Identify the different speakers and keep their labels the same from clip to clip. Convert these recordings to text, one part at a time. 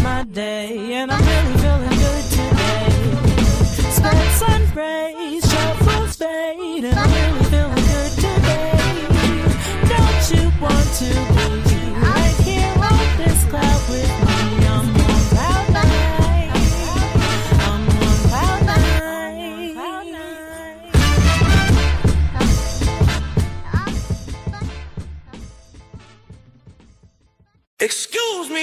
Speaker 1: my day, and I'm really feeling good today. Spread sun rays, shuffles fade, and I'm really feeling good today. Don't you want to be right here on this cloud with me? I'm on cloud nine. I'm on cloud nine.
Speaker 2: Excuse me.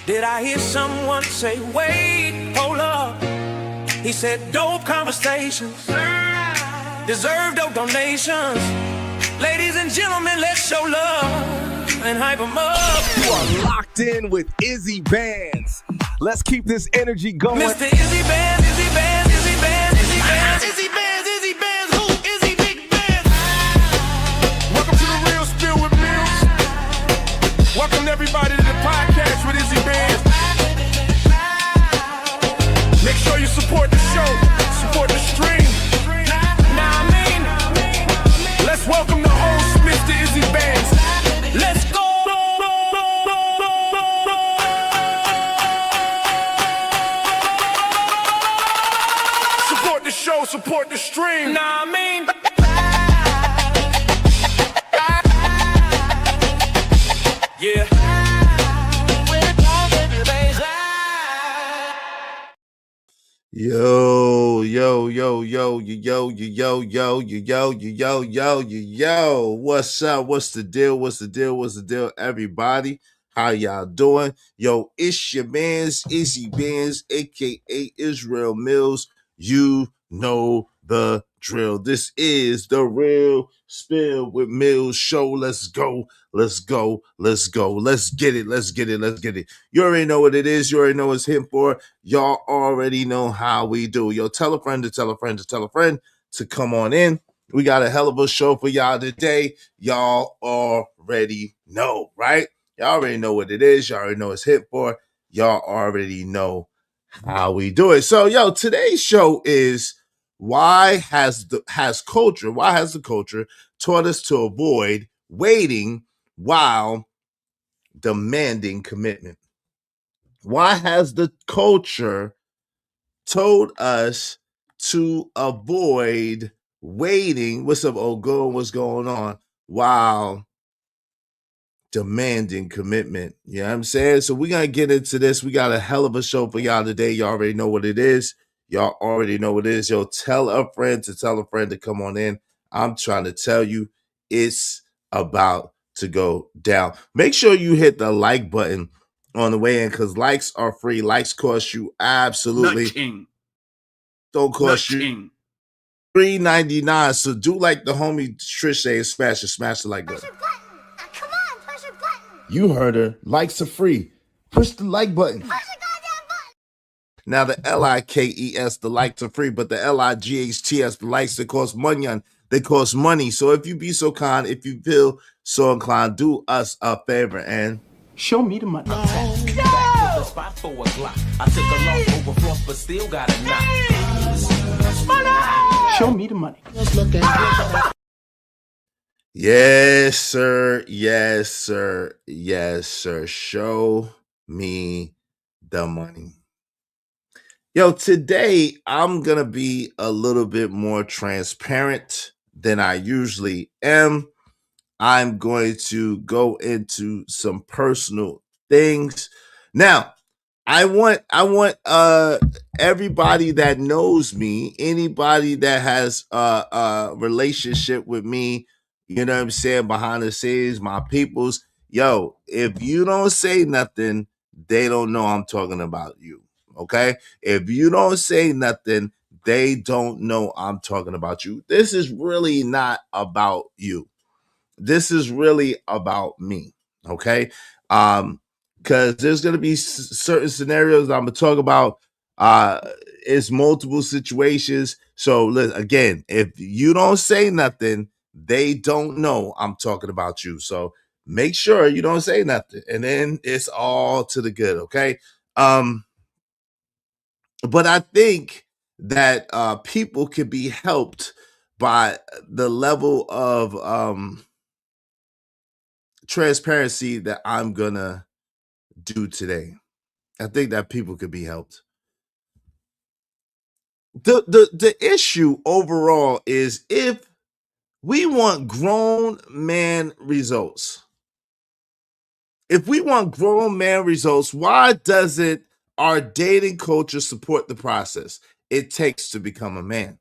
Speaker 2: Did I hear someone say, wait, hold up? He said, dope conversations deserve dope donations. Ladies and gentlemen, let's show love and hype them up.
Speaker 3: You are locked in with Izzy Bands. Let's keep this energy going.
Speaker 2: Mr. Izzy Bands, Izzy Bands, Izzy Bands, Izzy Bands, Izzy Bands, Izzy Bands, who? Izzy Big Bands.
Speaker 4: Welcome to the Real Spill with Mills. Welcome everybody to the podcast with Izzy Bands. Make sure you support the show, support the stream.
Speaker 2: Now I mean,
Speaker 4: Let's welcome the host, Mr. Izzy Bands.
Speaker 2: let's go.
Speaker 4: Support the show, support the stream.
Speaker 2: Now I mean, yeah.
Speaker 3: Yo, what's up? What's the deal, everybody? How y'all doing? Yo, it's your man's Izzy Bands, aka Israel Mills. You know the drill. This is the Real Spill with Mills show. Let's go. Let's get it. You already know what it is. You already know what it's him for. Y'all already know how we do. Yo, tell a friend to come on in. We got a hell of a show for y'all today. Y'all already know, right? Y'all already know what it is. Y'all already know it's hit for. Y'all already know how we do it. So, yo, today's show is why has the culture taught us to avoid waiting while demanding commitment? Why has the culture told us to avoid waiting? What's up, Ogo? What's going on? While demanding commitment. You know what I'm saying? So we're going to get into this. We got a hell of a show for y'all today. Y'all already know what it is. Yo, tell a friend to come on in. I'm trying to tell you, it's about to go down. Make sure you hit the like button on the way in, because likes are free. Likes cost you absolutely
Speaker 5: Nothing.
Speaker 3: don't cost you $3.99. So do like the homie Trish say, smash the like button.
Speaker 6: Come on, push your button.
Speaker 3: You heard her. Likes are free. Push the like button.
Speaker 6: Push the goddamn button.
Speaker 3: Now the LIKES, the likes are free, but the LIGHTS, the likes, they cost money. They cost money. So if you be so kind, if you feel so inclined, do us a favor and
Speaker 5: Show me the money.
Speaker 2: The spot for a Glock. I took a loss over floss, but still got a knock.
Speaker 5: Show me the money.
Speaker 3: yes, sir. Show me the money. Yo, today I'm going to be a little bit more transparent than I usually am. I'm going to go into some personal things. Now, I want everybody that knows me, anybody that has a relationship with me, you know what I'm saying, behind the scenes, my peoples, yo, if you don't say nothing, they don't know I'm talking about you. Okay? If you don't say nothing, they don't know I'm talking about you. This is really not about you. This is really about me. Okay? Because there's going to be certain scenarios I'm going to talk about. It's multiple situations. So again, if you don't say nothing, they don't know I'm talking about you. So make sure you don't say nothing, and then it's all to the good. Okay. But I think that people can be helped by the level of transparency that I'm gonna do today, I think that people could be helped. The issue overall is if we want grown man results. If we want grown man results, why doesn't our dating culture support the process it takes to become a man?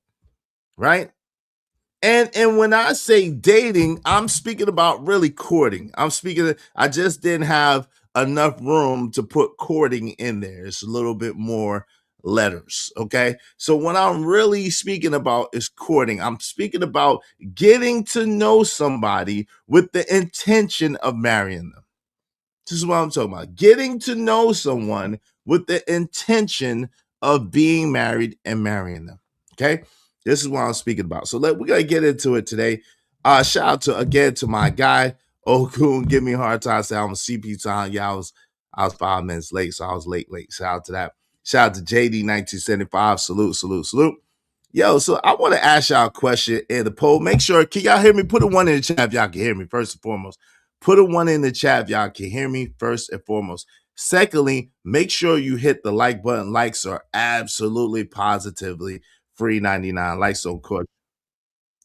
Speaker 3: Right? And when I say dating, I'm speaking about really courting. I just didn't have enough room to put courting in there. It's a little bit more letters. Okay. So what I'm really speaking about is courting. I'm speaking about getting to know somebody with the intention of marrying them. This is what I'm talking about. Getting to know someone with the intention of being married and marrying them. Okay. This is what I'm speaking about. So we're gonna get into it today. Shout out to my guy Okun. Give me a hard time. Say I'm a CP time. Yeah, I was 5 minutes late, so I was late. Shout out to that. Shout out to JD 1975. Salute. Yo, so I want to ask y'all a question in the poll. Make sure, can y'all hear me? Put a 1 in the chat if y'all can hear me, first and foremost. Put a 1 in the chat if y'all can hear me, first and foremost. Secondly, make sure you hit the like button. Likes are absolutely positively free 99. Likes don't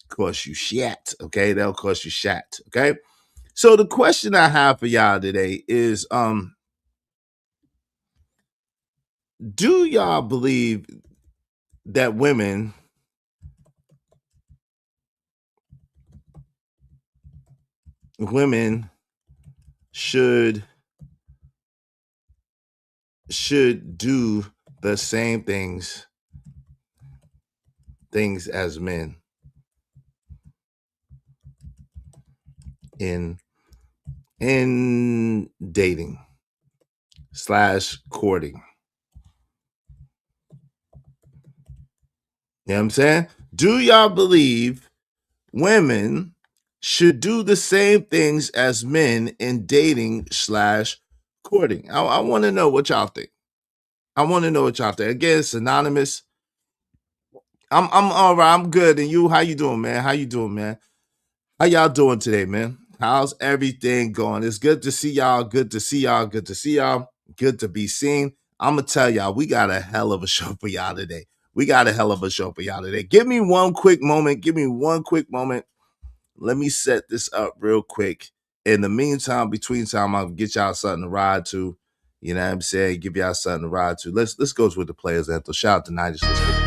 Speaker 3: cost you shit, okay? They'll cost you shat, okay? So the question I have for y'all today is, do y'all believe that women should do the same things as men in dating / courting? You know what I'm saying? Do y'all believe women should do the same things as men in dating / courting? I want to know what y'all think. Again, it's anonymous. I'm all right. I'm good. And you, how you doing, man? How y'all doing today, man? How's everything going? It's good to see y'all. Good to be seen. I'm going to tell y'all, we got a hell of a show for y'all today. Give me one quick moment. Let me set this up real quick. In the meantime, between time, I'll get y'all something to ride to. You know what I'm saying? Give y'all something to ride to. Let's go with the players anthem. Shout out to Nigel. Let's go.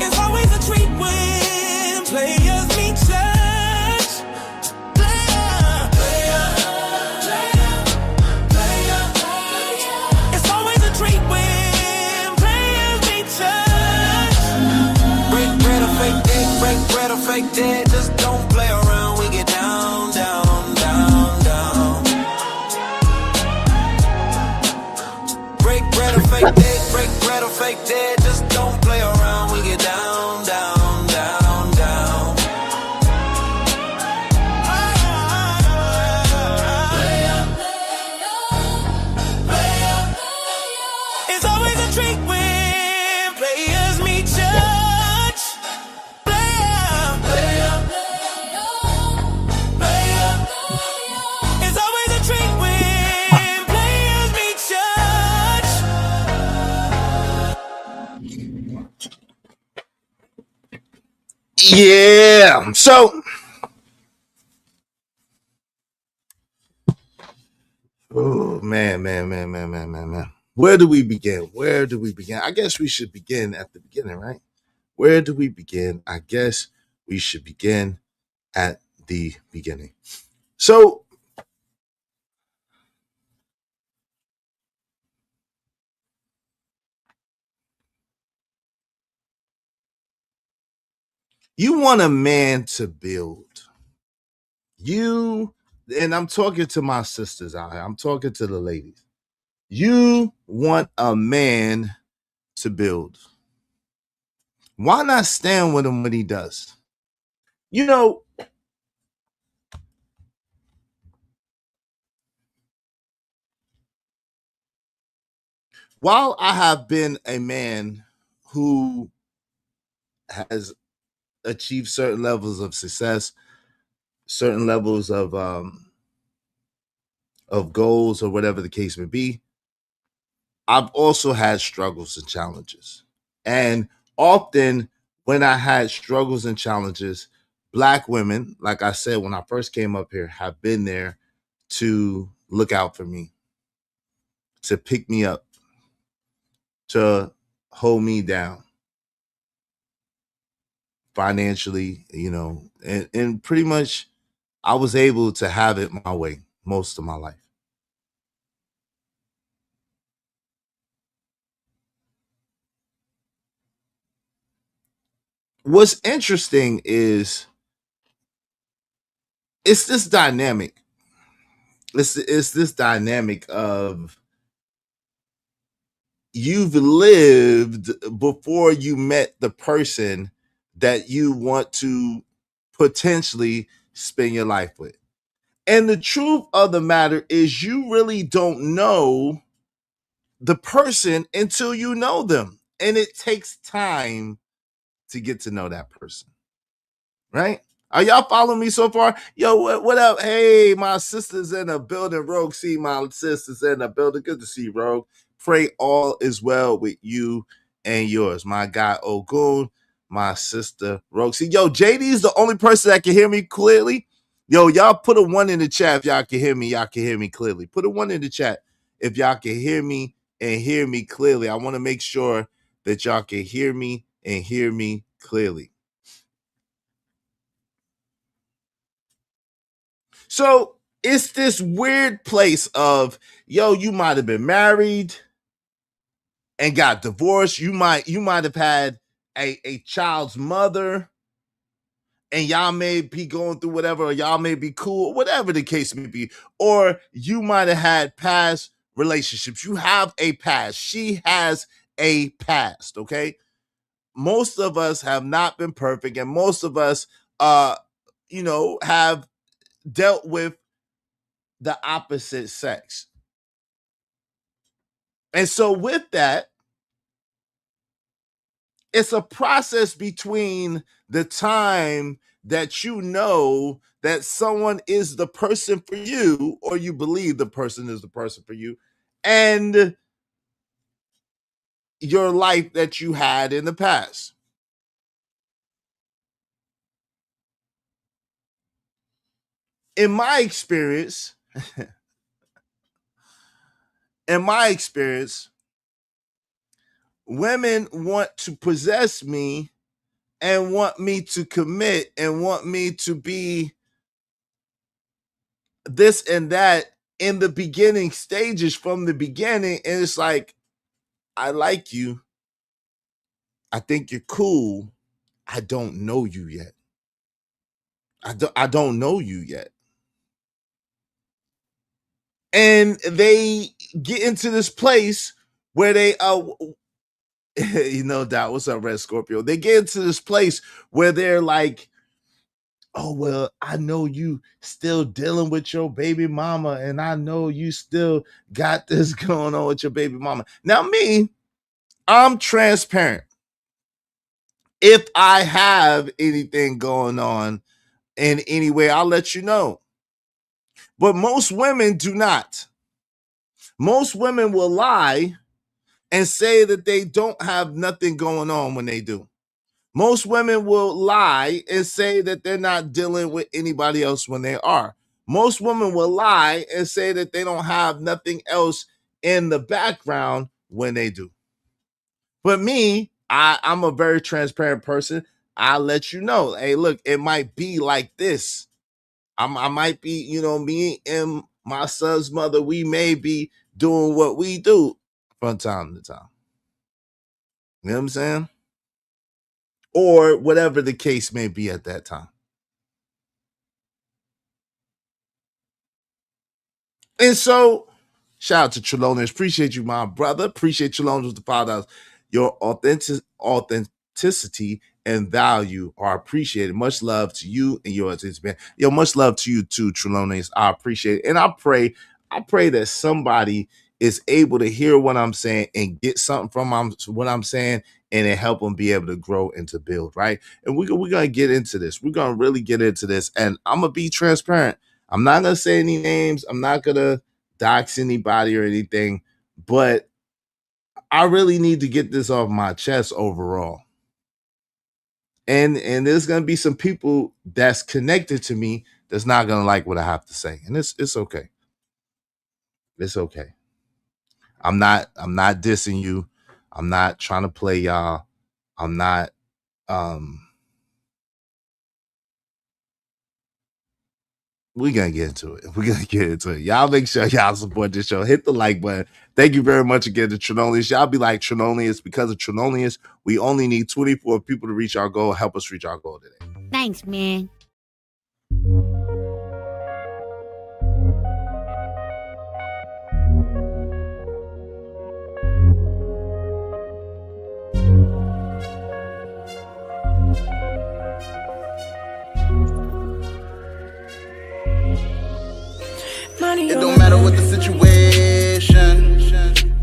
Speaker 2: It's always a treat when players meet church. It's always a treat when players meet church. Break bread or fake dead, break bread or fake dead. Just don't play around, we get down, down, down, down. Break bread or fake dead, break bread or fake dead. Just don't play around, we get down, down, down, down. It's always a treat when players meet church. It's always a treat when players meet church.
Speaker 3: Yeah. So, oh man. Where do we begin? I guess we should begin at the beginning, right? Where do we begin? I guess we should begin at the beginning. So, you want a man to build. And I'm talking to my sisters out here. I'm talking to the ladies. You want a man to build. Why not stand with him when he does? You know, while I have been a man who has achieved certain levels of success, certain levels of goals or whatever the case may be, I've also had struggles and challenges. And often when I had struggles and challenges, Black women, like I said when I first came up here, have been there to look out for me, to pick me up, to hold me down financially, and pretty much I was able to have it my way most of my life. What's interesting is it's this dynamic. It's this dynamic of you've lived before you met the person that you want to potentially spend your life with. And the truth of the matter is, you really don't know the person until you know them. And it takes time to get to know that person, right? Are y'all following me so far? Yo, what up? Hey, my sister's in the building. Rogue, see my sister's in the building. Good to see you, Rogue. Pray all is well with you and yours. My guy Ogun, my sister Rogue. See, yo, JD's the only person that can hear me clearly. Yo, y'all put a 1 in the chat if y'all can hear me. Y'all can hear me clearly. Put a 1 in the chat if y'all can hear me and hear me clearly. I want to make sure that y'all can hear me and hear me clearly. So it's this weird place of, yo, you might have been married and got divorced. You might have had a child's mother, and y'all may be going through whatever, or y'all may be cool, whatever the case may be. Or you might have had past relationships. You have a past. She has a past, okay? Most of us have not been perfect, and most of us have dealt with the opposite sex. And so with that, it's a process between the time that you know that someone is the person for you, or you believe the person is the person for you, and your life that you had in the past. In my experience, women want to possess me and want me to commit and want me to be this and that in the beginning stages from the beginning. And it's like, I like you. I think you're cool. I don't know you yet. I don't know you yet. And they get into this place where they that what's up, Red Scorpio? They get into this place where they're like, oh, well, I know you still dealing with your baby mama, and I know you still got this going on with your baby mama. Now, me, I'm transparent. If I have anything going on in any way, I'll let you know. But most women do not. Most women will lie and say that they don't have nothing going on when they do. Most women will lie and say that they're not dealing with anybody else when they are. Most women will lie and say that they don't have nothing else in the background when they do. But me, I'm a very transparent person. I'll let you know, hey, look, it might be like this. I might be, me and my son's mother, we may be doing what we do from time to time. You know what I'm saying? Or whatever the case may be at that time. And so, shout out to Trelonius. Appreciate you, my brother. Appreciate Trelonius with the $5. Your authenticity and value are appreciated. Much love to you and yours, man. Yo, much love to you too, Trelonious. I appreciate it. And I pray that somebody is able to hear what I'm saying and get something from what I'm saying, and it help them be able to grow and to build, right? And we're going to get into this. We're going to really get into this. And I'm going to be transparent. I'm not going to say any names. I'm not going to dox anybody or anything, but I really need to get this off my chest overall. And there's going to be some people that's connected to me that's not going to like what I have to say. And it's okay. It's okay. I'm not dissing you. I'm not trying to play y'all. I'm not we're gonna get into it. We're gonna get into it. Y'all make sure y'all support this show. Hit the like button. Thank you very much again to Trenolius. Y'all be like Trenolius. Because of Trenolius, we only need 24 people to reach our goal. Help us reach our goal today.
Speaker 6: Thanks, man.
Speaker 5: It don't matter what the situation,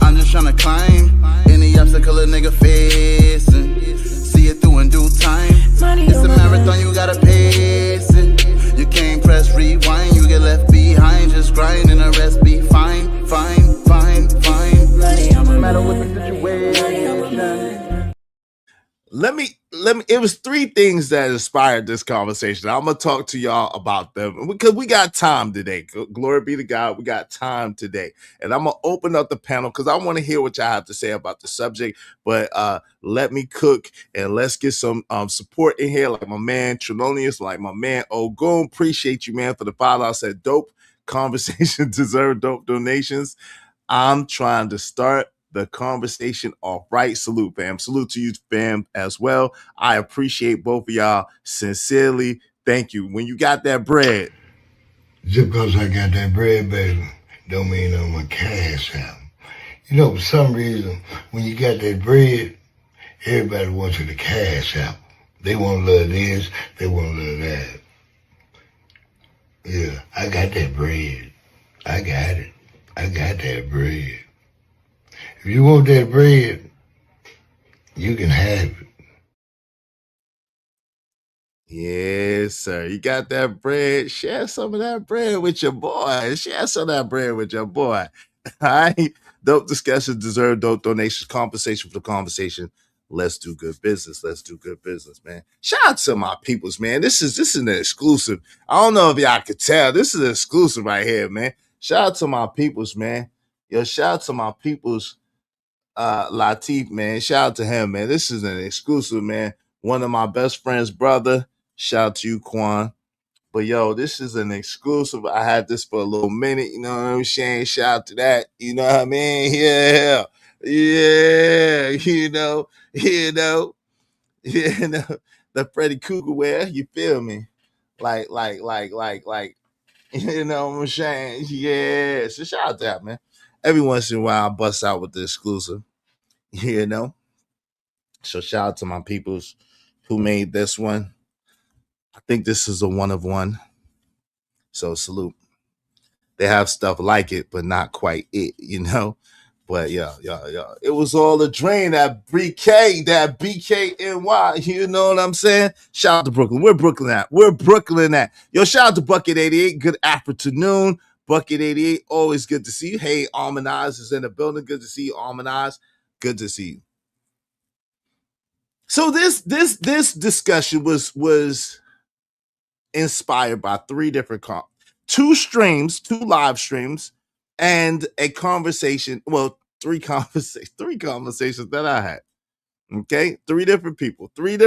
Speaker 5: I'm just tryna climb any obstacle a nigga facing. See it through in due time. It's a marathon, you gotta pace it. You can't press rewind, you get left behind. Just grind and the rest be fine, fine, fine, fine. It don't matter what the situation.
Speaker 3: Let me it was 3 things that inspired this conversation. I'm gonna talk to y'all about them because we got time today. Glory be to God, we got time today. And I'm gonna open up the panel because I want to hear what y'all have to say about the subject. But let me cook and let's get some support in here, like my man Trenolius, like my man Ogun. Appreciate you, man, for the $5. Said dope conversation deserve dope donations. I'm trying to start the conversation off right. Salute, fam. Salute to you, fam, as well. I appreciate both of y'all sincerely. Thank you. When you got that bread.
Speaker 7: Just because I got that bread, baby, don't mean I'm a cash out. You know, for some reason, when you got that bread, everybody wants you to cash out. They want to love this, they want to love that. Yeah, I got that bread. I got it. I got that bread. If you want that bread, you can have it.
Speaker 3: Yes, sir. You got that bread. Share some of that bread with your boy. Share some of that bread with your boy. All right. Dope discussions deserve dope donations. Compensation for the conversation. Let's do good business. Let's do good business, man. Shout out to my peoples, man. This is an exclusive. I don't know if y'all could tell. This is an exclusive right here, man. Shout out to my peoples, man. Yo, shout out to my peoples. Latif, man. Shout out to him, man. This is an exclusive, man. One of my best friends' brother. Shout out to you, Quan. But yo, this is an exclusive. I had this for a little minute, you know what I'm saying? Shout out to that. You know what I mean? Yeah. Yeah. You know. The Freddy Krueger wear, you feel me? Like, you know what I'm saying? Yeah. So shout out to that, man. Every once in a while I bust out with the exclusive. You know, so shout out to my peoples who made this one. I think this is a one of one. So salute. They have stuff like it, but not quite it, you know. But yeah. It was all a drain, that BKNY. You know what I'm saying? Shout out to Brooklyn. Where Brooklyn at? Yo, shout out to Bucket 88. Good afternoon. Bucket 88, always good to see you. Hey, Almanaz is in the building. Good to see you, Almanaz. Good to see you. So this discussion was inspired by 3 different 2 live streams, and a conversation. Well, 3 conversations that I had. Okay, 3 different people, 3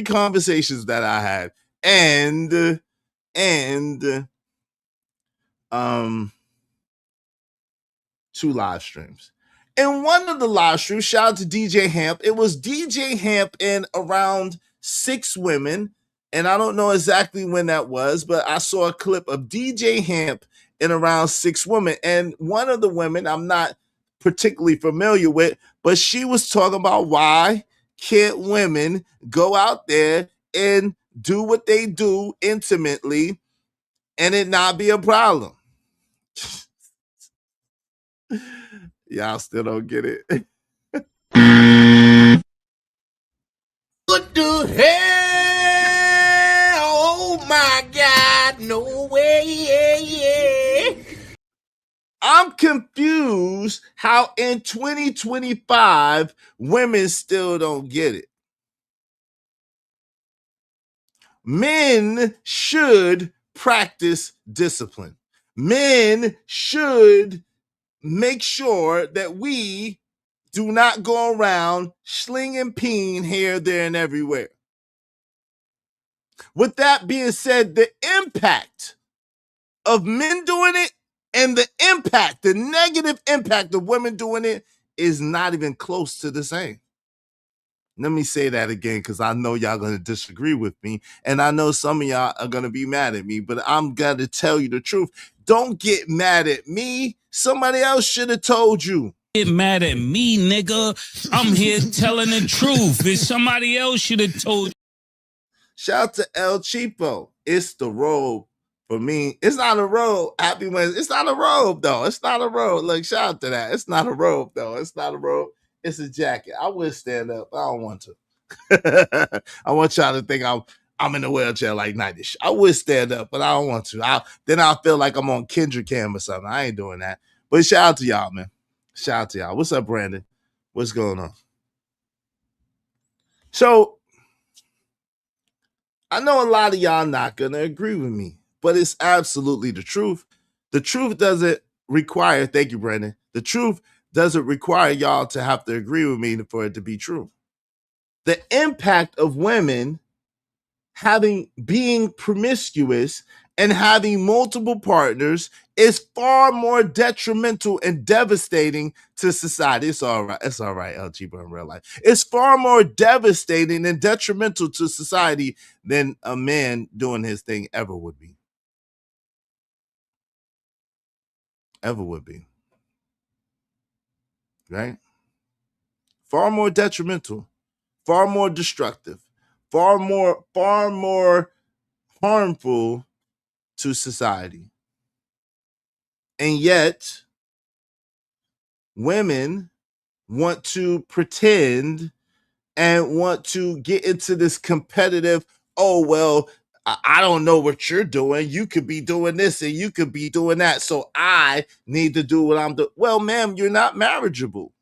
Speaker 3: conversations that I had, and 2 live streams. In one of the live streams, shout out to DJ Hamp. It was DJ Hamp and around 6 women. And I don't know exactly when that was, but I saw a clip of DJ Hamp and around 6 women. And one of the women I'm not particularly familiar with, but she was talking about why can't women go out there and do what they do intimately and it not be a problem? Y'all still don't get it.
Speaker 2: What the hell? Oh my God, no way.
Speaker 3: I'm confused how in 2025 women still don't get it. Men should practice discipline. Men should make sure that we do not go around slinging peen here, there, and everywhere. With that being said, the impact of men doing it and the impact, the negative impact of women doing it is not even close to the same. Let me say that again because I know y'all going to disagree with me. And I know some of y'all are going to be mad at me, but I'm going to tell you the truth. Don't get mad at me. Somebody else should have told you.
Speaker 8: Get mad at me, nigga. I'm here telling the truth. If somebody else should have told you.
Speaker 3: Shout out to El Cheapo. It's the robe for me. It's not a robe. Happy Wednesday. It's not a robe, though. It's not a robe. Look, shout out to that. It's not a robe, though. It's not a robe. It's a jacket. I would stand up. I don't want to. I want y'all to think I'm in a wheelchair like Nightish. I would stand up, but I don't want to. Then I'll feel like I'm on Kendrick Cam or something. I ain't doing that. But shout out to y'all, man. Shout out to y'all. What's up, Brandon? What's going on? So, I know a lot of y'all not going to agree with me, but it's absolutely the truth. The truth doesn't require, thank you, Brandon. The truth doesn't require y'all to have to agree with me for it to be true. The impact of women being promiscuous and having multiple partners is far more detrimental and devastating to society. It's all right. It's all right, LG, but in real life. It's far more devastating and detrimental to society than a man doing his thing ever would be. Ever would be. Right? Far more detrimental, far more destructive, far more harmful to society. And yet, women want to pretend and want to get into this competitive, oh, well, I don't know what you're doing. You could be doing this and you could be doing that. So I need to do what I'm doing. Well, ma'am, you're not marriageable.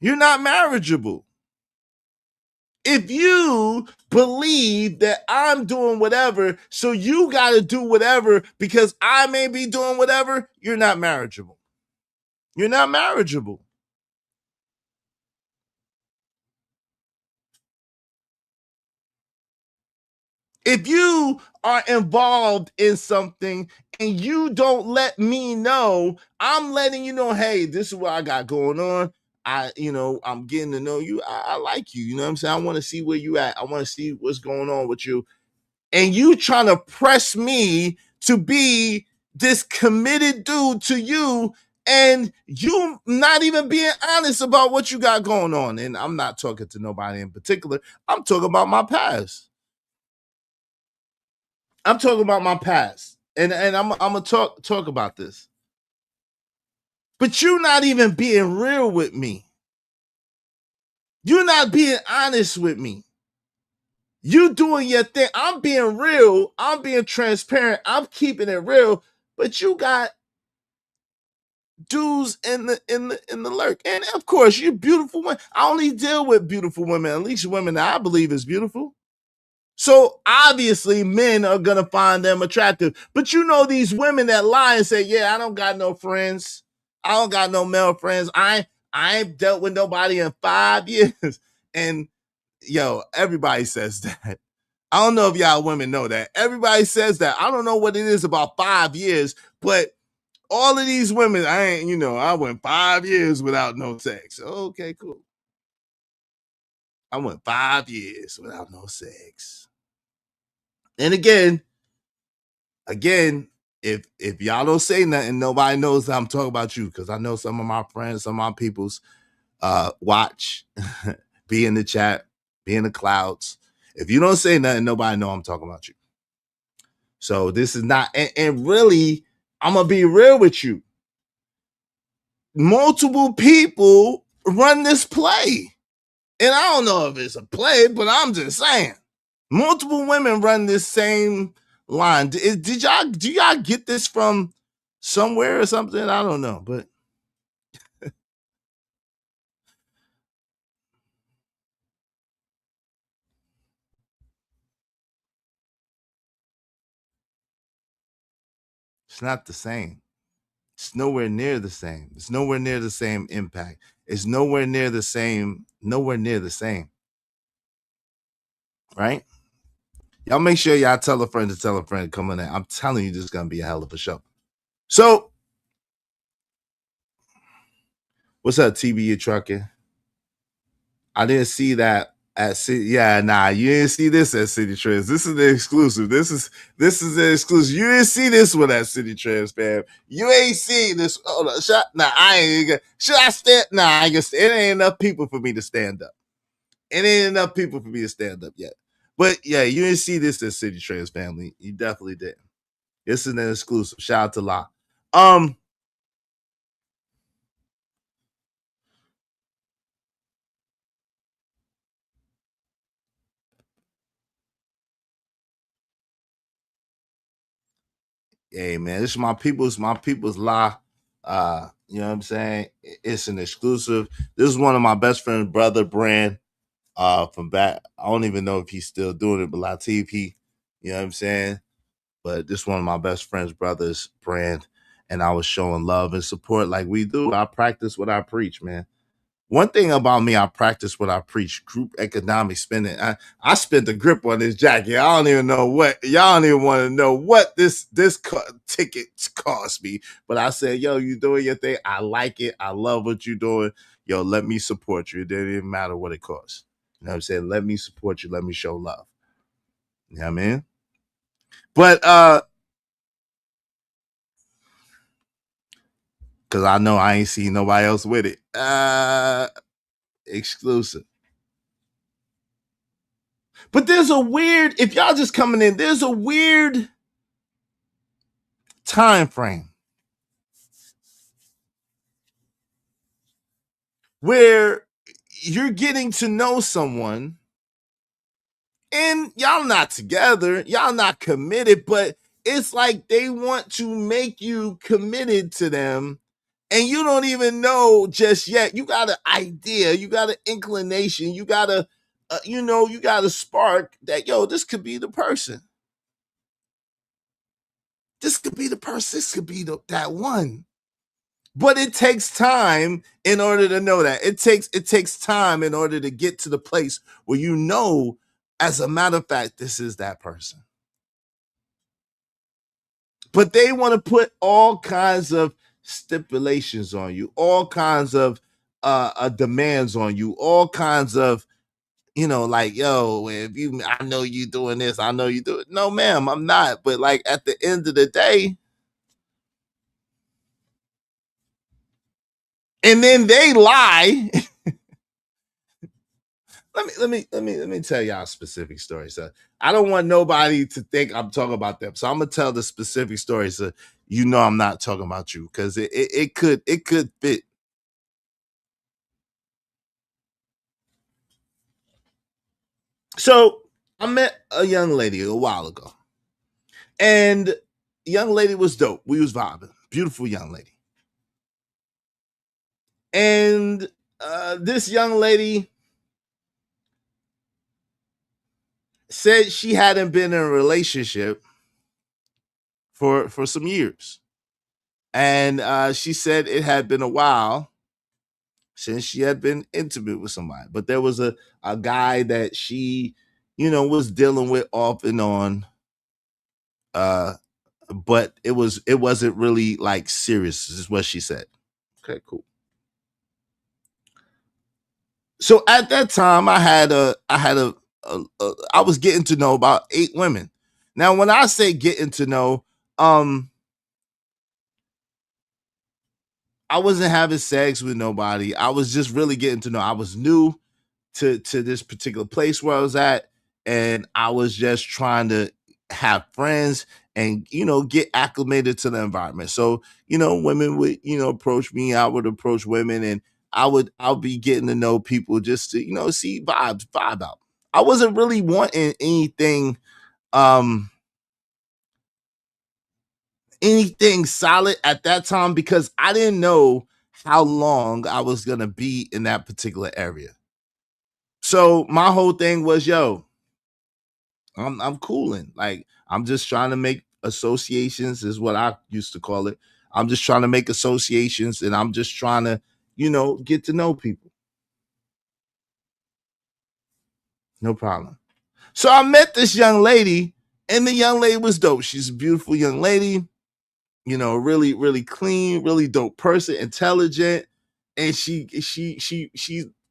Speaker 3: You're not marriageable. If you believe that I'm doing whatever, so you got to do whatever because I may be doing whatever, you're not marriageable. You're not marriageable. If you are involved in something and you don't let me know, I'm letting you know, hey, this is what I got going on. I'm getting to know you. I like you. You know what I'm saying? I want to see where you at. I want to see what's going on with you. And you trying to press me to be this committed dude to you, and you not even being honest about what you got going on. And I'm not talking to nobody in particular. I'm talking about my past. I'm talking about my past. And I'm gonna talk about this. But you're not even being real with me. You're not being honest with me. You doing your thing. I'm being real. I'm being transparent. I'm keeping it real. But you got dudes in the lurk. And of course, you're beautiful women. I only deal with beautiful women, at least women that I believe is beautiful. So obviously men are gonna find them attractive. But you know these women that lie and say, yeah, I don't got no friends. I don't got no male friends. I ain't dealt with nobody in 5 years. And yo, everybody says that. I don't know if y'all women know that. Everybody says that. I don't know what it is about 5 years, but all of these women, I went 5 years without no sex. Okay, cool. I went 5 years without no sex. And again, if y'all don't say nothing, nobody knows that I'm talking about you, because I know some of my friends, some of my peoples watch be in the chat, be in the clouds. If you don't say nothing, nobody know I'm talking about you. So this is not, and really, I'm gonna be real with you. Multiple people run this play. And I don't know if it's a play, but I'm just saying. Multiple women run this same line. Do y'all get this from somewhere or something? I don't know, but it's not the same. It's nowhere near the same. It's nowhere near the same impact. It's nowhere near the same. Nowhere near the same. Right? Y'all make sure y'all tell a friend to tell a friend to come on in. I'm telling you, this is gonna be a hell of a show. So, what's up, TB? You trucking? I didn't see that at City. Yeah, nah, you didn't see this at City Trends. This is the exclusive. This is the exclusive. You didn't see this one at City Trends, fam. You ain't seen this. Hold on, nah, I ain't. Should I stand? Nah, I guess it ain't enough people for me to stand up. It ain't enough people for me to stand up yet. But yeah, you didn't see this at City Trends, family. You definitely didn't. This is an exclusive. Shout out to La. Hey man, this is my people's La. You know what I'm saying? It's an exclusive. This is one of my best friend's brother brand. From back, I don't even know if he's still doing it, but Latif, you know what I'm saying? But this is one of my best friend's brother's brand, and I was showing love and support like we do. I practice what I preach, man. One thing about me, I practice what I preach. Group economic spending. I spent the grip on this jacket. I don't even know what. Y'all don't even want to know what this ticket cost me. But I said, yo, you doing your thing. I like it. I love what you're doing. Yo, let me support you. It didn't even matter what it costs. You know what I'm saying? Let me support you. Let me show love. You know what I mean? But because I know I ain't seen nobody else with it. Exclusive. But there's a weird, if y'all just coming in, there's a weird time frame where you're getting to know someone and y'all not together, y'all not committed, but it's like they want to make you committed to them and you don't even know just yet. You got an idea, you got an inclination, you got a, you got a spark that, yo, this could be the person. This could be the person. This could be that one. But it takes time in order to know that. It takes time in order to get to the place where you know, as a matter of fact, this is that person. But they want to put all kinds of stipulations on you, all kinds of demands on you, all kinds of, like, yo, if you, I know you doing this, I know you do it. No, ma'am, I'm not. But like at the end of the day, and then they lie. Let me tell y'all a specific story. So I don't want nobody to think I'm talking about them. So I'm gonna tell the specific story so you know I'm not talking about you because it could fit. So I met a young lady a while ago, and the young lady was dope. We was vibing, beautiful young lady, and this young lady said she hadn't been in a relationship for some years. And she said it had been a while since she had been intimate with somebody. But there was a guy that she, was dealing with off and on. But it wasn't really like serious, is what she said. Okay, cool. So at that time, I was getting to know about 8 women. Now, when I say getting to know, I wasn't having sex with nobody. I was just really getting to know. I was new. to this particular place where I was at, and I was just trying to have friends and get acclimated to the environment. So women would approach me, I would approach women, and I'll be getting to know people just to see vibe out. I wasn't really wanting anything solid at that time because I didn't know how long I was gonna be in that particular area. So my whole thing was, yo, I'm cooling. Like, I'm just trying to make associations, is what I used to call it. I'm just trying to make associations, and I'm just trying to, get to know people. No problem. So I met this young lady, and the young lady was dope. She's a beautiful young lady, really, really clean, really dope person, intelligent. And she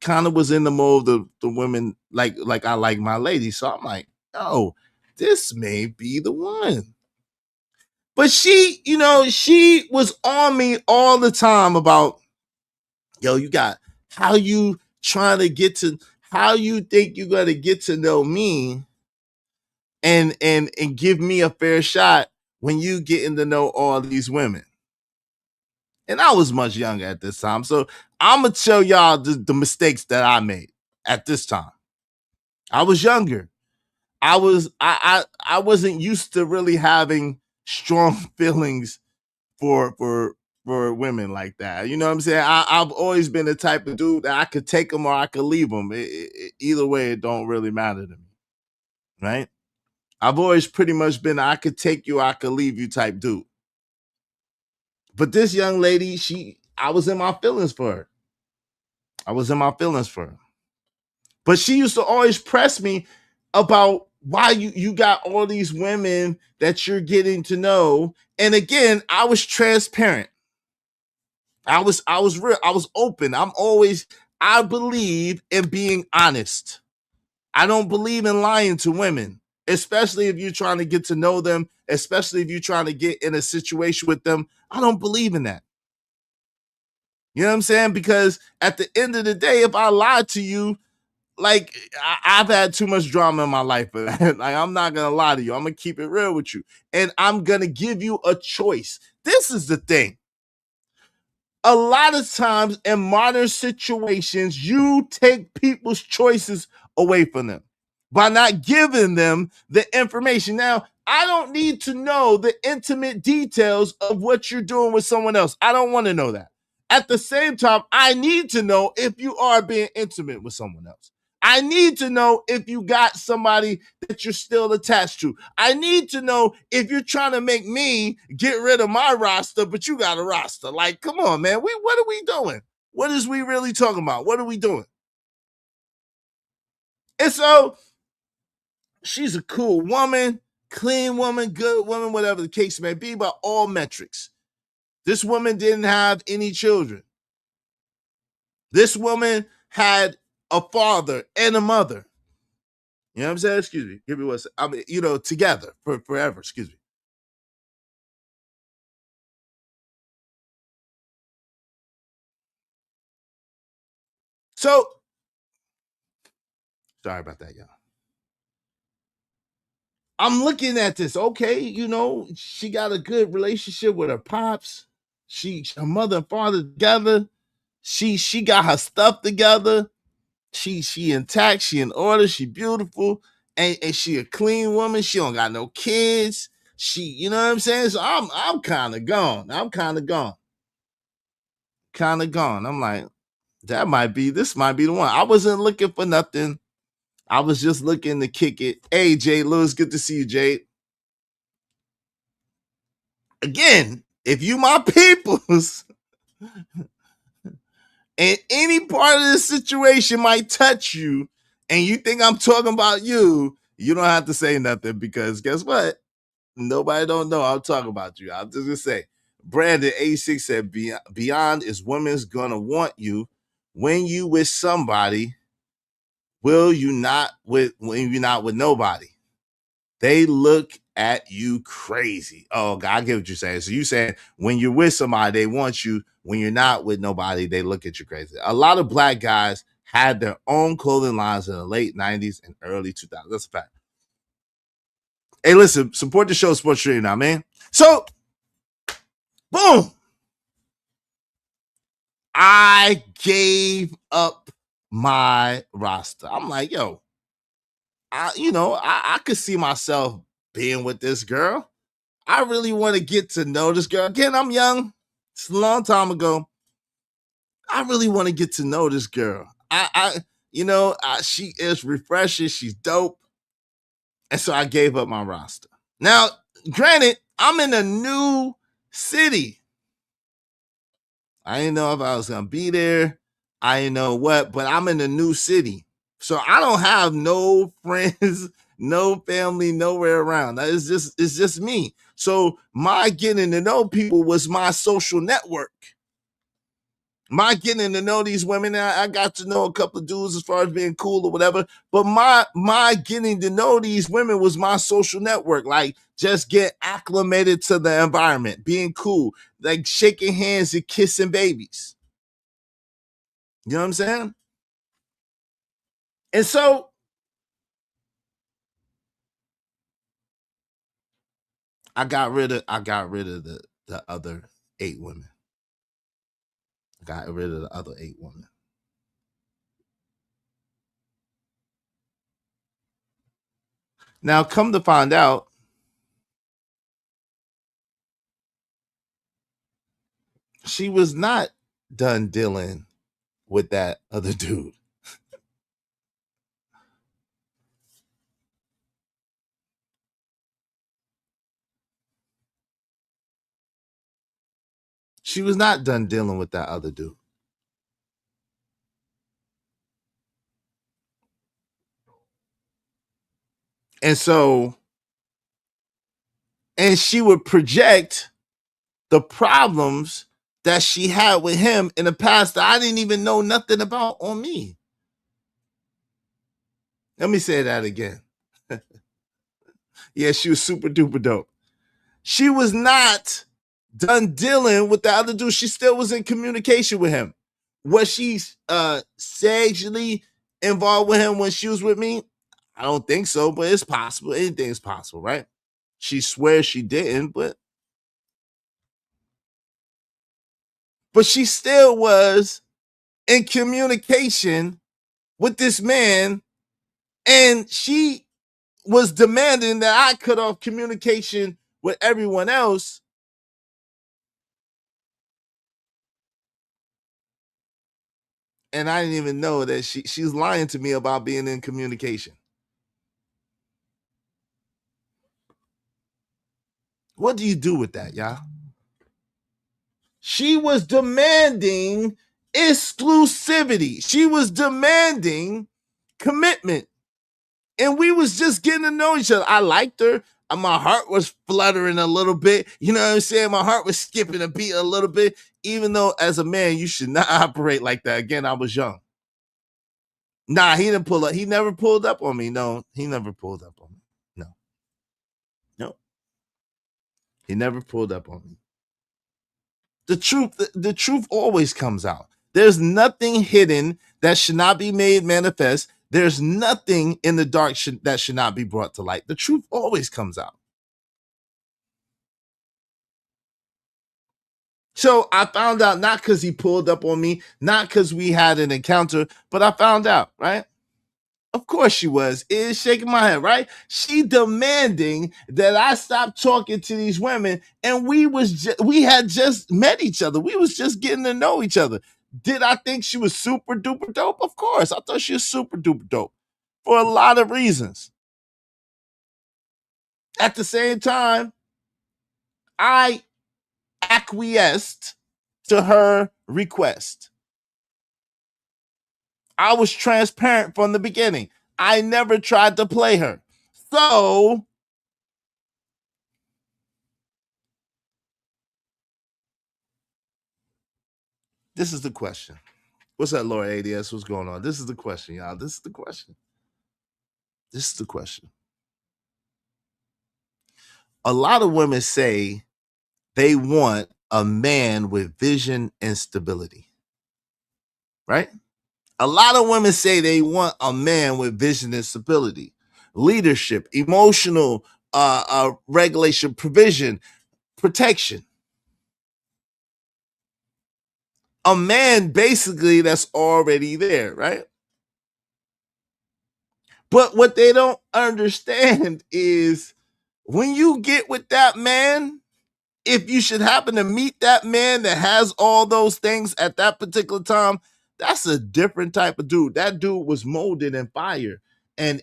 Speaker 3: kind of was in the mold of the women like I like my lady. So I'm like, oh, this may be the one. But she was on me all the time about, yo, how you think you're gonna get to know me and give me a fair shot when you getting to know all these women. And I was much younger at this time. So I'm gonna tell y'all the mistakes that I made at this time. I was younger. I wasn't used to really having strong feelings for women like that. You know what I'm saying? I've always been the type of dude that I could take them or I could leave them. Either way, it don't really matter to me, right? I've always pretty much been I could take you, I could leave you type dude. But this young lady, I was in my feelings for her. But she used to always press me about why you got all these women that you're getting to know. And again, I was transparent. I was real. I was open. I believe in being honest. I don't believe in lying to women, especially if you're trying to get to know them, especially if you're trying to get in a situation with them. I don't believe in that. You know what I'm saying? Because at the end of the day, if I lied to you, like, I've had too much drama in my life for that. Like, I'm not gonna lie to you. I'm gonna keep it real with you, and I'm gonna give you a choice. This is the thing. A lot of times in modern situations, you take people's choices away from them by not giving them the information. Now, I don't need to know the intimate details of what you're doing with someone else. I don't want to know that. At the same time, I need to know if you are being intimate with someone else. I need to know if you got somebody that you're still attached to. I need to know if you're trying to make me get rid of my roster, but you got a roster. Like, come on, man. What are we doing? What is we really talking about? What are we doing? And so she's a cool woman, clean woman, good woman, whatever the case may be, by all metrics. This woman didn't have any children. This woman had a father and a mother. You know what I'm saying? Excuse me. Give me one second. I mean, together for forever. Excuse me. So, sorry about that, y'all. I'm looking at this. Okay, she got a good relationship with her pops. Her mother and father together. She got her stuff together. She intact, she in order, she beautiful, and she a clean woman. She don't got no kids. You know what I'm saying? So I'm kind of gone. I'm like, this might be the one. I wasn't looking for nothing. I was just looking to kick it. Hey, Jade Lewis, good to see you, Jade. Again, if you my peoples, and any part of the situation might touch you, and you think I'm talking about you, you don't have to say nothing, because guess what? Nobody don't know I'm talking about you. I'm just gonna say, Brandon A6 said, beyond is women's gonna want you when you with somebody. Will you not when you're not with nobody? They look at you crazy. Oh, God, I get what you're saying. So you saying when you're with somebody, they want you. When you're not with nobody, they look at you crazy. A lot of black guys had their own clothing lines in the late 90s and early 2000s. That's a fact. Hey, listen, support the show, Sports Stream now, man. So, boom. I gave up my roster. I'm like, yo, I could see myself being with this girl. I really want to get to know this girl. Again, I'm young. It's a long time ago. I really want to get to know this girl. She is refreshing. She's dope. And so I gave up my roster. Now, granted, I'm in a new city. I didn't know if I was going to be there. I didn't know what, but I'm in a new city. So I don't have no friends, no family, nowhere around. It's just me. So my getting to know people was my social network. My getting to know these women, I got to know a couple of dudes as far as being cool or whatever. But my getting to know these women was my social network. Like just get acclimated to the environment, being cool, like shaking hands and kissing babies. You know what I'm saying? And so I got rid of the other 8 women. I got rid of the other 8 women. Now, come to find out, she was not done dealing with that other dude. She was not done dealing with that other dude. And so, and she would project the problems that she had with him in the past that I didn't even know nothing about on me. Let me say that again. Yeah, she was super duper dope. She was not done dealing with the other dude. She still was in communication with him. Was she sexually involved with him when she was with me? I don't think so, but it's possible. Anything's possible, right? She swears she didn't, but she still was in communication with this man, and she was demanding that I cut off communication with everyone else. And I didn't even know that she's lying to me about being in communication. What do you do with that, y'all? She was demanding exclusivity. She was demanding commitment. And we was just getting to know each other. I liked her. My heart was fluttering a little bit. You know what I'm saying? My heart was skipping a beat a little bit, even though as a man, you should not operate like that. Again, I was young. Nah, he didn't pull up. He never pulled up on me. No, he never pulled up on me. No. He never pulled up on me. The truth always comes out. There's nothing hidden that should not be made manifest. There's nothing in the dark that should not be brought to light. The truth always comes out. So I found out not because he pulled up on me, not because we had an encounter, but I found out, right? Of course she was. Is shaking my head, right? She demanding that I stop talking to these women, and we had just met each other. We was just getting to know each other. Did I think she was super duper dope? Of course. I thought she was super duper dope for a lot of reasons. At the same time, I acquiesced to her request. I was transparent from the beginning. I never tried to play her. So this is the question. What's up, Laura ADS? What's going on? This is the question, y'all. This is the question. This is the question. A lot of women say they want a man with vision and stability. Right? A lot of women say they want a man with vision and stability, leadership, emotional regulation, provision, protection. A man basically that's already there, right? But what they don't understand is when you get with that man, if you should happen to meet that man that has all those things at that particular time, that's a different type of dude. That dude was molded in fire and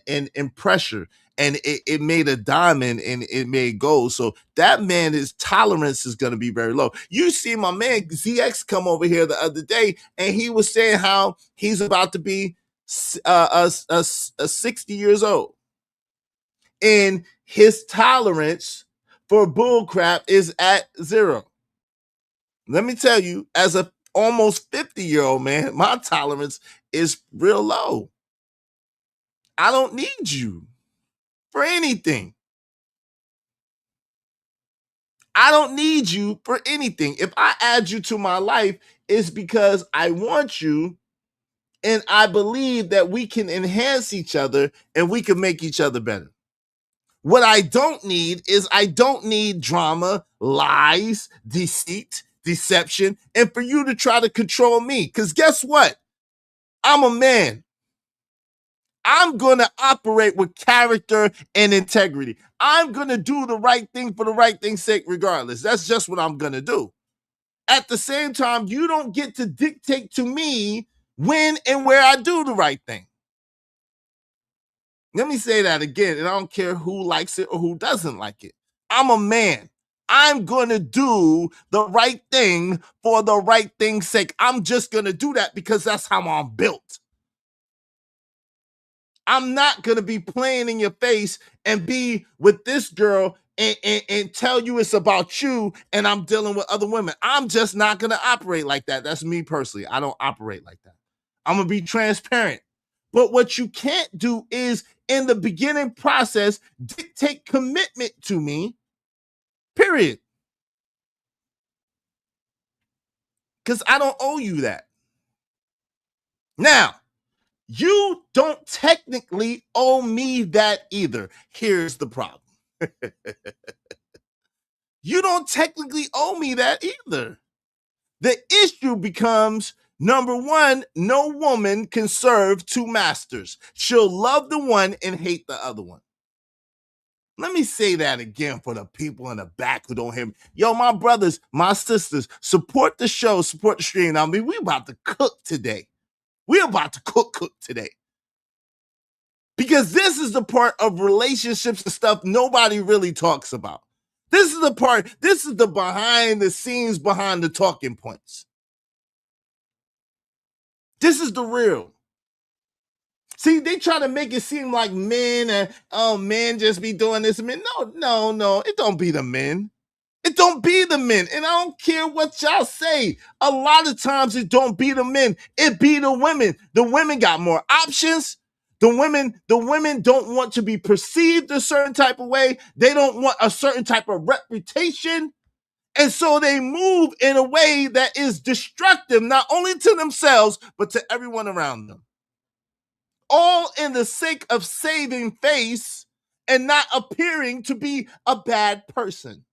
Speaker 3: pressure, and it made a diamond and it made gold. So that man, his tolerance is going to be very low. You see my man ZX come over here the other day, and he was saying how he's about to be 60 years old, and his tolerance for bull crap is at 0. Let me tell you, as a almost 50-year-old man, my tolerance is real low. I don't need you for anything. I don't need you for anything. If I add you to my life, it's because I want you and I believe that we can enhance each other and we can make each other better. What I don't need is I don't need drama, lies, deceit, deception, and for you to try to control me. Because guess what? I'm a man. I'm going to operate with character and integrity. I'm going to do the right thing for the right thing's sake regardless. That's just what I'm going to do. At the same time, you don't get to dictate to me when and where I do the right thing. Let me say that again, and I don't care who likes it or who doesn't like it. I'm a man. I'm going to do the right thing for the right thing's sake. I'm just going to do that because that's how I'm built. I'm not going to be playing in your face and be with this girl and tell you it's about you and I'm dealing with other women. I'm just not going to operate like that. That's me personally. I don't operate like that. I'm going to be transparent. But what you can't do is in the beginning process, dictate commitment to me, period. Because I don't owe you that. Now, you don't technically owe me that either. Here's the problem. You don't technically owe me that either. The issue becomes, number one, no woman can serve two masters. She'll love the one and hate the other one. Let me say that again for the people in the back who don't hear me. Yo, my brothers, my sisters, support the show, support the stream. I mean, we about to cook today. We're about to cook today. Because this is the part of relationships and stuff nobody really talks about. This is the part, this is the behind the scenes, behind the talking points. This is the real. See, they try to make it seem like men and men just be doing this. Men, no, it don't be the men. It don't be the men. And I don't care what y'all say. A lot of times it don't be the men. It be the women. The women got more options. The women don't want to be perceived a certain type of way. They don't want a certain type of reputation. And so they move in a way that is destructive, not only to themselves, but to everyone around them. All in the sake of saving face and not appearing to be a bad person.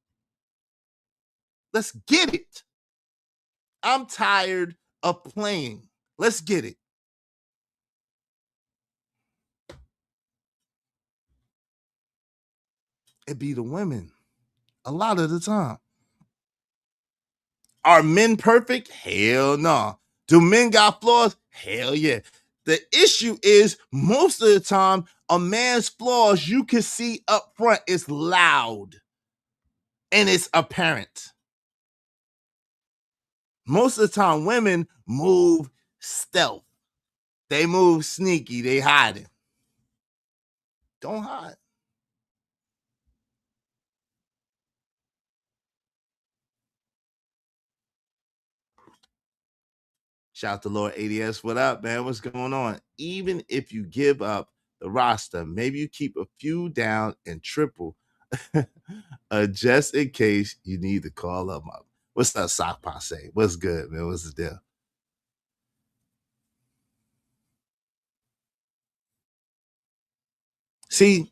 Speaker 3: Let's get it. I'm tired of playing. Let's get it. It be the women a lot of the time. Are men perfect? Hell no. Do men got flaws? Hell yeah. The issue is most of the time, a man's flaws you can see up front is loud and it's apparent. Most of the time, women move stealth. They move sneaky. They hiding. Don't hide. Shout out to Lord ADS. What up, man? What's going on? Even if you give up the roster, maybe you keep a few down and triple just in case you need to call them up. What's up, Sock Passe? What's good, man? What's the deal? See,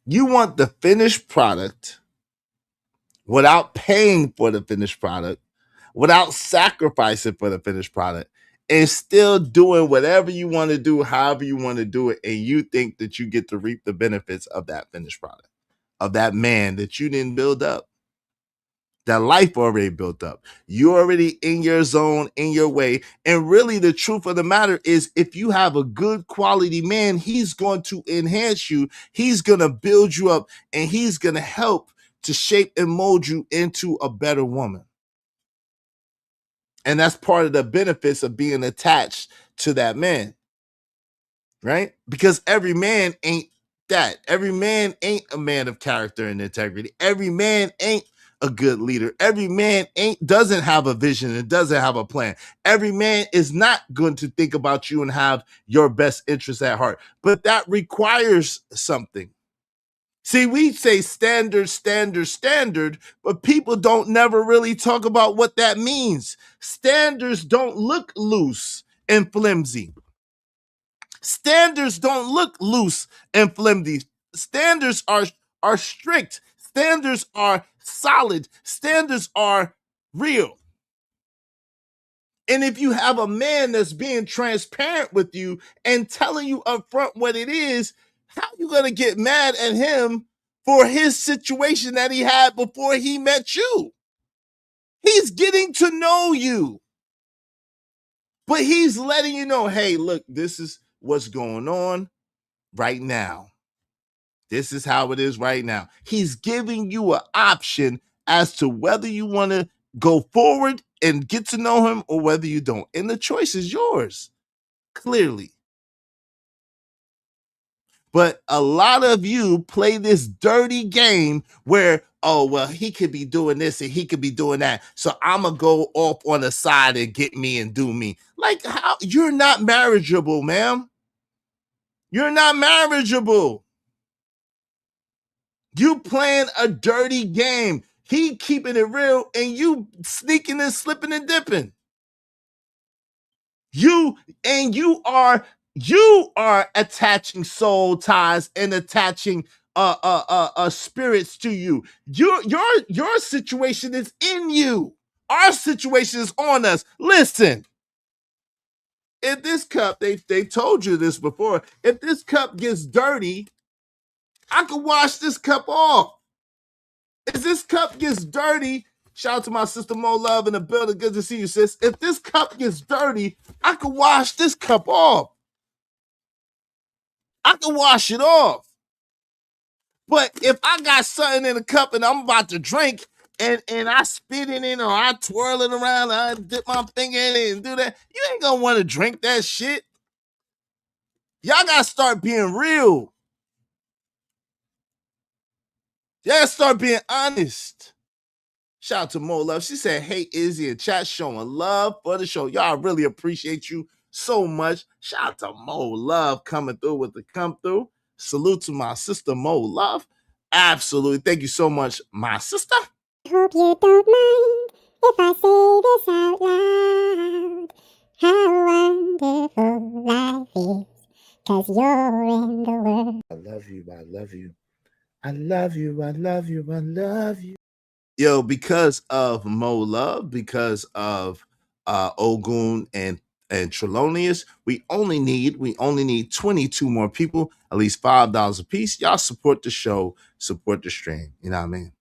Speaker 3: you want the finished product without paying for the finished product, without sacrificing for the finished product, and still doing whatever you want to do, however you want to do it, and you think that you get to reap the benefits of that finished product, of that man that you didn't build up, that life already built up. You're already in your zone, in your way. And really, the truth of the matter is, if you have a good quality man, he's going to enhance you, he's going to build you up, and he's going to help to shape and mold you into a better woman. And that's part of the benefits of being attached to that man, right? Because every man ain't that. Every man ain't a man of character and integrity. Every man ain't a good leader. Every man doesn't have a vision and doesn't have a plan. Every man is not going to think about you and have your best interests at heart. But that requires something. See, we say standard, standard, standard, but people don't never really talk about what that means. Standards don't look loose and flimsy. Standards don't look loose and flimsy. Standards are strict. Standards are solid. Standards are real. And if you have a man that's being transparent with you and telling you up front what it is, how you going to get mad at him for his situation that he had before he met you? He's getting to know you. But he's letting you know, hey, look, this is what's going on right now. This is how it is right now. He's giving you an option as to whether you want to go forward and get to know him or whether you don't. And the choice is yours, clearly. But a lot of you play this dirty game where, oh, well, he could be doing this and he could be doing that, so I'm going to go off on the side and get me and do me. Like, how? You're not marriageable, ma'am. You're not marriageable. You playing a dirty game. He keeping it real and you sneaking and slipping and dipping. You are attaching soul ties and attaching spirits to you. Your situation is in you. Our situation is on us. Listen. If this cup, they told you this before, if this cup gets dirty, I can wash this cup off. If this cup gets dirty, shout out to my sister Mo Love in the building. Good to see you, sis. If this cup gets dirty, I can wash this cup off. I can wash it off. But if I got something in a cup and I'm about to drink and I spit in it or I twirl it around, I dip my finger in it and do that, you ain't gonna want to drink that shit. Y'all gotta start being real. Y'all gotta start being honest. Shout out to Mo Love. She said, hey, Izzy in chat, showing love for the show. Y'all really appreciate you so much. Shout out to Mo Love coming through with the come through. Salute to my sister Mo Love. Absolutely. Thank you so much, my sister.
Speaker 6: I hope you don't mind if I say this out loud. How wonderful life is, 'cause you're in the world.
Speaker 3: I love you. I love you. I love you. I love you. I love you. Yo, because of Mo Love, because of Ogun and Trelonius, we only need 22 more people, at least $5 a piece. Y'all support the show, support the stream. You know what I mean?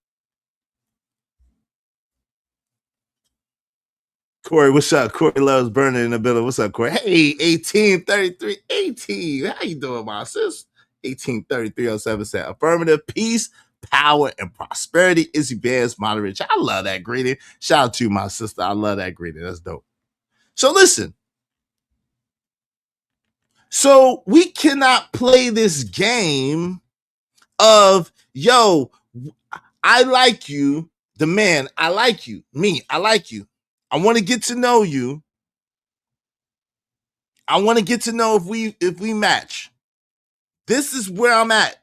Speaker 3: Corey, what's up? Corey Loves Burning in the building. What's up, Corey? Hey, 1833, 18. How you doing, my sis? 183307 said, affirmative, peace, power, and prosperity. Izzy Bands, moderate. I love that greeting. Shout out to you, my sister. I love that greeting. That's dope. So listen. So we cannot play this game of, yo, I like you, the man, I like you, me, I like you. I want to get to know you. I want to get to know if we match. This is where I'm at.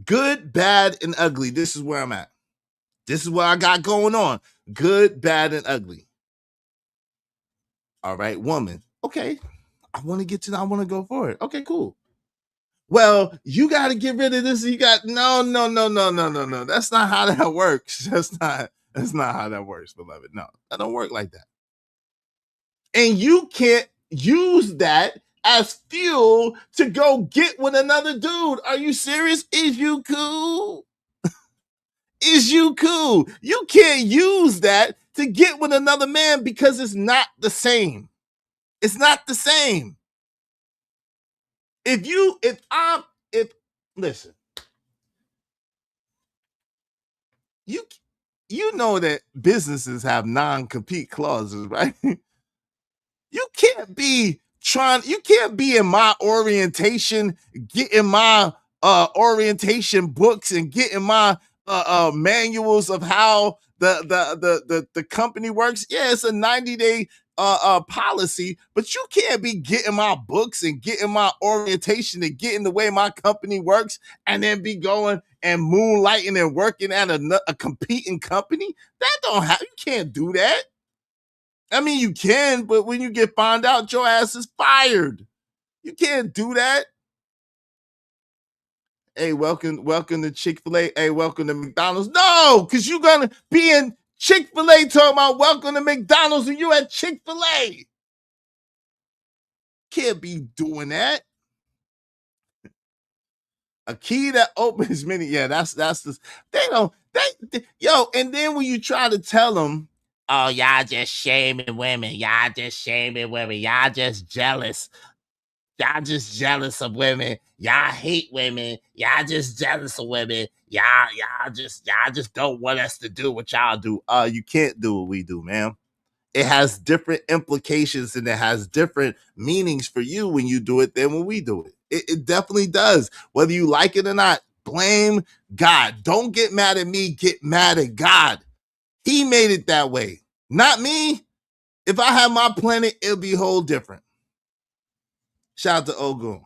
Speaker 3: Good, bad, and ugly. This is where I'm at. This is what I got going on. Good, bad, and ugly. All right, woman. Okay. I want to go for it. Okay, cool. Well, you got to get rid of this. You got no. That's not how that works. That's not how that works, beloved. No, that don't work like that. And you can't use that as fuel to go get with another dude. Are you serious? Is you cool? Is you cool? You can't use that to get with another man because it's not the same. It's not the same. Listen, you know that businesses have non-compete clauses, right? You can't be in my orientation, getting my orientation books and getting my manuals of how the company works. Yeah, it's a 90-day policy, but you can't be getting my books and getting my orientation and getting the way my company works and then be going and moonlighting and working at a competing company. That don't happen. You can't do that. I mean, you can, but when you get found out, your ass is fired. You can't do that. Hey, welcome to Chick-fil-A. Hey, welcome to McDonald's. No, because you're going to be in Chick-fil-A talking about welcome to McDonald's and you at Chick-fil-A. Can't be doing that. A key that opens many. Yeah, that's the. And then when you try to tell them, oh, y'all just shaming women. Y'all just shaming women. Y'all just jealous. Y'all just jealous of women. Y'all hate women. Y'all just jealous of women. Y'all just don't want us to do what y'all do. You can't do what we do, man. It has different implications and it has different meanings for you when you do it than when we do it. It definitely does. Whether you like it or not, blame God. Don't get mad at me. Get mad at God. He made it that way, not me. If I had my planet, it'll be whole different. Shout out to Ogun.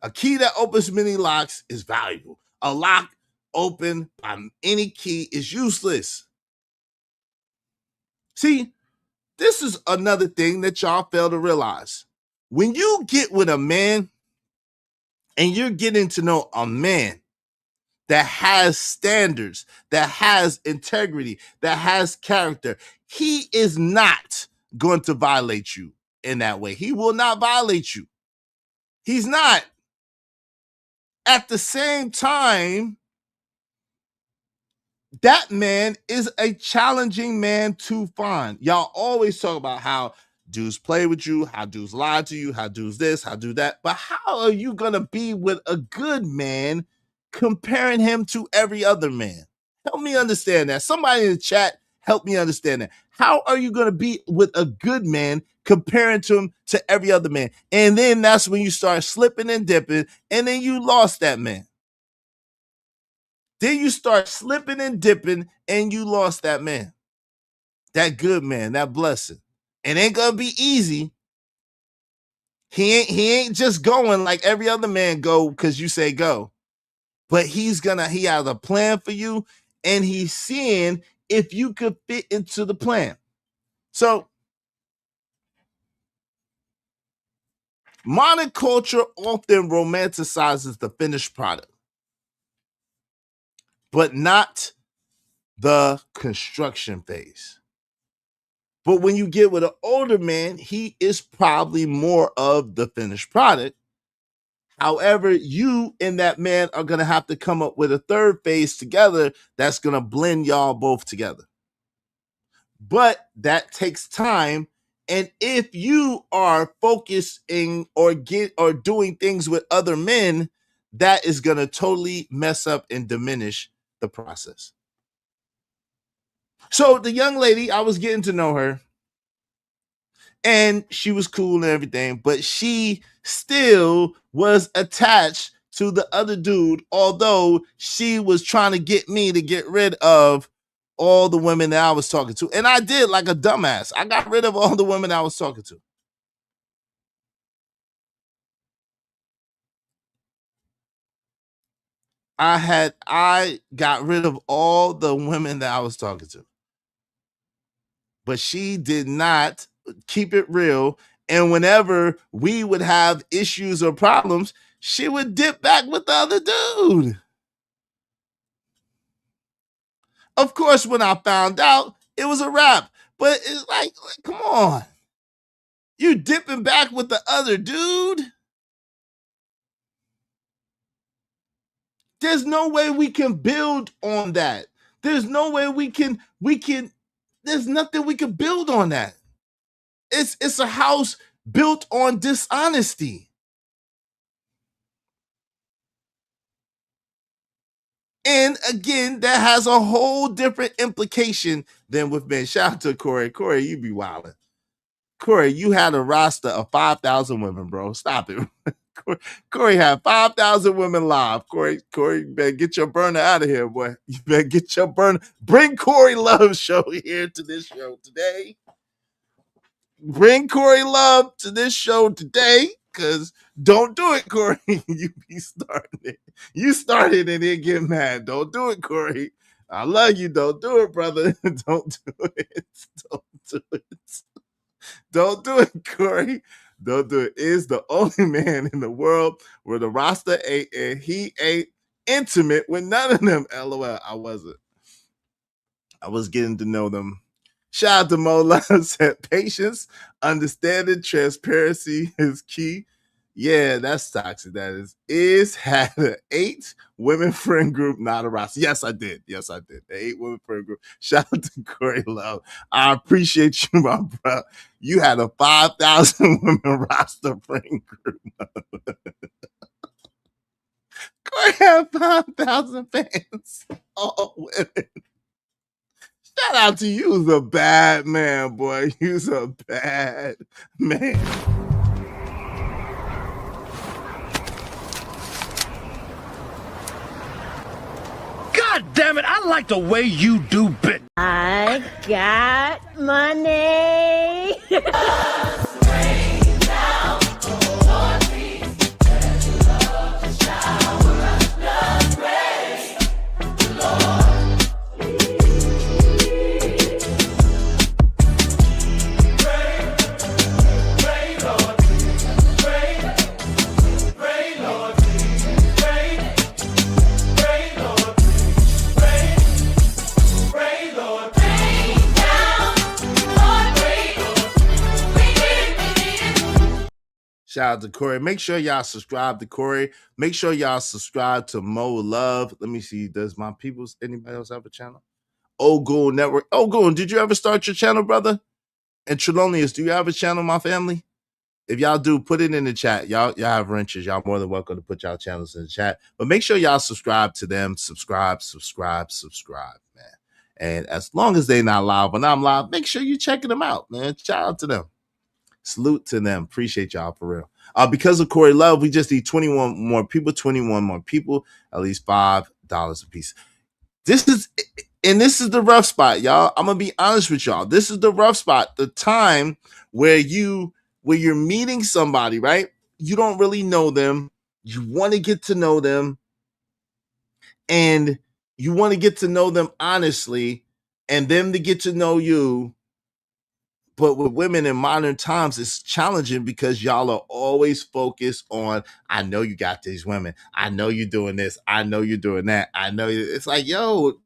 Speaker 3: A key that opens many locks is valuable. A lock open by any key is useless. See, this is another thing that y'all fail to realize. When you get with a man and you're getting to know a man that has standards, that has integrity, that has character, he is not going to violate you in that way. He will not violate you. He's not. At the same time, that man is a challenging man to find. Y'all always talk about how dudes play with you, how dudes lie to you, how dudes this, how do that. But how are you going to be with a good man comparing him to every other man? Help me understand that. Somebody in the chat, help me understand that. How are you going to be with a good man comparing to him to every other man? And then that's when you start slipping and dipping, and then you lost that man. Then you start slipping and dipping, and you lost that man. That good man, that blessing. It ain't gonna be easy. He ain't just going like every other man go because you say go. But he has a plan for you, and he's seeing if you could fit into the plan. So modern culture often romanticizes the finished product, but not the construction phase. But when you get with an older man, he is probably more of the finished product. However, you and that man are going to have to come up with a third phase together that's going to blend y'all both together. But that takes time. And if you are focusing or doing things with other men, that is going to totally mess up and diminish the process. So the young lady, I was getting to know her, and she was cool and everything, but she still was attached to the other dude, although she was trying to get me to get rid of all the women that I was talking to. And I did, like a dumbass. I got rid of all the women I was talking to. I got rid of all the women that I was talking to. But she did not keep it real And whenever we would have issues or problems, she would dip back with the other dude. Of course, when I found out, it was a wrap. But it's like, come on. You dipping back with the other dude? There's no way we can build on that. There's no way we can, there's nothing we can build on that. It's a house built on dishonesty. And again, that has a whole different implication than with men. Shout out to Corey. Corey, you be wilding. Corey, you had a roster of 5,000 women, bro. Stop it. Corey had 5,000 women live. Corey, you better get your burner out of here, boy. You better get your burner. Bring Corey Love show here to this show today. Bring Corey Love to this show today, because don't do it, Corey. You be starting it. You started and then get mad. Don't do it, Corey. I love you. Don't do it, brother. Don't do it. Don't do it. Don't do it, Corey. Don't do it. Is the only man in the world where the roster ain't, and he ain't intimate with none of them. LOL. I wasn't. I was getting to know them. Shout out to Mo Love said patience, understanding, transparency is key. Yeah, that's toxic. That is had an 8 women friend group, not a roster. Yes, I did. The 8 women friend group. Shout out to Corey Love. I appreciate you, my bro. You had a 5,000 women roster friend group. Corey had 5,000 fans. All women. Shout out to you. You's a bad man, boy. You's a bad man.
Speaker 2: God damn it, I like the way you do bit.
Speaker 9: I got money.
Speaker 3: Shout out to Corey. Make sure y'all subscribe to Corey. Make sure y'all subscribe to Mo Love. Let me see. Does my people's anybody else have a channel? Ogoon Network. Ogoon, did you ever start your channel, brother? And Trelonius, do you have a channel, my family? If y'all do, put it in the chat. Y'all have wrenches. Y'all more than welcome to put y'all channels in the chat. But make sure y'all subscribe to them. Subscribe, man. And as long as they not live, when I'm live, make sure you checking them out, man. Shout out to them. Salute to them. Appreciate y'all for real. Because of Corey Love, we just need 21 more people, at least $5 a piece. This is the rough spot, y'all. I'm gonna be honest with y'all. This is the rough spot. The time where you're meeting somebody, right? You don't really know them. You want to get to know them, and you want to get to know them honestly, and them to get to know you. But with women in modern times, it's challenging because y'all are always focused on, I know you got these women. I know you're doing this. I know you're doing that. I know you. It's like, yo,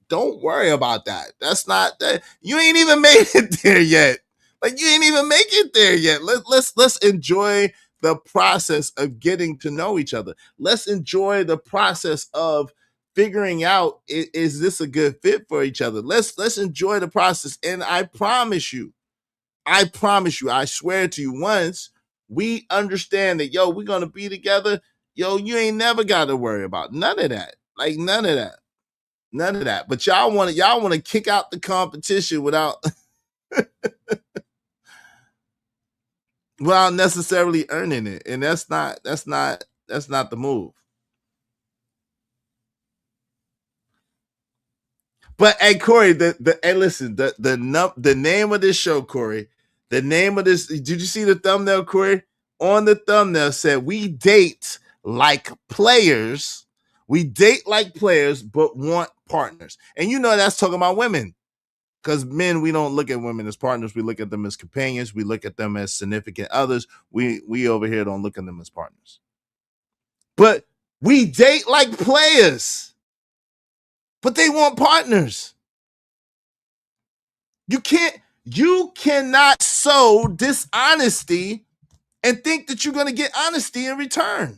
Speaker 3: don't worry about that. That's not that. You ain't even made it there yet. Like, you ain't even make it there yet. Let's enjoy the process of getting to know each other. Let's enjoy the process of figuring out, is this a good fit for each other? Let's enjoy the process. And I promise you, I swear to you, once we understand that, yo, we're going to be together, yo, you ain't never got to worry about none of that. Like, none of that. But y'all want to kick out the competition without without necessarily earning it. And that's not the move. But hey, Corey, hey, listen, the name of this show, Corey, the name of this, did you see the thumbnail, Corey? On the thumbnail said, we date like players. We date like players, but want partners. And you know that's talking about women. Because men, we don't look at women as partners. We look at them as companions. We look at them as significant others. We over here don't look at them as partners. But we date like players. But they want partners. You cannot sow dishonesty and think that you're going to get honesty in return.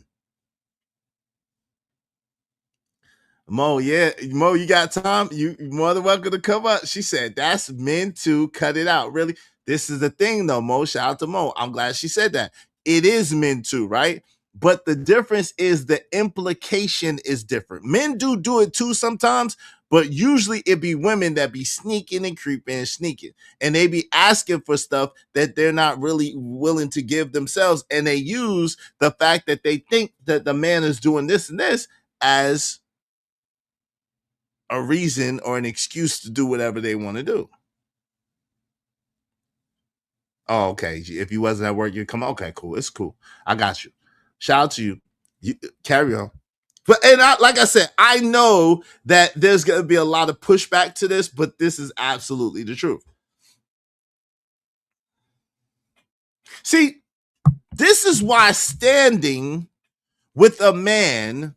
Speaker 3: Mo, you got time? You more than welcome to come up. She said, that's men too. Cut it out. Really? This is the thing, though, Mo. Shout out to Mo. I'm glad she said that. It is men too, right? But the difference is the implication is different. Men do it too sometimes, but usually it be women that be sneaking and creeping and sneaking. And they be asking for stuff that they're not really willing to give themselves. And they use the fact that they think that the man is doing this and this as a reason or an excuse to do whatever they want to do. Oh, okay. If you wasn't at work, you'd come. Okay, cool. It's cool. I got you. Shout out to you. Carry on. But like I said, I know that there's going to be a lot of pushback to this, but this is absolutely the truth. See, this is why standing with a man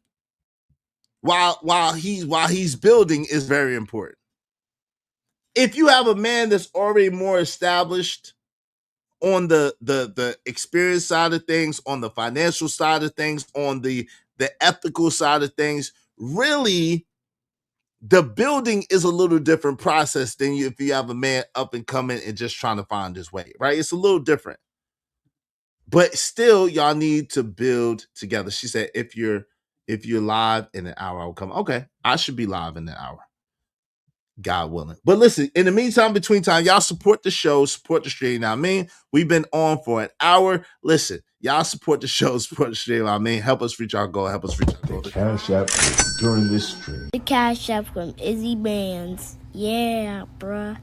Speaker 3: while he's building is very important. If you have a man that's already more established on the experience side of things, on the financial side of things, on the ethical side of things, really the building is a little different process than if you have a man up and coming and just trying to find his way, right? It's a little different. But still, y'all need to build together. She said, if you're live in an hour, I'll come. Okay, I should be live in an hour, God willing. But listen, in the meantime, between time, y'all support the show, support the stream. Now, I mean, we've been on for an hour. Listen, y'all support the show, support the stream. I mean, help us reach our goal. Help us reach our goal.
Speaker 10: The Cash App during this stream.
Speaker 9: The Cash App from Izzy Bands. Yeah, bruh.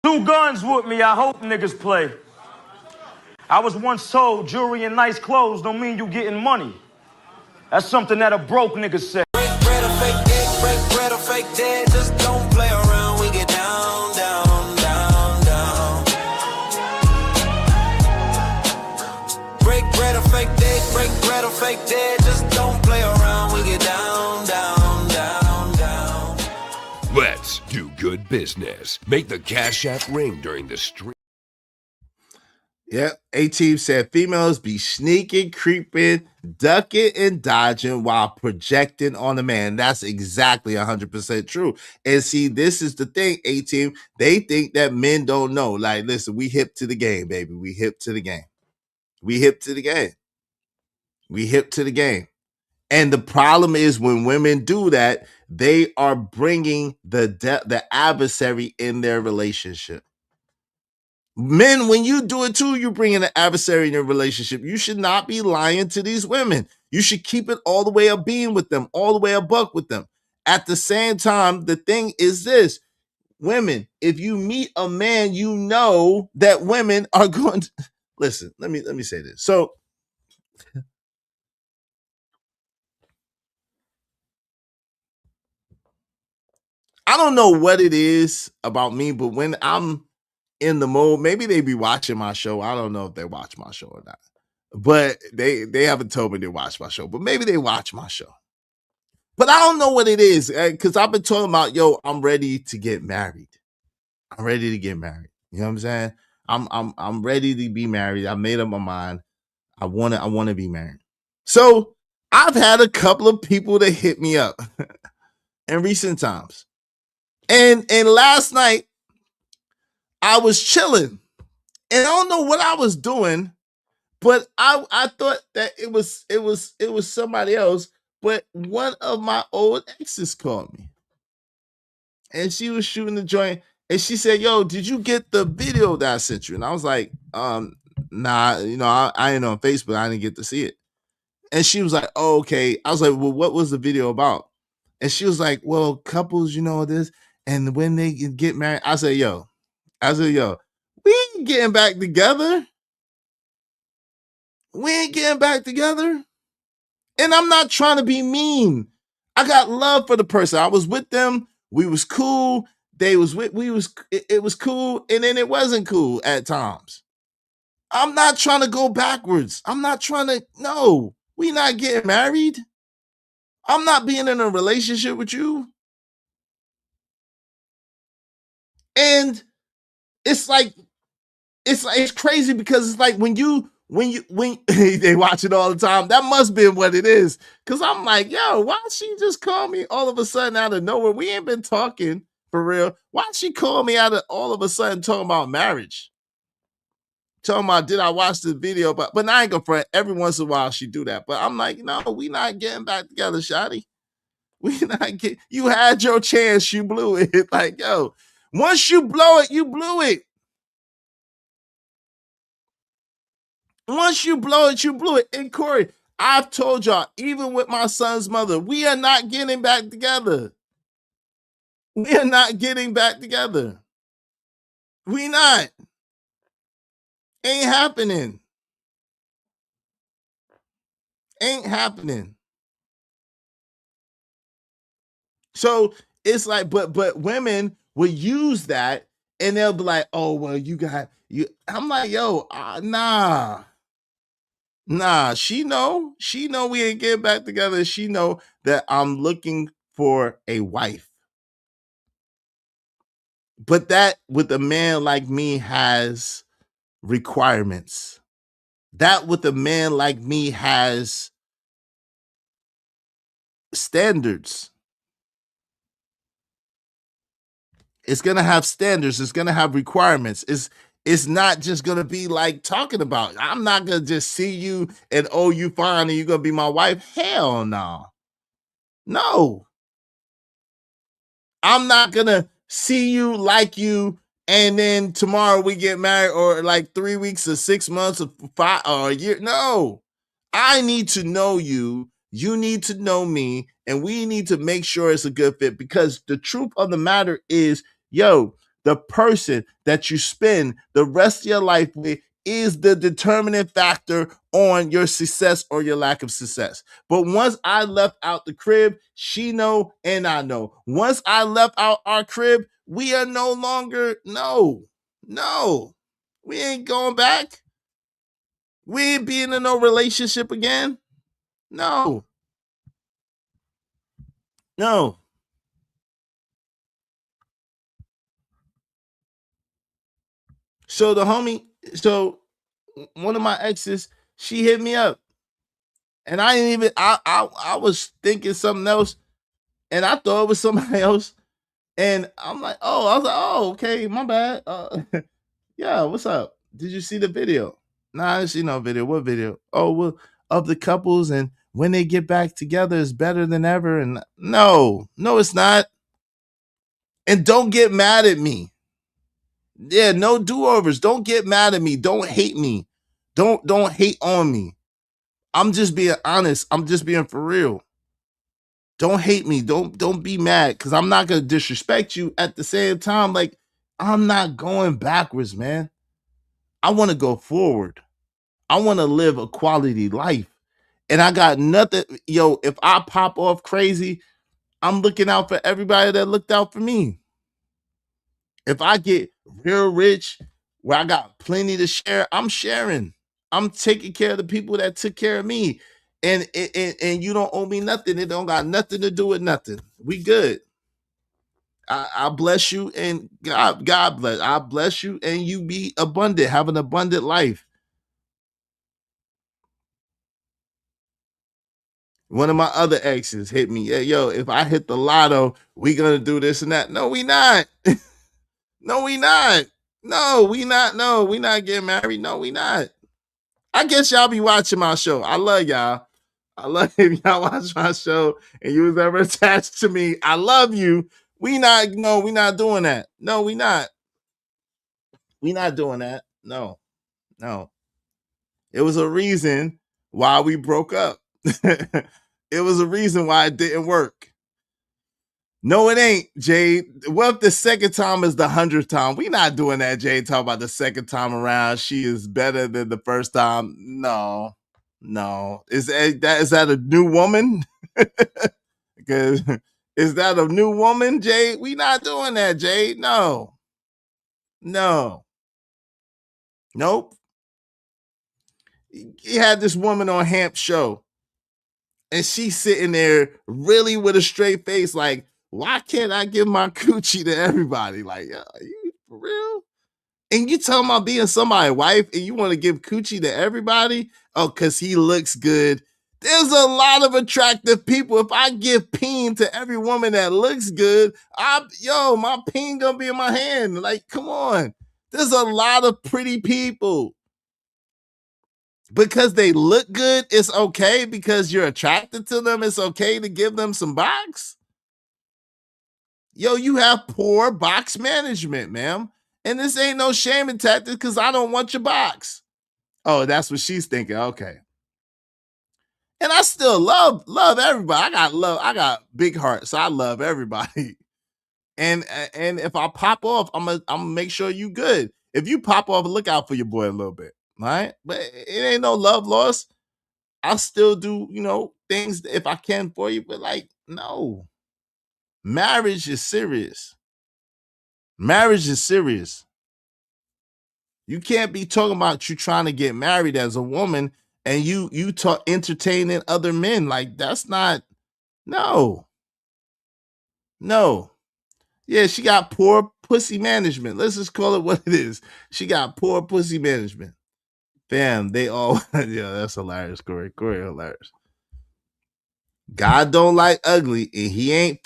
Speaker 11: 2 guns with me, I hope niggas play. I was once told jewelry and nice clothes don't mean you getting money. That's something that a broke nigga said.
Speaker 2: Break bread or fake dead, break bread or fake dead. Just don't play around, we get down, down, down, down. Break bread or fake dead, break bread or fake dead. Just don't play around, we get down, down, down, down.
Speaker 12: Let's do good business. Make the Cash App ring during the stream.
Speaker 3: Yep, A-Team said females be sneaking, creeping, ducking, and dodging while projecting on a man. That's exactly 100% true. And see, this is the thing, A-Team. They think that men don't know. Like, listen, we hip to the game, baby. We hip to the game. We hip to the game. We hip to the game. And the problem is when women do that, they are bringing the adversary in their relationship. Men, when you do it too, you bring in an adversary in your relationship. You should not be lying to these women. You should keep it all the way a beam with them, all the way a buck with them. At the same time, the thing is this. Women, if you meet a man, you know that women are going to... Listen, let me say this. So, I don't know what it is about me, but when I'm in the mode, maybe they be watching my show. I don't know if they watch my show or not, but they haven't told me they watch my show, but maybe they watch my show. But I don't know what it is, because I've been talking about, I'm ready to get married. I'm ready to get married. You know what I'm saying? I'm ready to be married. I made up my mind. I want to be married. So I've had a couple of people that hit me up in recent times. And last night I was chilling. And I don't know what I was doing, but I thought that it was somebody else. But one of my old exes called me. And she was shooting the joint. And she said, yo, did you get the video that I sent you? And I was like, nah, I ain't on Facebook. I didn't get to see it. And she was like, oh, okay. I was like, well, what was the video about? And she was like, well, couples, this. And when they get married, I said, yo, we ain't getting back together. We ain't getting back together. And I'm not trying to be mean. I got love for the person. I was with them. We was cool. They was with it was cool, and then it wasn't cool at times. I'm not trying to go backwards. I'm not trying to. No, we not getting married. I'm not being in a relationship with you. And it's like it's crazy because it's like when they watch it all the time, that must be what it is. Cause I'm like, yo, why she just call me all of a sudden out of nowhere? We ain't been talking for real. Why she call me out of all of a sudden talking about marriage? Talking about did I watch the video? But I ain't gonna front. Every once in a while she do that. But I'm like, no, we not getting back together, shawty. We not get. You had your chance, you blew it. Like, yo, once you blow it, you blew it. Once you blow it, you blew it. And Corey, I've told y'all, even with my son's mother, we are not getting back together. We are not getting back together. We not. Ain't happening. Ain't happening. So it's like, but women will use that and they'll be like, oh, well, you got you. I'm like, yo, nah. She know we ain't getting back together. She know that I'm looking for a wife. But that with a man like me has requirements. That with a man like me has standards. It's gonna have standards. It's gonna have requirements. It's not just gonna be like talking about. I'm not gonna just see you and oh, you fine and you're gonna be my wife. Hell no. No. I'm not gonna see you, like you, and then tomorrow we get married, or like 3 weeks or 6 months or 5 or a year. No. I need to know you. You need to know me, and we need to make sure it's a good fit, because the truth of the matter is, yo, the person that you spend the rest of your life with is the determining factor on your success or your lack of success. But once I left out the crib, she know and I know. Once I left out our crib, we are no longer, no, we ain't going back. We ain't being in no relationship again. No. So one of my exes, she hit me up. And I didn't even I was thinking something else, and I thought it was somebody else. And I'm like, oh, I was like, oh, okay, my bad. Yeah, what's up? Did you see the video? Nah, I didn't see no video. What video? Oh, well, of the couples, and when they get back together is better than ever. And no, it's not. And don't get mad at me. Yeah, no do-overs. Don't get mad at me. Don't hate me. Don't hate on me. I'm just being honest. I'm just being for real. Don't hate me. Don't be mad, because I'm not gonna disrespect you. At the same time, like, I'm not going backwards, man. I want to go forward. I want to live a quality life. And I got nothing. Yo, if I pop off crazy, I'm looking out for everybody that looked out for me. If I get real rich, where I got plenty to share, I'm sharing. I'm taking care of the people that took care of me. And you don't owe me nothing. It don't got nothing to do with nothing. We good. I bless you, and God bless. I bless you, and you be abundant. Have an abundant life. One of my other exes hit me. Yeah, yo, if I hit the lotto, we gonna do this and that. No, we not. No, we not. No, we not. No, we not getting married. No, we not. I guess y'all be watching my show. I love y'all. I love if y'all watch my show and you was ever attached to me. I love you. We not doing that. No, we not. We not doing that. No. It was a reason why we broke up. It was a reason why it didn't work. No, it ain't, Jade. What if the second time is the 100th time? We not doing that, Jade. Talk about the second time around. She is better than the first time. No. Is that a new woman? Because Is that a new woman, Jade? We not doing that, Jade. No. Nope. He had this woman on Hamp's show, and she's sitting there really with a straight face, like, why can't I give my coochie to everybody? Like, are you for real? And you talking about being somebody's wife and you want to give coochie to everybody? Oh, because he looks good. There's a lot of attractive people. If I give peen to every woman that looks good, my peen gonna be in my hand. Like, come on. There's a lot of pretty people. Because they look good, it's okay. Because you're attracted to them, it's okay to give them some box. Yo, you have poor box management, ma'am. And this ain't no shaming tactic because I don't want your box. Oh, that's what she's thinking. Okay. And I still love everybody. I got big heart, so I love everybody. And if I pop off, I'm gonna make sure you good. If you pop off, look out for your boy a little bit, right? But it ain't no love loss. I'll still do, things if I can for you, but like, no. Marriage is serious. Marriage is serious. You can't be talking about you trying to get married as a woman and you talk entertaining other men. Like, that's not, no. Yeah, she got poor pussy management. Let's just call it what it is. She got poor pussy management. Fam, they all, yeah, that's hilarious, Corey. Corey, hilarious. God don't like ugly, and he ain't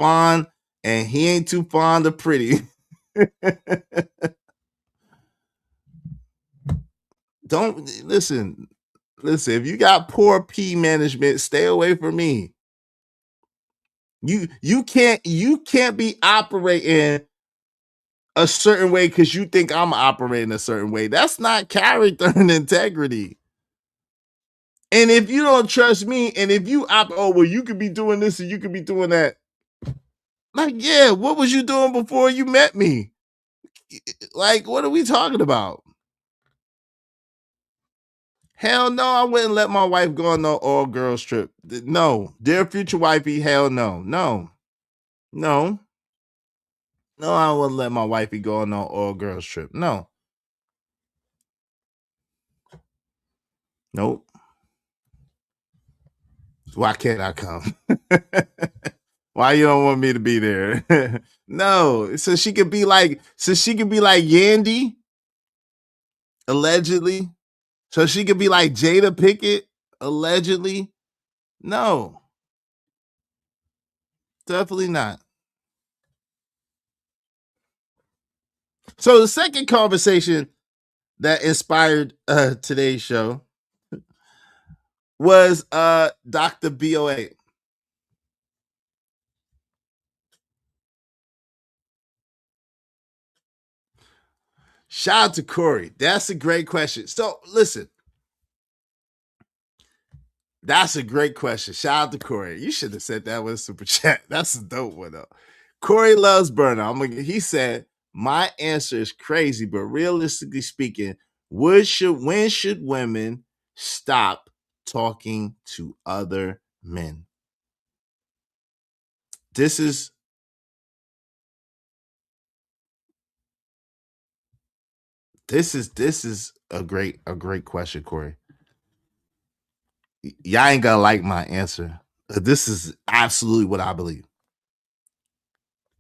Speaker 3: too fond of pretty. Don't listen. If you got poor pee management, stay away from me. You can't be operating a certain way because you think I'm operating a certain way. That's not character and integrity. And if you don't trust me, and if you you could be doing this and you could be doing that. Like, yeah, what was you doing before you met me? Like, what are we talking about? Hell no, I wouldn't let my wife go on no all girls trip. No, dear future wifey, hell no. No, I wouldn't let my wifey go on no all girls trip. No. Nope. Why can't I come? Why you don't want me to be there? No, so she could be like Yandy, allegedly. So she could be like Jada Pinkett, allegedly. No. Definitely not. So the second conversation that inspired today's show was Dr. BOA. Shout out to Corey. That's a great question. So listen, that's a great question. Shout out to Corey. You should have said that with a super chat. That's a dope one though. Corey loves burner. He said, my answer is crazy, but realistically speaking, when should women stop talking to other men? This is a great question, Corey. Y'all ain't gonna like my answer. This is absolutely what I believe.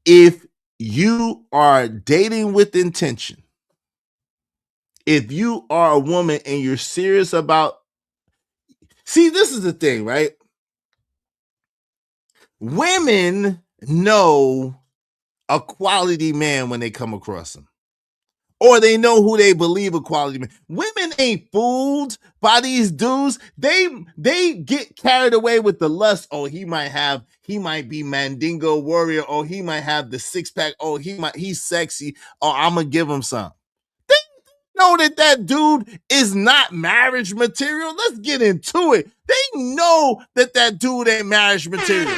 Speaker 3: If you are dating with intention, if you are a woman and you're serious about, see, this is the thing, right? Women know a quality man when they come across him. Or they know who they believe a quality man. Women ain't fooled by these dudes. They get carried away with the lust. Oh, he might be Mandingo warrior. Oh, he might have the six pack. Oh, he's sexy. Oh, I'm gonna give him some. They know that dude is not marriage material. Let's get into it. They know that dude ain't marriage material.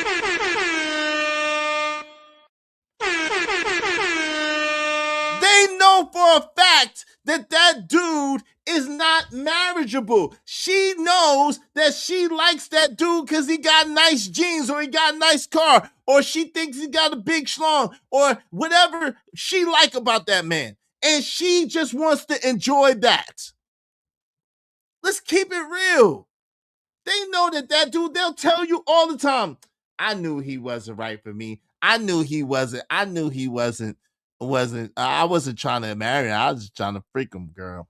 Speaker 3: They know for a fact that dude is not marriageable. She knows that she likes that dude because he got nice jeans or he got a nice car or she thinks he got a big schlong or whatever she like about that man. And she just wants to enjoy that. Let's keep it real. They know that dude, they'll tell you all the time, I knew he wasn't right for me. I wasn't trying to marry him. I was just trying to freak him, girl.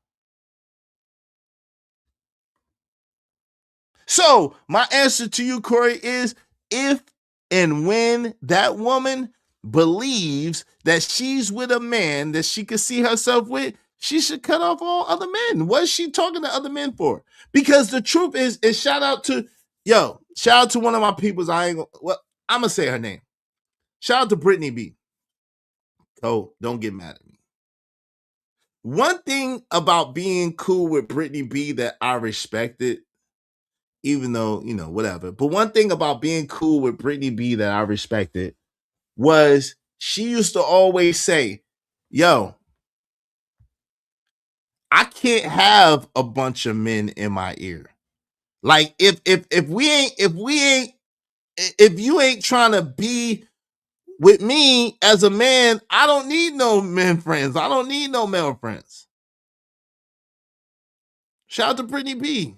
Speaker 3: So my answer to you, Corey, is if and when that woman believes that she's with a man that she could see herself with, she should cut off all other men. What is she talking to other men for? Because the truth is shout out to one of my peoples. I'm gonna say her name. Shout out to Brittany B. Oh, don't get mad at me. One thing about being cool with Brittany B that I respected, even though, whatever. But one thing about being cool with Brittany B that I respected was she used to always say, yo, I can't have a bunch of men in my ear. Like if you ain't trying to be with me as a man, I don't need no men friends. I don't need no male friends. Shout out to Brittany B.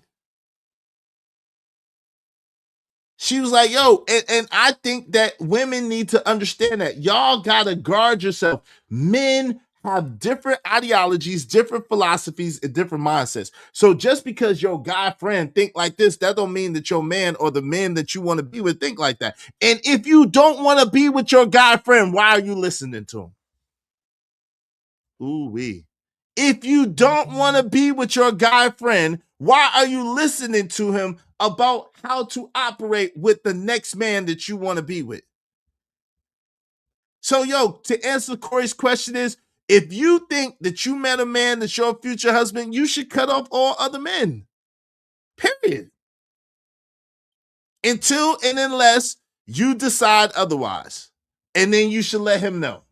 Speaker 3: She was like, yo, and I think that women need to understand that. Y'all got to guard yourself. Men have different ideologies, different philosophies, and different mindsets. So just because your guy friend think like this, that don't mean that your man or the men that you want to be with think like that. And if you don't want to be with your guy friend, why are you listening to him? Ooh-wee. If you don't want to be with your guy friend, why are you listening to him about how to operate with the next man that you want to be with? So, to answer Corey's question is, if you think that you met a man that's your future husband, you should cut off all other men. Period. Until and unless you decide otherwise. And then you should let him know.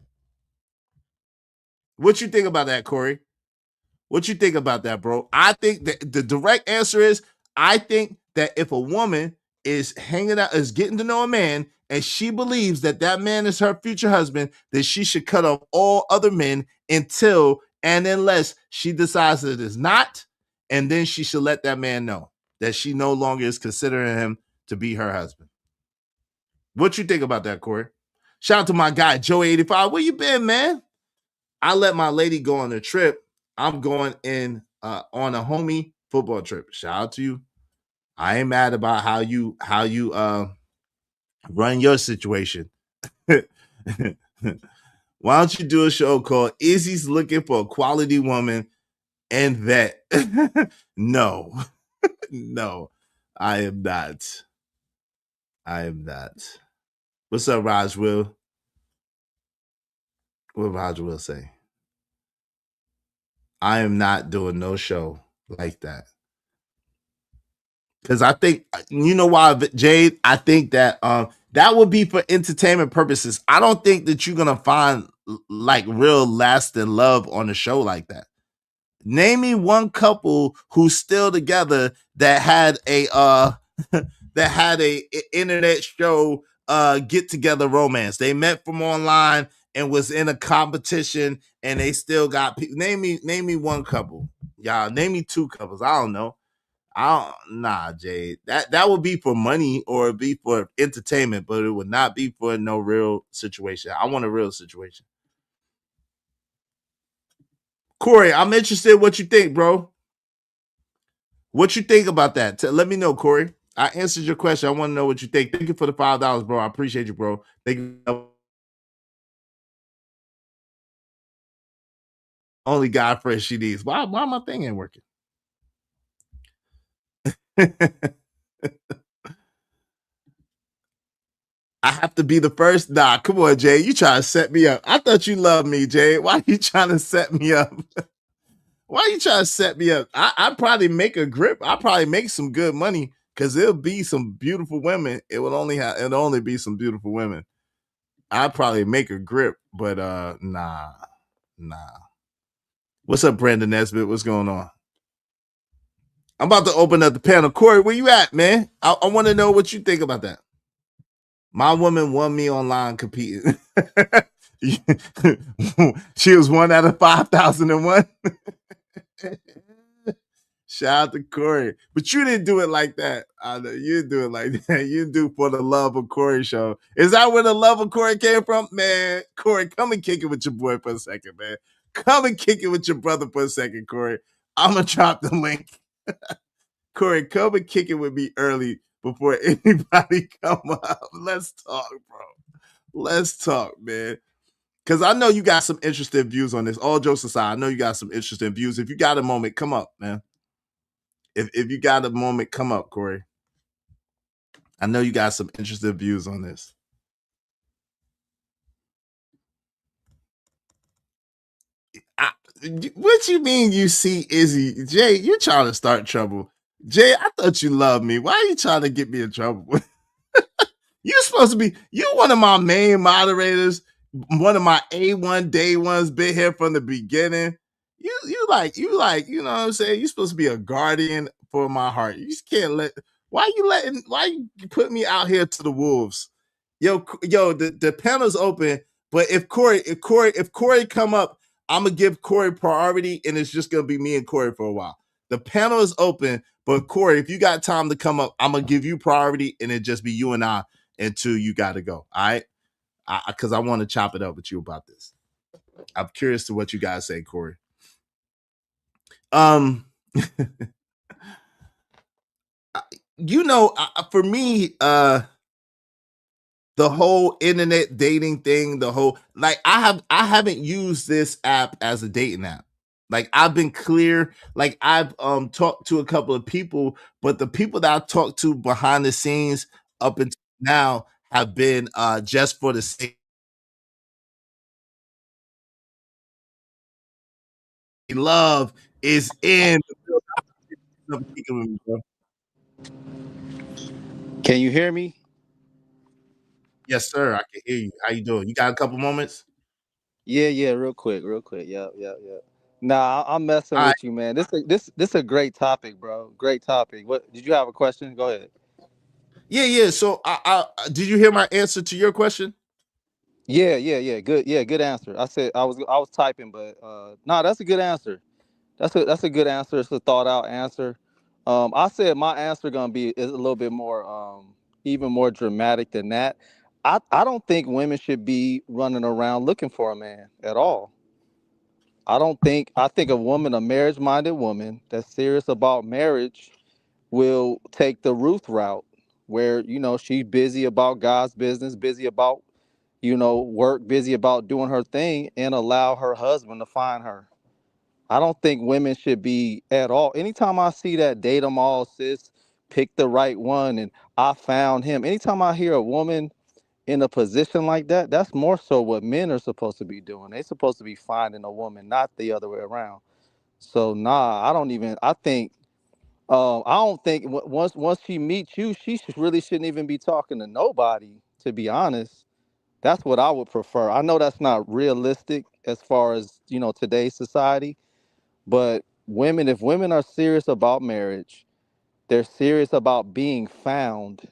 Speaker 3: What you think about that, Corey? What you think about that, bro? I think that the direct answer is, I think that if a woman is hanging out, is getting to know a man, and she believes that that man is her future husband, then she should cut off all other men until and unless she decides that it is not, and then she should let that man know that she no longer is considering him to be her husband. What you think about that, Corey? Shout out to my guy, Joey85. Where you been, man? I let my lady go on a trip. I'm going in on a homie football trip. Shout out to you. I ain't mad about how you run your situation. Why don't you do a show called Izzy's Looking for a Quality Woman and Vet? No, I am not. What's up, Raj Will? What Raj Will say? I am not doing no show like that. Because I think, you know why, Jade? I think that that would be for entertainment purposes. I don't think that you're going to find like real lasting love on a show like that. Name me one couple who's still together that had a internet show get together romance. They met from online and was in a competition and they still got people. Name me one couple. Y'all name me two couples. I don't know. Nah, Jade. That would be for money or it'd be for entertainment, but it would not be for no real situation. I want a real situation. Corey, I'm interested in what you think, bro. What you think about that? Let me know, Corey. I answered your question. I want to know what you think. Thank you for the $5, bro. I appreciate you, bro. Thank you. Only guy friend she needs. Why my thing ain't working? I have to be the first. Nah, come on, Jay. You trying to set me up. I thought you loved me, Jay. Why are you trying to set me up? Why are you trying to set me up? I'd probably make a grip. I'd probably make some good money because it'll be some beautiful women. It'll only be some beautiful women. I'd probably make a grip, but nah. What's up, Brandon Nesbitt? What's going on? I'm about to open up the panel. Corey, where you at, man? I want to know what you think about that. My woman won me online competing. She was 1 out of 5,001. Shout out to Corey. But you didn't do it like that. I know you didn't do it like that. You didn't do it for the Love of Corey show. Is that where the Love of Corey came from? Man, Corey, come and kick it with your boy for a second, man. Come and kick it with your brother for a second, Corey. I'm going to drop the link. Corey, come and kick it with me early before anybody come up. Let's talk, bro. Let's talk, man. Because I know you got some interesting views on this. All jokes aside, I know you got some interesting views. If you got a moment, come up, man. If you got a moment, come up, Corey. I know you got some interesting views on this. What you mean you see Izzy? Jay, you're trying to start trouble. Jay, I thought you loved me. Why are you trying to get me in trouble? You're supposed to be, you're one of my main moderators, one of my A1 day ones, been here from the beginning. You like, you know what I'm saying? You're supposed to be a guardian for my heart. You just can't why you put me out here to the wolves? Yo, the panel's open, but if Corey come up, I'm gonna give Corey priority, and it's just gonna be me and Corey for a while. The panel is open, but Corey, if you got time to come up, I'm gonna give you priority, and it just be you and I until you got to go. All right, because I want to chop it up with you about this. I'm curious to what you guys say, Corey. You know, for me, the whole internet dating thing, the whole I haven't used this app as a dating app. Like I've been clear, like I've talked to a couple of people, but the people that I've talked to behind the scenes up until now have been just for the sake love is in.
Speaker 13: Can you hear me?
Speaker 3: Yes, sir. I can hear you. How you doing? You got a couple moments?
Speaker 13: Yeah, real quick. Yep. Nah, I'm messing
Speaker 3: All right.
Speaker 13: with you, man. This a great topic, bro. Great topic. What did you have a question? Go ahead.
Speaker 3: Yeah. So I did you hear my answer to your question?
Speaker 13: Yeah. Good answer. I was typing, but nah, that's a good answer. That's a good answer. It's a thought out answer. I said my answer gonna be is a little bit more even more dramatic than that. I don't think women should be running around looking for a man at all. I think a marriage minded woman that's serious about marriage will take the Ruth route where, she's busy about God's business, busy about, work, busy about doing her thing and allow her husband to find her. I don't think women should be at all. Anytime I see that date them all, sis, pick the right one and I found him. Anytime I hear a woman in a position like that, that's more so what men are supposed to be doing. They're supposed to be finding a woman, not the other way around. So nah, I don't think once she meets you, really shouldn't even be talking to nobody. To be honest, that's what I would prefer. I know that's not realistic as far as today's society, but if women are serious about marriage, they're serious about being found.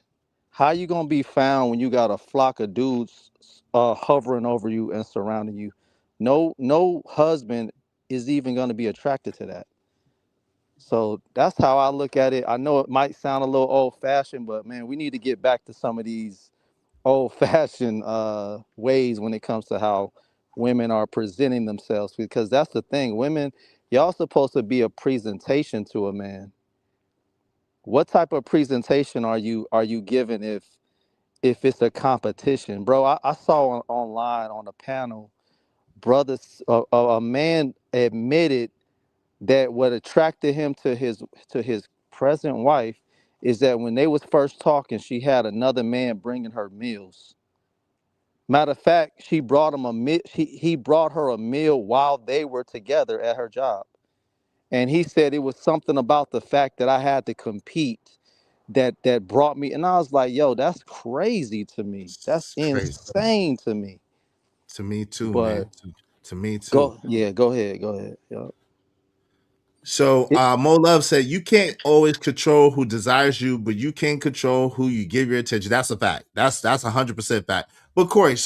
Speaker 13: How you gonna be found when you got a flock of dudes hovering over you and surrounding you? No husband is even gonna be attracted to that. So that's how I look at it. I know it might sound a little old fashioned, but man, we need to get back to some of these old fashioned ways when it comes to how women are presenting themselves, because that's the thing. Women, y'all supposed to be a presentation to a man. What type of presentation are you giving if it's a competition, bro? I saw online on a panel, brothers, a man admitted that what attracted him to his present wife is that when they was first talking, she had another man bringing her meals. Matter of fact, he brought her a meal while they were together at her job. And he said it was something about the fact that I had to compete that brought me. And I was like, yo, that's crazy to me. That's
Speaker 3: It's crazy.
Speaker 13: insane to me.
Speaker 3: To me too,
Speaker 13: But
Speaker 3: man. To me too.
Speaker 13: go ahead. Yo.
Speaker 3: So Mo Love said you can't always control who desires you, but you can control who you give your attention. That's a fact. That's 100% fact. But Corey,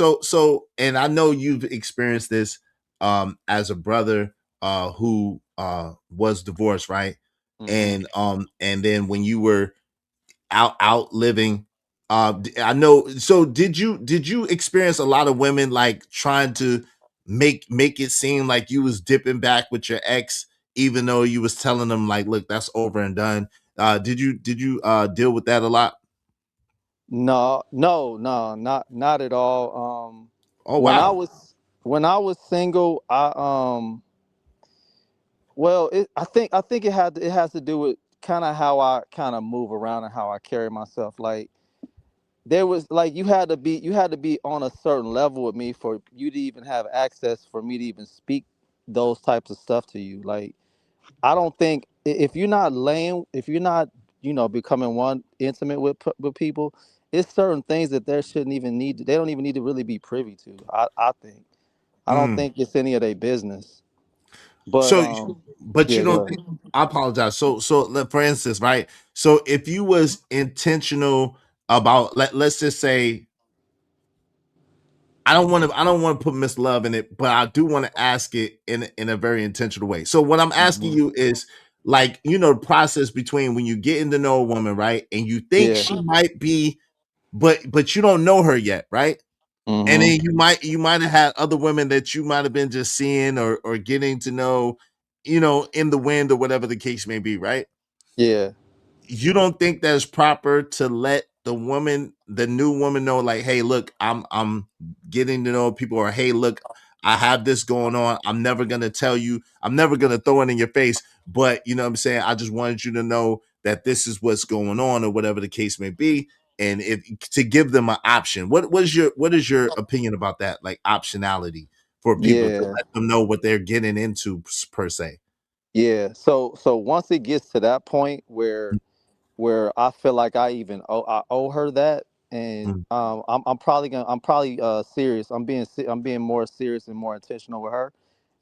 Speaker 3: and I know you've experienced this as a brother who was divorced, right? And then when you were out living, I know. So did you experience a lot of women like trying to make it seem like you was dipping back with your ex, even though you was telling them like, look, that's over and done? Did you deal with that a lot?
Speaker 13: No, not at all.
Speaker 3: Oh
Speaker 13: When I
Speaker 3: wow.
Speaker 13: was when I was single, well, I think it has to do with kind of how I kind of move around and how I carry myself. Like there was like you had to be on a certain level with me for you to even have access for me to even speak those types of stuff to you. Like I don't think if you're not laying, if you're not, becoming one intimate with people, it's certain things that there shouldn't even need. They don't even need to really be privy to. I think. I don't
Speaker 3: Mm.
Speaker 13: think it's any of their business. But
Speaker 3: So, but you
Speaker 13: yeah, go
Speaker 3: don't
Speaker 13: ahead.
Speaker 3: think? I apologize. For instance, right? So, if you was intentional about, let's just say, I don't want to put Miss Love in it, but I do want to ask it in a very intentional way. So, what I'm asking
Speaker 13: Mhm.
Speaker 3: you is, like, the process between when you getting to know a woman, right, and you think
Speaker 13: Yeah.
Speaker 3: she might be, but you don't know her yet, right? And
Speaker 13: Hmm.
Speaker 3: then you might have had other women that you might have been just seeing or getting to know, in the wind or whatever the case may be, right?
Speaker 13: Yeah.
Speaker 3: You don't think that's proper to let the new woman know, like, hey, look, I'm getting to know people, or hey, look, I have this going on. I'm never gonna tell you, I'm never gonna throw it in your face, but you know what I'm saying? I just wanted you to know that this is what's going on, or whatever the case may be. And if to give them an option. What is your opinion about that? Like optionality for people to
Speaker 13: Yeah.
Speaker 3: let them know what they're getting into per se.
Speaker 13: Yeah. So once it gets to that point where I feel like I owe her that, and
Speaker 3: Mm,
Speaker 13: I'm probably serious. I'm being more serious and more intentional with her,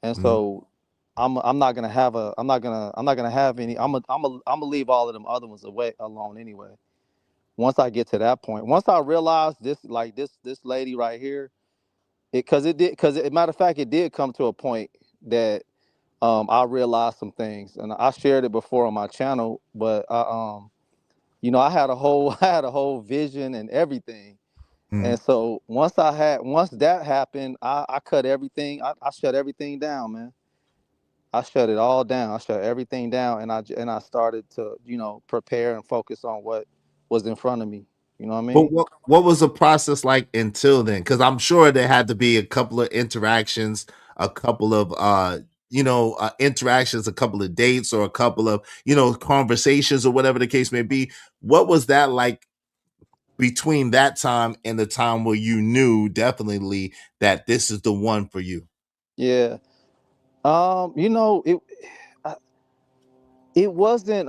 Speaker 13: and
Speaker 3: mm,
Speaker 13: so I'm not gonna have any. I'm gonna leave all of them other ones away alone anyway. Once I get to that point, once I realize this lady right here, matter of fact, it did come to a point that I realized some things, and I shared it before on my channel, but I had a whole I had a whole vision and everything.
Speaker 3: mm.
Speaker 13: And so once that happened, I cut everything. I shut everything down, man. I shut it all down. I shut everything down, and I started to prepare and focus on what was in front of me. You know what I
Speaker 3: But
Speaker 13: mean?
Speaker 3: what was the process like until then? Because I'm sure there had to be a couple of interactions, a couple of interactions, a couple of dates, or a couple of conversations, or whatever the case may be. What was that like between that time and the time where you knew definitely that this is the one for you?
Speaker 13: Yeah. I- it wasn't.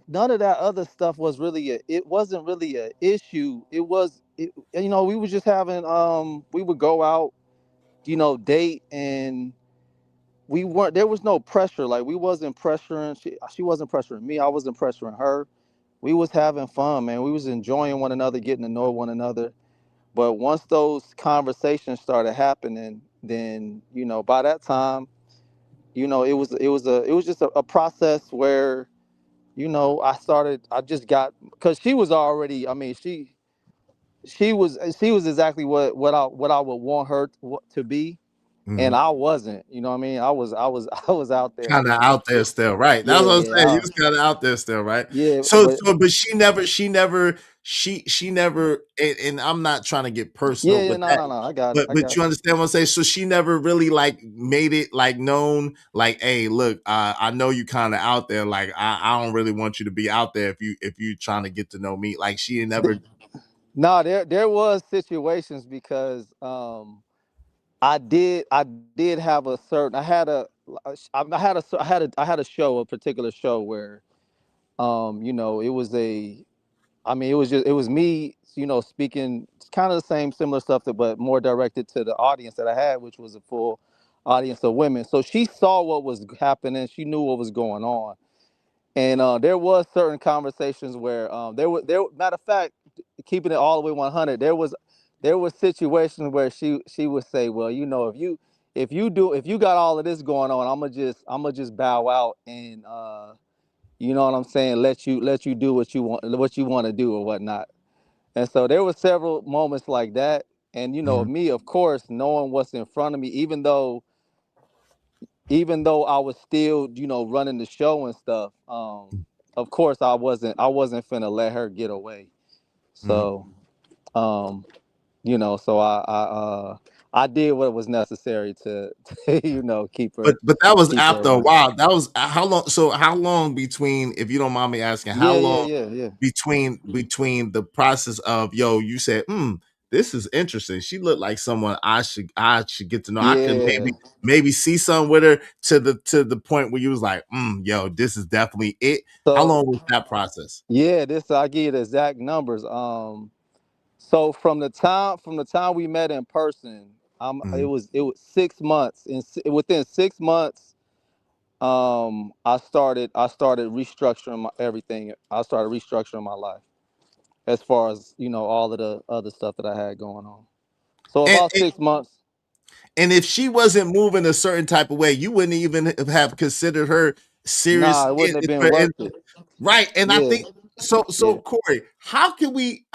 Speaker 13: None of that other stuff was really. It wasn't really a issue. It was. We was just having. We would go out. Date, and we weren't. There was no pressure. Like we wasn't pressuring. She wasn't pressuring me. I wasn't pressuring her. We was having fun, man. We was enjoying one another, getting to know one another. But once those conversations started happening, then by that time, it was just a process where I just got, because she was already, I mean, she was exactly what I would want her to be, and
Speaker 3: Mhm.
Speaker 13: I wasn't. You know what I mean? I was out there,
Speaker 3: Kind of
Speaker 13: man.
Speaker 3: out there still, right? That's
Speaker 13: Yeah,
Speaker 3: what I'm
Speaker 13: yeah,
Speaker 3: saying. You was kind of out there still, right?
Speaker 13: yeah.
Speaker 3: So,
Speaker 13: But
Speaker 3: but she never, and I'm not trying to get
Speaker 13: yeah,
Speaker 3: personal,
Speaker 13: yeah.
Speaker 3: but
Speaker 13: No, no, no. I got it.
Speaker 3: but you understand what I'm saying. So she never really like made it like known, like, hey, look, I know you kind of out there. Like, I don't really want you to be out there if you trying to get to know me. Like, she never.
Speaker 13: No, there was situations because I did have a certain I had a show, a particular show where it was it was me, speaking kind of the same similar stuff, but more directed to the audience that I had, which was a full audience of women. So she saw what was happening. She knew what was going on. And there was certain conversations where there matter of fact, keeping it all the way 100, there was situations where she would say, well, you know, if you got all of this going on, I'ma just bow out and you know what I'm saying, let you do what you want to do or whatnot. And so there were several moments like that. And you know, me, of course, knowing what's in front of me, even though I was still, you know, running the show and stuff, of course I wasn't finna let her get away. So, you know, so I did what was necessary to you know, keep her.
Speaker 3: But that was
Speaker 13: Keep her
Speaker 3: after a
Speaker 13: around.
Speaker 3: while. That was how long? So how long between, if you don't mind me asking, how long
Speaker 13: Yeah.
Speaker 3: between the process of, yo, you said, this is interesting. She looked like someone I should get to know. I could
Speaker 13: Yeah.
Speaker 3: maybe see something with her to the point where you was like, yo, this is definitely it. How long was that process?
Speaker 13: Yeah, I give you the exact numbers. So from the time we met in person, it was 6 months. And within 6 months, I started restructuring everything. I started restructuring my life as far as, you know, all of the other stuff that I had going on. So
Speaker 3: And,
Speaker 13: about 6 months.
Speaker 3: and if she wasn't moving a certain type of way, you wouldn't even have considered her serious.
Speaker 13: Nah, it wouldn't have been worth it.
Speaker 3: Right. And I
Speaker 13: Yeah.
Speaker 3: think so
Speaker 13: Yeah.
Speaker 3: Corey, how can we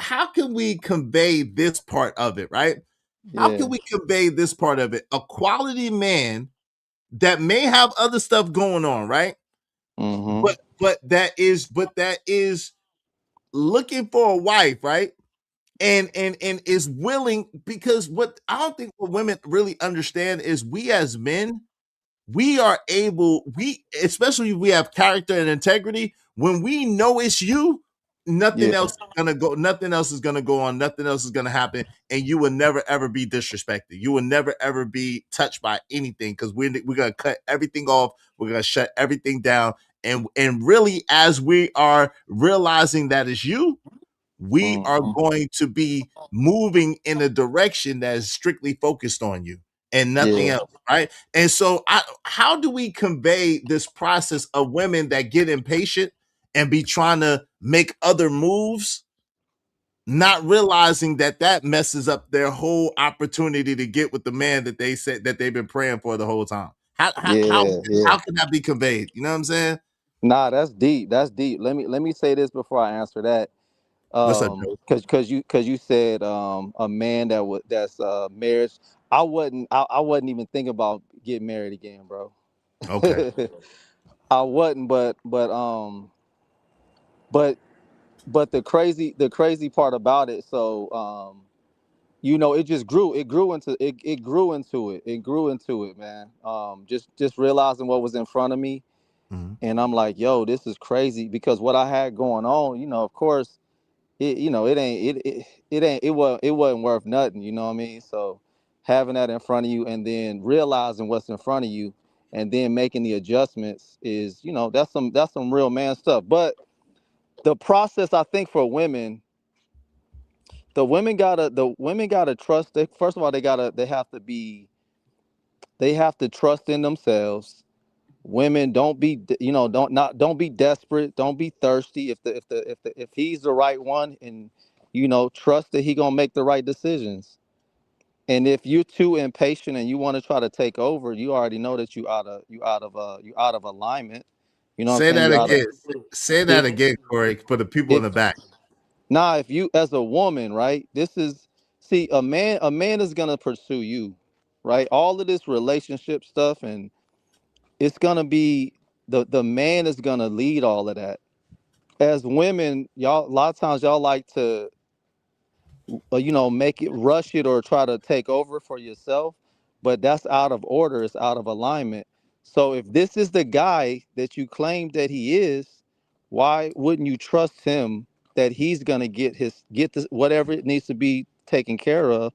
Speaker 3: convey this part of it, right? How
Speaker 13: Yeah.
Speaker 3: can we convey this part of it? A quality man that may have other stuff going on, right?
Speaker 13: Mm-hmm.
Speaker 3: But that is looking for a wife, right? And is willing, because what I don't think what women really understand is we as men, we are able, especially if we have character and integrity, when we know it's you, nothing else is gonna go on, nothing else is gonna happen, and you will never ever be disrespected. You will never ever be touched by anything, because we're gonna cut everything off, we're gonna shut everything down, and really, as we are realizing that it's you, we are going to be moving in a direction that is strictly focused on you and nothing else, right? And so how do we convey this process of women that get impatient and be trying to make other moves, not realizing that messes up their whole opportunity to get with the man that they said that they've been praying for the whole time? How can that be conveyed? You know what I'm saying?
Speaker 13: Nah, that's deep. That's deep. Let me say this before I answer that.
Speaker 3: What's up, Joe?
Speaker 13: Because you said a man that's marriage. I wasn't even thinking about getting married again, bro.
Speaker 3: Okay.
Speaker 13: I wasn't, but the crazy part about it, so you know, it just grew. It grew into it, man. Just realizing what was in front of me. And I'm like, yo, this is crazy, because what I had going on, you know, of course, it wasn't worth nothing, you know what I mean? So having that in front of you and then realizing what's in front of you and then making the adjustments is, you know, that's some real man stuff. But the process, I think, for women, the women gotta trust. First of all, they have to trust in themselves. Women, don't be, you know, don't be desperate, don't be thirsty. If he's the right one, and you know, trust that he gonna make the right decisions. And if you're too impatient and you want to try to take over, you already know that you out of alignment. You know what
Speaker 3: Say
Speaker 13: I'm saying?
Speaker 3: that
Speaker 13: You out of
Speaker 3: again. Say that
Speaker 13: if
Speaker 3: again, Corey, for the people in
Speaker 13: if
Speaker 3: the back.
Speaker 13: if you, as a woman, right? See, a man is gonna pursue you, right? All of this relationship stuff, and it's gonna be the man is gonna lead all of that. As women, y'all, a lot of times y'all like to you know, make it, rush it, or try to take over for yourself, but that's out of order, it's out of alignment. So if this is the guy that you claim that he is, why wouldn't you trust him that he's gonna get this, whatever it needs to be taken care of,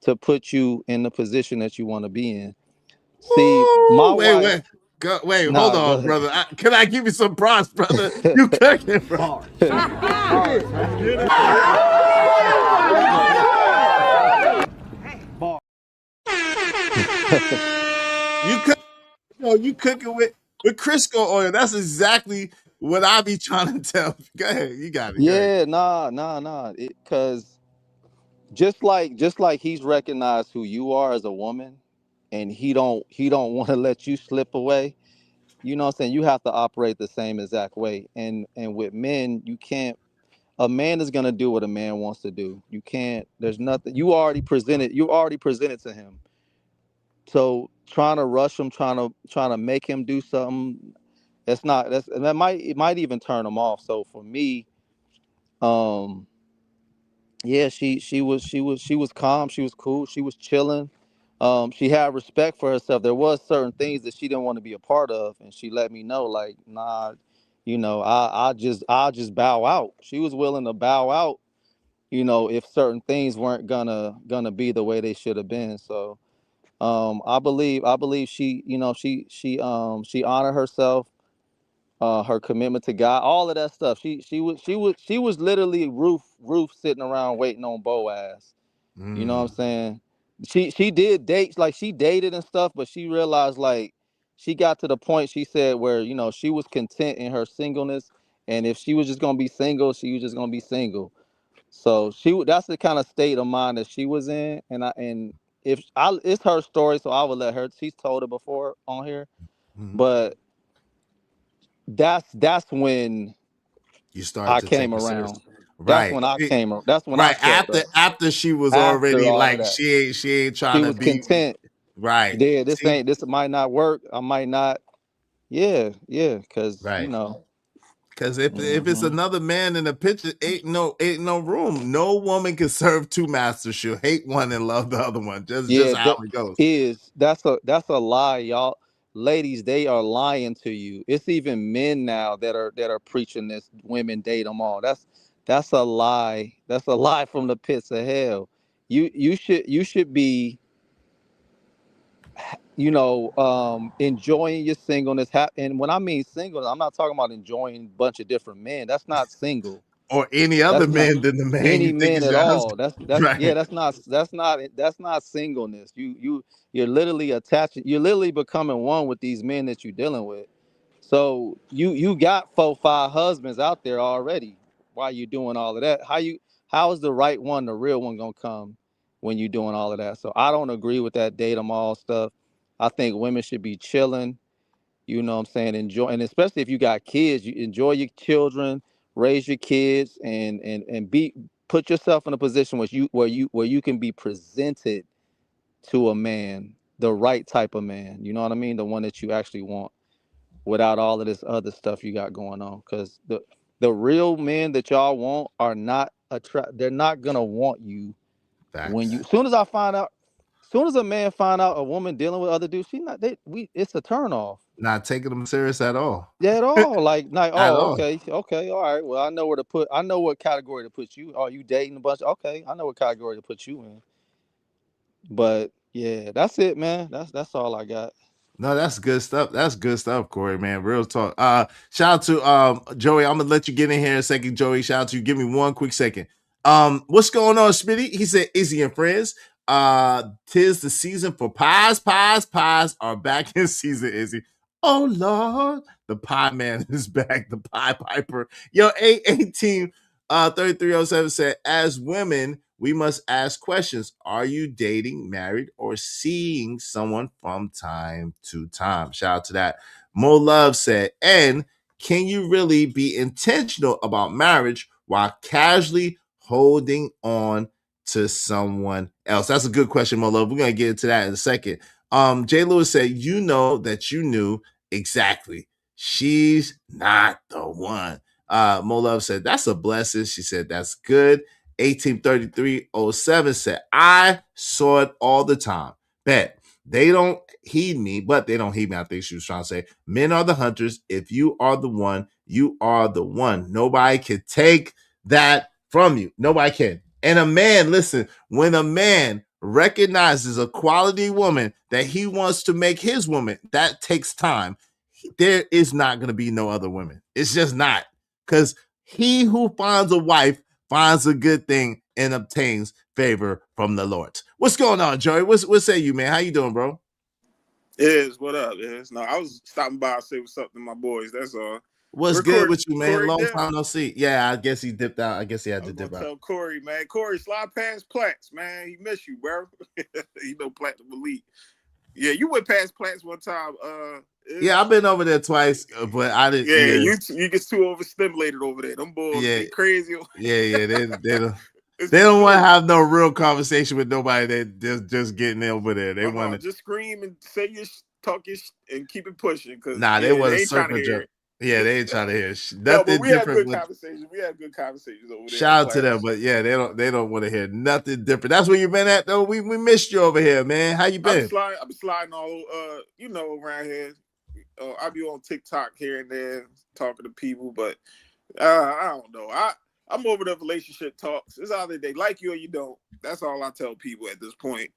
Speaker 13: to put you in the position that you want to be in? See, my
Speaker 3: Ooh,
Speaker 13: wife.
Speaker 3: wait, hold
Speaker 13: Nah, go
Speaker 3: on,
Speaker 13: ahead.
Speaker 3: brother. Can I give you some props, brother? You cooking, bro. know you cooking with Crisco oil. That's exactly what I be trying to tell. Go ahead, you got it. Go ahead.
Speaker 13: Yeah, nah. Because just like he's recognized who you are as a woman, and he don't want to let you slip away. You know what I'm saying? You have to operate the same exact way. And with men, you can't. A man is gonna do what a man wants to do. You can't. There's nothing. You already presented to him. So trying to rush him, trying to make him do something. And it might even turn him off. So for me, um, yeah, she was calm, she was cool, she was chilling. She had respect for herself. There was certain things that she didn't want to be a part of, and she let me know, like, nah, I'll just bow out. She was willing to bow out, if certain things weren't gonna be the way they should have been. So I believe she honored herself, her commitment to God, all of that stuff. She was literally Ruth sitting around waiting on Boaz. You know what I'm saying? She did date, like she dated and stuff, but she realized, like, she got to the point, she said, where she was content in her singleness, and if she was just gonna be single, she was just gonna be single. So that's the kind of state of mind that she was in, and if I it's her story, so I would let her. She's told it before on here, but that's when
Speaker 3: You started
Speaker 13: I
Speaker 3: to take
Speaker 13: came
Speaker 3: it
Speaker 13: around.
Speaker 3: seriously.
Speaker 13: That's
Speaker 3: Right.
Speaker 13: when I came. That's when I
Speaker 3: Right.
Speaker 13: stepped up.
Speaker 3: After she was
Speaker 13: After
Speaker 3: already
Speaker 13: all of
Speaker 3: like
Speaker 13: that,
Speaker 3: she ain't trying
Speaker 13: she
Speaker 3: to
Speaker 13: was
Speaker 3: be
Speaker 13: content.
Speaker 3: right.
Speaker 13: Yeah,
Speaker 3: See?
Speaker 13: this might not work. I might not. Yeah, because
Speaker 3: Right. Because if it's another man in the picture, ain't no room. No woman can serve two masters. She'll hate one and love the other one. Just
Speaker 13: yeah,
Speaker 3: how it goes.
Speaker 13: that's a lie, y'all. Ladies, they are lying to you. It's even men now that are preaching this. Women date them all. That's a lie. That's a lie from the pits of hell. You should be enjoying your singleness. And when I mean single, I'm not talking about enjoying a bunch of different men. That's not single.
Speaker 3: Or any other
Speaker 13: That's not
Speaker 3: man than the man you
Speaker 13: any
Speaker 3: think
Speaker 13: men
Speaker 3: is
Speaker 13: at
Speaker 3: your
Speaker 13: all.
Speaker 3: husband. Right.
Speaker 13: That's not singleness. You're literally attaching. You're literally becoming one with these men that you're dealing with. So you got 4, 5 husbands out there already. While you doing all of that, how is the right one, the real one, gonna come when you doing all of that? So I don't agree with that date 'em all stuff. I think women should be chilling. You know what I'm saying? Enjoy, and especially if you got kids, you enjoy your children, raise your kids, and put yourself in a position where you can be presented to a man, the right type of man. You know what I mean? The one that you actually want, without all of this other stuff you got going on. Because the real men that y'all want are not they're not gonna want you when
Speaker 3: Facts.
Speaker 13: you. Soon as a man find out a woman dealing with other dudes, it's a turn off.
Speaker 3: Not taking them serious at all.
Speaker 13: Yeah, at all. Like,
Speaker 3: At
Speaker 13: oh,
Speaker 3: all.
Speaker 13: okay, all right. Well, I know what category to put you. Are you dating a bunch? Okay, I know what category to put you in. But yeah, that's it, man. That's all I got.
Speaker 3: No, that's good stuff. That's good stuff, Corey, man. Real talk. Shout out to Joey. I'm gonna let you get in here in a second, Joey. Shout out to you. Give me one quick second. What's going on, Smitty? He said, Izzy and friends. Tis the season for pies are back in season, Izzy. Oh Lord, the pie man is back, the pie piper. Yo, 818 3307 said, as women, we must ask questions. Are you dating, married, or seeing someone from time to time? Shout out to that. Mo Love said, and can you really be intentional about marriage while casually holding on to someone else? That's a good question, Mo Love. We're going to get into that in a second. Jay Lewis said, you know that you knew exactly. She's not the one. Mo Love said, that's a blessing. She said, that's good. 183307 said, I saw it all the time. Bet they don't heed me, but they don't heed me. I think she was trying to say, men are the hunters. If you are the one, you are the one. Nobody can take that from you. Nobody can. And a man, listen, when a man recognizes a quality woman that he wants to make his woman, that takes time. There is not going to be no other women. It's just not. Because he who finds a wife finds a good thing and obtains favor from the Lord. What's going on, Joey? What say you, man? How you doing, bro?
Speaker 14: What up, Is? No, I was stopping by to say what's up to my boys. That's all.
Speaker 3: What's
Speaker 14: Where
Speaker 3: good with you, man?
Speaker 14: Corey
Speaker 3: Long
Speaker 14: dip?
Speaker 3: time no see. Yeah, I guess he dipped out. I guess he had to dip out.
Speaker 14: Tell Corey, man. Corey, slide past Platts, man. He miss you, bro. You know Platinum Elite. Yeah, you went past Platts one time.
Speaker 3: Yeah, I've been over there twice, but I didn't.
Speaker 14: Yeah, you get too overstimulated over there. Them boys get crazy.
Speaker 3: Yeah, they don't want to have no real conversation with nobody. They just getting over there. They want to
Speaker 14: just scream and say your talk your and keep it pushing. Cause
Speaker 3: they want
Speaker 14: to
Speaker 3: circle jerk. Yeah, they ain't trying to hear nothing
Speaker 14: no, but we
Speaker 3: different.
Speaker 14: Had good conversations. We had good conversations over there.
Speaker 3: Shout out to them, but yeah, they don't want to hear nothing different. That's where you been at though. We missed you over here, man. How you been?
Speaker 14: I'm sliding all around here. I be on TikTok here and there talking to people, but I don't know. I'm over the relationship talks. It's either they like you or you don't. That's all I tell people at this point.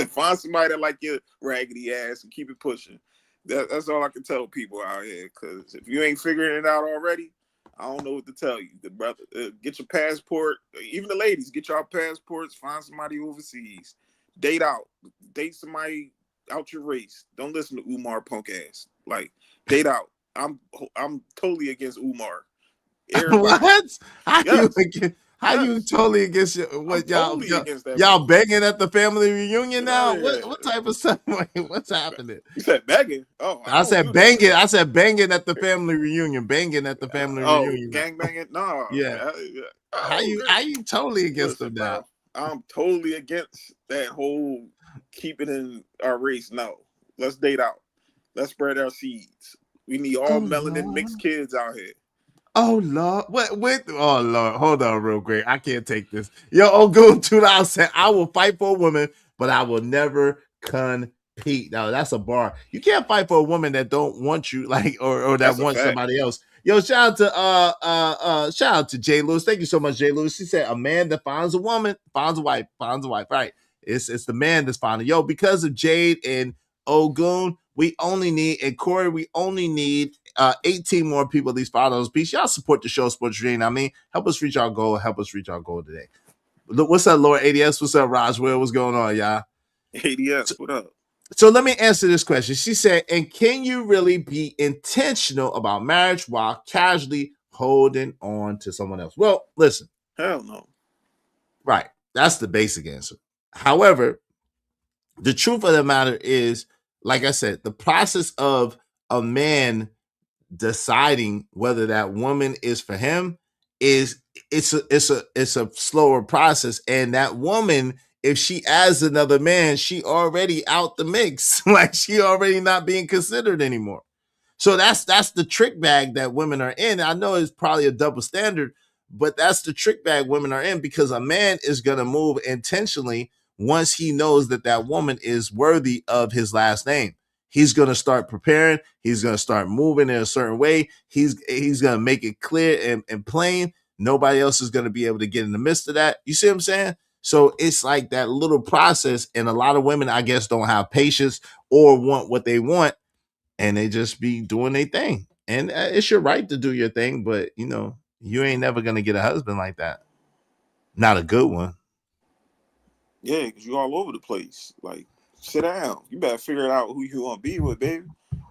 Speaker 14: Find somebody that like your raggedy ass and keep it pushing. That's all I can tell people out here. Because if you ain't figuring it out already, I don't know what to tell you. The brother, get your passport. Even the ladies, get your passports. Find somebody overseas. Date out. Date somebody out your race. Don't listen to Umar punk ass. Like, date out. I'm totally against Umar.
Speaker 3: What? How you totally against what y'all banging at the family reunion now? What type of stuff? What's happening?
Speaker 14: You said begging? Oh,
Speaker 3: I said banging. I said banging at the family reunion. Banging at the family reunion.
Speaker 14: Gang banging? No.
Speaker 3: Yeah. How you totally against them now?
Speaker 14: I'm totally against that whole keep it in our race. No, let's date out. Let's spread our seeds. We need all melanin mixed kids out here.
Speaker 3: Oh Lord, what? Oh Lord, hold on real quick. I can't take this. Yo, Ogun 2000 said, "I will fight for a woman, but I will never compete." Now that's a bar. You can't fight for a woman that don't want you, like, or that wants somebody else. Yo, shout out to Jay Lewis. Thank you so much, Jay Lewis. She said, "A man that finds a woman finds a wife, Right? It's the man that's finding. Yo, because of Jade and Ogun, we only need, and Corey, we only need 18 more people at least $5 a piece. Y'all support the show, Sports Dream. I mean, help us reach our goal. Help us reach our goal today. What's up, Lord ADS? What's up, Roswell? What's going on, y'all?
Speaker 14: ADS, what up?
Speaker 3: So let me answer this question. She said, and can you really be intentional about marriage while casually holding on to someone else? Well, listen.
Speaker 14: Hell no.
Speaker 3: Right. That's the basic answer. However, the truth of the matter is, like I said, the process of a man deciding whether that woman is for him it's a slower process. And that woman, if she adds another man, she already out the mix. Like, she already not being considered anymore. So that's the trick bag that women are in. I know it's probably a double standard, but that's the trick bag women are in, because a man is going to move intentionally once he knows that that woman is worthy of his last name. He's going to start preparing. He's going to start moving in a certain way. He's going to make it clear and plain. Nobody else is going to be able to get in the midst of that. You see what I'm saying? So it's like that little process. And a lot of women, I guess, don't have patience or want what they want. And they just be doing their thing. And it's your right to do your thing. But, you know, you ain't never going to get a husband like that. Not a good one.
Speaker 14: Yeah, because you're all over the place. Like, sit down. You better figure out who you want to be with, baby.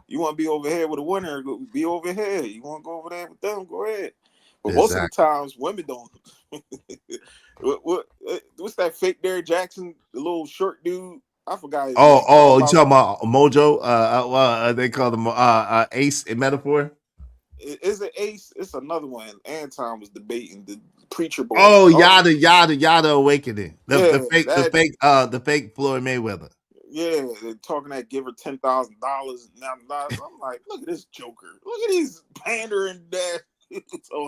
Speaker 14: You want to be over here with a winner, be over here. You want to go over there with them, go ahead. But most of the times, women don't. What's that fake Derrick Jackson, the little short dude? I forgot his name.
Speaker 3: You talking about Mojo? They call them Ace in Metaphor.
Speaker 14: Is it Ace? It's another one. Anton was debating the preacher boy.
Speaker 3: Oh, Yada Awakening. The fake Floyd Mayweather.
Speaker 14: Yeah, they're talking that give her $10,000. I'm like, look at this joker. Look at these pandering that.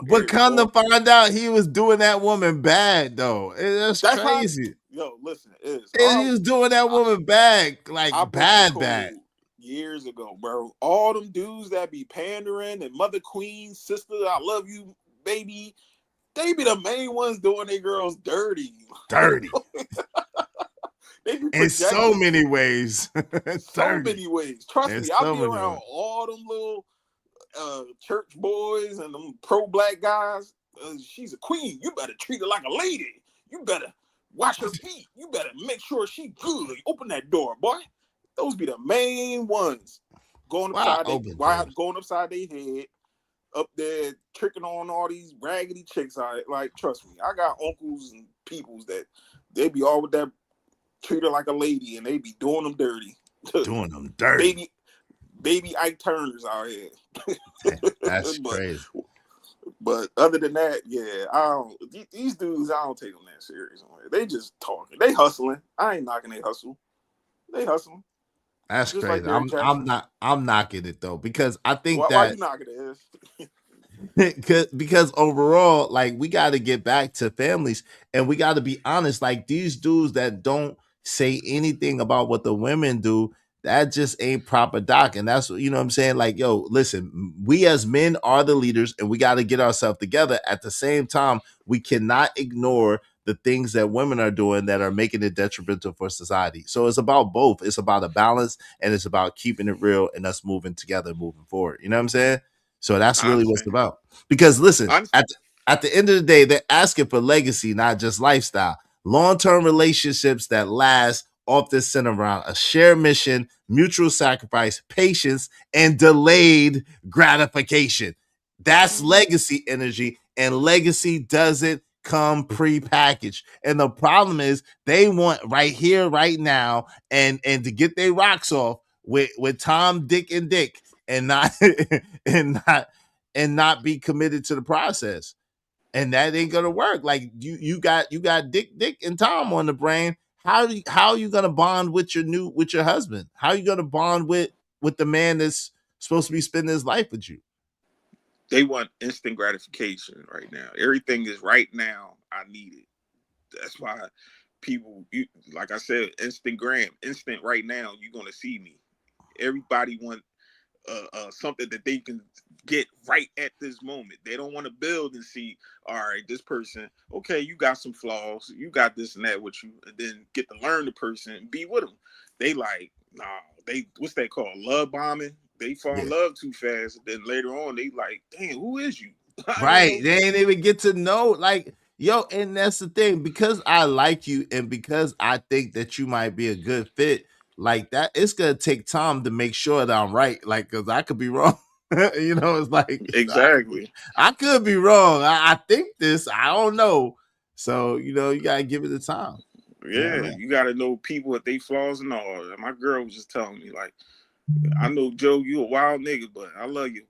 Speaker 3: But come to find out, he was doing that woman bad though. That's crazy.
Speaker 14: Listen,
Speaker 3: he was doing that woman bad, like bad.
Speaker 14: Years ago, bro. All them dudes that be pandering and mother queen, sister, I love you, baby. They be the main ones doing their girls dirty.
Speaker 3: In so many ways.
Speaker 14: Many ways. Trust me, I'll be around all them little church boys and them pro-black guys. She's a queen. You better treat her like a lady. You better watch her feet. You better make sure she good. Open that door, boy. Those be the main ones. Going upside their head, up there tricking on all these raggedy chicks. Like, trust me, I got uncles and peoples that they be all with that, treat her like a lady, and they be doing them dirty.
Speaker 3: Doing them dirty.
Speaker 14: Baby Ike Turners out here.
Speaker 3: That's crazy.
Speaker 14: But other than that, yeah, I don't. These dudes, I don't take them that serious. They just talking. They hustling. I ain't knocking they hustle. They hustling.
Speaker 3: That's
Speaker 14: just
Speaker 3: crazy.
Speaker 14: Like
Speaker 3: I'm knocking it though, because I think
Speaker 14: why you knocking
Speaker 3: it? because overall, like, we got to get back to families, and we got to be honest. Like, these dudes that don't say anything about what the women do, that just ain't proper doc. And that's, you know what I'm saying? Like, yo, listen, we as men are the leaders, and we got to get ourselves together. At the same time, we cannot ignore the things that women are doing that are making it detrimental for society. So it's about both. It's about a balance, and it's about keeping it real and us moving together, moving forward. You know what I'm saying? So that's really what it's about. Because listen, at the end of the day, they're asking for legacy, not just lifestyle. Long-term relationships that last often center around a shared mission, mutual sacrifice, patience, and delayed gratification. That's legacy energy, and legacy doesn't come pre-packaged. And the problem is they want right here, right now, and to get their rocks off with Tom, Dick, and Dick, and not and not be committed to the process. And that ain't gonna work. Like, you got Dick, and Tom on the brain. How are you gonna bond with your husband? How are you gonna bond with the man that's supposed to be spending his life with you?
Speaker 14: They want instant gratification right now. Everything is right now. I need it. That's why people, like I said, instant right now. You're gonna see me. Everybody want something that they can get right at this moment. They don't want to build and see, all right, this person, okay, you got some flaws, you got this and that with you, and then get to learn the person and be with them. They like, nah, what's that called? Love bombing. They fall in love too fast. And then later on, they like, damn, who is you?
Speaker 3: Right. They ain't even get to know, like, yo, and that's the thing. Because I like you, and because I think that you might be a good fit, like that, it's gonna take time to make sure that I'm right. Like, because I could be wrong. You know, it's like,
Speaker 14: exactly.
Speaker 3: I could be wrong. I think this. I don't know. So, you know, you gotta give it the time.
Speaker 14: Yeah, you gotta know people with their flaws and all. My girl was just telling me, like, I know, Joe, you a wild nigga, but I love you.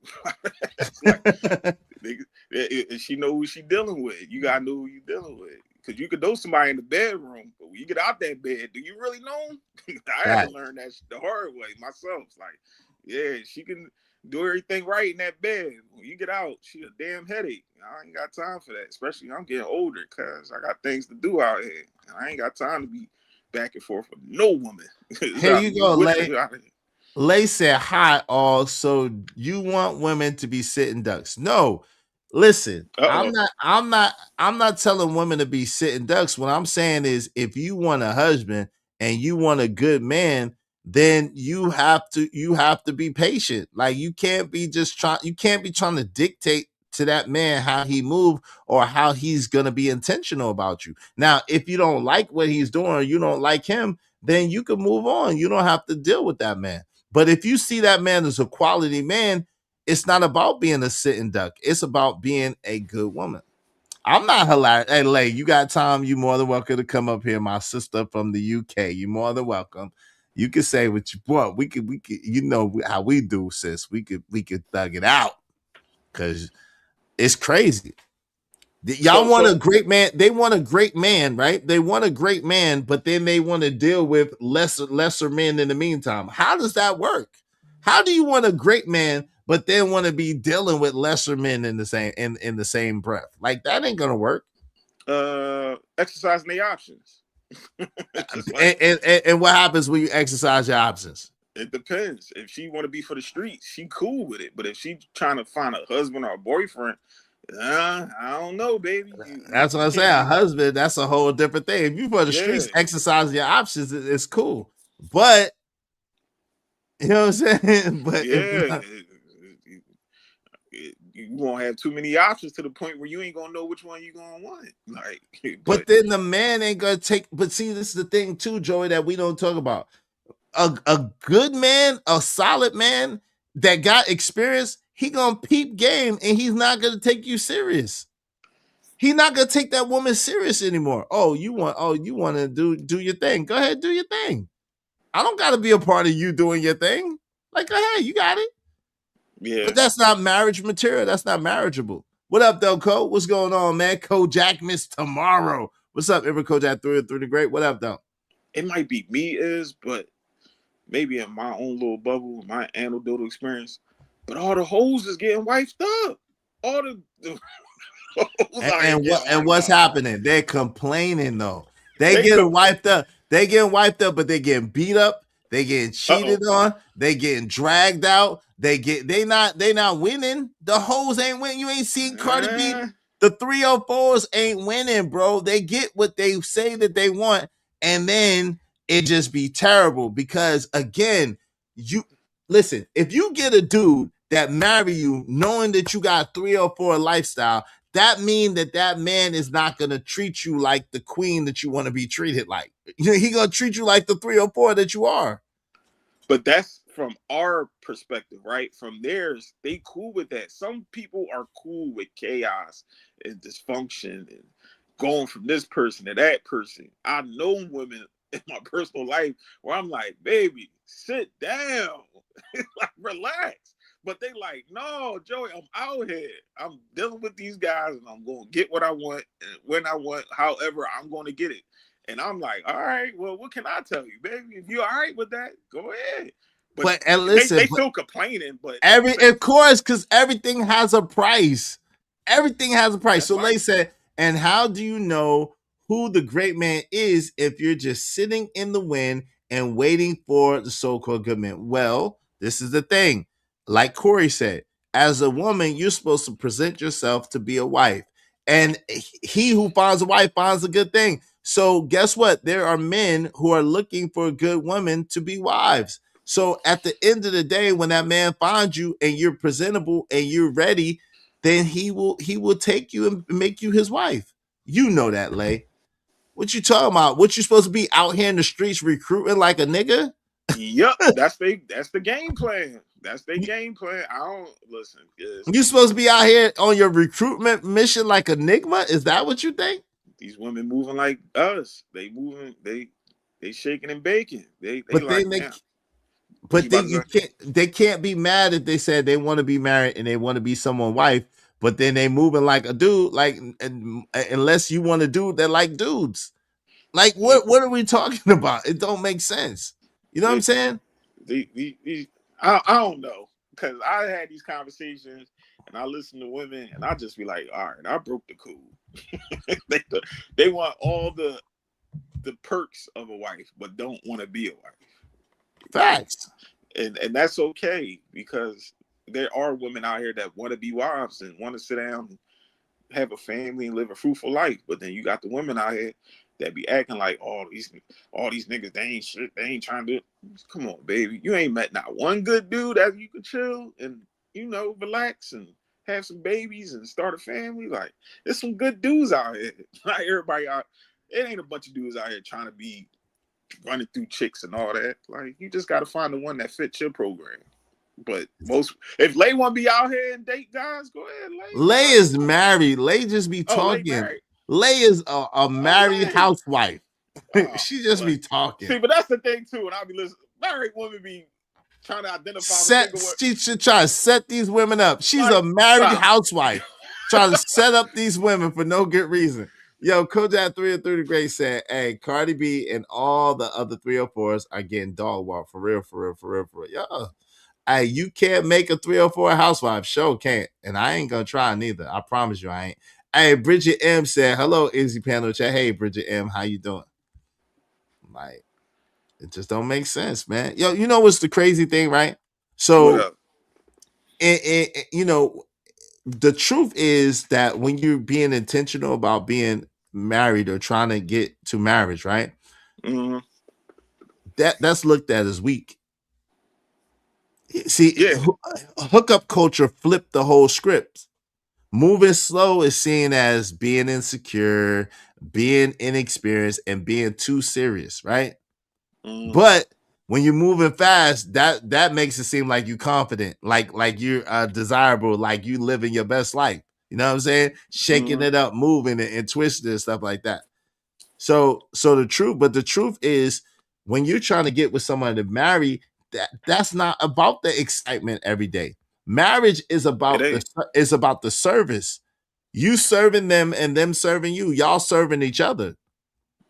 Speaker 14: Like, she know who she dealing with. You gotta know who you dealing with. Because you could know somebody in the bedroom, but when you get out that bed, do you really know them? I had to learn that the hard way myself. Like, yeah, she can do everything right in that bed. When you get out, she a damn headache. I ain't got time for that, especially I'm getting older, because I got things to do out here. And I ain't got time to be back and forth with no woman.
Speaker 3: Here you go, Lay. Lay said, hi, all. So you want women to be sitting ducks? No. Listen, I'm not telling women to be sitting ducks. What I'm saying is, if you want a husband and you want a good man, then you have to be patient. Like, you can't be trying to dictate to that man how he move or how he's gonna be intentional about you. Now, if you don't like what he's doing or you don't like him, then you can move on. You don't have to deal with that man. But if you see that man as a quality man, it's not about being a sitting duck. It's about being a good woman. I'm not hilarious. Hey, Lay, you got time? You more than welcome to come up here. My sister from the UK. You more than welcome. You can say what you want. We could, you know how we do, sis. We could thug it out, because it's crazy. Y'all want a great man. They want a great man, right? They want a great man, but then they want to deal with lesser men in the meantime. How does that work? How do you want a great man, but then want to be dealing with lesser men in the same breath? Like, that ain't gonna work.
Speaker 14: Exercising the options.
Speaker 3: and what happens when you exercise your options?
Speaker 14: It depends. If she want to be for the streets, she cool with it. But if she trying to find a husband or a boyfriend, I don't know, baby.
Speaker 3: That's what I'm saying. A husband, that's a whole different thing. If you for the streets, exercising your options, it's cool. But you know what I'm saying? But
Speaker 14: yeah, you won't have too many options to the point where you ain't gonna know which one you gonna want. Like,
Speaker 3: but then the man ain't gonna take. But see, this is the thing too, Joey, that we don't talk about. a good man, a solid man that got experience, he gonna peep game and he's not gonna take you serious. He's not gonna take that woman serious anymore. You want to do your thing. Go ahead, do your thing. I don't gotta be a part of you doing your thing. Like, go ahead, you got it.
Speaker 14: Yeah.
Speaker 3: But that's not marriage material. That's not marriageable. What up, though, Cole? What's going on, man? Kojak Miss Tomorrow. What's up, Ever Kojak through the great? What up, though?
Speaker 14: It might be me, but maybe in my own little bubble, my anecdotal experience. But all the hoes is getting wiped up. All the
Speaker 3: and what's happening? They're complaining though. They getting wiped up. They getting wiped up, but they getting beat up. They getting cheated on. They getting dragged out. They not winning. The hoes ain't winning. You ain't seen Cardi B. The 304s ain't winning, bro. They get what they say that they want, and then it just be terrible because again, you listen. If you get a dude that marry you knowing that you got 304 lifestyle, that mean that man is not going to treat you like the queen that you want to be treated like. He going to treat you like the 304 that you are.
Speaker 14: But that's from our perspective, right? From theirs, they cool with that. Some people are cool with chaos and dysfunction and going from this person to that person. I've known women in my personal life where I'm like, baby, sit down. Like, relax. But they like, no, Joey, I'm out here. I'm dealing with these guys and I'm going to get what I want and when I want, however I'm going to get it. And I'm like, all right, well, what can I tell you, baby? If you're all right with that, go ahead. But
Speaker 3: and listen,
Speaker 14: they still complaining. But
Speaker 3: of course, because everything has a price. Everything has a price. So they said, and how do you know who the great man is if you're just sitting in the wind and waiting for the so-called good man? Well, this is the thing. Like Corey said, as a woman, you're supposed to present yourself to be a wife. And he who finds a wife finds a good thing. So guess what? There are men who are looking for a good woman to be wives. So at the end of the day, when that man finds you and you're presentable and you're ready, then he will take you and make you his wife. You know that, Lay. What you talking about? What you supposed to be out here in the streets recruiting like a nigga?
Speaker 14: Yep, that's the game plan. That's their game plan. I don't listen.
Speaker 3: You supposed to be out here on your recruitment mission like a Enigma? Is that what you think?
Speaker 14: These women moving like us. They moving. They shaking and baking. They
Speaker 3: they can't be mad if they said they want to be married and they want to be someone's wife, but then they moving like a dude. Like unless you want a dude that like dudes. Like what are we talking about? It don't make sense. You know what I'm saying?
Speaker 14: I don't know, because I had these conversations and I listen to women and I just be like, all right, I broke the code. They want all the perks of a wife, but don't want to be a wife.
Speaker 3: Facts.
Speaker 14: And that's okay, because there are women out here that want to be wives and want to sit down and have a family and live a fruitful life. But then you got the women out here that be acting like all these niggas, they ain't shit, they ain't trying to do it. Come on, baby. You ain't met not one good dude that you can chill and, relax and have some babies and start a family. Like, there's some good dudes out here. Not everybody out. It ain't a bunch of dudes out here trying to be running through chicks and all that. Like, you just got to find the one that fits your program. But if Lay want to be out here and date guys, go ahead, Lay.
Speaker 3: Lay is married. Lay just be talking. Lay is a married housewife. She just be talking.
Speaker 14: See, but that's the thing too. When I be listening, married women be trying to identify.
Speaker 3: She should try to set these women up. She's a married housewife trying to set up these women for no good reason. Yo, Kojak 303 the Great said, hey, Cardi B and all the other 304s are getting dog walk for real. Yo, hey, you can't make a 304 housewife. Sure can't. And I ain't gonna try neither. I promise you I ain't. Hey, Bridget M said, hello, Izzy Panel Chat. Hey, Bridget M, how you doing? Like, it just don't make sense, man. Yo, you know what's the crazy thing, right? So, the truth is that when you're being intentional about being married or trying to get to marriage, right?
Speaker 14: Mm-hmm.
Speaker 3: That's looked at as weak. See, hookup culture flipped the whole script. Moving slow is seen as being insecure, being inexperienced, and being too serious, right?
Speaker 14: Mm-hmm.
Speaker 3: But When you're moving fast, that makes it seem like you're confident, like you're desirable, like you living your best life. You know what I'm saying? Shaking it up, moving it, and twisting and stuff like that. So the truth is, when you're trying to get with someone to marry, that's not about the excitement every day. Marriage is about the service. You serving them and them serving you. Y'all serving each other.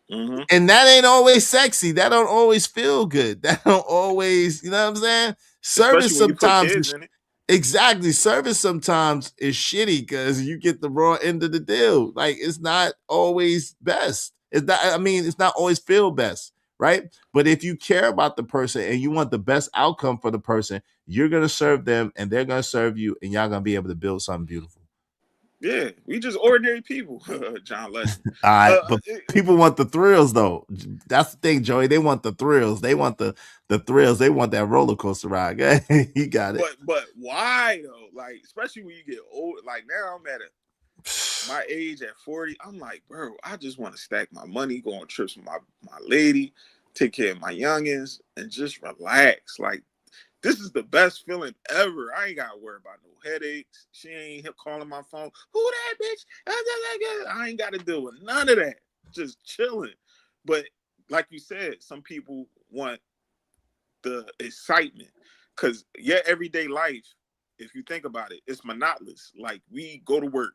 Speaker 3: And that ain't always sexy. That don't always feel good. That don't always, you know what I'm saying? Service sometimes exactly. Service sometimes is shitty because you get the raw end of the deal. Like, it's not always best. It's not always feel best, right? But if you care about the person and you want the best outcome for the person, you're gonna serve them and they're gonna serve you, and y'all gonna be able to build something beautiful.
Speaker 14: Yeah, we just ordinary people, John Legend.
Speaker 3: All right, but people want the thrills, though. That's the thing, Joey. They want the thrills. They want the thrills. They want that roller coaster ride. You got it.
Speaker 14: But why though? Like, especially when you get old. Like, now I'm at my age at 40. I'm like, bro, I just want to stack my money, go on trips with my lady, take care of my youngins, and just relax. Like, this is the best feeling ever. I ain't got to worry about no headaches. She ain't calling my phone. Who that bitch? I ain't got to deal with none of that. Just chilling. But like you said, some people want the excitement. Because your everyday life, if you think about it, it's monotonous. Like, we go to work,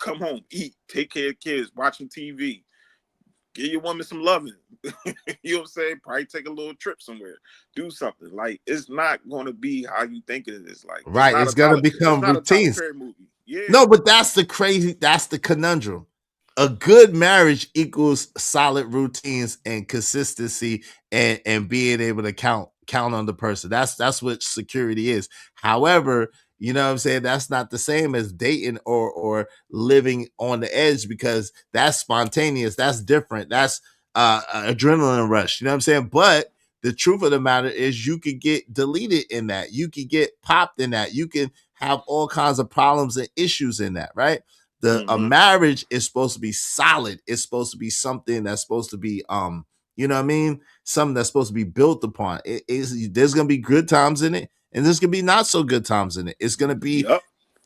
Speaker 14: come home, eat, take care of kids, watching TV. Give your woman some loving. You know what I'm saying? Probably take a little trip somewhere. Do something. Like, it's not going to be how you think it is. Like,
Speaker 3: right. It's going to become routine.
Speaker 14: Yeah.
Speaker 3: No, but that's the conundrum. A good marriage equals solid routines and consistency and being able to count on the person. That's what security is. However, you know what I'm saying? That's not the same as dating or living on the edge, because that's spontaneous. That's different. That's adrenaline rush. You know what I'm saying? But the truth of the matter is, you could get deleted in that. You could get popped in that. You can have all kinds of problems and issues in that, right? A marriage is supposed to be solid. It's supposed to be something that's supposed to be, you know what I mean? Something that's supposed to be built upon. There's going to be good times in it, and there's going to be not so good times in it. It's going to be,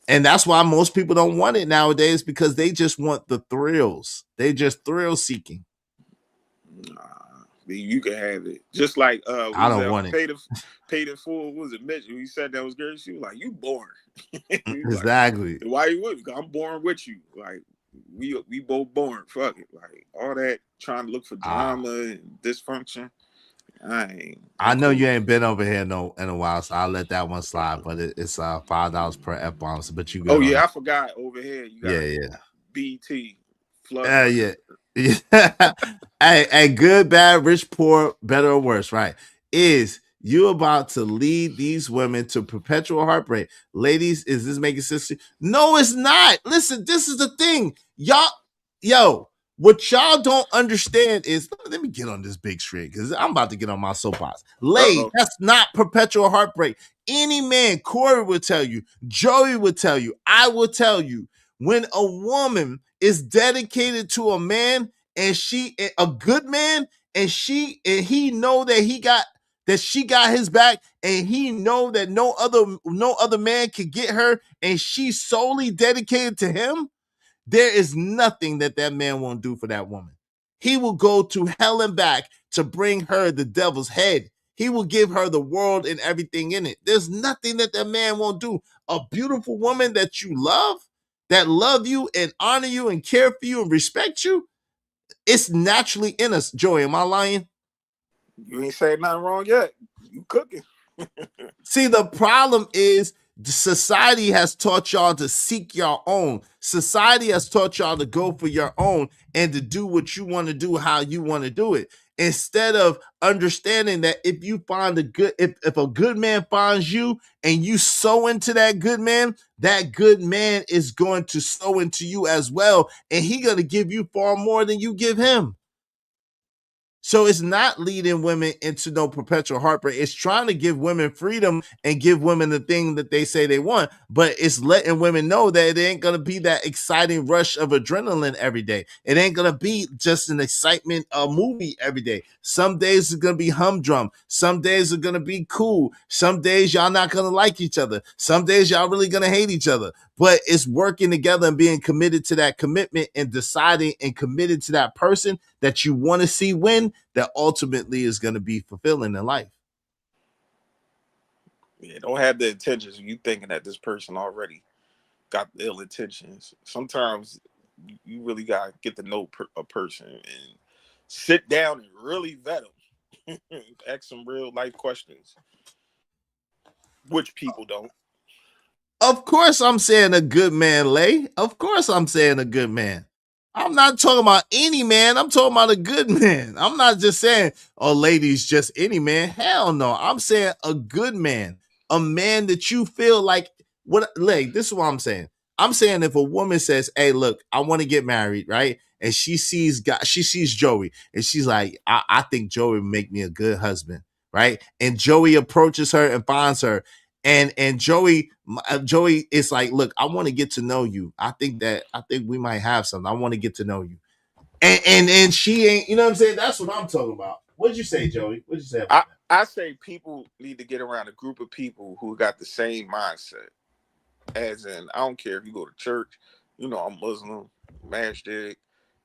Speaker 3: and that's why most people don't want it nowadays, because they just want the thrills. They just thrill seeking.
Speaker 14: You can have it. Just like
Speaker 3: I don't want it.
Speaker 14: Paid in full. What was it, Mitch? He said that was good. She was like, "You boring."
Speaker 3: Exactly.
Speaker 14: Like, why you with me? I'm born with you. Like, we both born. Fuck it. Like, all that trying to look for drama and dysfunction.
Speaker 3: I know you ain't been over here in a while, so I'll let that one slide. But it's $5 per F-bomb. But you go.
Speaker 14: Oh yeah, I forgot. Over here, you got BT.
Speaker 3: Yeah. Hey, good, bad, rich, poor, better or worse, right? Is you about to lead these women to perpetual heartbreak? Ladies, is this making sense? No, it's not. Listen, this is the thing. What y'all don't understand is, let me get on this big screen because I'm about to get on my soapbox. That's not perpetual heartbreak. Any man, Corey will tell you, Joey will tell you, I will tell you, when a woman is dedicated to a man, and a good man, and he know that she got his back, and he know that no other man can get her, and she's solely dedicated to him, there is nothing that man won't do for that woman. He will go to hell and back to bring her the devil's head. He will give her the world and everything in it. There's nothing that man won't do. A beautiful woman that you love, that love you and honor you and care for you and respect you, it's naturally in us. Joey, am I lying?
Speaker 14: You ain't saying nothing wrong yet. You cooking.
Speaker 3: See, the problem is society has taught y'all to seek your own. Society has taught y'all to go for your own and to do what you want to do, how you want to do it. Instead of understanding that if you find if a good man finds you and you sow into that good man is going to sow into you as well. And he's going to give you far more than you give him. So it's not leading women into no perpetual heartbreak. It's trying to give women freedom and give women the thing that they say they want, but it's letting women know that it ain't gonna be that exciting rush of adrenaline every day. It ain't gonna be just an excitement movie every day. Some days it's gonna be humdrum. Some days are gonna be cool. Some days y'all not gonna like each other. Some days y'all really gonna hate each other. But it's working together and being committed to that commitment and deciding and committed to that person that you want to see win, that ultimately is going to be fulfilling in life.
Speaker 14: Yeah, don't have the intentions. You thinking that this person already got the ill intentions. Sometimes you really got to get to know a person and sit down and really vet them. Ask some real life questions, which people don't.
Speaker 3: Of course, I'm saying a good man, Lay. Of course, I'm saying a good man. I'm not talking about any man. I'm talking about a good man. I'm not just saying, oh, ladies, just any man. Hell no. I'm saying a good man, a man that you feel like, what, Lay, this is what I'm saying. I'm saying if a woman says, hey, look, I want to get married, right? And she sees Joey, and she's like, I think Joey would make me a good husband, right? And Joey approaches her and finds her. And Joey is like, look, I want to get to know you. I think we might have something. I want to get to know you. And she ain't, you know what I'm saying? That's what I'm talking about. What'd you say, Joey? What'd you say about that?
Speaker 14: I say people need to get around a group of people who got the same mindset. As in, I don't care if you go to church, you know, I'm Muslim, masjid,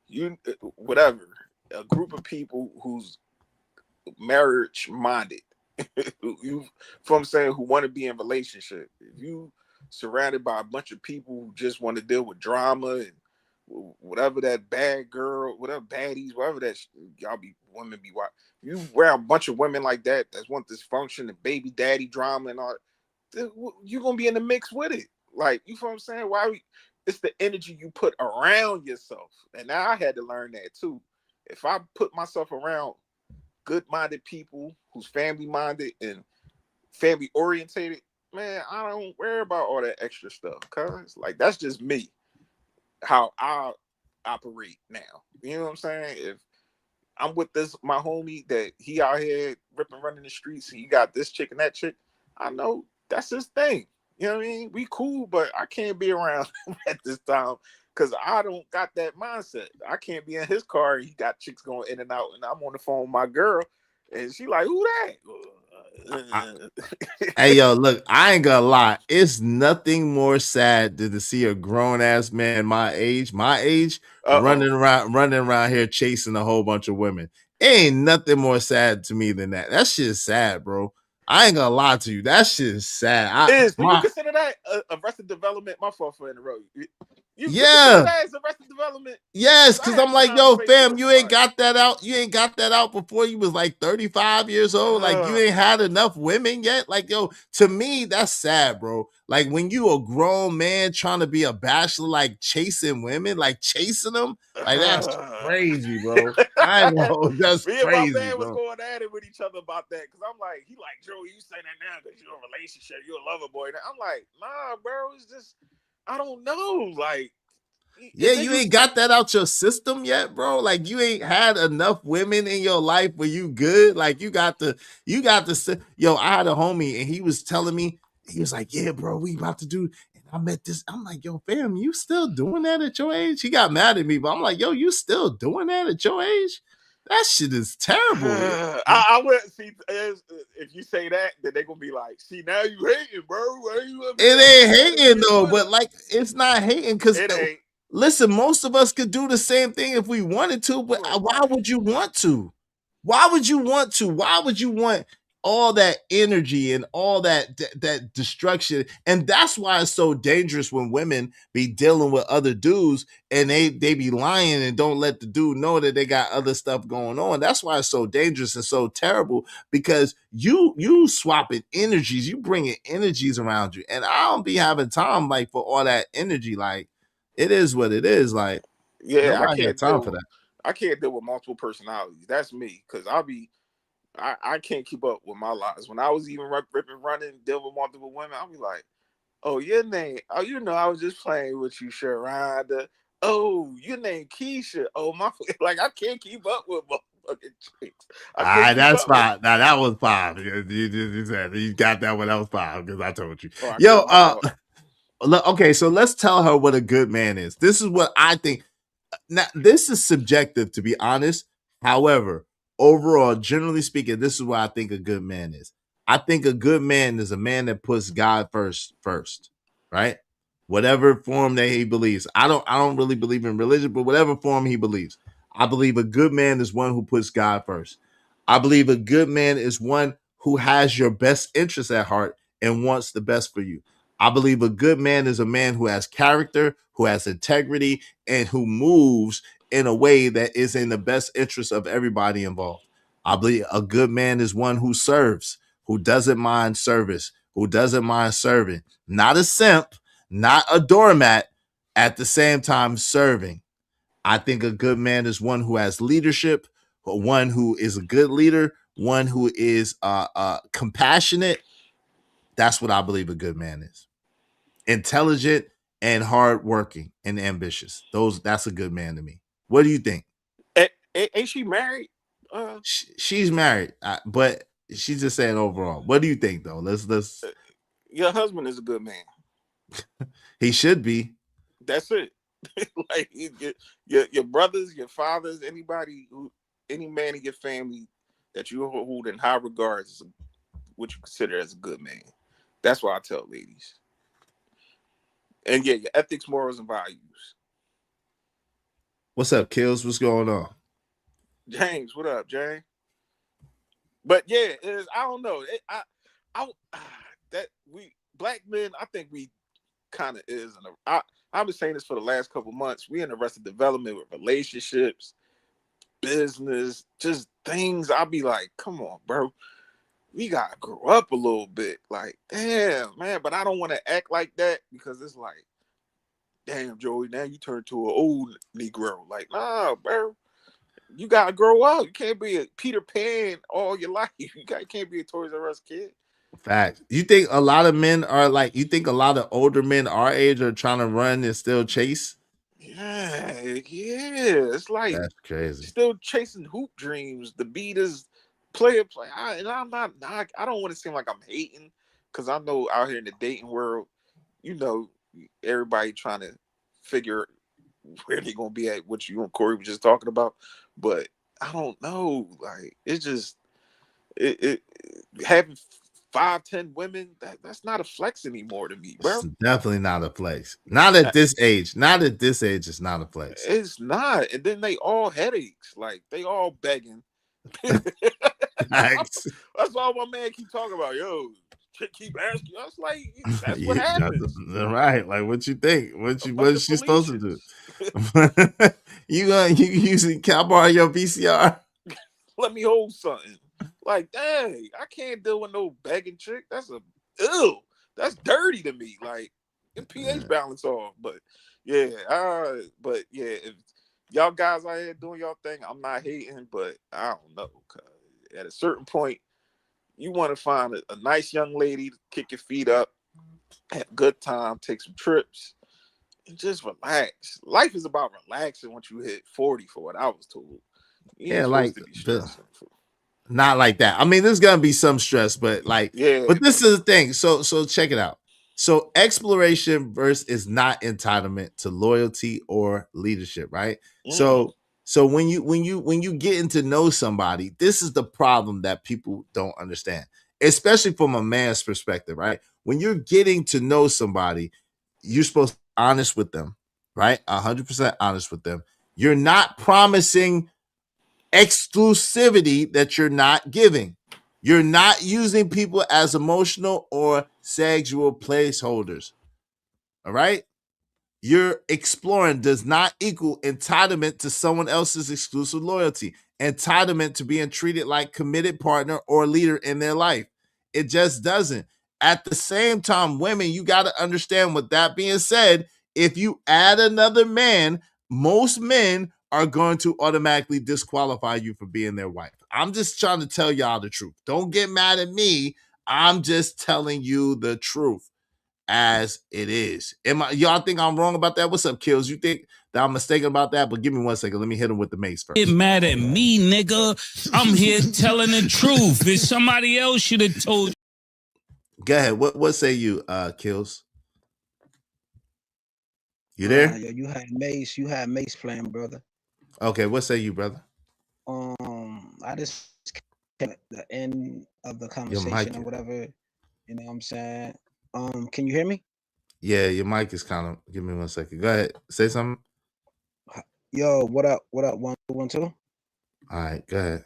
Speaker 14: you whatever. A group of people who's marriage minded. You from I'm saying, who want to be in relationship. If you surrounded by a bunch of people who just want to deal with drama and whatever that bad girl, whatever baddies, whatever that y'all be women be watching. You around a bunch of women like that want dysfunction and baby daddy drama and all, you're gonna be in the mix with it. Like, you know what I'm saying? It's the energy you put around yourself. And now I had to learn that too. If I put myself around good-minded people who's family-minded and family-orientated, man, I don't worry about all that extra stuff. Cause like, that's just me, how I operate now. You know what I'm saying? If I'm with my homie that he out here ripping, running the streets, and he got this chick and that chick, I know that's his thing. You know what I mean? We cool, but I can't be around him at this time because I don't got that mindset. I can't be in his car and he got chicks going in and out, and I'm on the phone with my girl, and she like, who that?
Speaker 3: Hey, yo, look, I ain't gonna lie. It's nothing more sad than to see a grown ass man my age, running around here chasing a whole bunch of women. Ain't nothing more sad to me than that. That shit's sad, bro. I ain't gonna lie to you. That shit is sad.
Speaker 14: Do you consider that Arrested Development? My fault for interrupting. You
Speaker 3: yeah,
Speaker 14: consider that as Arrested Development?
Speaker 3: Yes, because I'm like, yo, fam, you ain't got that out. You ain't got that out before you was like 35 years old. Like, you ain't had enough women yet. Like, yo, to me, that's sad, bro. Like, when you a grown man trying to be a bachelor, like chasing women, like chasing them, like that's crazy, bro. I know that's
Speaker 14: Me
Speaker 3: crazy,
Speaker 14: and my man
Speaker 3: bro.
Speaker 14: was going at it with each other about that because I'm like, he like, Joe, you say that now because you're in a relationship, you're a lover boy. I'm like, nah, bro, it's just, I don't know, like.
Speaker 3: Yeah, you ain't got that out your system yet, bro. Like, you ain't had enough women in your life where you good. Like, you got to. Yo, I had a homie and he was telling me, he was like, yeah, bro, we about to do. And I met this. I'm like, yo, fam, you still doing that at your age? He got mad at me, but I'm like, yo, you still doing that at your age? That shit is terrible.
Speaker 14: I would see if you say that, then they're gonna be like, see, now you hating, bro.
Speaker 3: It ain't hating though, but like, it's not hating because
Speaker 14: it ain't.
Speaker 3: Listen, most of us could do the same thing if we wanted to, but why would you want to? Why would you want to? Why would you want all that energy and all that destruction? And that's why it's so dangerous when women be dealing with other dudes and they be lying and don't let the dude know that they got other stuff going on. That's why it's so dangerous and so terrible, because you swapping energies, you bringing energies around you, and I don't be having time like for all that energy. Like, it is what it is. Like,
Speaker 14: yeah,
Speaker 3: I can't time for that.
Speaker 14: I can't deal with multiple personalities. That's me, because I can't keep up with my lives. When I was even ripping, running, dealing with multiple women, I'll be like, oh, your name, oh, you know, I was just playing with you, Sharonda. Oh, your name Keisha. Oh, my, like, I can't keep up with motherfucking
Speaker 3: That's fine. Now that was 5. You said you got that one. That was 5 because I told you.
Speaker 14: Oh,
Speaker 3: Yo, okay, so let's tell her what a good man is. This is what I think. Now, this is subjective, to be honest. However, overall, generally speaking, this is what I think a good man is. I think a good man is a man that puts God first, right? Whatever form that he believes. I don't really believe in religion, but whatever form he believes. I believe a good man is one who puts God first. I believe a good man is one who has your best interest at heart and wants the best for you. I believe a good man is a man who has character, who has integrity, and who moves in a way that is in the best interest of everybody involved. I believe a good man is one who serves, who doesn't mind service, who doesn't mind serving. Not a simp, not a doormat, at the same time serving. I think a good man is one who has leadership, one who is a good leader, one who is compassionate. That's what I believe a good man is. Intelligent and hardworking and ambitious. That's a good man to me. What do you think?
Speaker 14: Ain't she married?
Speaker 3: She's married, but she's just saying overall. What do you think, though? Let's.
Speaker 14: Your husband is a good man.
Speaker 3: He should be.
Speaker 14: That's it. Like your brothers, your fathers, any man in your family that you hold in high regards is what you consider as a good man. That's what I tell ladies. And yeah, your ethics, morals, and values.
Speaker 3: What's up, Kills? What's going on?
Speaker 14: James, what up, James? But yeah, I don't know. Black men, I think we kind of is. I've been saying this for the last couple months. We in Arrested Development with relationships, business, just things. I'll be like, come on, bro. We gotta grow up a little bit. Like, damn, man. But I don't want to act like that because it's like, damn, Joey, now you turn to an old Negro. Like, nah, bro. You gotta grow up. You can't be a Peter Pan all your life. You can't be a Toys R Us kid.
Speaker 3: Fact. You think a lot of men are like? You think a lot of older men our age are trying to run and still chase?
Speaker 14: Yeah. It's like
Speaker 3: that's crazy.
Speaker 14: Still chasing hoop dreams. The beat is play. And I'm not. I don't want to seem like I'm hating because I know out here in the dating world, you know, everybody trying to figure where they're gonna be at. What you and Corey were just talking about, but I don't know. Like it's just it having 5-10 women, that's not a flex anymore to me, bro.
Speaker 3: It's definitely not a flex. Not at this age. Not at this age, it's not a flex.
Speaker 14: It's not. And then they all headaches. Like they all begging. That's why my man keep talking about, yo, keep asking. I was like, that's what happens.
Speaker 3: Right. Like what you think? What's she supposed to do? you using can I borrow your VCR?
Speaker 14: Let me hold something. Like, dang, I can't deal with no begging chick. That's that's dirty to me. Like, the pH balance off. But yeah, if y'all guys out here doing y'all thing, I'm not hating, but I don't know. Cause at a certain point, you want to find a nice young lady to kick your feet up, have a good time, take some trips, and just relax. Life is about relaxing once you hit 40, for what I was told.
Speaker 3: Yeah, like not like that. I mean, there's gonna be some stress, but like, but this is the thing. So check it out. So exploration versus is not entitlement to loyalty or leadership, right? So when you get to know somebody, this is the problem that people don't understand, especially from a man's perspective, right? When you're getting to know somebody, you're supposed to be honest with them, right? 100% honest with them. You're not promising exclusivity that you're not giving. You're not using people as emotional or sexual placeholders. All right? You're exploring does not equal entitlement to someone else's exclusive loyalty, entitlement to being treated like committed partner or leader in their life. It just doesn't. At the same time, women, you got to understand, with that being said, if you add another man, most men are going to automatically disqualify you for being their wife. I'm just trying to tell y'all the truth. Don't get mad at me. I'm just telling you the truth as it is. Y'all think I'm wrong about that? What's up, Kills? You think I'm mistaken about that, but give me 1 second. Let me hit him with the mace first.
Speaker 8: Get mad at me, nigga. I'm here telling the truth. If somebody else should have told you.
Speaker 3: Go ahead. What say you, Kills? You there?
Speaker 15: You had Mace playing, brother.
Speaker 3: Okay, what say you, brother?
Speaker 15: I just kept the end of the conversation or whatever. You know what I'm saying? Can you hear me?
Speaker 3: Yeah, your mic is kind of. Give me 1 second. Go ahead. Say something.
Speaker 15: Yo, what up? What up? 1, 2, 1, 2.
Speaker 3: All right, go ahead.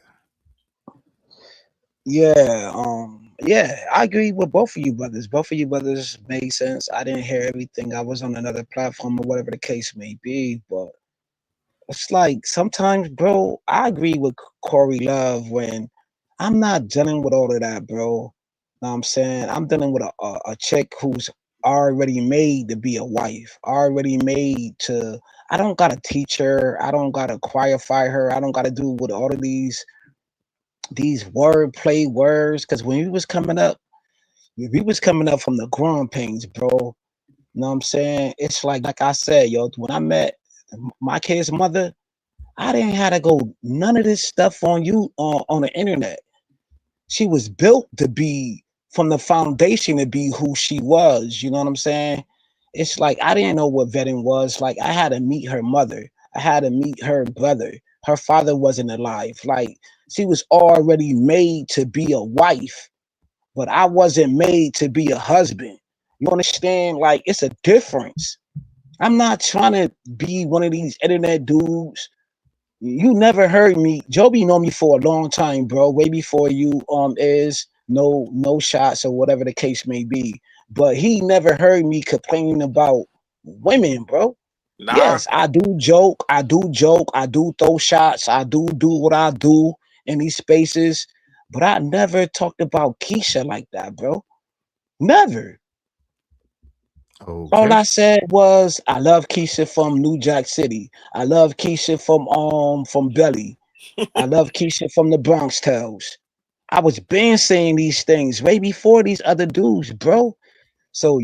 Speaker 15: Yeah, I agree with both of you brothers. Both of you brothers made sense. I didn't hear everything. I was on another platform or whatever the case may be, but it's like sometimes, bro, I agree with Corey Love when I'm not dealing with all of that, bro. Know what I'm saying? I'm dealing with a chick who's already made to be a wife, already made to. I don't gotta teach her. I don't gotta qualify her. I don't gotta do with all of these wordplay words. Because when we was coming up from the growing pains, bro. You know what I'm saying? It's like I said, yo, when I met my kid's mother, I didn't have to go none of this stuff on the internet. She was built to be from the foundation to be who she was. You know what I'm saying? It's like I didn't know what vetting was. Like I had to meet her mother. I had to meet her brother. Her father wasn't alive. Like she was already made to be a wife, but I wasn't made to be a husband. You understand? Like it's a difference. I'm not trying to be one of these internet dudes. You never heard me. Joby know me for a long time, bro. Way before you is no shots or whatever the case may be. But he never heard me complaining about women, bro.
Speaker 14: Nah.
Speaker 15: Yes, I do joke. I do throw shots. I do what I do in these spaces. But I never talked about Keisha like that, bro. Never.
Speaker 3: Okay.
Speaker 15: All I said was I love Keisha from New Jack City. I love Keisha from Belly. I love Keisha from the Bronx Tales. I was been saying these things way before these other dudes, bro. So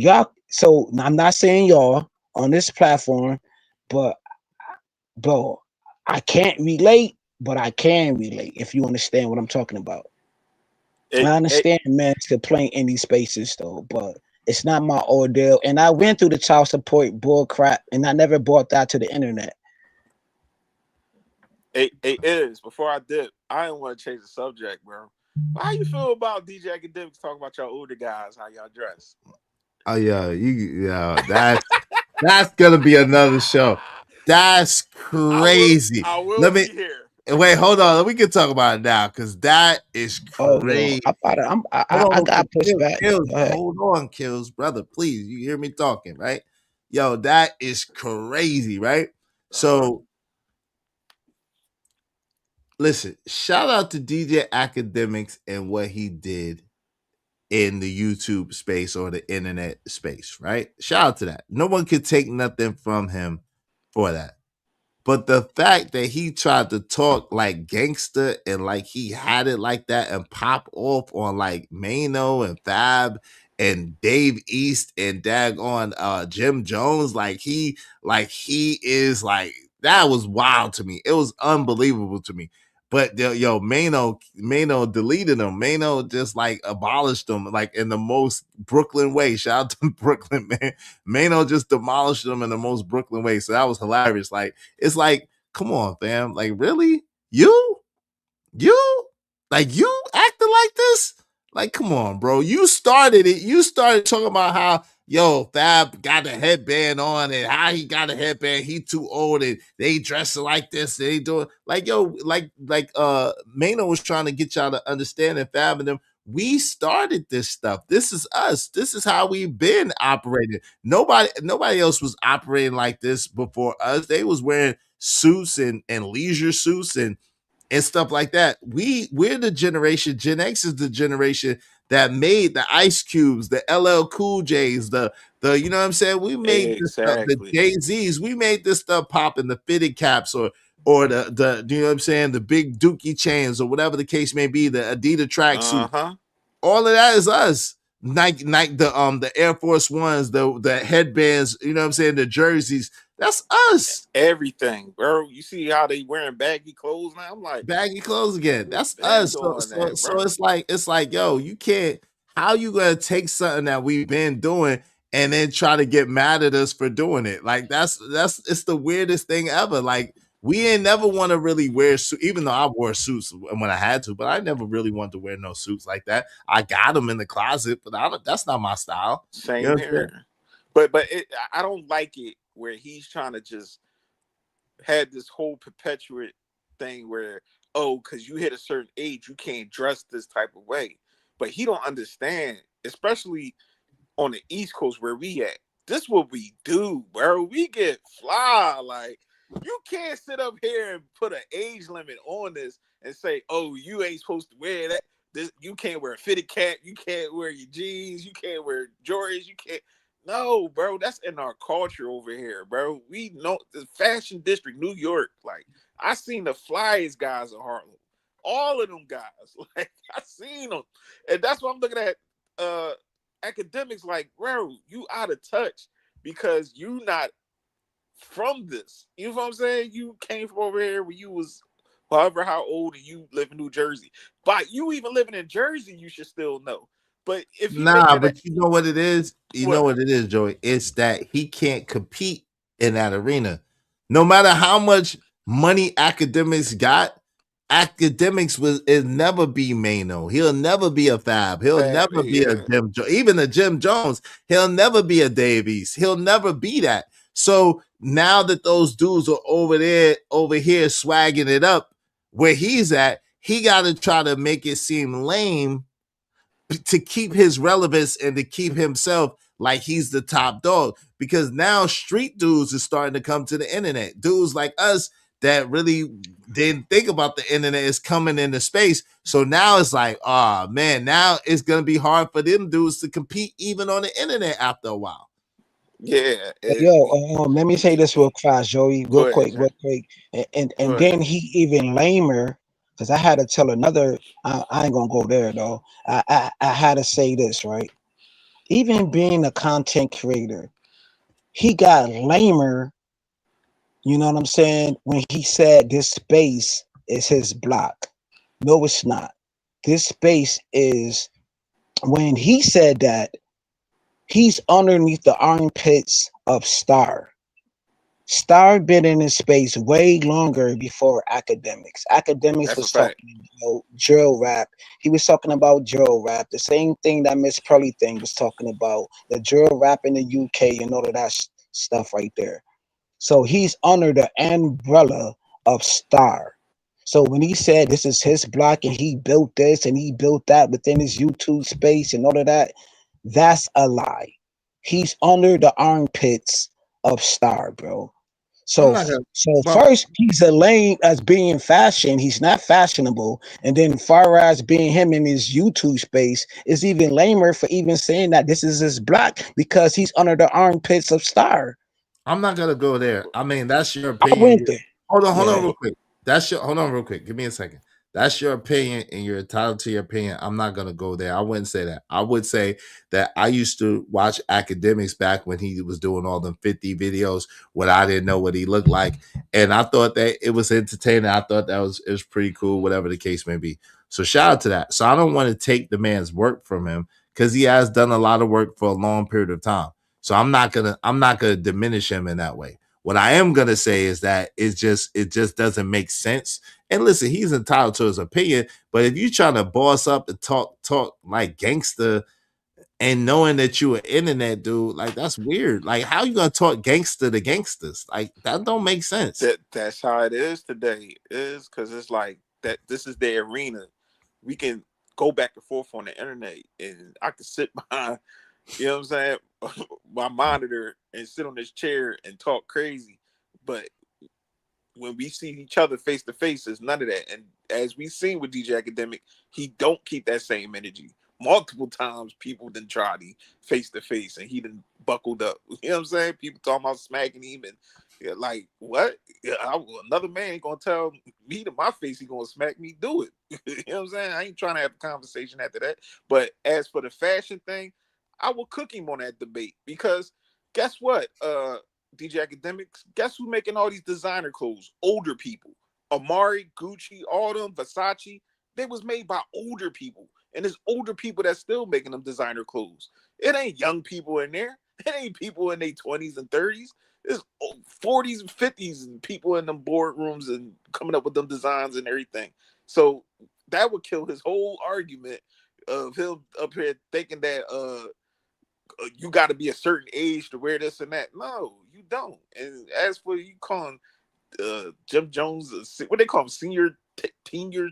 Speaker 15: I'm not saying y'all on this platform, but bro, I can't relate, but I can relate if you understand what I'm talking about. I understand man's complaint in these spaces though, but it's not my ordeal. And I went through the child support bull crap and I never brought that to the internet.
Speaker 14: Before I dip, I didn't want to change the subject, bro. How you feel about DJ Academics talking about y'all older guys, how y'all dress?
Speaker 3: Oh that's gonna be another show. That's crazy.
Speaker 14: I will be here.
Speaker 3: Wait, hold on. We can talk about it now because that is crazy.
Speaker 15: I got pushback.
Speaker 3: Hold on, Kills, brother. Please, you hear me talking, right? Yo, that is crazy, right? So, listen. Shout out to DJ Academics and what he did in the YouTube space or the internet space, right? Shout out to that. No one could take nothing from him for that. But the fact that he tried to talk like gangster and like he had it like that and pop off on like Mano and Fab and Dave East and daggone Jim Jones, like he is like, that was wild to me. It was unbelievable to me. But Mano deleted him. Mano just like abolished him like in the most Brooklyn way. Shout out to Brooklyn, man. Mano just demolished him in the most Brooklyn way. So that was hilarious. Like, it's like, come on, fam. Like, really? You acting like this? Like, come on, bro. You started it. You started talking about how Fab got a headband on and how he got a headband. He too old and they dressing like this. They doing like Mano was trying to get y'all to understand, and Fab and them. We started this stuff. This is us. This is how we've been operating. Nobody else was operating like this before us. They was wearing suits and leisure suits and stuff like that. We're the generation. Gen X is the generation that made the Ice Cubes, the LL Cool J's, the you know what I'm saying? We made this stuff, the Jay-Z's. We made this stuff pop in the fitted caps or the you know what I'm saying, the big Dookie chains or whatever the case may be, the Adidas tracksuit. All of that is us. Nike, the Air Force Ones, the headbands, you know what I'm saying, the jerseys. That's us.
Speaker 14: Everything, bro. You see how they wearing baggy clothes now? I'm like,
Speaker 3: baggy clothes again. That's
Speaker 14: been
Speaker 3: us.
Speaker 14: doing that,
Speaker 3: So
Speaker 14: bro.
Speaker 3: it's like, yo, you can't. How you gonna take something that we've been doing and then try to get mad at us for doing it? Like that's it's the weirdest thing ever. Like we ain't never want to really wear suits, even though I wore suits when I had to, but I never really wanted to wear no suits like that. I got them in the closet, but that's not my style. You know
Speaker 14: Same
Speaker 3: what I'm saying?
Speaker 14: here. But I don't like it where he's trying to just had this whole perpetuate thing where, oh, because you hit a certain age, you can't dress this type of way. But he don't understand, especially on the East Coast where we at. This what we do, bro. We get fly. Like, you can't sit up here and put an age limit on this and say, oh, you ain't supposed to wear that. This, you can't wear a fitted cap. You can't wear your jeans. You can't wear Jordans. You can't. No, bro, that's in our culture over here, bro. We know the fashion district, New York. Like, I seen the flyest guys in Harlem. All of them guys. Like, I seen them. And that's what I'm looking at. Academics, like, bro, you out of touch because you not from this. You know what I'm saying? You came from over here when you was however how old and you live in New Jersey. But you even living in Jersey, you should still know. But if you
Speaker 3: Nah, but you know what it is? You know what it is, Joey? It's that he can't compete in that arena. No matter how much money academics got, academics is never be Mano. He'll never be a Fab. He'll never be a Jim Jones. Even a Jim Jones, he'll never be a Davies. He'll never be that. So now that those dudes are over here swagging it up where he's at, he got to try to make it seem lame to keep his relevance and to keep himself like he's the top dog, because now street dudes is starting to come to the internet. Dudes like us that really didn't think about the internet is coming into space. So now it's like, oh man, now it's gonna be hard for them dudes to compete even on the internet after a while.
Speaker 14: Yeah.
Speaker 15: Yo, let me say this real fast, Joey, real quick. And then he even lamer, because I had to tell another. I ain't gonna go there though. I had to say this, right? Even being a content creator, he got lamer. You know what I'm saying? When he said this space is his block. No, it's not. This space is, when he said that, he's underneath the armpits of Star. Star been in his space way longer before academics. Academics was talking about drill rap. He was talking about drill rap. The same thing that Miss Pearly thing was talking about. The drill rap in the UK and all of that stuff right there. So he's under the umbrella of Star. So when he said this is his block and he built this and he built that within his YouTube space and all of that, that's a lie. He's under the armpits of Star, bro. So first he's a lame as being fashion. He's not fashionable. And then far as being him in his YouTube space is even lamer for even saying that this is his block, because he's under the armpits of Star.
Speaker 3: I'm not gonna go there. I mean, that's your opinion. Hold on real quick. Hold on real quick. Give me a second. That's your opinion and you're entitled to your opinion. I'm not gonna go there. I wouldn't say that. I would say that I used to watch academics back when he was doing all them 50 videos when I didn't know what he looked like. And I thought that it was entertaining. I thought it was pretty cool, whatever the case may be. So shout out to that. So I don't want to take the man's work from him because he has done a lot of work for a long period of time. So I'm not gonna diminish him in that way. What I am gonna say is that it just doesn't make sense. And listen, he's entitled to his opinion, but if you're trying to boss up and talk like gangster and knowing that you an internet dude, like that's weird. Like how you gonna talk gangster to gangsters? Like that don't make sense.
Speaker 14: That's how it is today. Is because it's like that. This is the arena. We can go back and forth on the internet, and I can sit behind, you know what I'm saying, my monitor and sit on this chair and talk crazy. But when we see each other face to face, there's none of that. And as we seen with DJ Academic, he don't keep that same energy. Multiple times people done tried him face to face and he done buckled up. You know what I'm saying? People talking about smacking him and like, what? Another man ain't gonna tell me to my face he gonna smack me, do it. You know what I'm saying? I ain't trying to have a conversation after that. But as for the fashion thing, I will cook him on that debate because guess what? DJ Academics, guess who making all these designer clothes? Older people. Amari, Gucci, all them, Versace, they was made by older people. And it's older people that's still making them designer clothes. It ain't young people in there. It ain't people in their 20s and 30s. It's 40s and 50s and people in them boardrooms and coming up with them designs and everything. So that would kill his whole argument of him up here thinking that you got to be a certain age to wear this and that. No, you don't. And as for you calling Jim Jones, what they call him, senior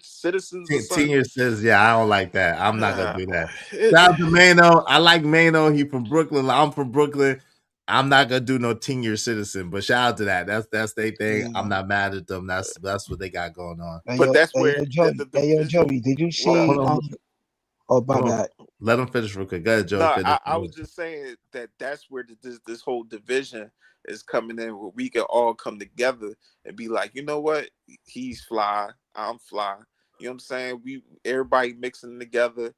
Speaker 14: citizens?
Speaker 3: Senior says, yeah, I don't like that. I'm not gonna do that. Shout out to Mano. I like Mano. He from Brooklyn. I'm from Brooklyn. I'm not gonna do no 10-year citizen, but shout out to that. That's their thing. I'm not mad at them. That's what they got going on.
Speaker 14: But that's where
Speaker 15: Joey, did you see? Oh, my bad.
Speaker 3: Let him finish real quick. Go ahead, Joe.
Speaker 14: No, I was just saying that's where this whole division is coming in, where we can all come together and be like, you know what? He's fly. I'm fly. You know what I'm saying? Everybody mixing together.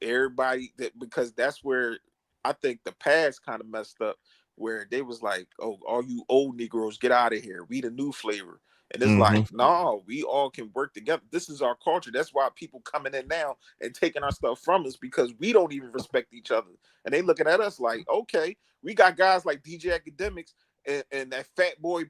Speaker 14: Everybody because that's where I think the past kind of messed up, where they was like, oh, all you old Negroes, get out of here. We the new flavor. And it's like, no, we all can work together. This is our culture. That's why people coming in now and taking our stuff from us, because we don't even respect each other. And they looking at us like, okay, we got guys like DJ Academics and that fat boy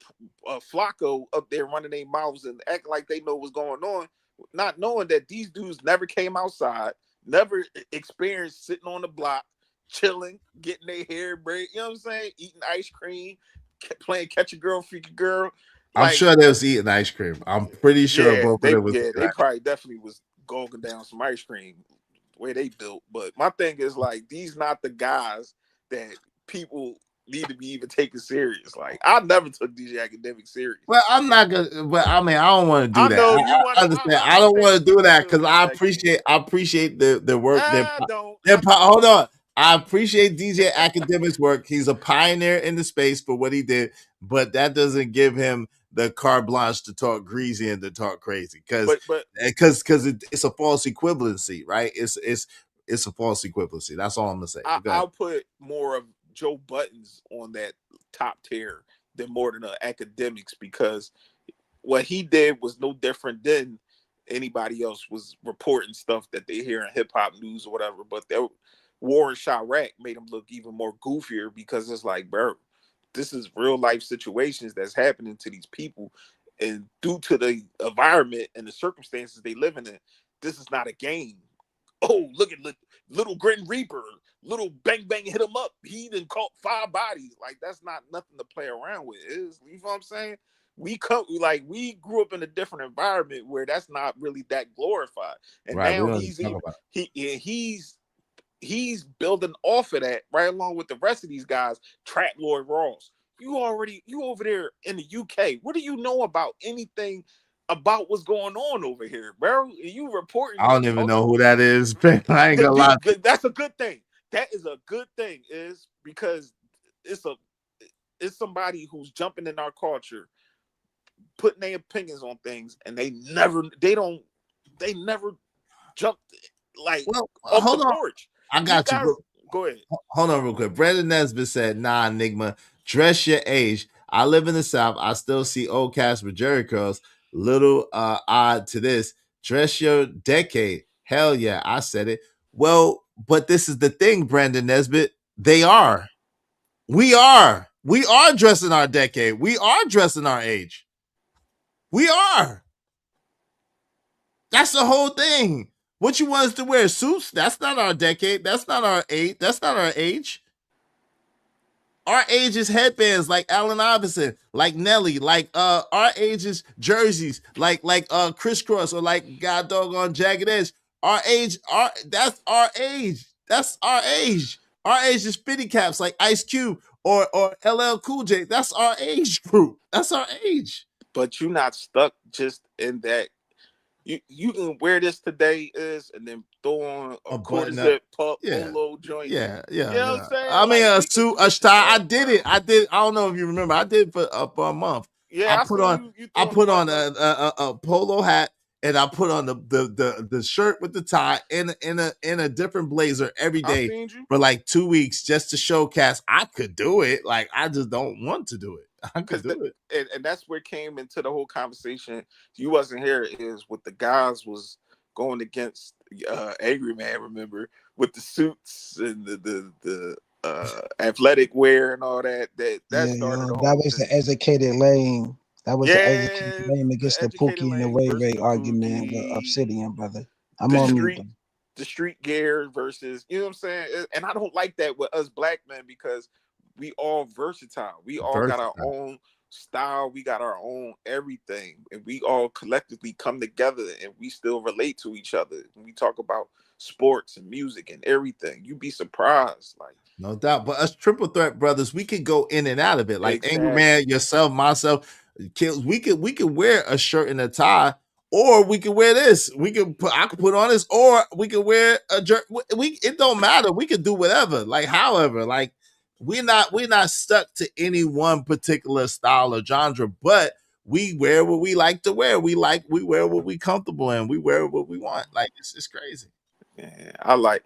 Speaker 14: Flacco up there running their mouths and act like they know what's going on, not knowing that these dudes never came outside, never experienced sitting on the block, chilling, getting their hair braided, you know what I'm saying? Eating ice cream, playing catch a girl, freak a girl.
Speaker 3: I'm sure they was eating ice cream. I'm pretty sure both of them was.
Speaker 14: Yeah, they probably definitely was gulping down some ice cream the way they built. But my thing is like, these not the guys that people need to be even taken serious. Like, I never took DJ Academic serious.
Speaker 3: Well, I'm not gonna. But I mean, I don't want to do that. I understand. I don't want to do that because I appreciate the work. Hold on. I appreciate DJ Academic's work. He's a pioneer in the space for what he did, but that doesn't give him the carte blanche to talk greasy and to talk crazy, because it's a false equivalency, right? It's a false equivalency. That's all I'm gonna say.
Speaker 14: I'll put more of Joe Buttons on that top tier than more than Academics, because what he did was no different than anybody else was reporting stuff that they hear in hip hop news or whatever. But Warren Chirac made him look even more goofier, because it's like, bro, this is real life situations that's happening to these people, and due to the environment and the circumstances they living in, this is not a game. Oh, look at little Grim Reaper, little bang bang hit him up. He done caught 5 bodies. Like, that's not nothing to play around with. You know what I'm saying? We grew up in a different environment where that's not really that glorified. And now he's building off of that right along with the rest of these guys. Trap Lloyd Ross. You over there in the UK. What do you know about anything about what's going on over here, bro? You reporting?
Speaker 3: I don't even know who that is. I ain't gonna lie.
Speaker 14: That's a good thing. That is a good thing, is because it's somebody who's jumping in our culture, putting their opinions on things, and they never jumped like off the porch.
Speaker 3: I got you.
Speaker 14: Go ahead.
Speaker 3: Hold on real quick. Brandon Nesbitt said, nah, Enigma, dress your age. I live in the South. I still see old cats with jerry curls. Little odd to this. Dress your decade. Hell yeah, I said it. Well, but this is the thing, Brandon Nesbitt. They are. We are. We are dressing our decade. We are dressing our age. We are. That's the whole thing. What you want us to wear? Suits? That's not our decade. That's not our age. That's not our age. Our age is headbands like Allen Iverson, like Nelly, like our age is jerseys, like Crisscross, or like God doggone Jagged Edge. Our age, that's our age. That's our age. Our age is fitty caps like Ice Cube or LL Cool J. That's our age group. That's our age.
Speaker 14: But you're not stuck just in that. You can wear this today and then throw on a quarter zip polo joint.
Speaker 3: Yeah.
Speaker 14: You know what I'm saying?
Speaker 3: I mean, a suit, a tie. I did. I don't know if you remember. I did for a month.
Speaker 14: Yeah,
Speaker 3: I put on a polo hat and I put on the shirt with the tie in a different blazer every
Speaker 14: I
Speaker 3: day
Speaker 14: seen you.
Speaker 3: for like 2 weeks just to showcase I could do it. Like I just don't want to do it. I could do it.
Speaker 14: And that's where it came into the whole conversation. You wasn't here. Is what the guys was going against Angry Man. Remember with the suits and the athletic wear and all that. That
Speaker 15: Yeah,
Speaker 14: started.
Speaker 15: that was the educated lane. That was the educated lane against the Pookie and the Ray Ray argument with Obsidian, brother. I'm on mute.
Speaker 14: The street gear versus, you know what I'm saying? And I don't like that with us black men because we all versatile. We all got our own style. We got our own everything. And we all collectively come together and we still relate to each other. When we talk about sports and music and everything, you'd be surprised. Like,
Speaker 3: no doubt. But us triple threat brothers, we could go in and out of it. Like
Speaker 14: Exactly.
Speaker 3: Angry Man, yourself, myself, Kills. We could wear a shirt and a tie, or we could wear this. I could put on this, or we could wear a jerk. It don't matter. We could do whatever. Like however, like we're not stuck to any one particular style or genre, but we wear what we like to wear. We wear what we comfortable in. We wear what we want. Like it's crazy.
Speaker 14: Yeah, I like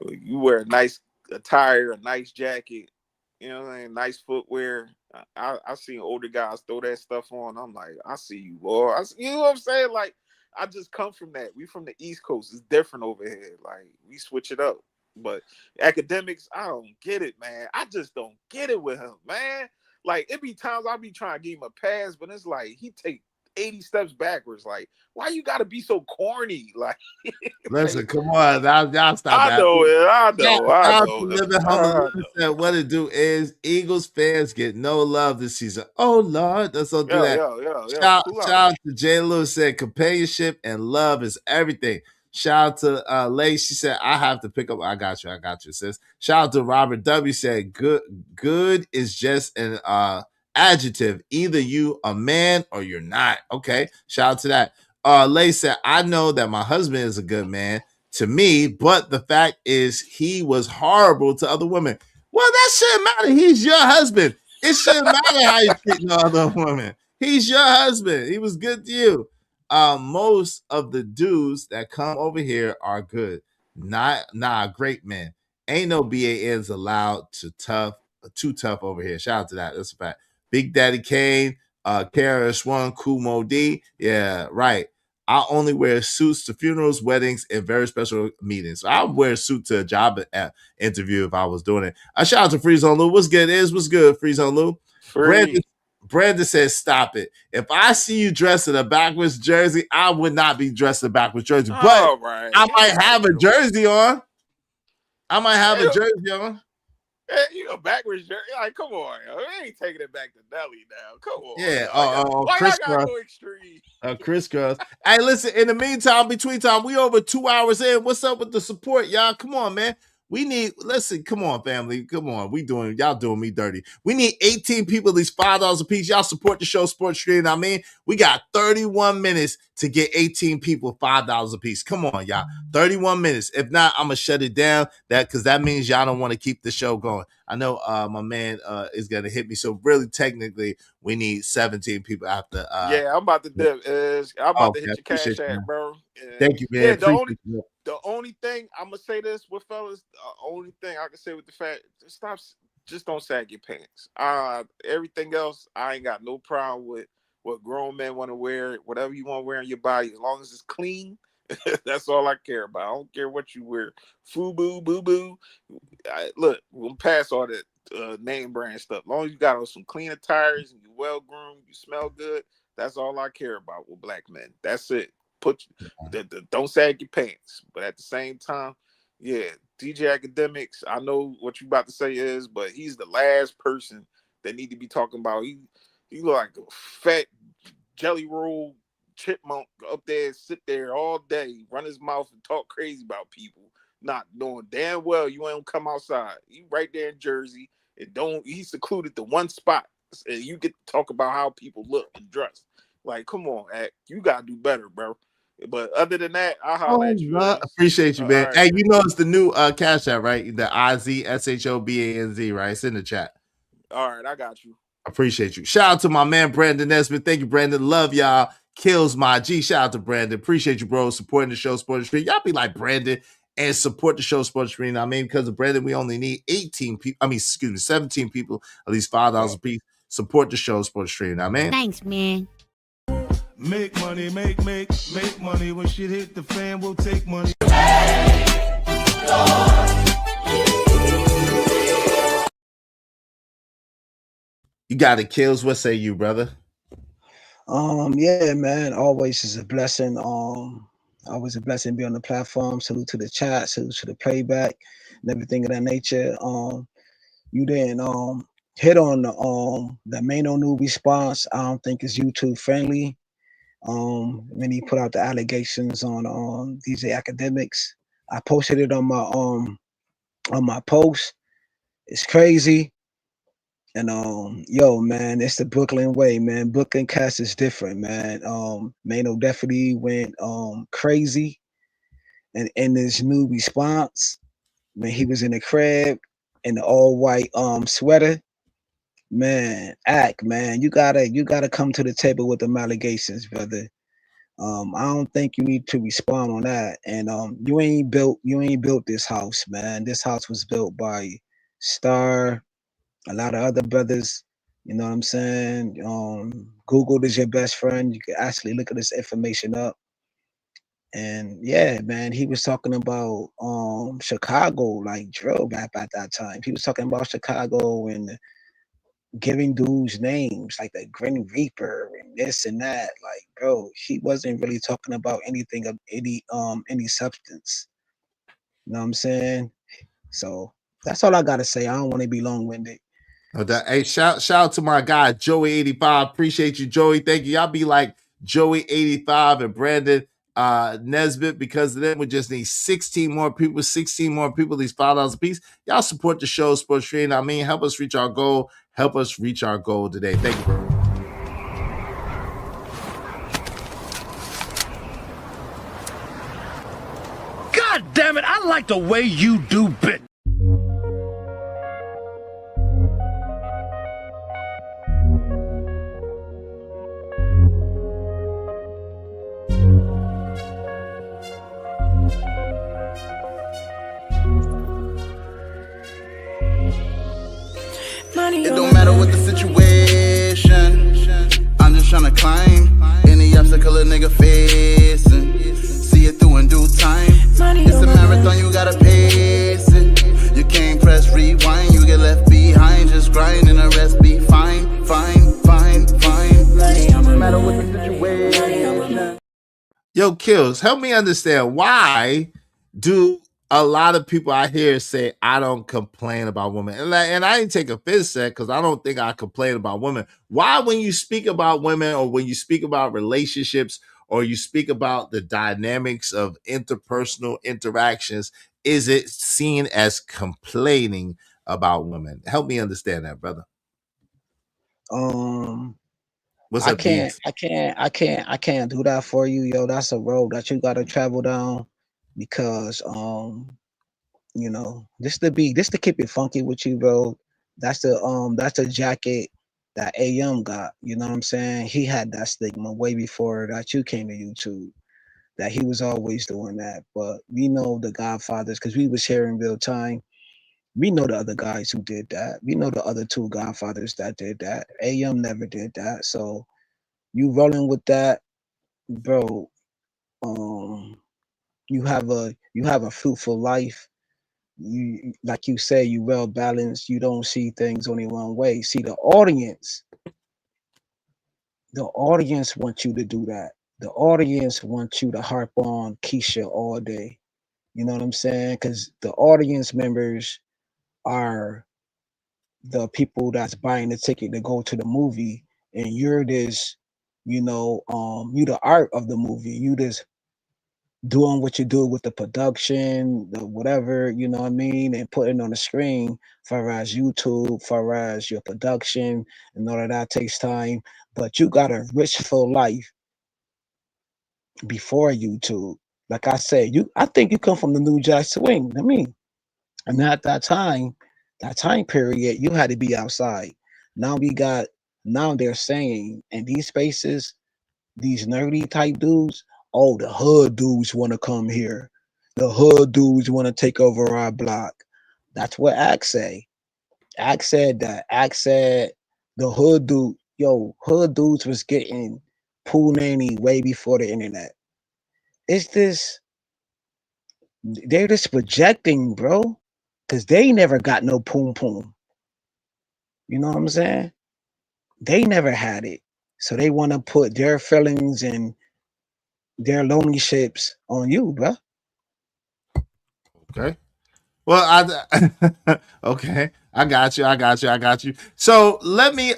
Speaker 14: you wear a nice attire, a nice jacket, you know what I mean, nice footwear. I seen older guys throw that stuff on. I'm like, I see you, boy. You know what I'm saying? Like, I just come from that. We from the East Coast. It's different over here. Like, we switch it up. But academics, I don't get it, man. I just don't get it with him, man. Like, it be times I be trying to give him a pass, but it's like he take 80 steps backwards. Like, why you gotta be so corny? Like,
Speaker 3: listen, come on, y'all stop.
Speaker 14: I know it. I know.
Speaker 3: What it do is Eagles fans get no love this season. Oh Lord, let's don't do that. Shout out to Jay Lewis said companionship and love is everything. Shout out to Lay. She said, I have to pick up. I got you, sis. Shout out to Robert W. said, good is just an adjective. Either you a man or you're not. Okay. Shout out to that. Lay said, I know that my husband is a good man to me, but the fact is he was horrible to other women. Well, that shouldn't matter. He's your husband. It shouldn't matter how you treat no other woman. He's your husband. He was good to you. Most of the dudes that come over here are good. Great men. Ain't no BANs allowed too tough over here. Shout out to that. That's a fact. Big Daddy Kane, KRS-One, Kumo D. Yeah, right. I only wear suits to funerals, weddings, and very special meetings. So I would wear a suit to a job interview if I was doing it. Shout out to Freeze on Lou. What's good, What's good, Freeze on Lou? Brandon says, stop it. If I see you dressed in a backwards jersey, I would not be dressed in a backwards jersey. But I might have a jersey on.
Speaker 14: Hey, you know, backwards jersey. Like, come on, yo. We ain't taking it back to Nelly now. Come on.
Speaker 3: Yeah.
Speaker 14: Why
Speaker 3: Chris
Speaker 14: y'all gotta go extreme?
Speaker 3: Chris Cross. Hey, listen, in the meantime, between time, we over 2 hours in. What's up with the support, y'all? Come on, man. Come on, family. Come on. Y'all doing me dirty. We need 18 people, at least $5 a piece. Y'all support the show, Sports Stream. I mean, we got 31 minutes to get 18 people $5 a piece. Come on, y'all. 31 minutes. If not, I'm going to shut it down because that means y'all don't want to keep the show going. I know my man is going to hit me. So really, technically, we need 17 people after.
Speaker 14: Yeah, I'm about to dip. I'm about to hit your cash app, bro.
Speaker 3: Thank you, man.
Speaker 14: Yeah, the only thing I'm gonna say this with fellas, the only thing I can say with the fact, just don't sag your pants. Everything else, I ain't got no problem with what grown men want to wear, whatever you want to wear on your body, as long as it's clean. That's all I care about. I don't care what you wear, FUBU, boo-boo. Look, we'll pass all that name brand stuff. As long as you got on some clean attires and you well groomed, you smell good. That's all I care about with black men. That's it. Don't sag your pants, but at the same time, yeah, DJ Academics, I know what you about to say but he's the last person that need to be talking about. He look like a fat jelly roll chipmunk up there, sit there all day, run his mouth and talk crazy about people, not knowing damn well you ain't come outside. You right there in Jersey, and he's secluded to one spot, and you get to talk about how people look and dress. Like, come on, Act, you gotta do better, bro. But other than that, I'll holler at you.
Speaker 3: Appreciate you, man.
Speaker 14: Right.
Speaker 3: Hey, you know it's the new Cash App, right? The IZSHOBANZ, right? It's in the chat.
Speaker 14: All right, I got you.
Speaker 3: Appreciate you. Shout out to my man Brandon Nesbitt. Thank you, Brandon. Love y'all. Kills my G. Shout out to Brandon. Appreciate you, bro. Supporting the show, supporting the stream. Y'all be like Brandon and support the show, support the stream. I mean, because of Brandon, we only need 18 people. 17 people, at least $5 a piece. Support the show, support the stream. I mean,
Speaker 9: Thanks, man.
Speaker 4: Make money, make money. When shit hit the fan, we'll take money.
Speaker 3: You got it, Kills. What say you, brother?
Speaker 15: Yeah, man. Always is a blessing. Always a blessing to be on the platform. Salute to the chat, salute to the playback, and everything of that nature. You didn't hit on the main new response. I don't think is YouTube friendly. When he put out the allegations on these academics, I posted it on my post. It's crazy. And yo, man, it's the Brooklyn way, man. Brooklyn cast is different, man. Mano definitely went crazy, and in his new response, when he was in the crib in the all white sweater, man, man, you gotta come to the table with the allegations, brother. I don't think you need to respond on that. And you ain't built this house, man. This house was built by Star, a lot of other brothers, you know what I'm saying? Google is your best friend. You can actually look at this information up. And yeah, man, he was talking about Chicago, like drill rap at that time. He was talking about Chicago and giving dudes names like the Grim Reaper and this and that. Like, bro, he wasn't really talking about anything of any substance. You know what I'm saying? So that's all I gotta say. I don't want to be long-winded.
Speaker 3: Hey, shout out to my guy Joey85. Appreciate you, Joey. Thank you. Y'all be like Joey85 and Brandon Nesbitt, because then we just need 16 more people, these $5 a piece. Y'all support the show, support stream. I mean, help us reach our goal. Help us reach our goal today. Thank you, bro.
Speaker 16: God damn it, I like the way you do bit.
Speaker 5: It don't matter what the situation, I'm just tryna climb any obstacle a nigga facing. See it through in due time. It's a marathon, you gotta pace it. You can't press rewind, you get left behind. Just grind and the rest be fine, fine, fine, fine. No matter what the situation.
Speaker 3: Yo, Kills, help me understand, why do a lot of people out here say I don't complain about women? And I didn't take offense at that, because I don't think I complain about women. Why, when you speak about women, or when you speak about relationships, or you speak about the dynamics of interpersonal interactions, is it seen as complaining about women? Help me understand that, brother. What's
Speaker 15: I
Speaker 3: up,
Speaker 15: can't
Speaker 3: Beats?
Speaker 15: do that for you, yo. That's a road that you gotta travel down, because you know, this to keep it funky with you, bro. That's the jacket that AM got. You know what I'm saying? He had that stigma way before that you came to YouTube, that he was always doing that. But we know the Godfathers, because we was here in real time. We know the other guys who did that. We know the other two Godfathers that did that. AM never did that. So you rolling with that, bro. You have a fruitful life. You, like you say, you well balanced. You don't see things only one way. See, the audience wants you to do that. The audience wants you to harp on Keisha all day. You know what I'm saying? Because the audience members are the people that's buying the ticket to go to the movie, and you're this, you know, you the art of the movie. You just doing what you do with the production, the whatever, you know what I mean, and putting on the screen, far as YouTube, far as your production, and all of that takes time. But you got a rich, full life before YouTube. Like I said, I think you come from the New Jack Swing. I mean, and at that time period, you had to be outside. Now they're saying in these spaces, these nerdy type dudes. Oh, the hood dudes want to come here. The hood dudes want to take over our block. That's what Axe say. Axe said that. Axe said the hood dude, hood dudes was getting pool nanny way before the internet. It's this, they're just projecting, bro, because they never got no poom poom. You know what I'm saying? They never had it. So they want to put their feelings and their lonely ships on you, bro.
Speaker 3: Okay. Well, okay. I got you. So let me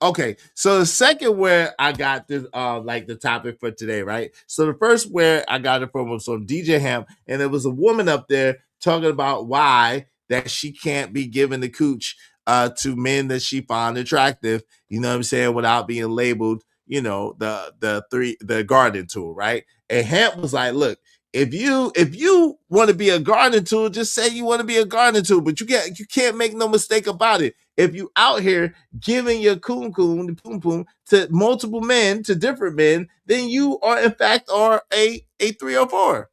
Speaker 3: okay. So the second where I got this like the topic for today, right? So the first where I got it from was from DJ Ham, and there was a woman up there talking about why that she can't be giving the cooch to men that she found attractive, you know what I'm saying, without being labeled, you know, the garden tool, right? And Ham was like, look, if you want to be a gardening tool, just say you want to be a gardening tool, but you can't make no mistake about it. If you out here giving your coon poom to multiple men, to different men, then you are in fact are a 304.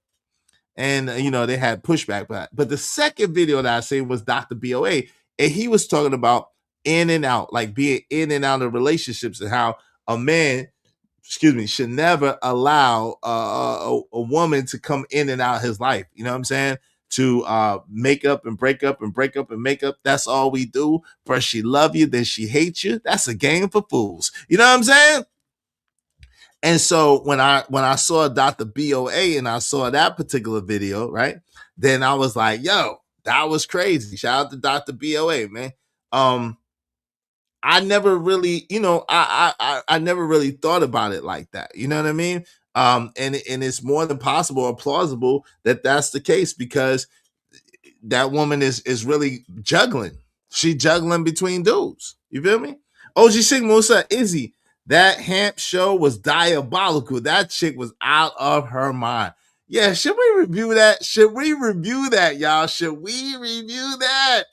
Speaker 3: And you know, they had pushback, but the second video that I seen was Dr. BOA, and he was talking about in and out, like being in and out of relationships, and how a man, should never allow a woman to come in and out of his life. You know what I'm saying? To make up and break up and break up and make up. That's all we do. First she love you, then she hates you. That's a game for fools. You know what I'm saying? And so when I saw Dr. BOA and I saw that particular video, right, then I was like, yo, that was crazy. Shout out to Dr. BOA, man. I never really, you know, I never really thought about it like that. You know what I mean? And it's more than possible or plausible that that's the case, because that woman is really juggling. She juggling between dudes. You feel me? OG Sig Musa Izzy, that Hamp show was diabolical. That chick was out of her mind. Yeah, should we review that? Should we review that, y'all? Should we review that?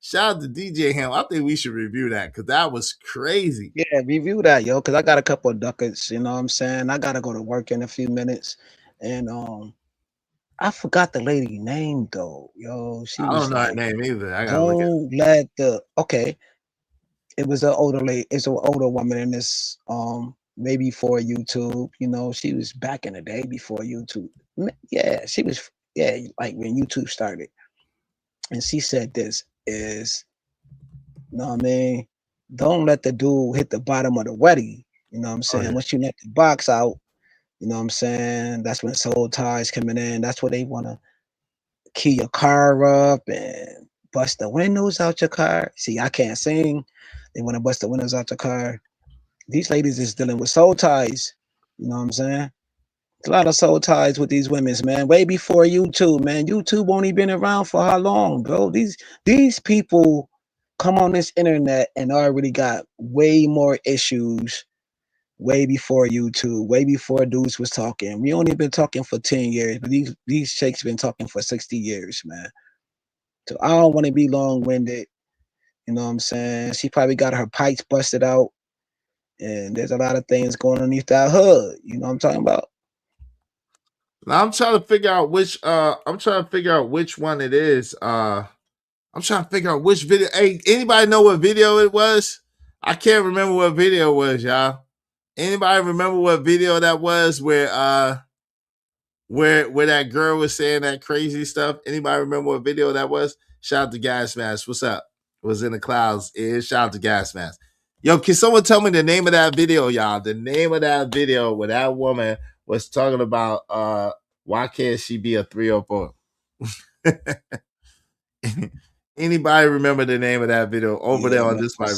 Speaker 3: Shout out to DJ Ham. I think we should review that because that was crazy.
Speaker 15: Yeah, review that, yo, because I got a couple of ducats, you know what I'm saying? I gotta go to work in a few minutes. And I forgot the lady name though, yo. She
Speaker 3: I
Speaker 15: was
Speaker 3: don't know
Speaker 15: like,
Speaker 3: her name either. I gotta look
Speaker 15: don't let okay. It was an older lady, it's an older woman in this maybe for YouTube, you know, she was back in the day before YouTube. Yeah, she was, yeah, like when YouTube started. And she said this is, you know what I mean? Don't let the dude hit the bottom of the weddy. You know what I'm saying? Once you let the box out, you know what I'm saying? That's when soul ties coming in. That's where they want to key your car up and bust the windows out your car. See, I can't sing. They want to bust the windows out your car. These ladies is dealing with soul ties. You know what I'm saying? A lot of soul ties with these women's, man. Way before YouTube, man. YouTube only been around for how long, bro? These people come on this internet and already got way more issues way before YouTube, way before dudes was talking. We only been talking for 10 years, but these chicks been talking for 60 years, man. So I don't want to be long-winded. You know what I'm saying? She probably got her pipes busted out, and there's a lot of things going underneath that hood. You know what I'm talking about?
Speaker 3: Now I'm trying to figure out which one it is. I'm trying to figure out which video. Hey, anybody know what video it was? I can't remember what video it was, y'all. Anybody remember what video that was where that girl was saying that crazy stuff? Anybody remember what video that was? Shout out to Gas Mask. What's up? It was in the clouds. Shout out to Gas Mask. Yo, can someone tell me the name of that video, y'all? The name of that video where that woman was talking about why can't she be a 304? Anybody remember the name of that video over there on this mic?
Speaker 15: I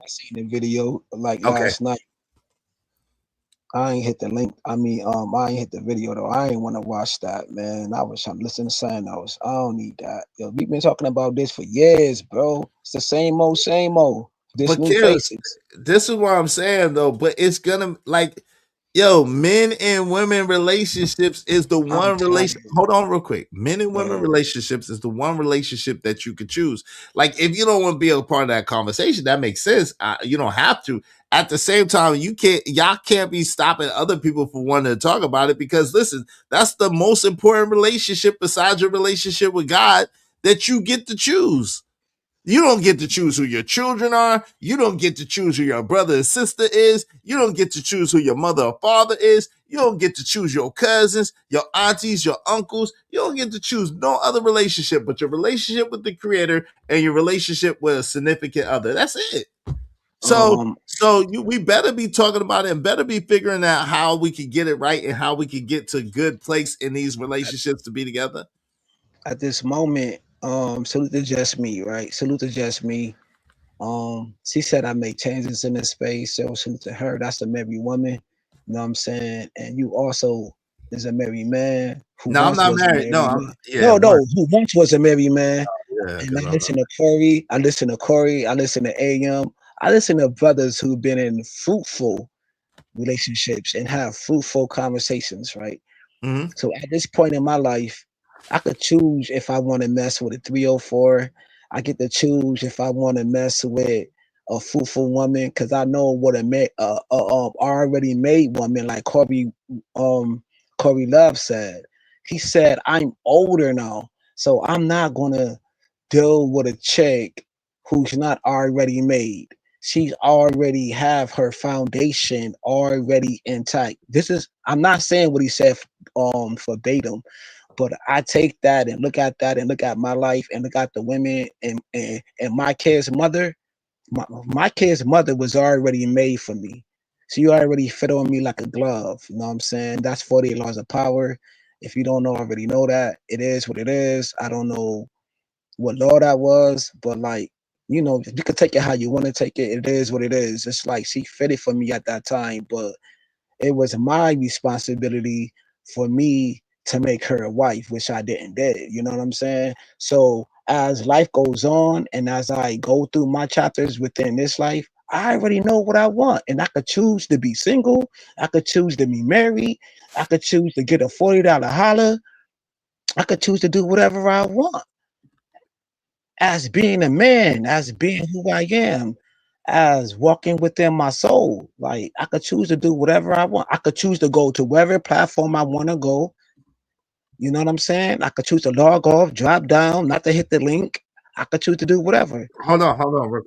Speaker 15: seen the video like last night. I ain't hit the link. I mean, I ain't hit the video though. I ain't want to watch that, man. I was trying to listen to Sanos. I don't need that. Yo, we've been talking about this for years, bro. It's the same old. This new faces.
Speaker 3: This is what I'm saying though, but it's gonna like, yo, men and women relationships is the one relationship. Hold on real quick. Men and women relationships is the one relationship that you could choose. Like, if you don't want to be a part of that conversation, that makes sense. You don't have to. at the same time, y'all can't be stopping other people from wanting to talk about it, because listen, that's the most important relationship besides your relationship with God that you get to choose. You don't get to choose who your children are. You don't get to choose who your brother and sister is. You don't get to choose who your mother or father is. You don't get to choose your cousins, your aunties, your uncles. You don't get to choose no other relationship but your relationship with the Creator and your relationship with a significant other. That's it. So we better be talking about it and better be figuring out how we can get it right and how we can get to a good place in these relationships to be together.
Speaker 15: At this moment, salute to Just Me, right? Salute to Just Me. She said I make changes in this space, so salute to her. That's a married woman. You know what I'm saying? And you also is a married man who
Speaker 3: No, I'm
Speaker 15: once
Speaker 3: not
Speaker 15: was a
Speaker 3: married.
Speaker 15: married
Speaker 3: No,
Speaker 15: man.
Speaker 3: no,
Speaker 15: Who once was a married man.
Speaker 3: Yeah,
Speaker 15: and I listen to Corey. I listen to AM. I listen to brothers who've been in fruitful relationships and have fruitful conversations, right?
Speaker 3: Mm-hmm.
Speaker 15: So at this point in my life, I could choose if I want to mess with a 304. I get to choose if I want to mess with a fruitful woman, because I know what already made woman, like Corey Love said. He said, I'm older now, so I'm not gonna deal with a chick who's not already made. She's already have her foundation already intact. I'm not saying what he said verbatim, but I take that and look at my life and look at the women and my kid's mother. My kid's mother was already made for me. She already fit on me like a glove. You know what I'm saying? That's 48 laws of power. If you don't already know that, it is what it is. I don't know what law that was, but like, you know, you can take it how you want to take it. It is what it is. It's like she fitted for me at that time, but it was my responsibility for me to make her a wife, which I didn't did. You know what I'm saying? So as life goes on and as I go through my chapters within this life, I already know what I want, and I could choose to be single. I could choose to be married. I could choose to get a $40 holler. I could choose to do whatever I want. As being a man, as being who I am, as walking within my soul. Like, I could choose to do whatever I want. I could choose to go to whatever platform I want to go. You know what I'm saying? I could choose to log off, drop down, not to hit the link. I could choose to do whatever.
Speaker 3: Hold on, real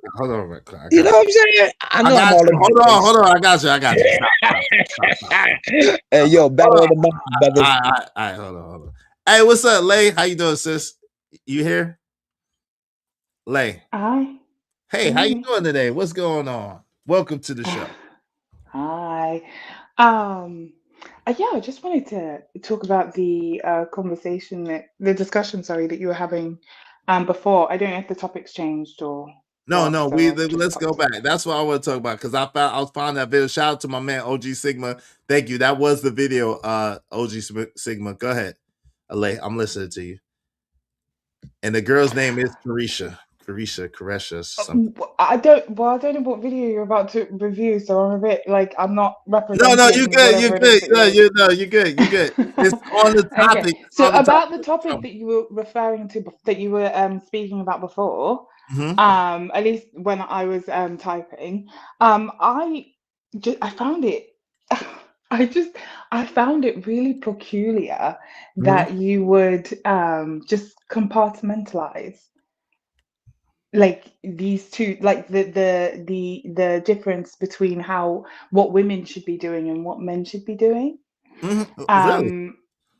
Speaker 3: quick.
Speaker 15: You know what I'm saying? I know I'm all over
Speaker 3: Hold
Speaker 15: the place.
Speaker 3: on. I got you.
Speaker 15: Hey, yo, battle of the mind, brothers.
Speaker 3: All right, hold on. Hey, what's up, Lay? How you doing, sis? You here? Lay.
Speaker 17: Hi.
Speaker 3: Hey, how you doing today? What's going on? Welcome to the show.
Speaker 17: Hi. Yeah, I just wanted to talk about the discussion, that you were having before. I don't know if the topic's changed or
Speaker 3: No,
Speaker 17: what,
Speaker 3: let's go back. That's what I want to talk about, because I found that video. Shout out to my man OG Sigma. Thank you. That was the video. OG Sigma. Go ahead, Alay. I'm listening to you. And the girl's name is Caresha. Something.
Speaker 17: I don't know what video you're about to review, so I'm a bit like I'm not representing.
Speaker 3: No, you good. You're good. You're good. It's on the topic.
Speaker 17: Okay. So about the topic that you were referring to, that you were speaking about before, at least when I was typing, I found it. I found it really peculiar that you would just compartmentalize like these two, like the difference between what women should be doing and what men should be doing.
Speaker 3: Really?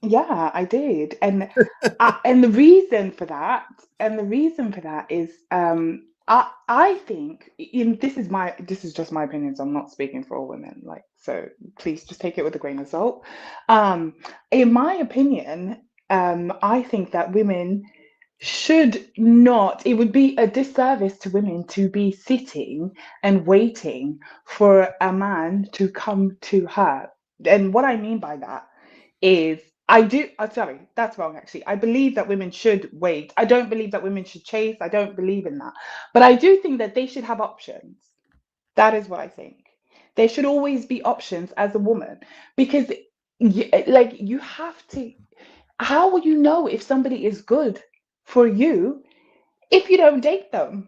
Speaker 17: Yeah, I did, and and the reason for that is I think, this is just my opinion, so I'm not speaking for all women, like, so please just take it with a grain of salt. In my opinion, I think that women should not, it would be a disservice to women to be sitting and waiting for a man to come to her. And what I mean by that is, sorry, that's wrong actually. I believe that women should wait. I don't believe that women should chase. I don't believe in that. But I do think that they should have options. That is what I think. There should always be options as a woman, because you have to, how will you know if somebody is good for you if you don't date them?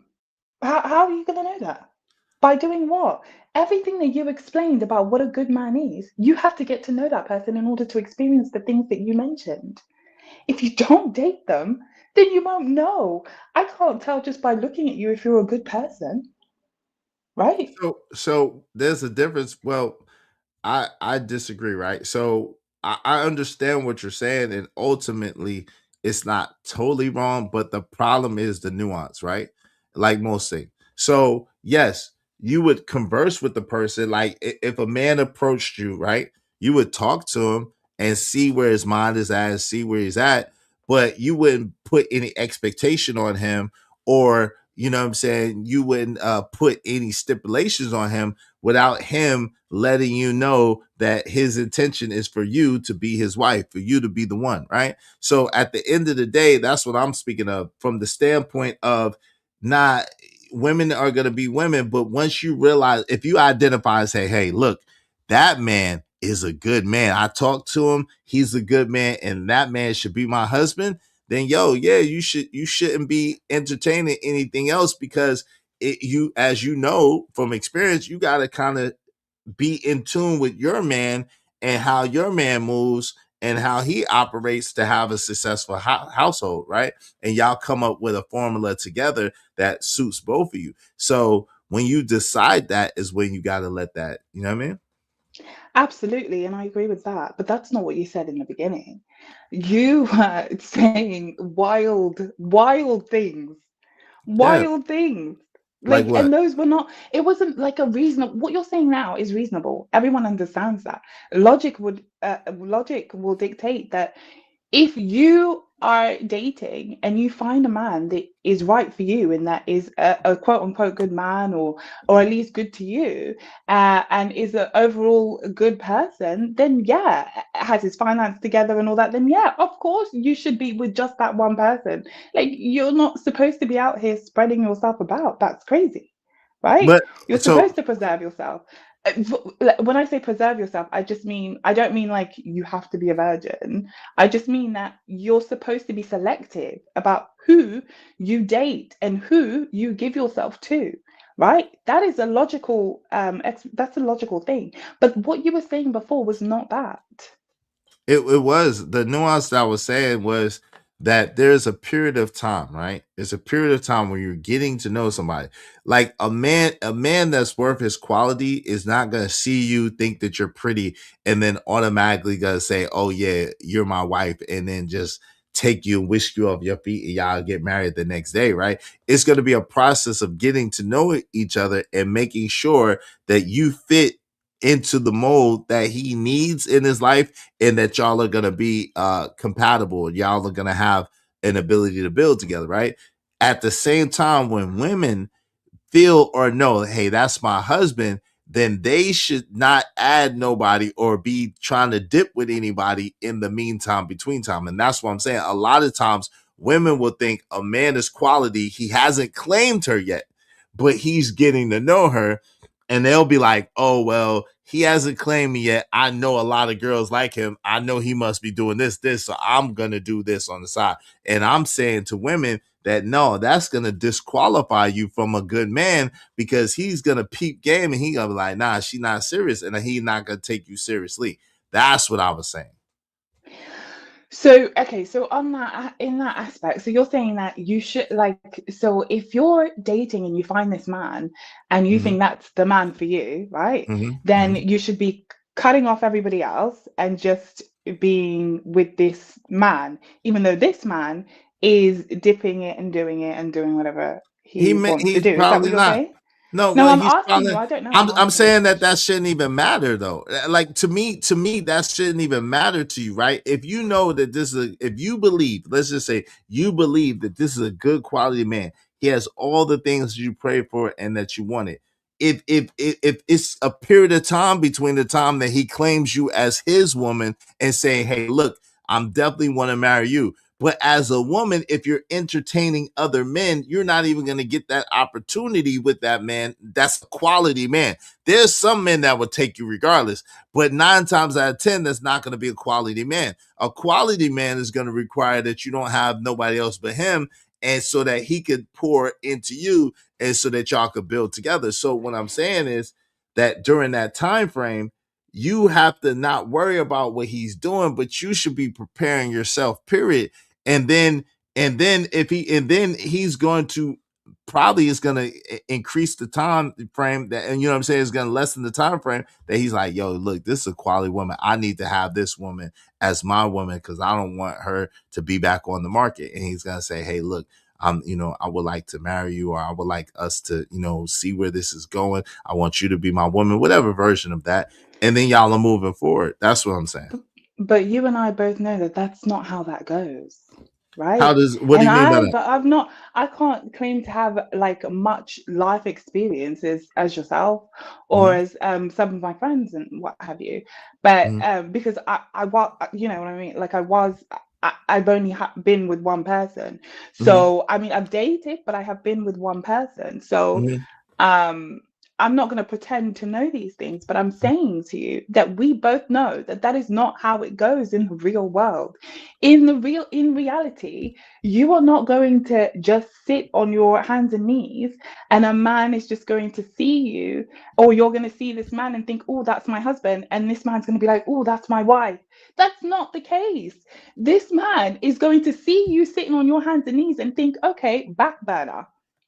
Speaker 17: How are you going to know that? By doing what? Everything that you explained about what a good man is, you have to get to know that person in order to experience the things that you mentioned. If you don't date them, then you won't know. I can't tell just by looking at you if you're a good person, right?
Speaker 3: So there's a difference. Well, I disagree, right? So I understand what you're saying, and ultimately it's not totally wrong, but the problem is the nuance, right? Like most things. So yes, you would converse with the person. Like if a man approached you, right? You would talk to him and see where his mind is at, and see where he's at, but you wouldn't put any expectation on him, or you know what I'm saying, you wouldn't put any stipulations on him without him letting you know that his intention is for you to be his wife, for you to be the one, right? So at the end of the day, that's what I'm speaking of from the standpoint of not women are going to be women, but once you realize, if you identify and say, hey, look, that man is a good man. I talked to him, he's a good man, and that man should be my husband, then yo, yeah, you shouldn't be entertaining anything else, because you, as you know from experience, you got to kind of be in tune with your man and how your man moves and how he operates to have a successful household, right? And y'all come up with a formula together that suits both of you. So when you decide, that is when you got to let that, you know what I mean?
Speaker 17: Absolutely, and I agree with that. But that's not what you said in the beginning. You were saying wild things.
Speaker 3: Yeah.
Speaker 17: Wild things.
Speaker 3: Like
Speaker 17: And
Speaker 3: what?
Speaker 17: those were not, it wasn't like a reasonable, what you're saying now is reasonable. Everyone understands that. Logic will dictate that if you are dating and you find a man that is right for you and that is a quote unquote good man, or at least good to you, and is an overall good person, then yeah, has his finance together and all that, then yeah, of course you should be with just that one person. Like, you're not supposed to be out here spreading yourself about. That's crazy, right?
Speaker 3: But
Speaker 17: You're
Speaker 3: so
Speaker 17: supposed to preserve yourself. When I say preserve yourself, I don't mean like you have to be a virgin. I just mean that you're supposed to be selective about who you date and who you give yourself to, right? That is a logical that's a logical thing. But what you were saying before was not that.
Speaker 3: it was the nuance that I was saying was that there's a period of time, right? It's a period of time where you're getting to know somebody. Like a man that's worth his quality is not gonna see you, think that you're pretty, and then automatically gonna say, oh yeah, you're my wife, and then just take you and whisk you off your feet and y'all get married the next day, right? It's gonna be a process of getting to know each other and making sure that you fit into the mold that he needs in his life, and that y'all are going to be compatible, y'all are going to have an ability to build together, right? At the same time, when women feel or know, hey, that's my husband, then they should not add nobody or be trying to dip with anybody in the meantime, between time. And that's what I'm saying. A lot of times women will think a man is quality, he hasn't claimed her yet, but he's getting to know her, and they'll be like, oh, well, he hasn't claimed me yet. I know a lot of girls like him. I know he must be doing this, so I'm going to do this on the side. And I'm saying to women that no, that's going to disqualify you from a good man, because he's going to peep game and he going to be like, nah, she's not serious, and he's not going to take you seriously. That's what I was saying.
Speaker 17: So, okay, so on that, in that aspect, so you're saying that you should, like, so if you're dating and you find this man and you think that's the man for you, right? Then you should be cutting off everybody else and just being with this man, even though this man is dipping it and doing whatever he wants to
Speaker 3: He's
Speaker 17: do. Is that what
Speaker 3: probably
Speaker 17: you're
Speaker 3: not.
Speaker 17: saying?
Speaker 3: No,
Speaker 17: No,
Speaker 3: well,
Speaker 17: I'm
Speaker 3: he's
Speaker 17: asking
Speaker 3: probably.
Speaker 17: you. I don't know.
Speaker 3: I'm
Speaker 17: I'm asking
Speaker 3: saying
Speaker 17: you.
Speaker 3: that shouldn't even matter though. Like to me, that shouldn't even matter to you, right? If you know that if you believe, let's just say you believe that this is a good quality man, he has all the things you pray for and that you wanted. If it's a period of time between the time that he claims you as his woman and saying, hey, look, I'm definitely want to marry you. But as a woman, if you're entertaining other men, you're not even going to get that opportunity with that man. That's a quality man. There's some men that will take you regardless, but 9 times out of 10, that's not going to be a quality man. A quality man is going to require that you don't have nobody else but him, and so that he could pour into you, and so that y'all could build together. So what I'm saying is that during that time frame, you have to not worry about what he's doing, but you should be preparing yourself, period. And then he's going to probably is going to increase the time frame that, and you know what I'm saying, is going to lessen the time frame that he's like, yo, look, this is a quality woman. I need to have this woman as my woman because I don't want her to be back on the market. And he's going to say, hey, look, I would like to marry you, or I would like us to, see where this is going. I want you to be my woman, whatever version of that. And then y'all are moving forward. That's what I'm saying.
Speaker 17: But you and I both know that that's not how that goes, right?
Speaker 3: What do you mean by that?
Speaker 17: But I can't claim to have like much life experiences as yourself or as some of my friends and what have you. But because I was, you know what I mean? Like I've only been with one person. So, I mean, I've dated, but I have been with one person. So, I'm not going to pretend to know these things, but I'm saying to you that we both know that that is not how it goes in the real world. In reality, you are not going to just sit on your hands and knees and a man is just going to see you, or you're going to see this man and think, oh, that's my husband. And this man's going to be like, oh, that's my wife. That's not the case. This man is going to see you sitting on your hands and knees and think, okay, back burner,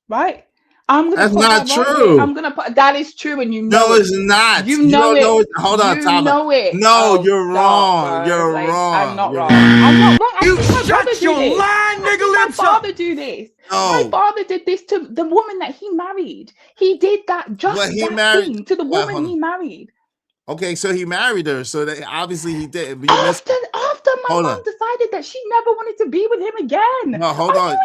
Speaker 17: right? I'm gonna
Speaker 3: That's
Speaker 17: put
Speaker 3: not
Speaker 17: that right
Speaker 3: true.
Speaker 17: here. I'm gonna put that is true, and you know
Speaker 3: no, it's not.
Speaker 17: You know
Speaker 3: don't
Speaker 17: it.
Speaker 3: know it. Hold on,
Speaker 17: you
Speaker 3: Tyler.
Speaker 17: know it.
Speaker 3: No,
Speaker 17: Oh,
Speaker 3: you're
Speaker 17: stop,
Speaker 3: wrong.
Speaker 17: bro.
Speaker 3: You're
Speaker 17: Like,
Speaker 3: wrong.
Speaker 17: I'm not
Speaker 3: You're
Speaker 17: wrong. I'm not wrong. I
Speaker 16: You
Speaker 17: see my brother
Speaker 16: shut
Speaker 17: do
Speaker 16: your
Speaker 17: this.
Speaker 16: lying
Speaker 17: I
Speaker 16: nigga
Speaker 17: see my
Speaker 16: lips up.
Speaker 17: father do this. My father did this to the woman that he married. He did that thing to the woman he married.
Speaker 3: Okay, so he married her. So that obviously he did. But
Speaker 17: After my mom decided that she never wanted to be with him again.
Speaker 3: No, hold on.
Speaker 17: Are you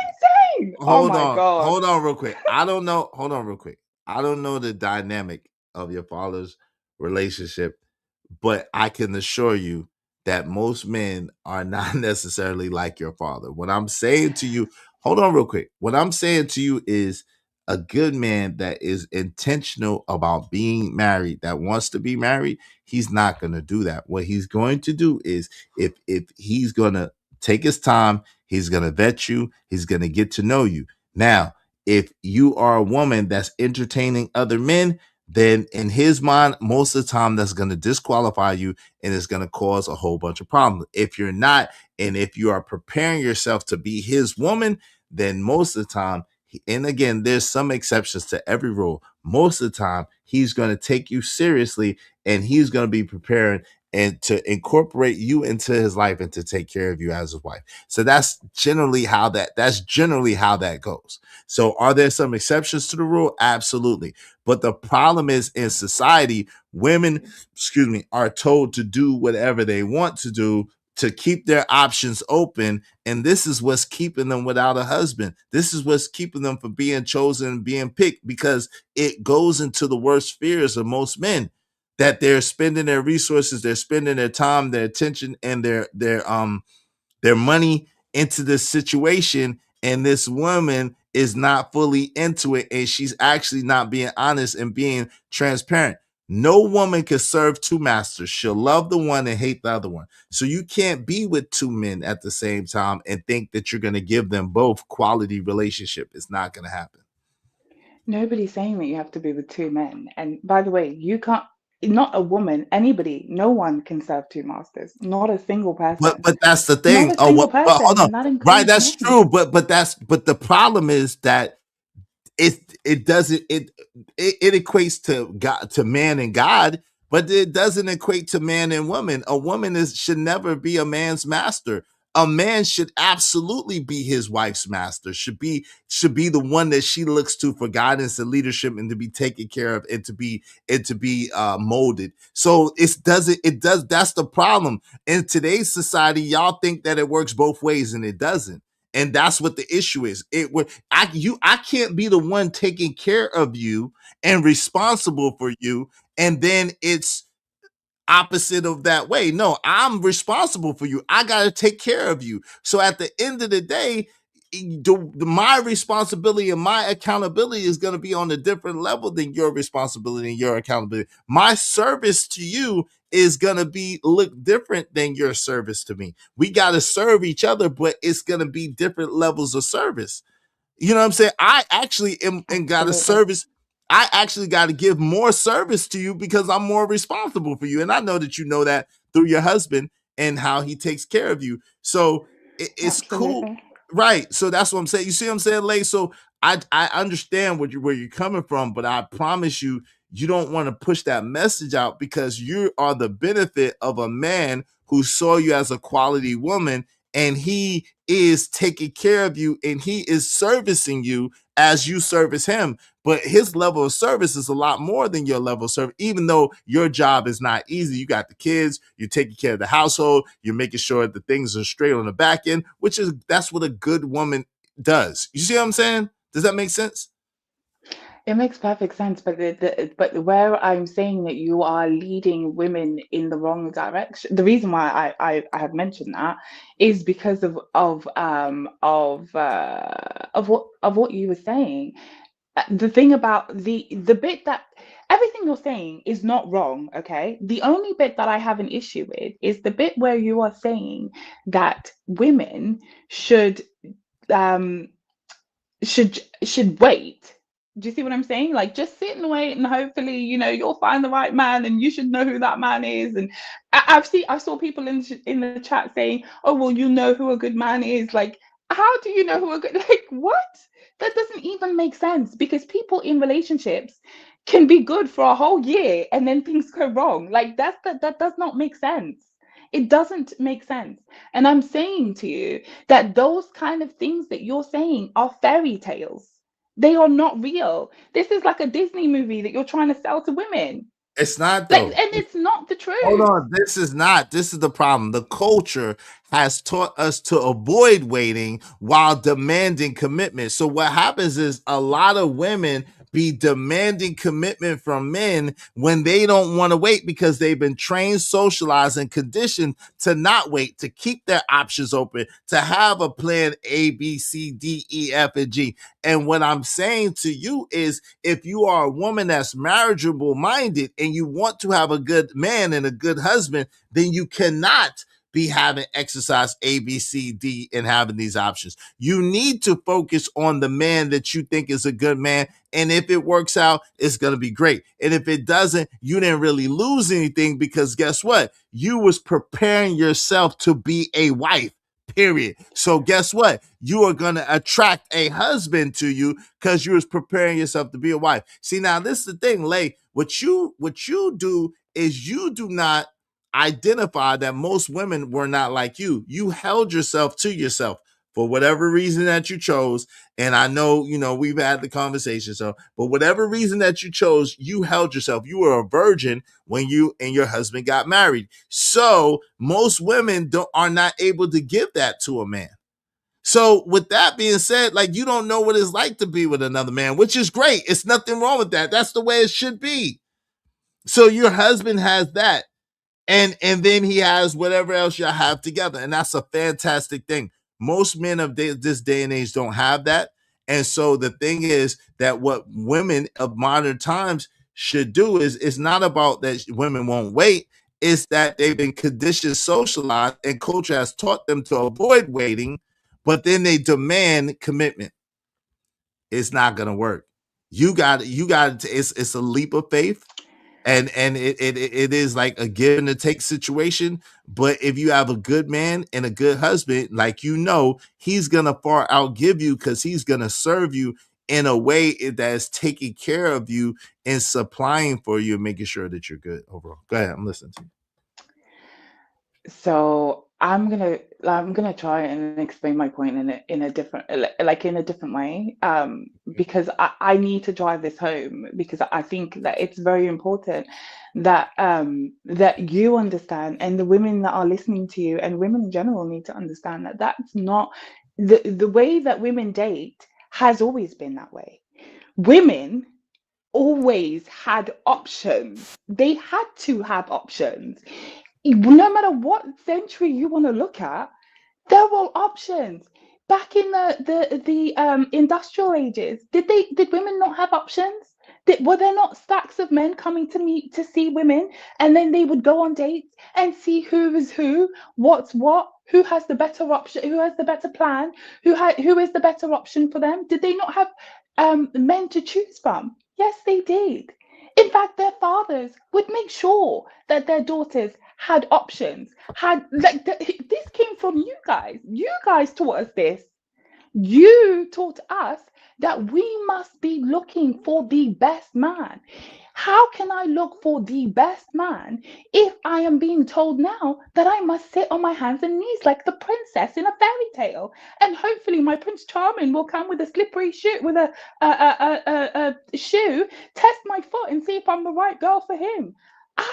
Speaker 17: insane? Oh my God.
Speaker 3: Hold on real quick. I don't know. Hold on real quick. I don't know the dynamic of your father's relationship, but I can assure you that most men are not necessarily like your father. What I'm saying to you, hold on real quick. What I'm saying to you is a good man that is intentional about being married, that wants to be married, he's not going to do that. What he's going to do is if he's going to take his time, he's going to vet you, he's going to get to know you. Now, if you are a woman that's entertaining other men, then in his mind, most of the time that's going to disqualify you and it's going to cause a whole bunch of problems. If you're not, and if you are preparing yourself to be his woman, then most of the time, and again, there's some exceptions to every rule, most of the time, he's going to take you seriously and he's going to be preparing and to incorporate you into his life and to take care of you as his wife. So that's generally how that goes. So are there some exceptions to the rule? Absolutely. But the problem is in society, women, are told to do whatever they want to do to keep their options open. And this is what's keeping them without a husband. This is what's keeping them from being chosen and being picked, because it goes into the worst fears of most men, that they're spending their resources, they're spending their time, their attention, and their money into this situation, and this woman is not fully into it, and she's actually not being honest and being transparent. No woman can serve two masters. She'll love the one and hate the other one. So you can't be with two men at the same time and think that you're going to give them both quality relationship. It's not going to happen.
Speaker 17: Nobody's saying that you have to be with two men. And by the way, you can't, not a woman, anybody, no one can serve two masters. Not a single person.
Speaker 3: But that's the thing.
Speaker 17: Not a single person.
Speaker 3: Hold on.
Speaker 17: And that includes
Speaker 3: Right, that's
Speaker 17: men.
Speaker 3: true. But the problem is that it doesn't it equates to God, to man and God, but it doesn't equate to man and woman. A woman should never be a man's master. A man should absolutely be his wife's master, should be the one that she looks to for guidance and leadership and to be taken care of and to be molded. So that's the problem. In today's society, y'all think that it works both ways, and it doesn't. And that's what the issue is. I can't be the one taking care of you and responsible for you, and then it's opposite of that way. No, I'm responsible for you. I got to take care of you. So at the end of the day, my responsibility and my accountability is going to be on a different level than your responsibility and your accountability. My service to you is going to look different than your service to me. We got to serve each other, but it's going to be different levels of service. You know what I'm saying? I actually am and got a
Speaker 17: Absolutely.
Speaker 3: service. I actually got to give more service to you because I'm more responsible for you. And I know that you know that through your husband and how he takes care of you. So it's cool.
Speaker 17: Absolutely.
Speaker 3: Right. So that's what I'm saying. You see what I'm saying, Lay? So I understand where you're coming from, but I promise you, you don't want to push that message out because you are the benefit of a man who saw you as a quality woman, and he is taking care of you and he is servicing you as you service him. But his level of service is a lot more than your level of service, even though your job is not easy. You got the kids, you're taking care of the household, you're making sure that things are straight on the back end, that's what a good woman does. You see what I'm saying? Does that make sense?
Speaker 17: It makes perfect sense, but but where I'm saying that you are leading women in the wrong direction, the reason why I have mentioned that is because of what you were saying. The thing about the bit that everything you're saying is not wrong, okay? The only bit that I have an issue with is the bit where you are saying that women um should wait. Do you see what I'm saying? Like, just sit and wait, and hopefully, you'll find the right man, and you should know who that man is. And I saw people in the chat saying, "Oh, well, you know who a good man is." Like, how do you know who a good? Like, what? That doesn't even make sense, because people in relationships can be good for a whole year and then things go wrong. Like, that does not make sense. It doesn't make sense. And I'm saying to you that those kind of things that you're saying are fairy tales. They are not real. This is like a Disney movie that you're trying to sell to women.
Speaker 3: It's not
Speaker 17: Like,
Speaker 3: though.
Speaker 17: and it's not the
Speaker 3: Hold
Speaker 17: truth.
Speaker 3: on. This is not. This is the problem. The culture has taught us to avoid waiting while demanding commitment. So what happens is a lot of women be demanding commitment from men when they don't want to wait because they've been trained, socialized, and conditioned to not wait, to keep their options open, to have a plan A, B, C, D, E, F, and G. And what I'm saying to you is, if you are a woman that's marriageable minded and you want to have a good man and a good husband, then you cannot be having exercise A, B, C, D, and having these options. You need to focus on the man that you think is a good man. And if it works out, it's going to be great. And if it doesn't, you didn't really lose anything, because guess what? You was preparing yourself to be a wife. Period. So guess what? You are going to attract a husband to you because you was preparing yourself to be a wife. See, now this is the thing, Lay. What you do is you do not identify that most women were not like you. You held yourself to yourself for whatever reason that you chose. And I know, we've had the conversation. So, but whatever reason that you chose, you held yourself. You were a virgin when you and your husband got married. So most women are not able to give that to a man. So with that being said, like, you don't know what it's like to be with another man, which is great. It's nothing wrong with that. That's the way it should be. So your husband has that. And then he has whatever else y'all have together. And that's a fantastic thing. Most men of this day and age don't have that. And so the thing is that what women of modern times should do is, it's not about that women won't wait. It's that they've been conditioned, socialized, and culture has taught them to avoid waiting, but then they demand commitment. It's not going to work. You got it's a leap of faith. And it is like a give and a take situation. But if you have a good man and a good husband, like, he's gonna far outgive you, because he's gonna serve you in a way that is taking care of you and supplying for you and making sure that you're good overall. Go ahead, I'm listening to you.
Speaker 17: So I'm gonna try and explain my point in a different way, because I need to drive this home, because I think that it's very important that that you understand, and the women that are listening to you, and women in general, need to understand that that's not the way that women date has always been that way. Women always had options. They had to have options. No matter what century you want to look at, there were options. Back in the industrial ages, did women not have options? Were there not stacks of men coming to meet to see women, and then they would go on dates and see who is who, what's what, who has the better option, who has the better plan, who is the better option for them? Did they not have men to choose from? Yes, they did. In fact, their fathers would make sure that their daughters had options. This came from you guys. You guys taught us this. You taught us that we must be looking for the best man. How can I look for the best man if I am being told now that I must sit on my hands and knees like the princess in a fairy tale? And hopefully my Prince Charming will come with a slippery shoe, with a shoe, test my foot and see if I'm the right girl for him.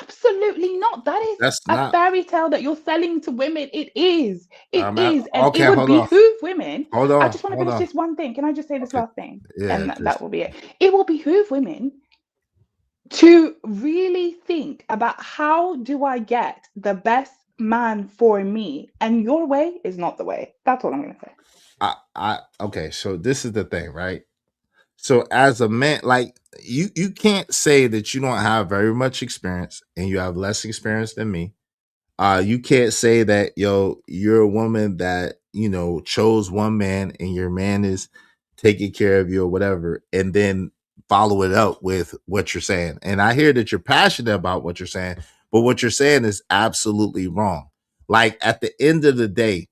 Speaker 17: Absolutely not. That is
Speaker 3: That's
Speaker 17: a
Speaker 3: not.
Speaker 17: fairy tale that you're selling to women. It is. It
Speaker 3: I'm
Speaker 17: is.
Speaker 3: at,
Speaker 17: And
Speaker 3: okay,
Speaker 17: it would
Speaker 3: hold on.
Speaker 17: behoove women.
Speaker 3: Hold
Speaker 17: I
Speaker 3: on.
Speaker 17: just want to
Speaker 3: Hold
Speaker 17: finish
Speaker 3: on.
Speaker 17: this one thing. Can I just say this last thing?
Speaker 3: Yeah,
Speaker 17: And
Speaker 3: just
Speaker 17: that will be it. It will behoove women to really think about, how do I get the best man for me? And your way is not the way. That's all I'm going to say.
Speaker 3: Okay, so this is the thing, right? So as a man, like you can't say that you don't have very much experience and you have less experience than me. You can't say that, you're a woman that, chose one man and your man is taking care of you or whatever, and then follow it up with what you're saying. And I hear that you're passionate about what you're saying, but what you're saying is absolutely wrong. Like, at the end of the day,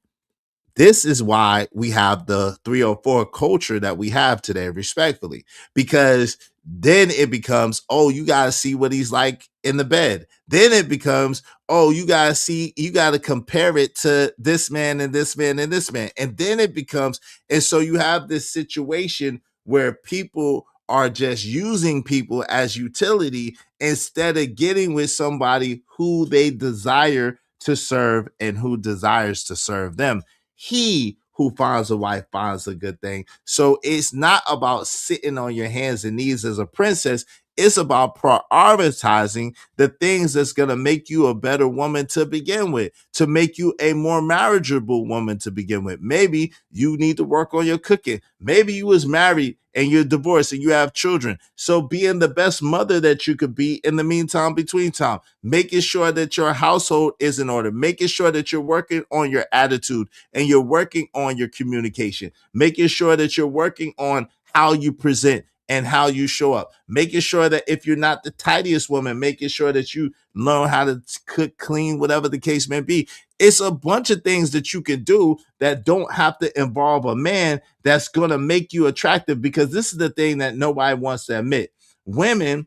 Speaker 3: this is why we have the 304 culture that we have today, respectfully, because then it becomes, oh, you got to see what he's like in the bed. Then it becomes, oh, you got to compare it to this man and this man and this man. And then it becomes, and so you have this situation where people are just using people as utility instead of getting with somebody who they desire to serve and who desires to serve them. He who finds a wife finds a good thing. So it's not about sitting on your hands and knees as a princess. It's about prioritizing the things that's going to make you a better woman to begin with, to make you a more marriageable woman to begin with. Maybe you need to work on your cooking. Maybe you was married and you're divorced and you have children. So being the best mother that you could be in the meantime, between time, making sure that your household is in order, making sure that you're working on your attitude and you're working on your communication, making sure that you're working on how you present and how you show up, making sure that if you're not the tidiest woman, making sure that you learn how to cook, clean, whatever the case may be. It's a bunch of things that you can do that don't have to involve a man that's going to make you attractive, because this is the thing that nobody wants to admit. Women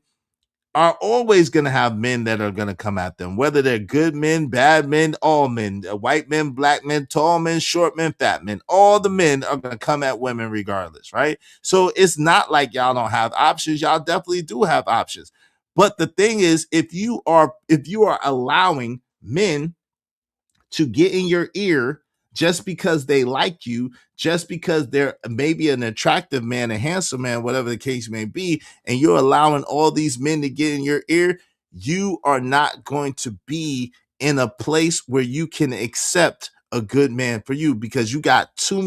Speaker 3: are always going to have men that are going to come at them, whether they're good men, bad men, all men, white men, black men, tall men, short men, fat men. All the men are going to come at women regardless, right? So it's not like y'all don't have options. Y'all definitely do have options. But the thing is, if you are allowing men to get in your ear just because they like you, just because they're maybe an attractive man, a handsome man, whatever the case may be, and you're allowing all these men to get in your ear, you are not going to be in a place where you can accept a good man for you, because you got too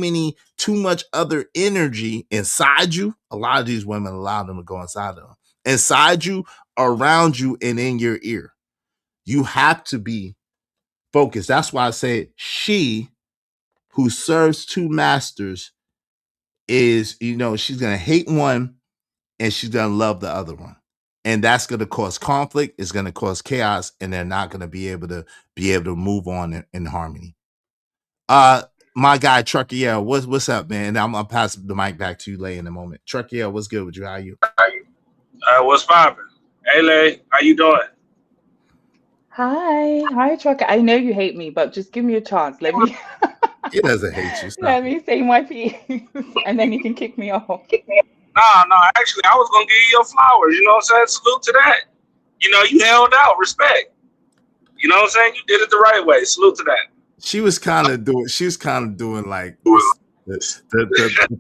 Speaker 3: much other energy inside you. A lot of these women allow them to go inside of them, inside you, around you, and in your ear. You have to be focused. That's why I say she who serves two masters is, she's going to hate one and she's going to love the other one. And that's going to cause conflict. It's going to cause chaos, and they're not going to be able to move on in harmony. My guy Truckier, what's up, man? I'm gonna pass the mic back to you Lay in a moment. Truckier, what's good with you? How are you?
Speaker 18: What's poppin'? Hey, Lay, how you doing?
Speaker 17: Hi, Trucker. I know you hate me, but just give me a chance. Let me.
Speaker 3: He doesn't hate you. Stop.
Speaker 17: Let me say my piece, and then you can kick me off.
Speaker 18: No. Actually, I was gonna give you your flowers. You know what I'm saying? Salute to that. You held out. Respect. You know what I'm saying? You did it the right way. Salute to that.
Speaker 3: She was kind of doing like the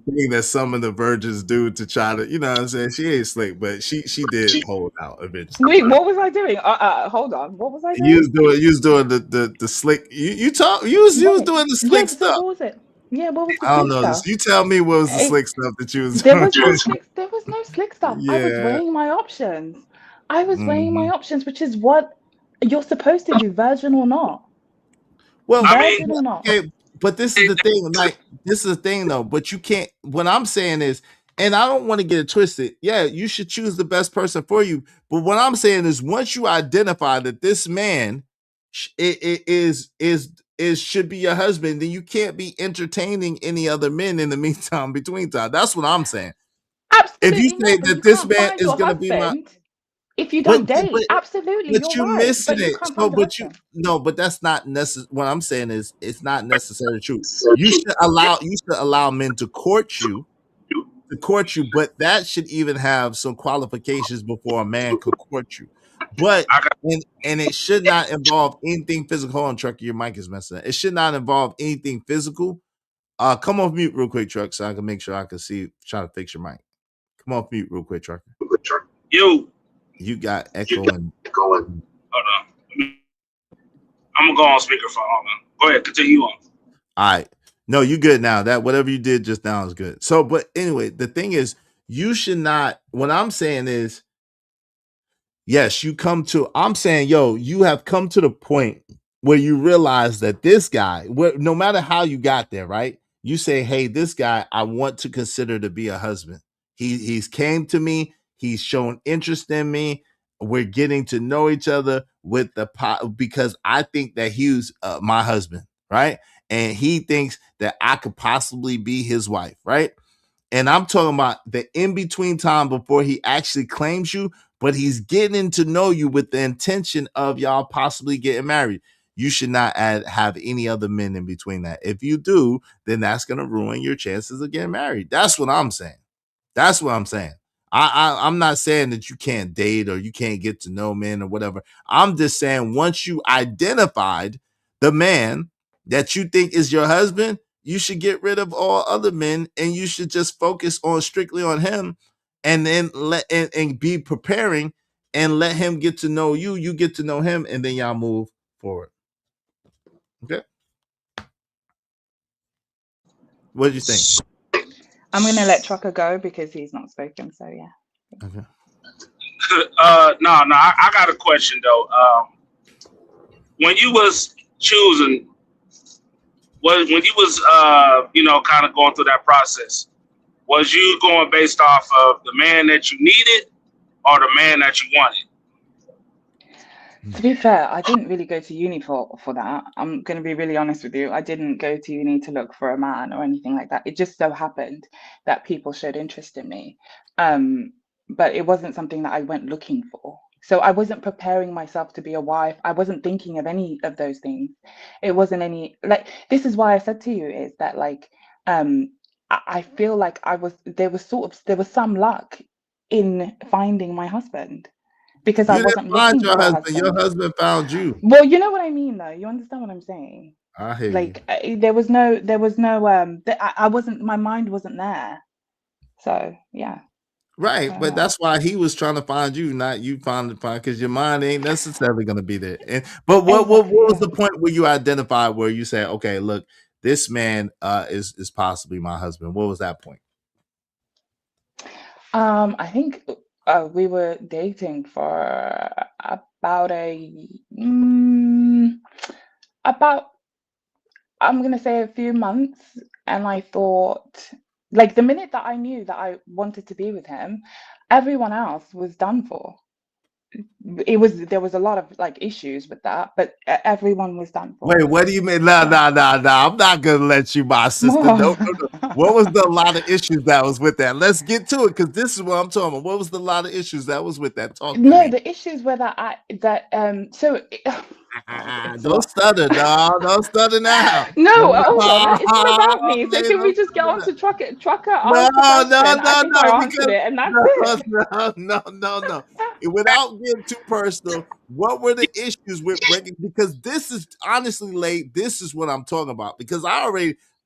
Speaker 3: thing that some of the virgins do to try to, you know what I'm saying? She ain't slick, but she did hold out eventually.
Speaker 17: Wait, what was I doing? Hold on. What was I doing?
Speaker 3: You was doing the slick. You was doing the slick stuff.
Speaker 17: What was it? Yeah, what was the
Speaker 3: I don't
Speaker 17: slick
Speaker 3: know.
Speaker 17: stuff?
Speaker 3: You tell me what was the
Speaker 17: Eh,
Speaker 3: slick stuff that you was
Speaker 17: There
Speaker 3: doing.
Speaker 17: was no slick. There was no slick stuff. I was
Speaker 3: Yeah.
Speaker 17: weighing my options. I was weighing my
Speaker 3: Mhm.
Speaker 17: options, which is what you're supposed to do, virgin or not.
Speaker 3: Well,
Speaker 17: Virgin or not.
Speaker 3: okay, but this is the thing. Like, this is the thing, though. But you can't. What I'm saying is, and I don't want to get it twisted. Yeah, you should choose the best person for you. But what I'm saying is, once you identify that this man is should be your husband, then you can't be entertaining any other men in the meantime, between time. That's what I'm saying. If you
Speaker 17: Absolutely
Speaker 3: say
Speaker 17: not. But
Speaker 3: that
Speaker 17: you
Speaker 3: this
Speaker 17: can't
Speaker 3: man
Speaker 17: find
Speaker 3: is
Speaker 17: your
Speaker 3: gonna be my
Speaker 17: husband if you
Speaker 3: but
Speaker 17: don't date. Absolutely,
Speaker 3: but
Speaker 17: you're
Speaker 3: you
Speaker 17: right.
Speaker 3: missing
Speaker 17: But you
Speaker 3: it.
Speaker 17: can't
Speaker 3: So,
Speaker 17: find a
Speaker 3: but you
Speaker 17: husband.
Speaker 3: no, but that's not necessary. What I'm saying is, it's not necessarily true. You should allow men to court you, but that should even have some qualifications before a man could court you. But and it should not involve anything physical. Hold on, Trucker, your mic is messing up. It should not involve anything physical. Come off mute real quick, Truck, so I can make sure I can see. Try to fix your mic. Come off mute real quick, Trucker. You got echo and
Speaker 18: Hold on. I'm gonna go on speakerphone. Hold on. Go ahead, continue on.
Speaker 3: all right. No, you good now. That whatever you did just now is good. So, but anyway, the thing is, you should not. What I'm saying is, yes, I'm saying, yo, you have come to the point where you realize that this guy, no matter how you got there, right? You say, hey, this guy, I want to consider to be a husband. He's came to me. He's shown interest in me. We're getting to know each other because I think that he's my husband, right? And he thinks that I could possibly be his wife, right? And I'm talking about the in-between time before he actually claims you, but he's getting to know you with the intention of y'all possibly getting married. You should not have any other men in between that. If you do, then that's going to ruin your chances of getting married. That's what I'm saying. That's what I'm saying. I'm not saying that you can't date or you can't get to know men or whatever. I'm just saying once you identified the man that you think is your husband, you should get rid of all other men and you should just focus on strictly on him, and then and be preparing and let him get to know you. You get to know him, and then y'all move forward. Okay. What do you think?
Speaker 17: I'm gonna let Trucker go because he's not spoken. So yeah.
Speaker 3: Okay.
Speaker 18: No, I got a question though. When you was choosing, when you was kind of going through that process, was you going based off of the man that you needed or the man that you wanted?
Speaker 17: To be fair, I didn't really go to uni for that. I'm going to be really honest with you. I didn't go to uni to look for a man or anything like that. It just so happened that people showed interest in me. But it wasn't something that I went looking for. So I wasn't preparing myself to be a wife. I wasn't thinking of any of those things. It wasn't any, like, this is why I said to you is that, like, I feel like there was some luck in finding my husband. Because I wasn't looking for a husband.
Speaker 3: Your husband found you.
Speaker 17: Well, you know what I mean, though. You understand what I'm saying?
Speaker 3: I hear
Speaker 17: like,
Speaker 3: you.
Speaker 17: There was no. I wasn't. My mind wasn't there. So yeah.
Speaker 3: Right, but that's why he was trying to find you, not you find because your mind ain't necessarily going to be there. But what was the point where you identified where you said, okay, look, this man is possibly my husband? What was that point?
Speaker 17: I think we were dating for about I'm gonna say a few months, and I thought, like, the minute that I knew that I wanted to be with him, everyone else was done for. There was a lot of like issues with that, but everyone was done for.
Speaker 3: Wait, what do you mean? No. I'm not gonna let you, my sister. No. What was the lot of issues that was with that? Let's get to it, because this is what I'm talking about. What was the lot of issues that was with that? Talk to me.
Speaker 17: The issues were
Speaker 3: Don't stutter, dog. Don't stutter now.
Speaker 17: No, hold on. It's not about me. So can we just get on to Trucker? Trucker asked the question. I think I answered it, and that's it.
Speaker 3: No. Without getting too personal, what were the issues with breaking? Because this is honestly, late. This is what I'm talking about. Because I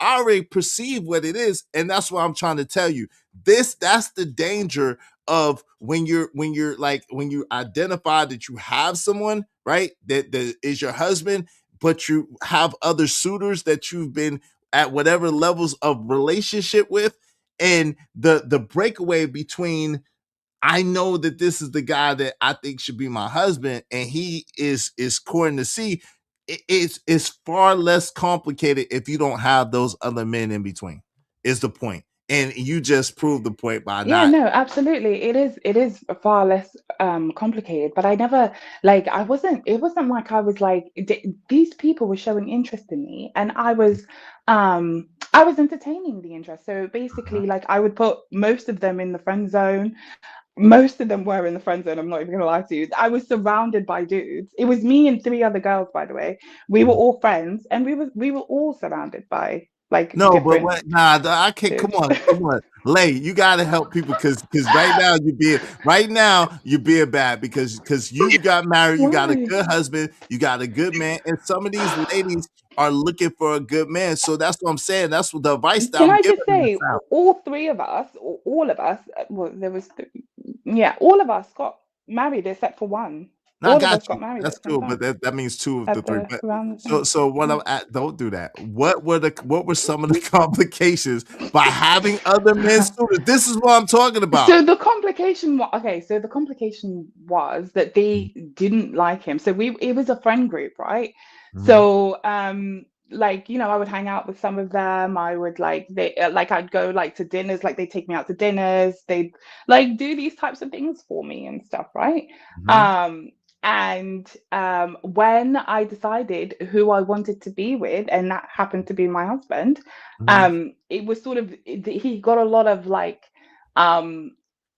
Speaker 3: already perceive what it is, and that's what I'm trying to tell you. That's the danger of when you identify that you have someone, right, that is your husband, but you have other suitors that you've been at whatever levels of relationship with, and the breakaway between I know that this is the guy that I think should be my husband, and he is courting to see. It's far less complicated if you don't have those other men in between. Is the point, and you just proved the point by
Speaker 17: Yeah,
Speaker 3: not.
Speaker 17: no, absolutely. It is far less complicated, but I never like it wasn't like I was like these people were showing interest in me and I was entertaining the interest. So basically like I would put most of them in the friend zone. Most of them were in the friend zone. I'm not even gonna lie to you. I was surrounded by dudes. It was me and 3 other girls, by the way. We were all friends, and we were all surrounded by like
Speaker 3: No, but
Speaker 17: different
Speaker 3: what? Nah, I can't. Come
Speaker 17: dudes.
Speaker 3: on, Lay. You gotta help people because right now you're being bad because you got married, you got a
Speaker 17: Why?
Speaker 3: good husband, you got a good man, and some of these ladies are looking for a good man. So that's what I'm saying. That's what the advice that
Speaker 17: Can
Speaker 3: I'm
Speaker 17: I
Speaker 3: giving
Speaker 17: just
Speaker 3: in the
Speaker 17: say,
Speaker 3: South.
Speaker 17: all 3 of us, all of us, well, yeah, all of us got married except for one.
Speaker 3: No, I
Speaker 17: All of
Speaker 3: got
Speaker 17: us
Speaker 3: you.
Speaker 17: got married
Speaker 3: That's
Speaker 17: at the same
Speaker 3: cool, but
Speaker 17: time
Speaker 3: that means 2 of the
Speaker 17: at
Speaker 3: 3.
Speaker 17: the
Speaker 3: But
Speaker 17: around.
Speaker 3: so what I'm at? Don't do that. What were some of the complications by having other men suitors? This is what I'm talking about.
Speaker 17: So the complication, okay, so the complication was that they didn't like him. So it was a friend group, right?
Speaker 3: Mhm.
Speaker 17: So like I would hang out with some of them. I would like I'd go like to dinners, like they take me out to dinners. They'd like do these types of things for me and stuff, right?
Speaker 3: Mhm.
Speaker 17: And when I decided who I wanted to be with, and that happened to be my husband,
Speaker 3: Mhm.
Speaker 17: it was sort of he got a lot of like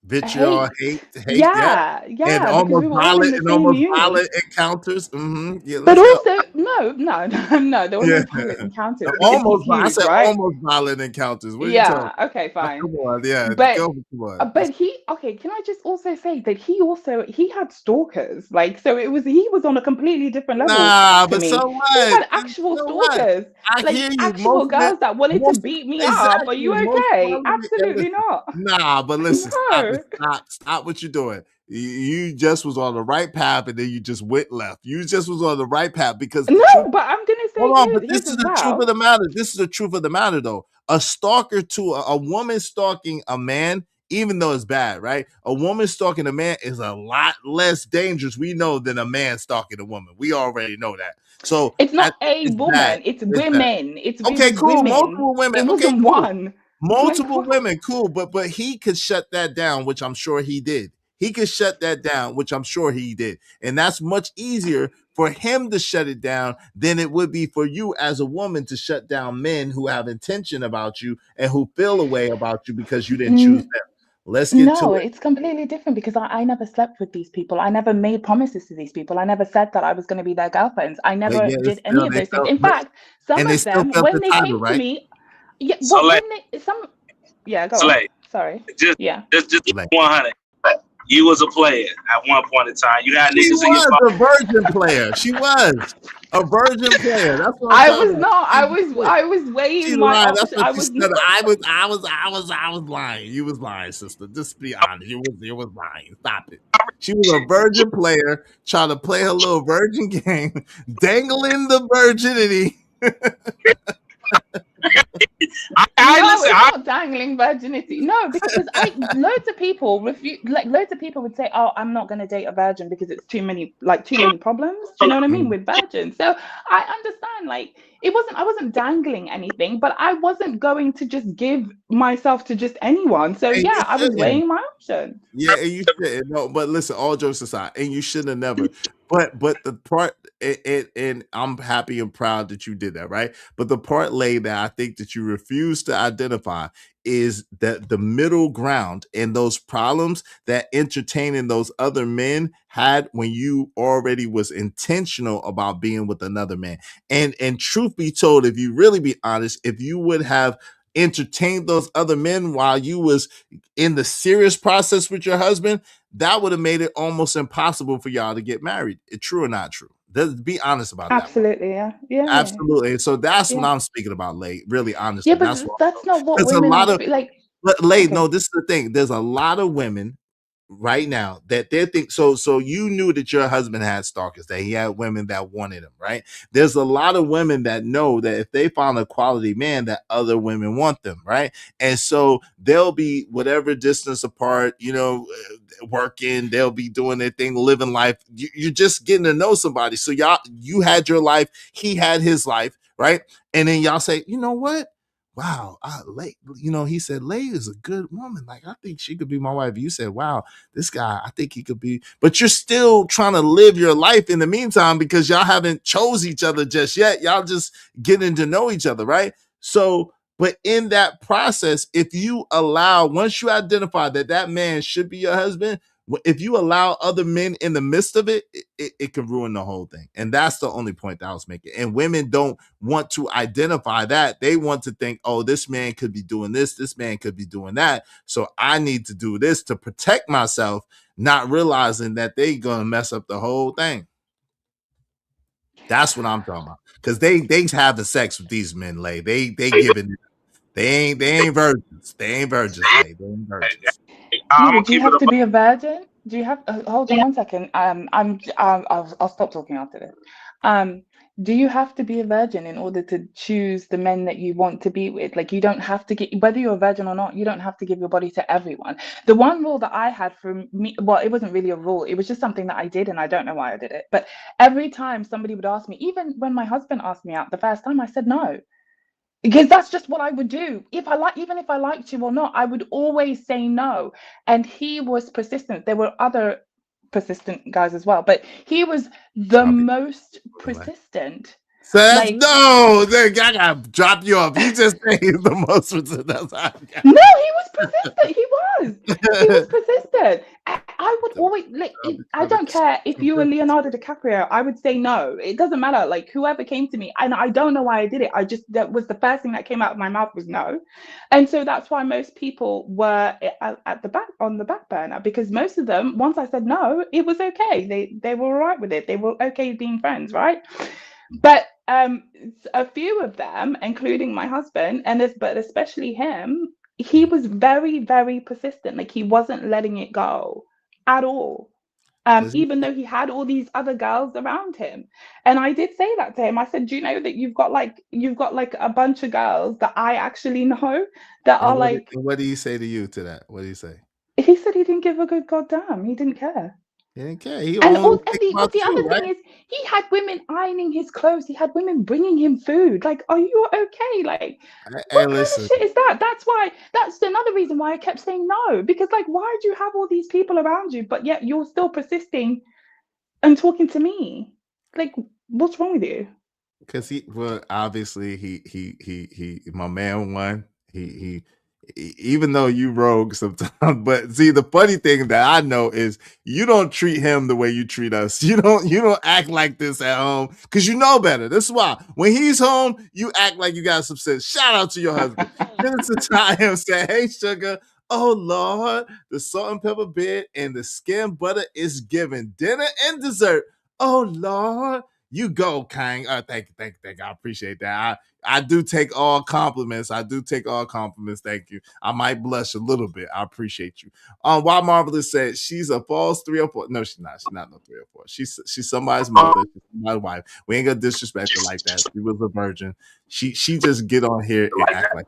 Speaker 3: Vitriol,
Speaker 17: hate.
Speaker 3: hate, yeah, and
Speaker 17: Yeah, because we were all in the same
Speaker 3: almost
Speaker 17: uni.
Speaker 3: violent encounters. Yeah,
Speaker 17: But
Speaker 3: let's go.
Speaker 17: also, no, there were
Speaker 3: Yeah,
Speaker 17: no violent encounters because he's
Speaker 3: I
Speaker 17: huge,
Speaker 3: said
Speaker 17: right?
Speaker 3: almost violent encounters. What are you talking?
Speaker 17: Yeah, okay, fine.
Speaker 3: Come on, yeah,
Speaker 17: But
Speaker 3: go. Come on.
Speaker 17: okay, can I just also say that he had stalkers, like, so he was on a completely different level
Speaker 3: Nah,
Speaker 17: to
Speaker 3: but so
Speaker 17: me. He
Speaker 3: what?
Speaker 17: had actual
Speaker 3: So what?
Speaker 17: stalkers,
Speaker 3: I
Speaker 17: like
Speaker 3: hear you.
Speaker 17: actual girls that wanted to
Speaker 3: Most
Speaker 17: beat me up. Are
Speaker 3: exactly,
Speaker 17: you
Speaker 3: most
Speaker 17: okay?
Speaker 3: probably. And
Speaker 17: Absolutely
Speaker 3: listen,
Speaker 17: not.
Speaker 3: nah, but listen,
Speaker 17: No.
Speaker 3: stop what you're doing. You just was on the right path, and then you just went left. You just was on the right path because the
Speaker 17: No,
Speaker 3: truth.
Speaker 17: but I'm gonna say
Speaker 3: Hold on, but
Speaker 17: here's
Speaker 3: this is
Speaker 17: as
Speaker 3: the truth of
Speaker 17: well.
Speaker 3: the matter. This is the truth of the matter, though. A stalker to a woman stalking a man, even though it's bad, right? A woman stalking a man is a lot less dangerous, we know, than a man stalking a woman. We already know that. So
Speaker 17: It's not a
Speaker 3: it's bad.
Speaker 17: woman, it's
Speaker 3: It's bad.
Speaker 17: women. It
Speaker 3: Okay,
Speaker 17: was
Speaker 3: cool.
Speaker 17: women.
Speaker 3: Multiple women.
Speaker 17: It
Speaker 3: Okay,
Speaker 17: wasn't
Speaker 3: cool.
Speaker 17: one. Like
Speaker 3: Multiple
Speaker 17: what?
Speaker 3: women, cool. But he could shut that down, which I'm sure he did. He could shut that down, which I'm sure he did. And that's much easier for him to shut it down than it would be for you as a woman to shut down men who have intention about you and who feel a way about you because you didn't choose
Speaker 17: N-
Speaker 3: them. Let's get to
Speaker 17: No,
Speaker 3: it.
Speaker 17: it's completely different because I never slept with these people. I never made promises to these people. I never said that I was going to be their girlfriends. I
Speaker 3: But
Speaker 17: never
Speaker 3: yeah,
Speaker 17: did any of those things. In fact, some
Speaker 3: and they
Speaker 17: of
Speaker 3: still
Speaker 17: them,
Speaker 3: felt
Speaker 17: when
Speaker 3: the
Speaker 17: they
Speaker 3: title,
Speaker 17: came to
Speaker 3: right?
Speaker 17: me, yeah,
Speaker 18: So
Speaker 17: well,
Speaker 18: like,
Speaker 17: yeah, go
Speaker 18: so
Speaker 17: on.
Speaker 18: like,
Speaker 17: Sorry.
Speaker 18: just
Speaker 17: Yeah.
Speaker 18: just 100. You was a player at one point in time. You had
Speaker 3: She
Speaker 18: niggas in your
Speaker 3: was
Speaker 18: phone.
Speaker 3: a virgin player. She was a virgin player. That's what I'm
Speaker 17: I
Speaker 3: talking
Speaker 17: was
Speaker 3: about.
Speaker 17: not.
Speaker 3: She
Speaker 17: I was
Speaker 3: She
Speaker 17: weighing my
Speaker 3: lied. That's
Speaker 17: option.
Speaker 3: what
Speaker 17: I
Speaker 3: she
Speaker 17: was
Speaker 3: said. I was lying. You was lying, sister. Just be honest. You was lying. Stop it. She was a virgin player trying to play her little virgin game, dangling the virginity.
Speaker 18: I
Speaker 17: No,
Speaker 18: listen.
Speaker 17: it's not dangling virginity. No, because loads of people refuse. Like loads of people would say, "Oh, I'm not going to date a virgin because it's too many problems." Do you know what I mean with virgins? So I understand. Like I wasn't dangling anything, but I wasn't going to just give myself to just anyone. So
Speaker 3: And you
Speaker 17: yeah, I was
Speaker 3: shouldn't.
Speaker 17: weighing my options.
Speaker 3: Yeah, and you shouldn't. No, but listen, all jokes aside, and you should have never. But the part, and I'm happy and proud that you did that, right? But the part lay that I think that you refuse to identify is that the middle ground and those problems that entertaining those other men had when you already was intentional about being with another man. And truth be told, if you really be honest, if you would have entertained those other men while you was in the serious process with your husband, that would have made it almost impossible for y'all to get married. True or not true? Let's be honest about that, bro.
Speaker 17: Absolutely, yeah, yeah,
Speaker 3: Absolutely. So that's what
Speaker 17: yeah.
Speaker 3: I'm speaking about, Lay. Really,
Speaker 17: Yeah,
Speaker 3: honestly,
Speaker 17: but
Speaker 3: that's what I'm
Speaker 17: that's not what
Speaker 3: There's a
Speaker 17: women are
Speaker 3: lot of
Speaker 17: like.
Speaker 3: but Lay,
Speaker 17: Okay.
Speaker 3: no, this is the thing. There's a lot of women right now that they think so you knew that your husband had stalkers, that he had women that wanted him, right? There's a lot of women that know that if they found a quality man, that other women want them, right? And so they'll be whatever distance apart, working, they'll be doing their thing, living life. You're just getting to know somebody. So you had your life, he had his life, right? And then y'all say, you know what? Wow, he said Lay is a good woman. Like, I think she could be my wife. You said, wow, this guy, I think he could be, but you're still trying to live your life in the meantime because y'all haven't chose each other just yet. Y'all just getting to know each other, right? So, but in that process, if you allow, once you identify that man should be your husband, if you allow other men in the midst of it, it can ruin the whole thing. And that's the only point that I was making. And women don't want to identify that. They want to think, oh, this man could be doing this man could be doing that. So I need to do this to protect myself, not realizing that they gonna mess up the whole thing. That's what I'm talking about. Because they having sex with these men, Lay. They giving, they ain't virgins. They ain't virgins, Lay. They ain't virgins.
Speaker 17: Peter, do you have to be a virgin? Do you have? Hold on one second. I'll stop talking after this. Do you have to be a virgin in order to choose the men that you want to be with? Like, you don't have to get, whether you're a virgin or not, you don't have to give your body to everyone. The one rule that I had for me, well, it wasn't really a rule. It was just something that I did, and I don't know why I did it. But every time somebody would ask me, even when my husband asked me out the first time, I said no. Because that's just what I would do. Even if I liked you or not, I would always say no. And he was persistent. There were other persistent guys as well, but he was the most persistent.
Speaker 3: So that's I gotta drop you off. You just say he's the most persistent.
Speaker 17: No, he was persistent. He was persistent. I would always I don't care if you were Leonardo DiCaprio. I would say no. It doesn't matter. Like, whoever came to me, and I don't know why I did it. That was the first thing that came out of my mouth was no, and so that's why most people were at the back, on the back burner, because most of them, once I said no, it was okay. They were all right with it. They were okay being friends, right? But a few of them, including my husband, but especially him, he was very, very persistent. Like, he wasn't letting it go at all. Even though he had all these other girls around him. And I did say that to him. I said, do you know that you've got like a bunch of girls that I actually know that are like.
Speaker 3: What do you say to you to that? What do you say?
Speaker 17: He said he didn't give a good goddamn. He didn't care.
Speaker 3: He didn't care.
Speaker 17: The other thing is, he had women ironing his clothes. He had women bringing him food. Like, are you okay? Like, what kind of shit is that? That's another reason why I kept saying no. Because, like, why do you have all these people around you, but yet you're still persisting and talking to me? Like, what's wrong with you?
Speaker 3: Because obviously he my man won. He even though you rogue sometimes, but see, the funny thing that I know is you don't treat him the way you treat us. You don't act like this at home because you know better. This is why when he's home, you act like you got some sense. Shout out to your husband. Jennifer Time said, "Hey sugar, oh Lord, the salt and pepper bed and the skim butter is given dinner and dessert. Oh Lord." You go, Kang. Thank you. I appreciate that. I do take all compliments. Thank you. I might blush a little bit. I appreciate you. Why Marvelous said she's a false 304. No, she's not. She's not no 304. She's somebody's mother. She's somebody's wife. We ain't gonna disrespect her like that. She was a virgin. She just get on here and act like.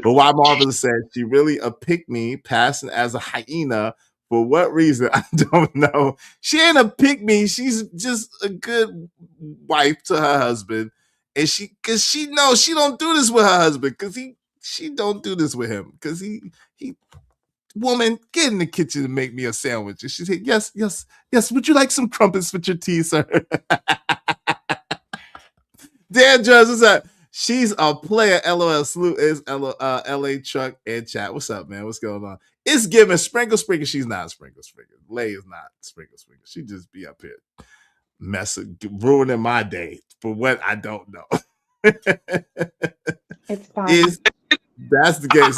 Speaker 3: But why Marvelous said she really a pick-me, passing as a hyena. For what reason? I don't know. She ain't a pick-me. She's just a good wife to her husband. And because she knows she don't do this with her husband. Because she don't do this with him. Because he, woman, get in the kitchen and make me a sandwich. And she said, yes. Would you like some crumpets with your tea, sir? Dan Judge, what's up? She's a player. LOL. Salute is LA Truck and Chat. What's up, man? What's going on? It's giving Sprinkle. She's not Sprinkle. Lay is not Sprinkle. She just be up here ruining my day for what I don't know.
Speaker 17: It's fine.
Speaker 3: That's the game.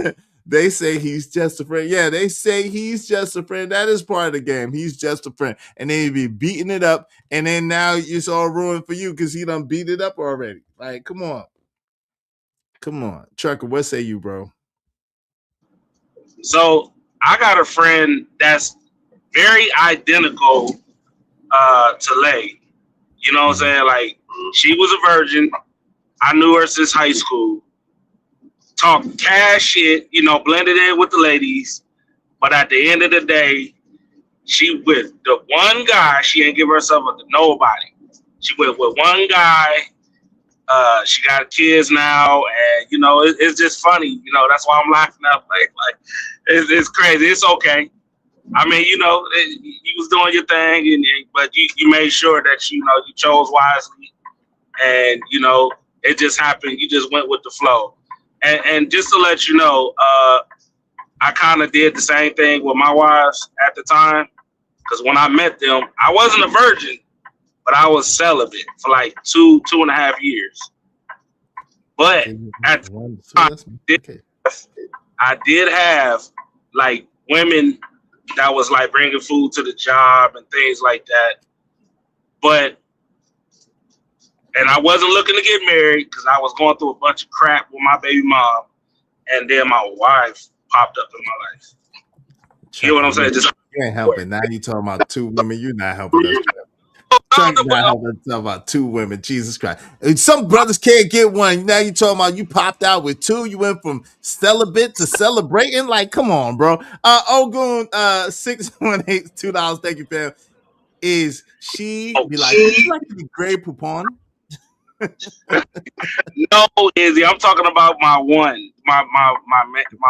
Speaker 3: See? They say he's just a friend. Yeah, they say he's just a friend. That is part of the game. He's just a friend. And they be beating it up. And then now it's all ruined for you because he done beat it up already. Like, come on.
Speaker 18: So I got a friend that's very identical to Lay. You know what I'm saying? Like, she was a virgin. I knew her since high school. Talked cash shit, blended in with the ladies. But at the end of the day, she with the one guy. She ain't give herself up to nobody. She went with one guy. She got kids now, and it's just funny. That's why I'm laughing out. Like it's crazy. It's okay. I mean, you was doing your thing, but you made sure that you chose wisely, and it just happened. You just went with the flow, and just to let you know, I kind of did the same thing with my wives at the time, because when I met them, I wasn't a virgin, but I was celibate for like 2.5 years. But at the time, I did have like women that was like bringing food to the job and things like that. And I wasn't looking to get married because I was going through a bunch of crap with my baby mom, and then my wife popped up in my life. You know what I'm saying?
Speaker 3: You ain't helping. Now you talking about two women. You're not helping us. Chuck not helping talk about two women. Jesus Christ. Some brothers can't get one. Now you talking about you popped out with two. You went from celibate to celebrating. Like, come on, bro. Ogun 618 $2. Thank you, fam. Is she be like, would you like to be Grey Poupon?
Speaker 18: No, Izzy, I'm talking about my one, my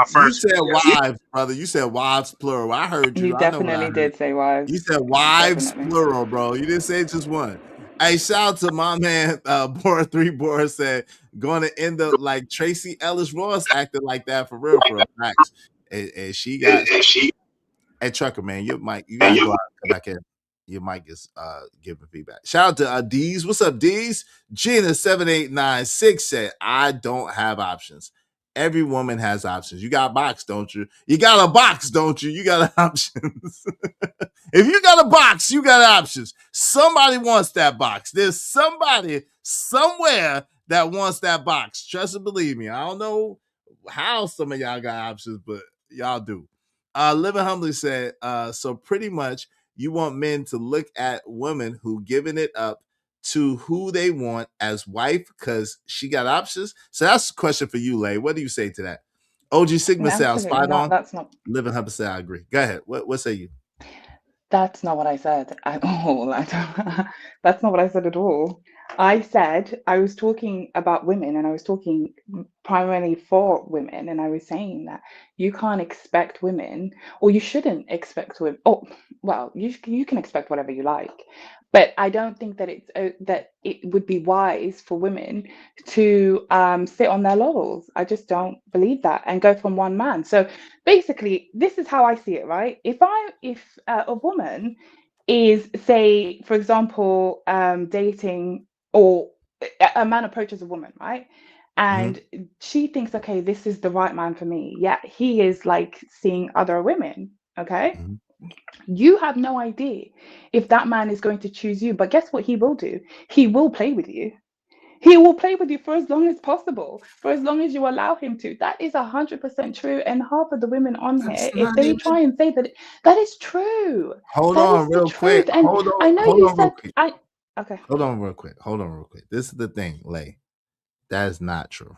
Speaker 18: first.
Speaker 3: You said wives, brother. You said wives plural. I heard you.
Speaker 17: You definitely did say wives.
Speaker 3: You said wives plural, bro. You didn't say just one. Hey, shout out to my man, Bora 3 Bora said, going to end up like Tracy Ellis Ross acting like that for real, Max. And she got Hey, Trucker, man, you gotta go out and come back in. Your mic is giving feedback. Shout out to Deez. What's up, Deez? Gina7896 said, I don't have options. Every woman has options. You got a box, don't you? You got a box, don't you? You got options. If you got a box, you got options. Somebody wants that box. There's somebody somewhere that wants that box. Trust and believe me. I don't know how some of y'all got options, but y'all do. Living Humbly said, so pretty much you want men to look at women who giving it up to who they want as wife because she got options. So that's a question for you, Lay. What do you say to that? OG Sigma sounds spot on.
Speaker 17: That's not.
Speaker 3: Living Humbly said, I agree. Go ahead. What say you?
Speaker 17: That's not what I said at all. That's not what I said at all. I said I was talking about women, and I was talking primarily for women, and I was saying that you can't expect women, or you shouldn't expect women. Oh, well, you can expect whatever you like, but I don't think that that it would be wise for women to sit on their laurels. I just don't believe that and go from one man. So basically, this is how I see it, right? If a woman is, say, for example, dating, or a man approaches a woman, right? And she thinks, okay, this is the right man for me. Yeah, he is like seeing other women, okay? You have no idea if that man is going to choose you, but guess what he will do? He will play with you. He will play with you for as long as possible, for as long as you allow him to. That is 100% true. And half of the women on here, if they try and say that is true.
Speaker 3: Hold on real quick.
Speaker 17: And I know you said, okay.
Speaker 3: Hold on real quick. This is the thing, Lay. That is not true.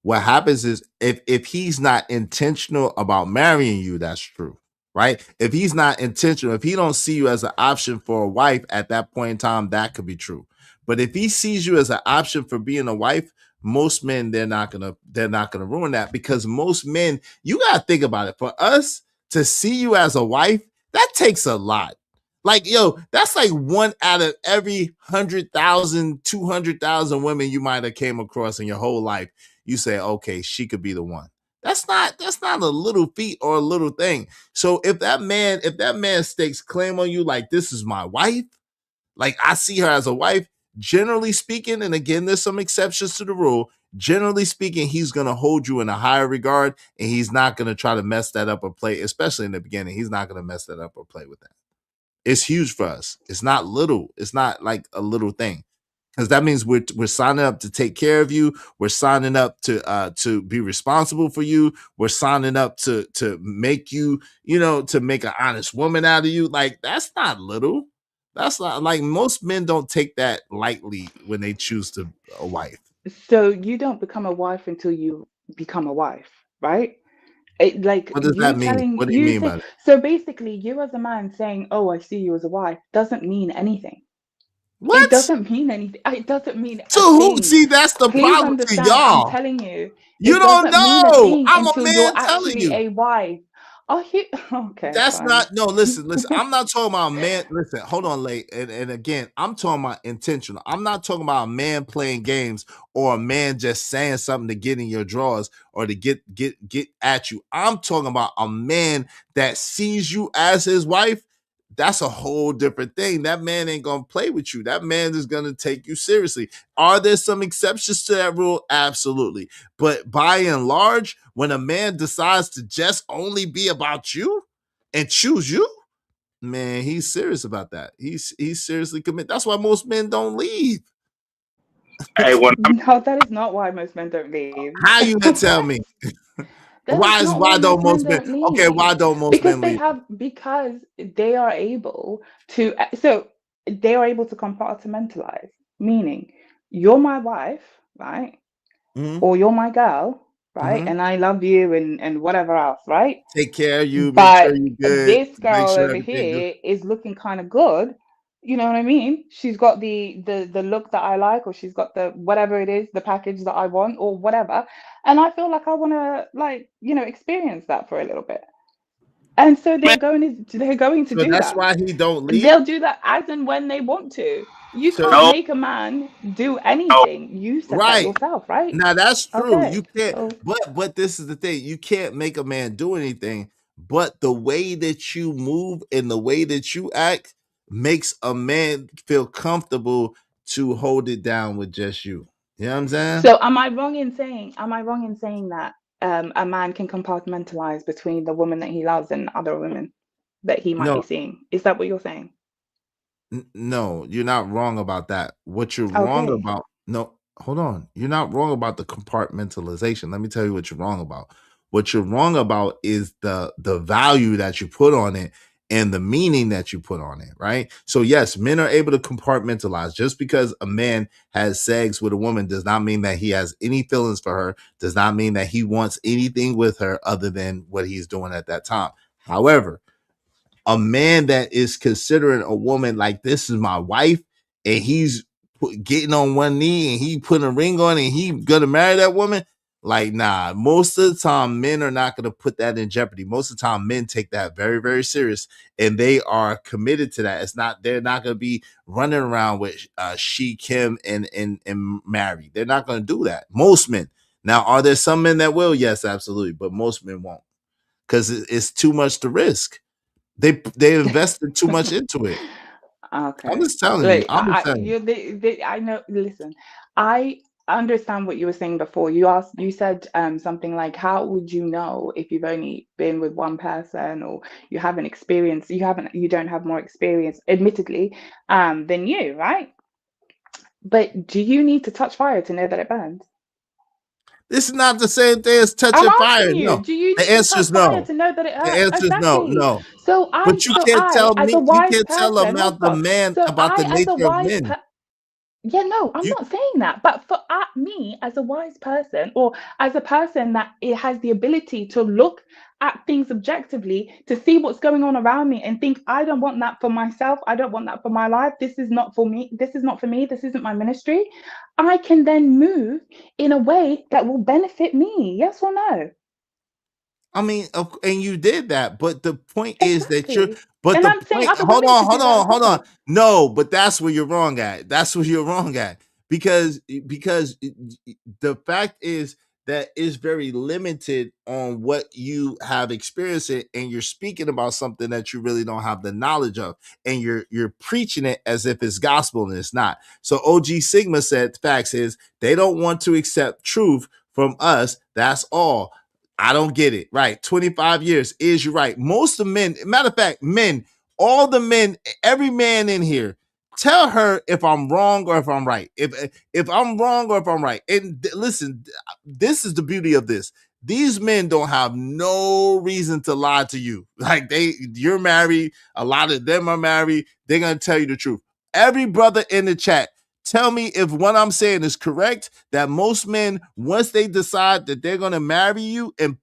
Speaker 3: What happens is if he's not intentional about marrying you, that's true, right? If he's not intentional, if he don't see you as an option for a wife at that point in time, that could be true. But if he sees you as an option for being a wife, most men they're not gonna ruin that, because most men, you gotta think about it. For us to see you as a wife, that takes a lot. Like, yo, that's like one out of every 100,000, 200,000 women you might have came across in your whole life. You say, okay, she could be the one. That's not a little feat or a little thing. So if that man stakes claim on you like this is my wife, like I see her as a wife, generally speaking, and again, there's some exceptions to the rule. Generally speaking, he's gonna hold you in a higher regard, and he's not gonna try to mess that up or play, especially in the beginning. He's not gonna mess that up or play with that. It's huge for us. It's not little. It's not like a little thing. because that means we're signing up to take care of you. We're signing up to be responsible for you. We're signing up to make you, to make an honest woman out of you. Like, that's not little. That's not, like, most men don't take that lightly when they choose to a wife.
Speaker 17: So you don't become a wife until you become a wife, right? Like
Speaker 3: What does
Speaker 17: you
Speaker 3: that mean?
Speaker 17: telling
Speaker 3: What do you
Speaker 17: you
Speaker 3: mean
Speaker 17: say,
Speaker 3: by that?
Speaker 17: so basically you as a man saying, "Oh, I see you as a wife," doesn't mean anything. It
Speaker 3: What?
Speaker 17: doesn't mean anything. It doesn't mean
Speaker 3: To
Speaker 17: a
Speaker 3: who?
Speaker 17: thing.
Speaker 3: See, that's the
Speaker 17: Please
Speaker 3: problem to
Speaker 17: understand, I'm
Speaker 3: y'all.
Speaker 17: telling you,
Speaker 3: You
Speaker 17: it
Speaker 3: don't
Speaker 17: doesn't mean a
Speaker 3: know.
Speaker 17: thing
Speaker 3: I'm a
Speaker 17: until
Speaker 3: man
Speaker 17: you're
Speaker 3: telling
Speaker 17: actually
Speaker 3: you.
Speaker 17: a wife. Oh, okay,
Speaker 3: That's
Speaker 17: fine.
Speaker 3: not, no, listen. I'm not talking about a man. Listen, hold on, late. And again, I'm talking about intentional. I'm not talking about a man playing games or a man just saying something to get in your drawers or to get at you. I'm talking about a man that sees you as his wife. That's a whole different thing. That man ain't gonna play with you. That man is gonna take you seriously. Are there some exceptions to that rule? Absolutely. But by and large, when a man decides to just only be about you and choose you, man, he's serious about that. He's seriously committed. That's why most men don't leave.
Speaker 18: Hey,
Speaker 17: No, that is not why most men don't leave.
Speaker 3: How you gonna tell me?
Speaker 17: That is not why
Speaker 3: why don't
Speaker 17: most men
Speaker 3: most men?
Speaker 17: don't
Speaker 3: Okay, why
Speaker 17: leave.
Speaker 3: don't most
Speaker 17: Because
Speaker 3: men leave?
Speaker 17: because they are able to, so they are able to compartmentalize, meaning you're my wife, right?
Speaker 3: Mhm.
Speaker 17: Or you're my girl, right?
Speaker 3: Mhm.
Speaker 17: And I love you and whatever else, right?
Speaker 3: Take care of you, make sure
Speaker 17: But
Speaker 3: you're good,
Speaker 17: this
Speaker 3: make
Speaker 17: girl
Speaker 3: sure
Speaker 17: over
Speaker 3: everything good.
Speaker 17: here is looking kind of good. You know what I mean? She's got the look that I like, or she's got the whatever it is, the package that I want, or whatever. And I feel like I want to, like, experience that for a little bit. And so they're going to
Speaker 3: So
Speaker 17: do
Speaker 3: that's
Speaker 17: that.
Speaker 3: why he don't leave.
Speaker 17: They'll do that as and when they want to. You
Speaker 3: So
Speaker 17: can't make a man do anything. You said that
Speaker 3: right.
Speaker 17: yourself, right?
Speaker 3: Now that's true. You
Speaker 17: Okay.
Speaker 3: can't,
Speaker 17: So
Speaker 3: but this is the thing. You can't make a man do anything, but the way that you move and the way that you act makes a man feel comfortable to hold it down with just you. You know what I'm saying?
Speaker 17: So am I wrong in saying that a man can compartmentalize between the woman that he loves and other women that he might be
Speaker 3: No,
Speaker 17: seeing? Is that what you're saying?
Speaker 3: no, you're not wrong about that. What you're wrong
Speaker 17: Okay.
Speaker 3: about, no, hold on. You're not wrong about the compartmentalization. Let me tell you what you're wrong about. What you're wrong about is the value that you put on it and the meaning that you put on it, right? So yes, men are able to compartmentalize. Just because a man has sex with a woman does not mean that he has any feelings for her, does not mean that he wants anything with her other than what he's doing at that time. However, a man that is considering a woman like, this is my wife, and he's getting on one knee and he putting a ring on and he gonna marry that woman, like, nah, most of the time men are not gonna put that in jeopardy. Most of the time men take that very, very serious and they are committed to that. They're not gonna be running around with she, Kim, and marry. They're not gonna do that. Most men. Now, are there some men that will? Yes, absolutely, but most men won't, because it's too much to risk. They invested too much into it.
Speaker 17: Okay.
Speaker 3: I'm just telling you.
Speaker 17: Like
Speaker 3: I'm just telling you.
Speaker 17: I know. Listen, I understand what you were saying before. You said something like, "How would you know if you've only been with one person, or you don't have more experience, admittedly, than you, right? But do you need to touch fire to know that it burns?"
Speaker 3: This is not the same thing as
Speaker 17: I'm
Speaker 3: touching fire.
Speaker 17: asking you,
Speaker 3: No.
Speaker 17: do you
Speaker 3: The
Speaker 17: need to
Speaker 3: answer
Speaker 17: touch
Speaker 3: is
Speaker 17: fire
Speaker 3: no.
Speaker 17: to know that it
Speaker 3: The
Speaker 17: hurts?
Speaker 3: answer is no,
Speaker 17: Exactly.
Speaker 3: no.
Speaker 17: So
Speaker 3: But you can't tell
Speaker 17: as a
Speaker 3: me, you
Speaker 17: wise
Speaker 3: can't tell a
Speaker 17: person, hold on.
Speaker 3: man
Speaker 17: So
Speaker 3: about the
Speaker 17: I, as a
Speaker 3: nature of
Speaker 17: wise
Speaker 3: men.
Speaker 17: person, yeah, no, I'm
Speaker 3: You
Speaker 17: not saying that. But for me, as a wise person, or as a person that it has the ability to look at things objectively, to see what's going on around me and think, I don't want that for myself. I don't want that for my life. This is not for me. This is not for me. This isn't my ministry. I can then move in a way that will benefit me. Yes or no?
Speaker 3: I mean, and you did that, but the point is that
Speaker 17: Exactly. And I'm saying other
Speaker 3: hold
Speaker 17: women
Speaker 3: on,
Speaker 17: could do that as
Speaker 3: hold on.
Speaker 17: well.
Speaker 3: No, but that's where you're wrong at. That's where you're wrong at. Because the fact is that it's very limited on what you have experienced it, and you're speaking about something that you really don't have the knowledge of, and you're preaching it as if it's gospel and it's not. So OG Sigma said facts is they don't want to accept truth from us. That's all. I don't get it. Right. 25 years is you right. Most of men, matter of fact, men, all the men, every man in here tell her if I'm wrong or if I'm right. If I'm wrong or if I'm right. And listen, this is the beauty of this. These men don't have no reason to lie to you. Like you're married, a lot of them are married, they're gonna tell you the truth. Every brother in the chat, tell me if what I'm saying is correct, that most men, once they decide that they're gonna marry you and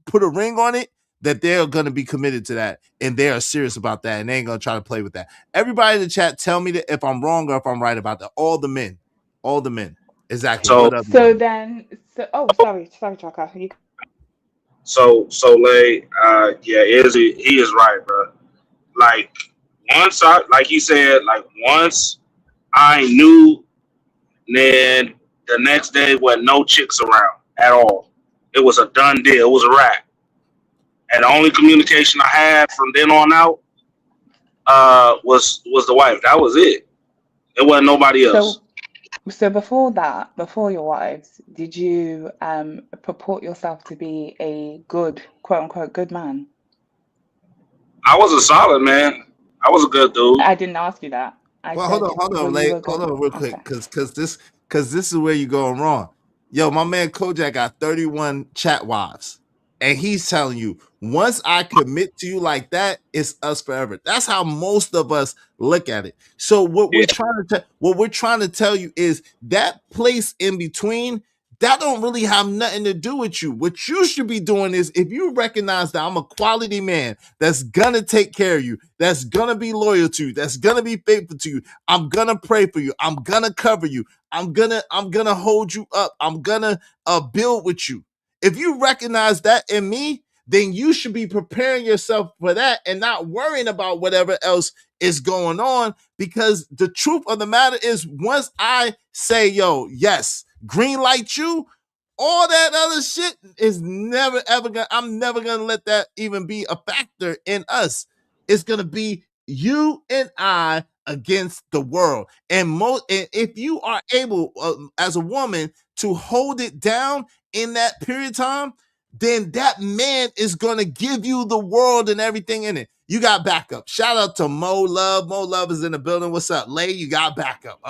Speaker 3: put a ring on it, that they're going to be committed to that and they are serious about that and they ain't going to try to play with that. Everybody in the chat, tell me that if I'm wrong or if I'm right about that. All the men. Exactly.
Speaker 18: So,
Speaker 3: What up?
Speaker 17: Sorry, Chaka.
Speaker 18: so Lay, yeah, he is right, bro. Like like he said, like once I knew, then the next day wasn't no chicks around at all. It was a done deal. It was a wrap. And the only communication I had from then on out was the wife. That was it. It wasn't nobody else.
Speaker 17: So before that, before your wives, did you purport yourself to be a good, quote unquote, good man?
Speaker 18: I was a solid man. I was a good dude.
Speaker 17: I didn't ask you that.
Speaker 3: Hold on, real quick, because this is where you're going wrong. Yo, my man Kojak got 31 chat wives. And he's telling you, once I commit to you like that, it's us forever. That's how most of us look at it. So what we're trying to tell you is that place in between, that don't really have nothing to do with you. What you should be doing is, if you recognize that I'm a quality man that's gonna take care of you, that's gonna be loyal to you, that's gonna be faithful to you, I'm gonna pray for you, I'm gonna cover you, I'm gonna hold you up, I'm gonna build with you. If you recognize that in me, then you should be preparing yourself for that and not worrying about whatever else is going on, because the truth of the matter is, once I say, yo, yes, green light you, all that other shit is never ever gonna, I'm never gonna let that even be a factor in us. It's gonna be you and I against the world. And if you are able as a woman to hold it down in that period of time, then that man is gonna give you the world and everything in it. You got backup. Shout out to Mo Love. Mo Love is in the building. What's up, Lay? You got backup.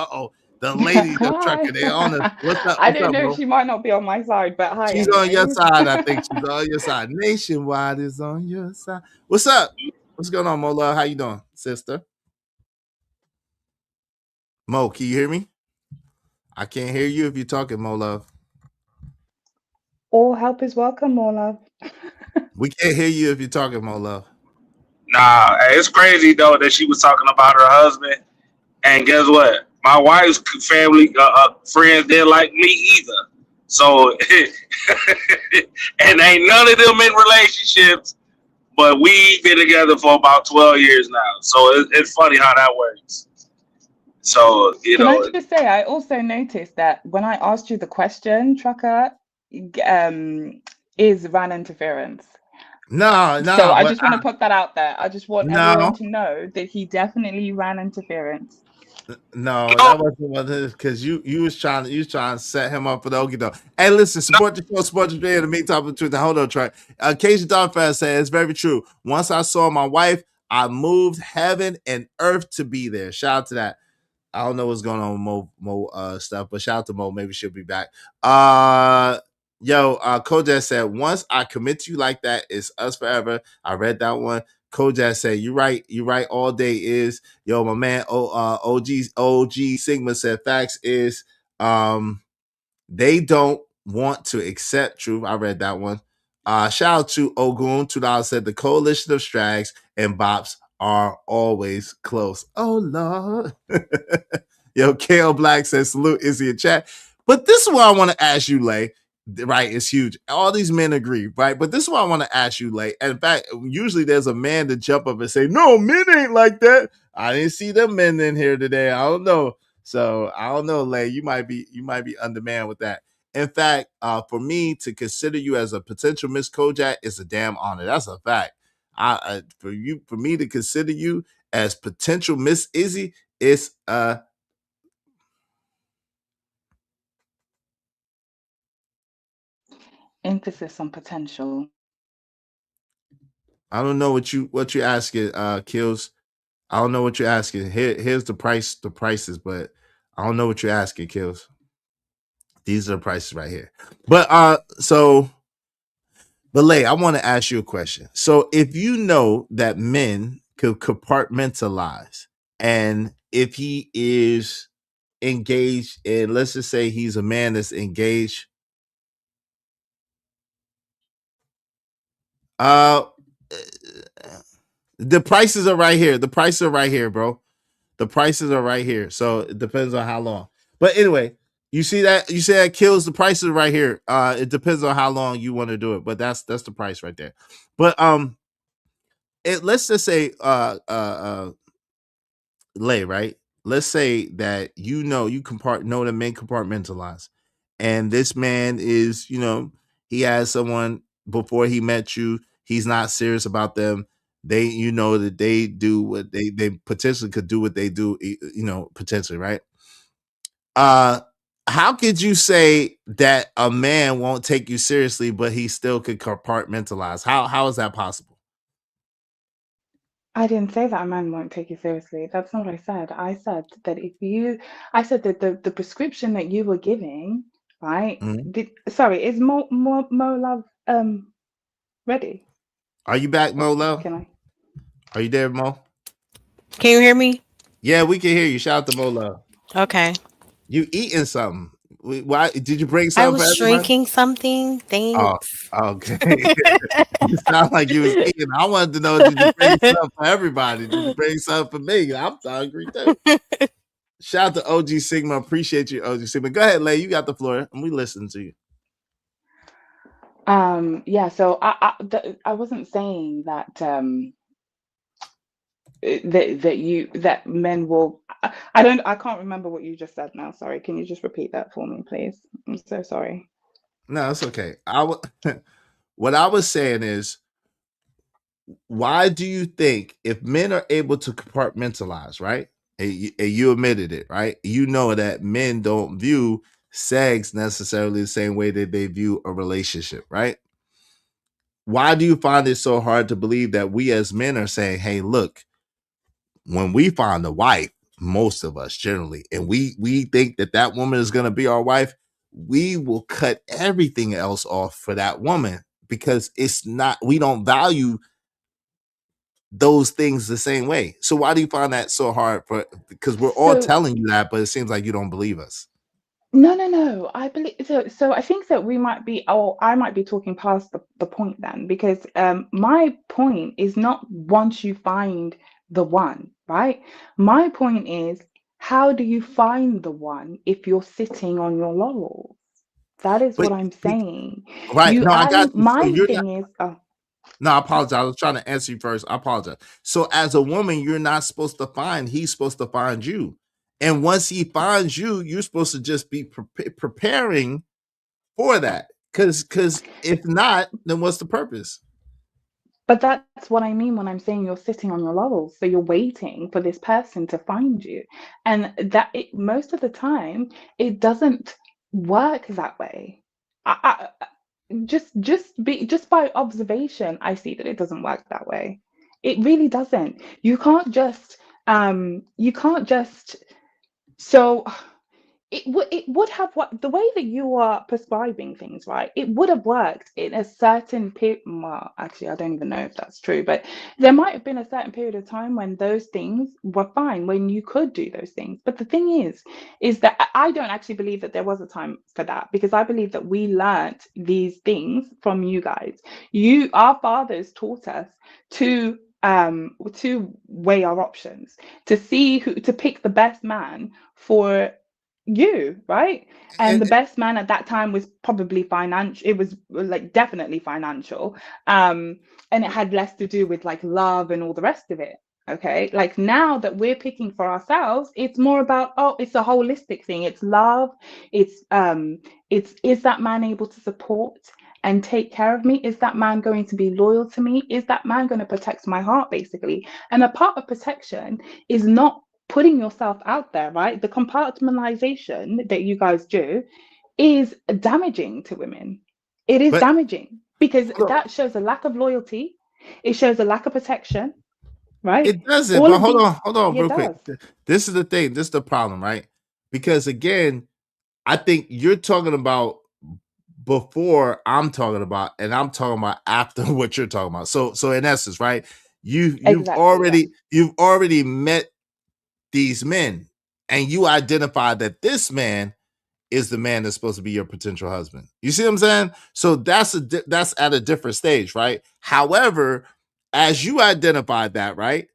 Speaker 3: The ladies are trucking. They on us. What's up?
Speaker 17: I don't know. She might not be on my side, but hi.
Speaker 3: She's on your side. I think she's on your side. Nationwide is on your side. What's up? What's going on, Mo Love? How you doing, sister? Mo, can you hear me? I can't hear you if you're talking, Mo Love.
Speaker 17: All help is welcome, Mo Love.
Speaker 3: We can't hear you if you're talking, Mo Love.
Speaker 18: Nah, it's crazy though that she was talking about her husband, and guess what? My wife's family friends didn't like me either. So, and ain't none of them in relationships, but we've been together for about 12 years now. So it's funny how that works. So,
Speaker 17: Can I just say, I also noticed that when I asked you the question, Trucker, is RAN interference.
Speaker 3: No.
Speaker 17: So I just want to put that out there. I just want everyone to know that he definitely ran interference.
Speaker 3: No, that wasn't because you was trying to set him up for the okie doke. Hey, listen, support the show, support the video. The meantime, between the hold on track. Casey Donfast said it's very true. Once I saw my wife, I moved heaven and earth to be there. Shout out to that. I don't know what's going on with Mo stuff, but shout out to Mo. Maybe she'll be back. Kojak said, once I commit to you like that, it's us forever. I read that one. Kojak said, you're right all day is. Yo, my man OG Sigma said, facts is they don't want to accept truth. I read that one. Shout out to Ogun $2 said, the coalition of Strags and Bops are always close. Oh Lord. Yo, KL Black says, salute Izzy in chat. But this is what I want to ask you, Lay. Right, it's huge. All these men agree, right? But this is what I want to ask you, Lay. And in fact, usually there's a man to jump up and say, no, men ain't like that. I didn't see them men in here today. I don't know. So I don't know, Lay. You might be undermanned with that. In fact, for me to consider you as a potential Miss Kojak is a damn honor. That's a fact. For me to consider you as potential Miss Izzy, it's
Speaker 17: emphasis on potential.
Speaker 3: I don't know what you asking, Kills. I don't know what you're asking. Here's the prices, but I don't know what you're asking, Kills. These are the prices right here. But Lay, I want to ask you a question. So if you know that men could compartmentalize, and if he is engaged, and let's just say he's a man that's engaged, the prices are right here. The prices are right here, bro. The prices are right here. So it depends on how long. But anyway, you see that Kills, the prices right here. It depends on how long you want to do it, but that's the price right there. But let's just say Lay, right? Let's say that you know the men compartmentalize, and this man is, he has someone before he met you. He's not serious about them. They, that they do what they potentially could do what they do, potentially, right? How could you say that a man won't take you seriously, but he still could compartmentalize? How is that possible?
Speaker 17: I didn't say that a man won't take you seriously. That's not what I said. I said that I said that the prescription that you were giving, right? Sorry, is Mo Love ready?
Speaker 3: Are you back, Mo Love?
Speaker 17: Can I?
Speaker 3: Are you there, Mo?
Speaker 19: Can you hear me?
Speaker 3: Yeah, we can hear you. Shout out to Mo Love.
Speaker 19: Okay.
Speaker 3: You eating something? Why did you bring something?
Speaker 19: I was drinking something. Thanks.
Speaker 3: Oh, okay. You sound like you was eating. I wanted to know, did you bring something for everybody? Did you bring something for me? I'm hungry too. Shout out to OG Sigma. Appreciate you, OG Sigma. Go ahead, Lay. You got the floor, and we listen to you.
Speaker 17: Yeah. So I wasn't saying that that men will. I can't remember what you just said now. Sorry. Can you just repeat that for me, please? I'm so sorry.
Speaker 3: No, it's okay. What I was saying is, why do you think if men are able to compartmentalize, right? And you admitted it, right? You know that men don't view sex necessarily the same way that they view a relationship, right? Why do you find it so hard to believe that we as men are saying, hey, look, when we find a wife, most of us generally, and we think that woman is going to be our wife, we will cut everything else off for that woman, because we don't value those things the same way. So why do you find that so hard? Because we're all telling you that, but it seems like you don't believe us.
Speaker 17: No. I believe so. I think that we might be, or I might be talking past the point then, because my point is not once you find the one, right? My point is, how do you find the one if you're sitting on your laurels? That is what I'm saying.
Speaker 3: Right. I got you.
Speaker 17: My thing is.
Speaker 3: No, I apologize. I was trying to answer you first. I apologize. So as a woman, you're not supposed to find, he's supposed to find you. And once he finds you, you're supposed to just be preparing for that. Because if not, then what's the purpose?
Speaker 17: But that's what I mean when I'm saying you're sitting on your laurels. So you're waiting for this person to find you. And most of the time, it doesn't work that way. Just by observation, I see that it doesn't work that way. It really doesn't. You can't just so it would have the way that you are prescribing things, right? It would have worked in a certain period. Well, actually, I don't even know if that's true, but there might have been a certain period of time when those things were fine, when you could do those things. But the thing is that I don't actually believe that there was a time for that, because I believe that we learnt these things from you guys. Our fathers taught us to weigh our options, to see to pick the best man for you, right? And the best man at that time was probably financial. It was like definitely financial, and it had less to do with like love and all the rest of it. Okay, like now that we're picking for ourselves, it's more about, it's a holistic thing. It's love. It's is that man able to support and take care of me? Is that man going to be loyal to me? Is that man going to protect my heart, basically? And a part of protection is not putting yourself out there, right? The compartmentalization that you guys do is damaging to women. It is damaging, because that shows a lack of loyalty. It shows a lack of protection, right?
Speaker 3: It doesn't.
Speaker 17: All
Speaker 3: But
Speaker 17: of these,
Speaker 3: hold on,
Speaker 17: yeah, it
Speaker 3: real quick.
Speaker 17: does.
Speaker 3: This is the thing. This is the problem, right? Because again, I think you're talking about before I'm talking about, and I'm talking about after what you're talking about. So in essence, right?
Speaker 17: Exactly, yeah.
Speaker 3: You've already met these men, and you identify that this man is the man that's supposed to be your potential husband. You see what I'm saying? So that's at a different stage, right? However, as you identify that, right?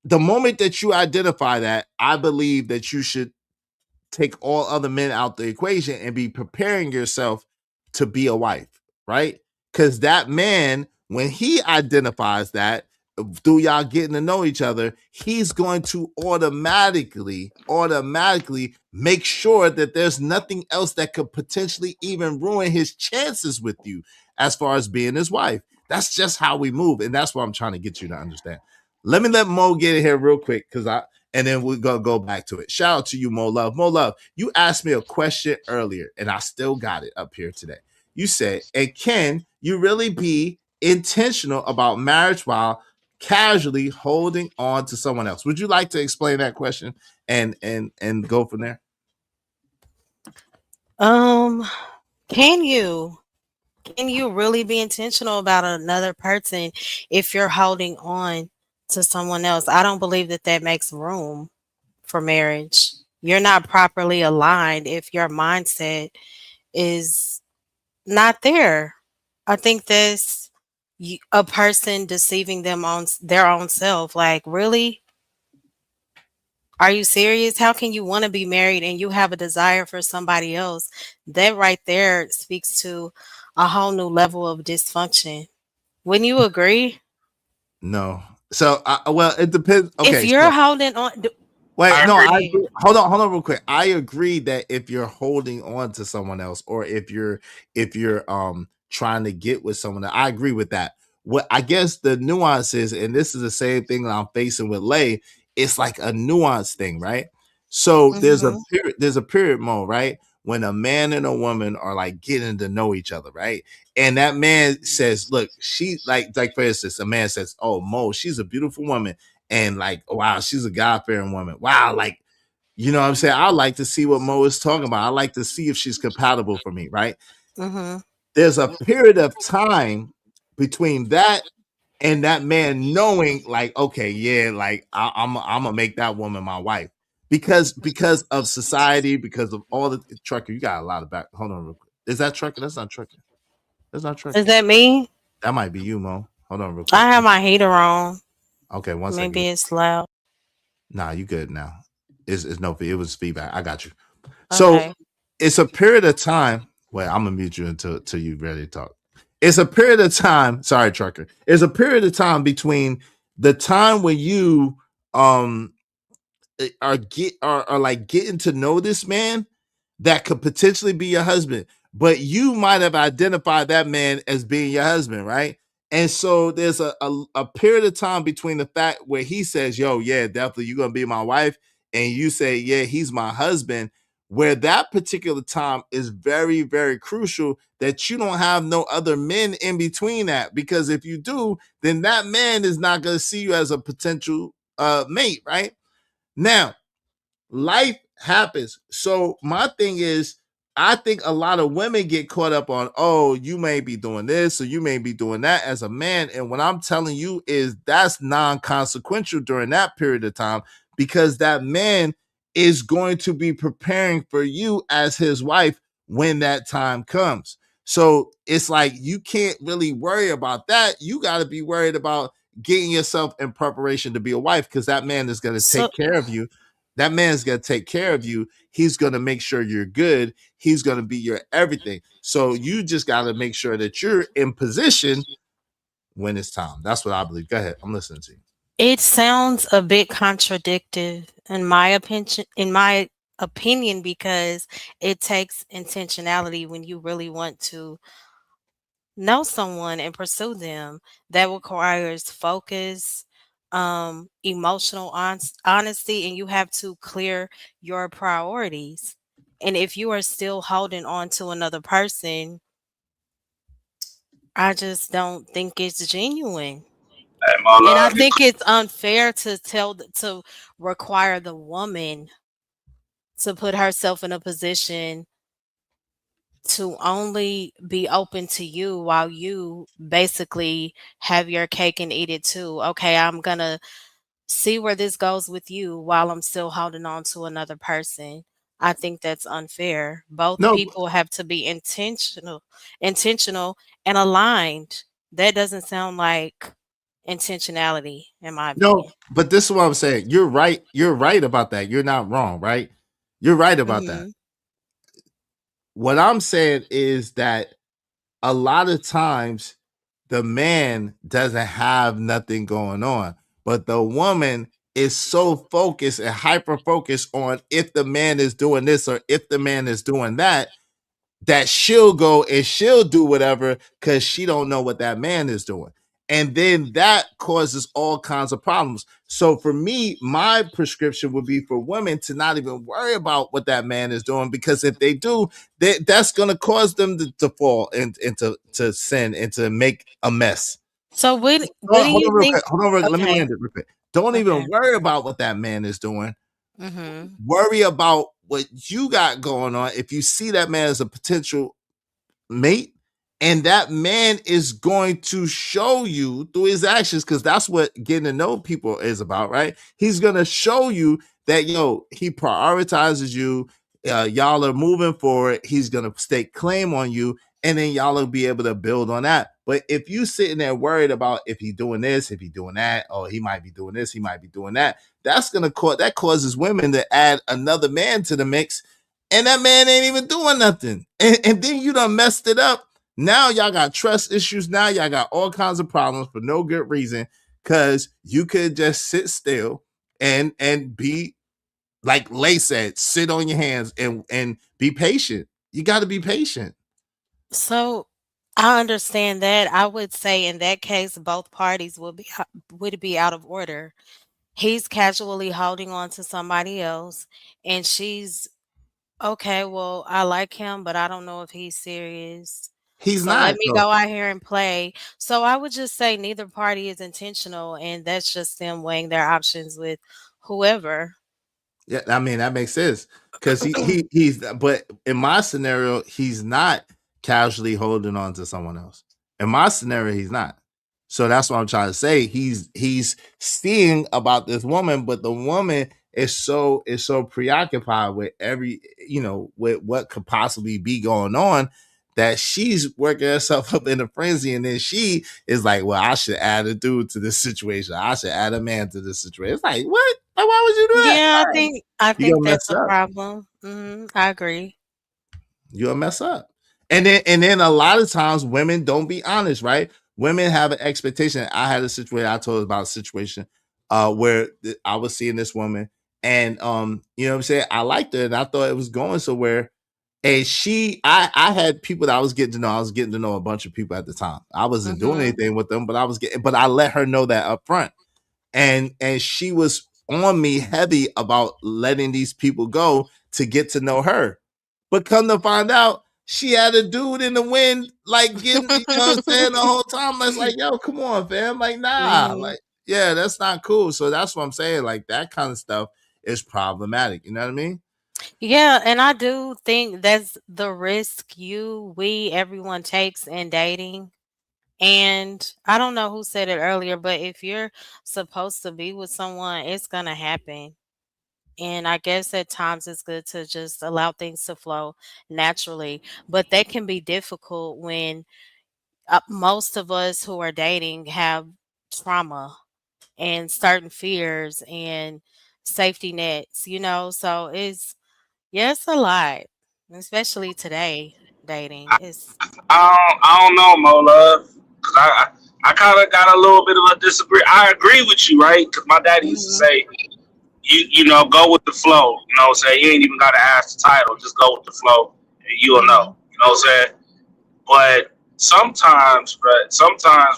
Speaker 3: The moment that you identify that, I believe that you should take all other men out the equation and be preparing yourself to be a wife, right? Because that man, when he identifies that through y'all getting to know each other, he's going to automatically make sure that there's nothing else that could potentially even ruin his chances with you as far as being his wife. That's just how we move. And that's what I'm trying to get you to understand. Let me let Mo get in here real quick and then we're gonna go back to it. Shout out to you, Mo Love. Mo Love, you asked me a question earlier, and I still got it up here today. You said, and can you really be intentional about marriage while casually holding on to someone else? Would you like to explain that question and go from there?
Speaker 19: Can you really be intentional about another person if you're holding on to someone else? I don't believe that makes room for marriage. You're not properly aligned if your mindset is not there. I think that's a person deceiving them on their own self. Like, really? Are you serious? How can you want to be married and you have a desire for somebody else? That right there speaks to a whole new level of dysfunction. Wouldn't you agree?
Speaker 3: No. So, well, it depends.
Speaker 19: If
Speaker 3: Okay,
Speaker 19: you're
Speaker 3: so
Speaker 19: holding on,
Speaker 3: wait,
Speaker 18: I
Speaker 3: no,
Speaker 18: agree.
Speaker 3: I agree. Hold on real quick. I agree that if you're holding on to someone else or if you're trying to get with someone else, I agree with that. What I guess the nuance is, and this is the same thing that I'm facing with Lay, it's like a nuance thing, right? So there's a period mode, right? When a man and a woman are like getting to know each other, right? And that man says, look, she like for instance, a man says, oh, Mo, she's a beautiful woman. And like, wow, she's a God-fearing woman. Wow, like, you know what I'm saying? I like to see what Mo is talking about. I like to see if she's compatible for me, right? There's a period of time between that and that man knowing, like, okay, yeah, like I'm gonna make that woman my wife because of society, because of all the trucker. You got a lot of back. Hold on, real quick. Is that trucker? That's not trucker. That's not trucker.
Speaker 19: Is that me?
Speaker 3: That might be you, Mo. Hold on, real quick.
Speaker 19: I have my heater on.
Speaker 3: Okay, one second.
Speaker 19: Maybe it's loud.
Speaker 3: Nah, you good now. It's no, it was feedback. I got you. So
Speaker 19: Okay.
Speaker 3: it's a period of time. Well, I'm gonna mute you until you're ready to talk. It's a period of time. Sorry, trucker. It's a period of time between the time when you are like getting to know this man that could potentially be your husband, but you might have identified that man as being your husband, right? And so there's a period of time between the fact where he says, yo, yeah, definitely you're gonna be my wife, and you say, yeah, he's my husband, where that particular time is very, very crucial that you don't have no other men in between that. Because if you do, then that man is not gonna see you as a potential mate, right? Now, life happens. So my thing is, I think a lot of women get caught up on, oh, you may be doing this or you may be doing that as a man. And what I'm telling you is that's non-consequential during that period of time because that man is going to be preparing for you as his wife when that time comes. So it's like you can't really worry about that. You got to be worried about getting yourself in preparation to be a wife because that man is going to take care of you. That man's going to take care of you. He's going to make sure you're good. He's going to be your everything. So you just got to make sure that you're in position when it's time. That's what I believe. Go ahead. I'm listening to you.
Speaker 19: It sounds a bit contradictive in my opinion, because it takes intentionality when you really want to know someone and pursue them. That requires focus, emotional honesty, and you have to clear your priorities. And if you are still holding on to another person, I just don't think it's genuine. And I think it's unfair to require the woman to put herself in a position to only be open to you while you basically have your cake and eat it too. Okay, I'm gonna see where this goes with you while I'm still holding on to another person. I think that's unfair. Both
Speaker 3: No,
Speaker 19: people have to be intentional and aligned. That doesn't sound like intentionality, in my
Speaker 3: no,
Speaker 19: opinion.
Speaker 3: but this is what I'm saying. You're right. You're right about that. You're not wrong, right? You're right about that.
Speaker 19: Mhm.
Speaker 3: What I'm saying is that a lot of times the man doesn't have nothing going on, but the woman is so focused and hyper focused on if the man is doing this or if the man is doing that, that she'll go and she'll do whatever because she don't know what that man is doing. And then that causes all kinds of problems. So for me, my prescription would be for women to not even worry about what that man is doing, because if they do, that's going to cause them to fall into to sin and to make a mess.
Speaker 19: So what
Speaker 3: Hold
Speaker 19: do
Speaker 3: hold
Speaker 19: you
Speaker 3: on real
Speaker 19: think?
Speaker 3: quick. Hold on, let me
Speaker 19: Okay.
Speaker 3: land it real quick. Don't
Speaker 19: Okay.
Speaker 3: even worry about what that man is doing.
Speaker 19: Mhm.
Speaker 3: Worry about what you got going on. If you see that man as a potential mate, and that man is going to show you through his actions, because that's what getting to know people is about, right? He's going to show you that, he prioritizes you. Y'all are moving forward. He's going to stake claim on you, and then y'all will be able to build on that. But if you sitting there worried about if he's doing this, if he's doing that, or he might be doing this, he might be doing that, that's going to that causes women to add another man to the mix, and that man ain't even doing nothing. And then you done messed it up. Now y'all got trust issues. Now y'all got all kinds of problems for no good reason, because you could just sit still and be like Lay said, sit on your hands and be patient. You got to be patient.
Speaker 19: So I understand that. I would say in that case, both parties would be out of order. He's casually holding on to somebody else, and she's okay. Well, I like him, but I don't know if he's serious.
Speaker 3: He's
Speaker 19: So let
Speaker 3: not
Speaker 19: me
Speaker 3: though.
Speaker 19: go out here and play. So I would just say neither party is intentional, and that's just them weighing their options with whoever.
Speaker 3: Yeah, I mean that makes sense, because he's, but in my scenario, he's not casually holding on to someone else. In my scenario, he's not. So that's what I'm trying to say. He's seeing about this woman, but the woman is so preoccupied with with what could possibly be going on, that she's working herself up in a frenzy, and then she is like, well, I should add a dude to this situation. I should add a man to this situation. It's like, what? Like, why would you do that?
Speaker 19: Yeah, I
Speaker 3: You
Speaker 19: think
Speaker 3: gonna
Speaker 19: that's
Speaker 3: mess
Speaker 19: a
Speaker 3: up.
Speaker 19: problem. I agree.
Speaker 3: You'll mess up. And then a lot of times women don't be honest, right? Women have an expectation. I had a situation, I told about a situation where I was seeing this woman, and you know what I'm saying? I liked her and I thought it was going somewhere. And I had people that I was getting to know. I was getting to know a bunch of people at the time. I wasn't doing
Speaker 19: Mhm.
Speaker 3: anything with them, but I let her know that up front. And she was on me heavy about letting these people go to get to know her. But come to find out, she had a dude in the wind, like getting, you know what I'm saying, the whole time. I was like, yo, come on, fam. Like, nah,
Speaker 19: Mhm.
Speaker 3: like, yeah, that's not cool. So that's what I'm saying. Like, that kind of stuff is problematic. You know what I mean?
Speaker 19: Yeah, and I do think that's the risk everyone takes in dating. And I don't know who said it earlier, but if you're supposed to be with someone, it's gonna happen. And I guess at times it's good to just allow things to flow naturally. But that can be difficult when most of us who are dating have trauma and certain fears and safety nets. So it's a lot, especially today dating.
Speaker 18: I don't know, Mo Love, because I kind of got a little bit of a disagree. I agree with you, right? Because my daddy used to
Speaker 19: Mhm.
Speaker 18: say, you know, go with the flow. You know what I'm saying? You ain't even got to ask the title. Just go with the flow, and you'll know.
Speaker 19: Mhm.
Speaker 18: You know what I'm saying? But sometimes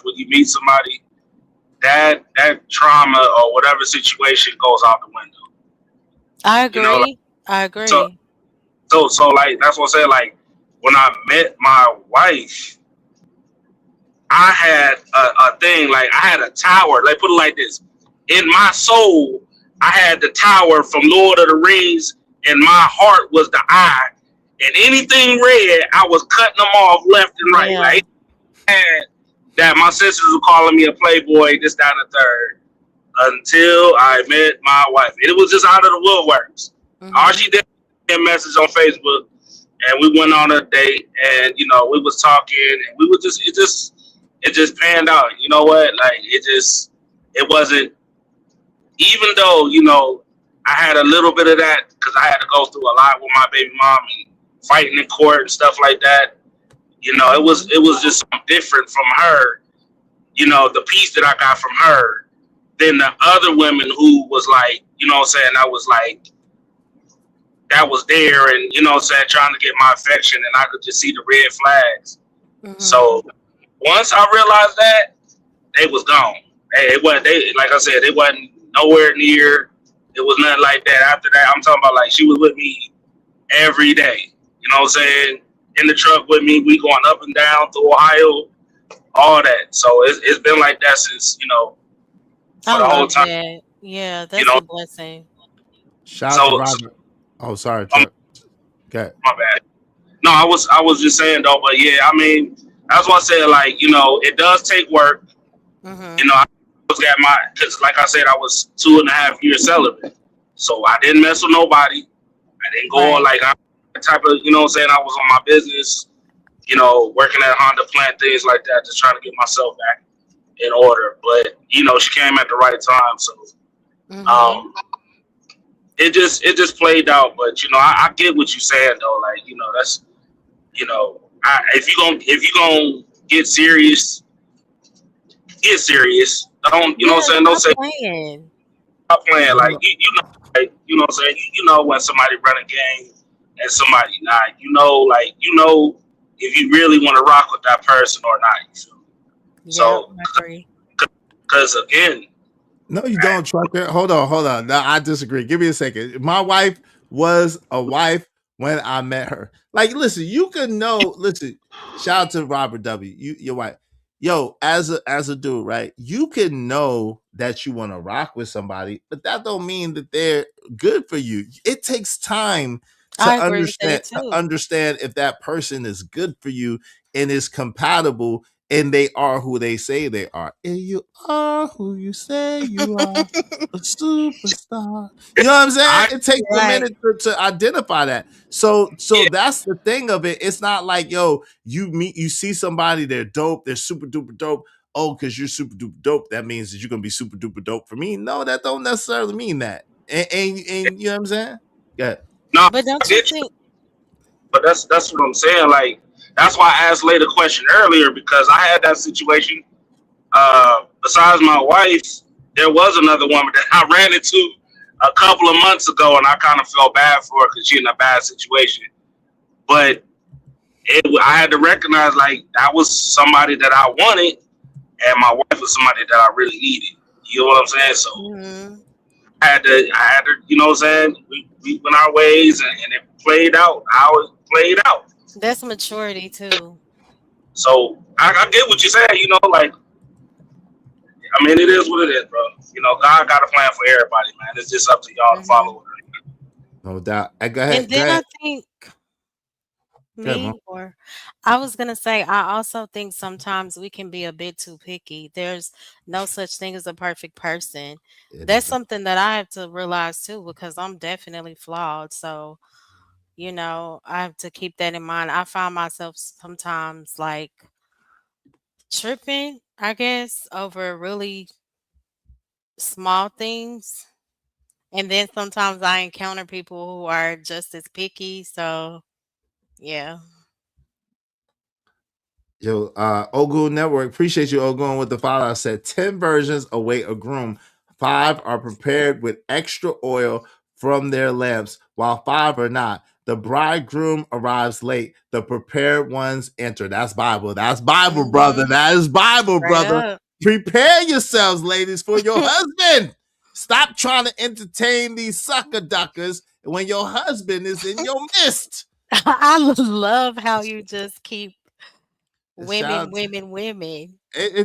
Speaker 18: when you meet somebody, that trauma or whatever situation goes out the window.
Speaker 19: I
Speaker 18: You know,
Speaker 19: agree. I
Speaker 18: so
Speaker 19: agree.
Speaker 18: so like that's what I'm saying. Like when I met my wife, I had a thing, like I had a tower. Like, put it like this. In my soul, I had the tower from Lord of the Rings, and my heart was the eye. And anything red, I was cutting them off left and right.
Speaker 19: Yeah.
Speaker 18: Like, and that my sisters were calling me a playboy, this, that, and the third. Until I met my wife. It was just out of the woodworks. All she did was a message on Facebook, and we went on a date, and you know, we was talking, and we was just it just panned out. You know what? Like it wasn't, even though, you know, I had a little bit of that because I had to go through a lot with my baby mom and fighting in court and stuff like that. You know, it was just something different from her. You know, the piece that I got from her than the other women who was like, you know what I'm saying, that was there, and you know what I'm saying, trying to get my affection, and I could just see the red flags. So once I realized that, they was gone. Like I said, they wasn't nowhere near. It was nothing like that. After that, I'm talking about, like, she was with me every day. You know what I'm saying? In the truck with me, we going up and down through Ohio, all that. So it's been like that since, you know, for the whole time.
Speaker 19: That. Yeah, that's
Speaker 18: You know,
Speaker 19: a blessing.
Speaker 3: Shout out to Robert. Oh, sorry, Chuck. Okay.
Speaker 18: My bad. No, I was just saying though, but yeah, I mean, that's what I said. Like, you know, it does take work. You know, I was got because like I said, I was 2.5 years celibate, so I didn't mess with nobody. I didn't go on like type of, you know what I'm saying. I was on my business, you know, working at Honda plant, things like that, just trying to get myself back in order. But you know, she came at the right time, so it just played out. But you know, I get what you're saying though. Like, you know, that's, you know, if you gonna get serious, get serious. Don't, you know what I'm saying? Don't say stop playing. Like, you know, like, you know what I'm saying? You know when somebody run a game and somebody not. You know, like, you know if you really want to rock with that person or not. You feel me? So, because again.
Speaker 3: No, you don't, Trucker. Hold on. No, I disagree. Give me a second. My wife was a wife when I met her. Like, listen, you can know. Listen, shout out to Robert W. Your wife. Yo, as a dude, right? You can know that you want to rock with somebody, but that don't mean that they're good for you. It takes time to understand if that person is good for you and is compatible, and they are who they say they are. And you are who you say you are, a superstar. You know what I'm saying? It takes a minute to identify that. So that's the thing of it. It's not like, yo, you see somebody, they're dope, they're super duper dope. Oh, because you're super duper dope, that means that you're gonna be super duper dope for me. No, that don't necessarily mean that. And you know what I'm saying? Yeah.
Speaker 18: No,
Speaker 19: but don't you think?
Speaker 18: But that's what I'm saying. Like, that's why I asked Lay the question earlier, because I had that situation. Besides my wife, there was another woman that I ran into a couple of months ago, and I kind of felt bad for her because she's in a bad situation. But I had to recognize, like, that was somebody that I wanted, and my wife was somebody that I really needed. You know what I'm saying? So I had to, you know what I'm saying? We went our ways, and it played out how it played out.
Speaker 19: That's maturity too.
Speaker 18: So I get what you're saying. You know, like, I mean, it is what it is, bro. You know, God got a plan for everybody, man. It's just up to y'all to follow it.
Speaker 3: No doubt. Go ahead.
Speaker 19: And then I think I was gonna say, I also think sometimes we can be a bit too picky. There's no such thing as a perfect person. That's something that I have to realize too, because I'm definitely flawed. So, you know, I have to keep that in mind. I find myself sometimes like tripping, I guess, over really small things. And then sometimes I encounter people who are just as picky. So, yeah.
Speaker 3: Yo, Ogun Network, appreciate you, Ogun, with the follow. I said 10 versions await a groom. 5 are prepared with extra oil from their lamps, while 5 are not. The bridegroom arrives late. The prepared ones enter. That's Bible. That's Bible, brother. That is Bible, brother. Prepare yourselves, ladies, for your husband. Stop trying to entertain these sucker duckers when your husband is in your midst.
Speaker 19: I love how you just keep Women.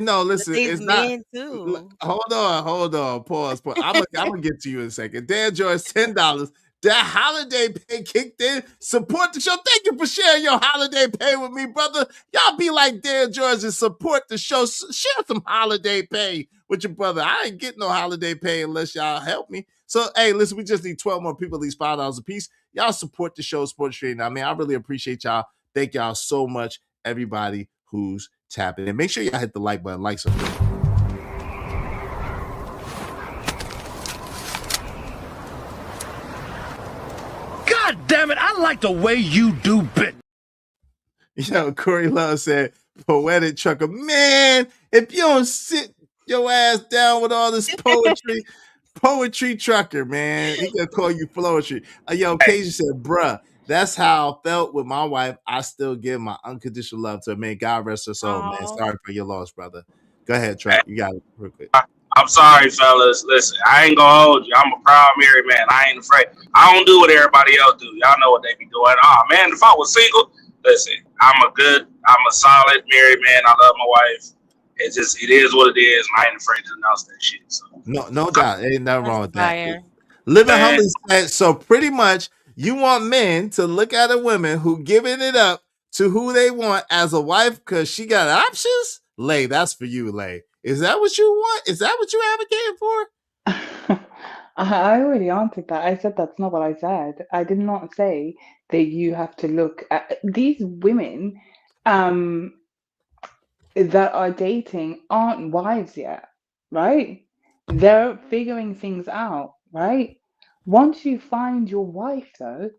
Speaker 3: No,
Speaker 19: But
Speaker 3: listen,
Speaker 19: these
Speaker 3: it's not.
Speaker 19: men too.
Speaker 3: Hold on, pause. I'm gonna get to you in a second. Dan George, $10. That holiday pay kicked in. Support the show. Thank you for sharing your holiday pay with me, brother. Y'all be like Dan George and support the show. Share some holiday pay with your brother. I ain't getting no holiday pay unless y'all help me. So, hey, listen, we just need 12 more people, at least $5 a piece. Y'all support the show, Sports Trading. I mean, I really appreciate y'all. Thank y'all so much, everybody who's tapping. And make sure y'all hit the like button, like something.
Speaker 16: God damn it, I like the way you do bit.
Speaker 3: Yo, Corey Love said, poetic trucker. Man, if you don't sit your ass down with all this poetry trucker, man, he gonna call you floetry. Yo, Casey said, bruh, that's how I felt with my wife. I still give my unconditional love to her. Man, God rest her soul, man. Sorry for your loss, brother. Go ahead, Trap. You got it real quick.
Speaker 18: I'm sorry, fellas. Listen, I ain't gonna hold you. I'm a proud married man. I ain't afraid. I don't do what everybody else do. Y'all know what they be doing. Oh man, if I was single, listen, I'm a solid married man. I love my wife. It is what it is, and I ain't afraid to announce that shit. So.
Speaker 3: No doubt. Ain't nothing wrong with
Speaker 19: fire.
Speaker 3: that. Living Humbly said, so pretty much you want men to look at a woman who giving it up to who they want as a wife because she got options? Lay, that's for you, Lay. Is that what you want? Is that what you're advocating for?
Speaker 17: I already answered that. I said that's not what I said. I did not say that you have to look at these women that are dating aren't wives yet, right? They're figuring things out, right? Once you find your wife, though,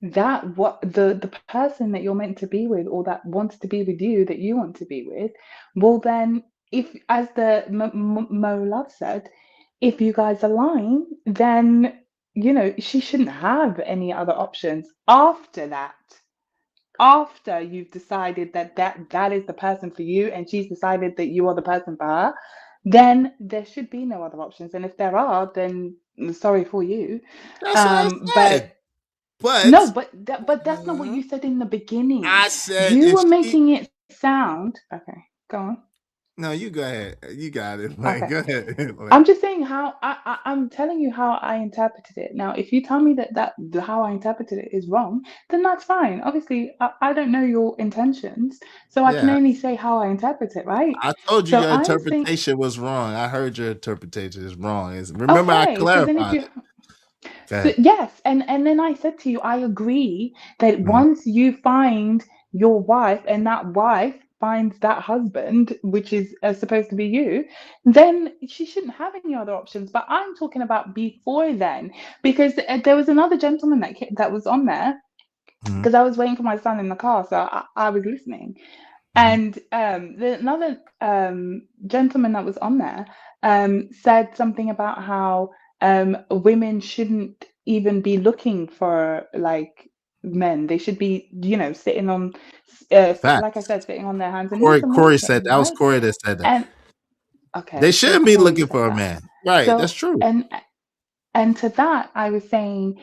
Speaker 17: that what the person that you're meant to be with or that wants to be with you that you want to be with will then, if as the Mo Love said, if you guys align, then she shouldn't have any other options after that. After you've decided that is the person for you and she's decided that you are the person for her, then there should be no other options. And if there are, then sorry for you.
Speaker 3: That's what I said.
Speaker 17: But that's not what you said in the beginning.
Speaker 3: I said
Speaker 17: you were making it sound. Okay, go on.
Speaker 3: No, you go ahead. You got it.
Speaker 17: Okay.
Speaker 3: Go ahead.
Speaker 17: I'm just saying how I'm telling you how I interpreted it. Now, if you tell me that how I interpreted it is wrong, then that's fine. Obviously, I don't know your intentions, so I can only say how I interpret it, right?
Speaker 3: I told you your interpretation was wrong. I heard your interpretation is wrong. Remember, I clarified it.
Speaker 17: So, yes, and then I said to you, I agree that once you find your wife and that wife finds that husband, which is supposed to be you, then she shouldn't have any other options. But I'm talking about before then, because there was another gentleman that was on there, because I was waiting for my son in the car, so I was listening. And another gentleman that was on there said something about how women shouldn't even be looking for like men. They should be, sitting on, like I said, sitting on their hands. And
Speaker 3: Corey said that was Corey that said that.
Speaker 17: And okay,
Speaker 3: they shouldn't be looking for a man, right?
Speaker 17: So,
Speaker 3: that's true.
Speaker 17: And to that, I was saying,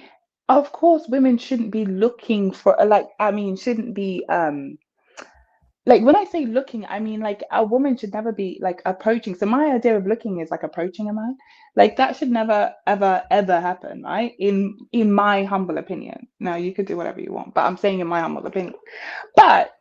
Speaker 17: of course, women shouldn't be looking for shouldn't be like when I say looking, I mean like a woman should never be like approaching. So my idea of looking is like approaching a man. Like that should never, ever, ever happen, right? In my humble opinion. Now you could do whatever you want, but I'm saying in my humble opinion. But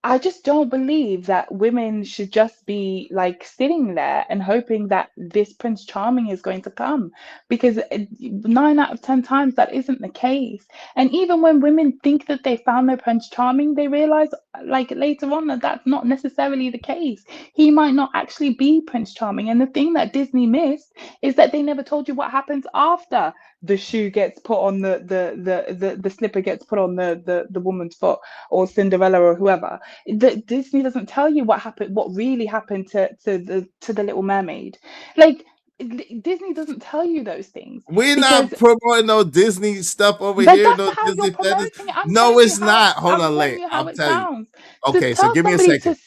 Speaker 17: I just don't believe that women should just be like sitting there and hoping that this Prince Charming is going to come, because 9 out of 10 times that isn't the case. And even when women think that they found their Prince Charming, they realize like later on that that's not necessarily the case. He might not actually be Prince Charming. And the thing that Disney missed is that they never told you what happens after the shoe gets put on the slipper gets put on the woman's foot, or Cinderella or whoever. Disney doesn't tell you what happened, what really happened to the Little Mermaid. Like Disney doesn't tell you those things.
Speaker 3: We're not promoting no Disney stuff over here. No Disney feathers. No, it's not. Hold on, Lay. I'm telling you. Okay, so give me a second.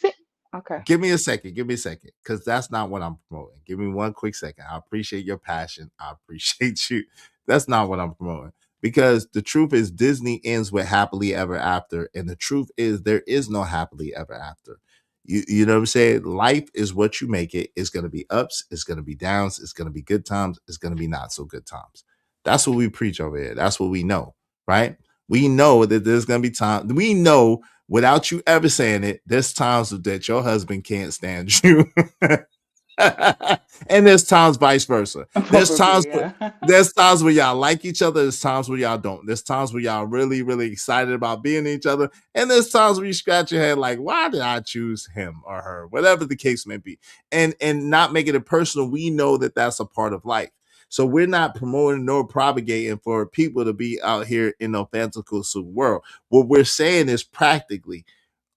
Speaker 17: Okay.
Speaker 3: Give me a second, because that's not what I'm promoting. Give me one quick second. I appreciate your passion. I appreciate you. That's not what I'm promoting. because the truth is Disney ends with happily ever after, and the truth is there is no happily ever after. You know what I'm saying? Life is what you make it. It's going to be ups, it's going to be downs, it's going to be good times, it's going to be not so good times. That's what we preach over here. That's what we know, right? We know that there's going to be time. We know without you ever saying it, there's times that your husband can't stand you. And there's times vice versa. There's times there's times where y'all like each other. There's times where y'all don't. There's times where y'all really, really excited about being each other. And there's times where you scratch your head like, why did I choose him or her? Whatever the case may be. And not making it personal, we know that that's a part of life. So we're not promoting nor propagating for people to be out here in a fantastical world. What we're saying is practically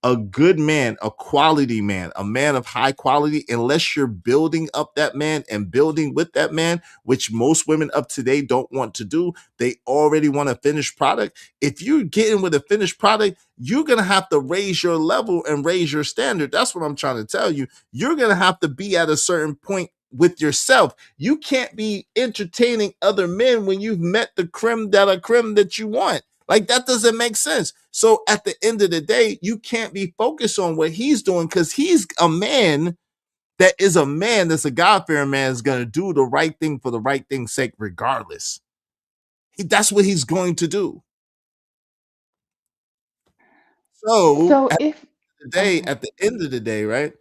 Speaker 3: a good man, a quality man, a man of high quality, unless you're building up that man and building with that man, which most women of today don't want to do. They already want a finished product. If you're getting with a finished product, you're going to have to raise your level and raise your standard. That's what I'm trying to tell you. You're going to have to be at a certain point with yourself. You can't be entertaining other men when you've met the creme de la creme that you want. Like, that doesn't make sense. So at the end of the day, you can't be focused on what he's doing, because he's a man that is a man that's a God-fearing man, is going to do the right thing for the right thing's sake regardless. That's what he's going to do. So at the end of the day, right,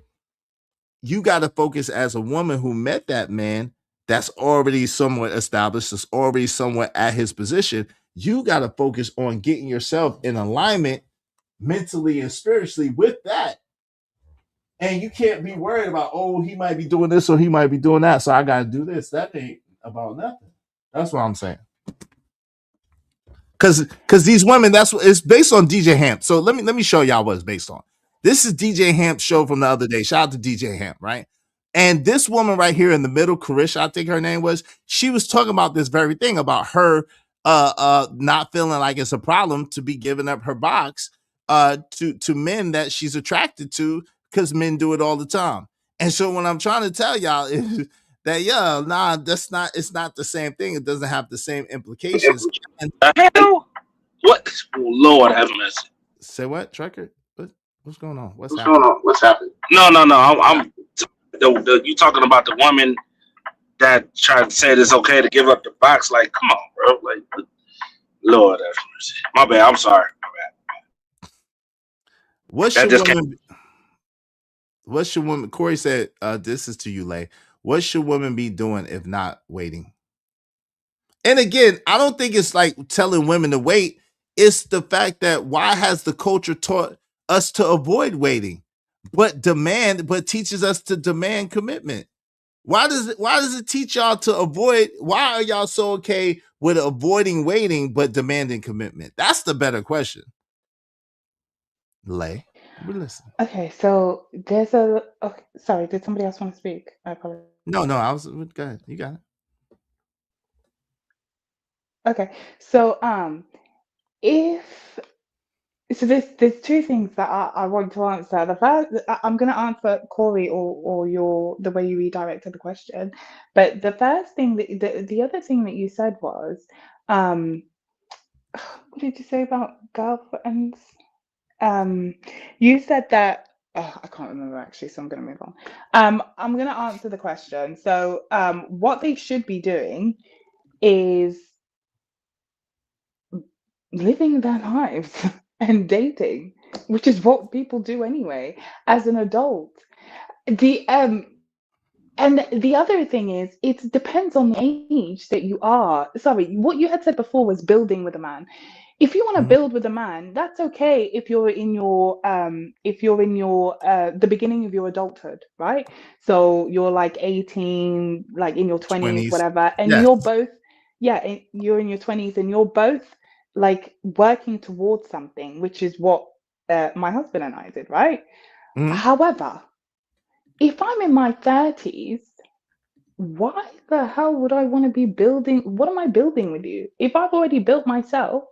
Speaker 3: you got to focus as a woman who met that man that's already somewhat established, that's already somewhat at his position. You got to focus on getting yourself in alignment mentally and spiritually with that. And you can't be worried about, oh, he might be doing this or he might be doing that, so I got to do this. That ain't about nothing. That's what I'm saying. Because these women, that's what it's based on. DJ Hamp. So let me show y'all what it's based on. This is DJ Hamp's show from the other day. Shout out to DJ Hamp, right? And this woman right here in the middle, Karisha, I think her name was, she was talking about this very thing about her not feeling like it's a problem to be giving up her box to men that she's attracted to, because men do it all the time. And so what I'm trying to tell y'all is that, it's not the same thing. It doesn't have the same implications. And
Speaker 18: hell? What? Oh, Lord have mercy.
Speaker 3: Say what, Trucker? What's going on?
Speaker 18: What's going on? What's happening? No. I'm you talking about the woman that tried to say it's okay to give up the box? Like, come on, bro. Like, Lord have mercy. My bad. I'm sorry. My bad.
Speaker 3: What should women? Corey said, "This is to you, Lay. What should women be doing if not waiting?" And again, I don't think it's like telling women to wait. It's the fact that why has the culture taught us to avoid waiting, but teaches us to demand commitment? Why does it teach y'all to avoid? Why are y'all so okay with avoiding waiting but demanding commitment? That's the better question. Lay, we listen.
Speaker 17: Okay, so there's sorry, did somebody else want to speak? I apologize.
Speaker 3: No, go ahead. You got it.
Speaker 17: Okay, so there's two things that I want to answer. The first, I'm going to answer Corey or the way you redirected the question. But the first thing, the other thing that you said was, what did you say about girlfriends? You said that. I can't remember actually, so I'm going to move on. I'm going to answer the question. So, what they should be doing is living their lives and dating, which is what people do anyway as an adult. And the other thing is, it depends on the age that you are. Sorry, what you had said before was building with a man. If you want to build with a man, that's okay if you're in your the beginning of your adulthood, right? So you're like 18, like in your 20s, whatever, and you're both, you're in your 20s and you're both like working towards something, which is what my husband and I did, right? However, if I'm in my 30s, why the hell would I want to be building? What am I building with you? If I've already built myself,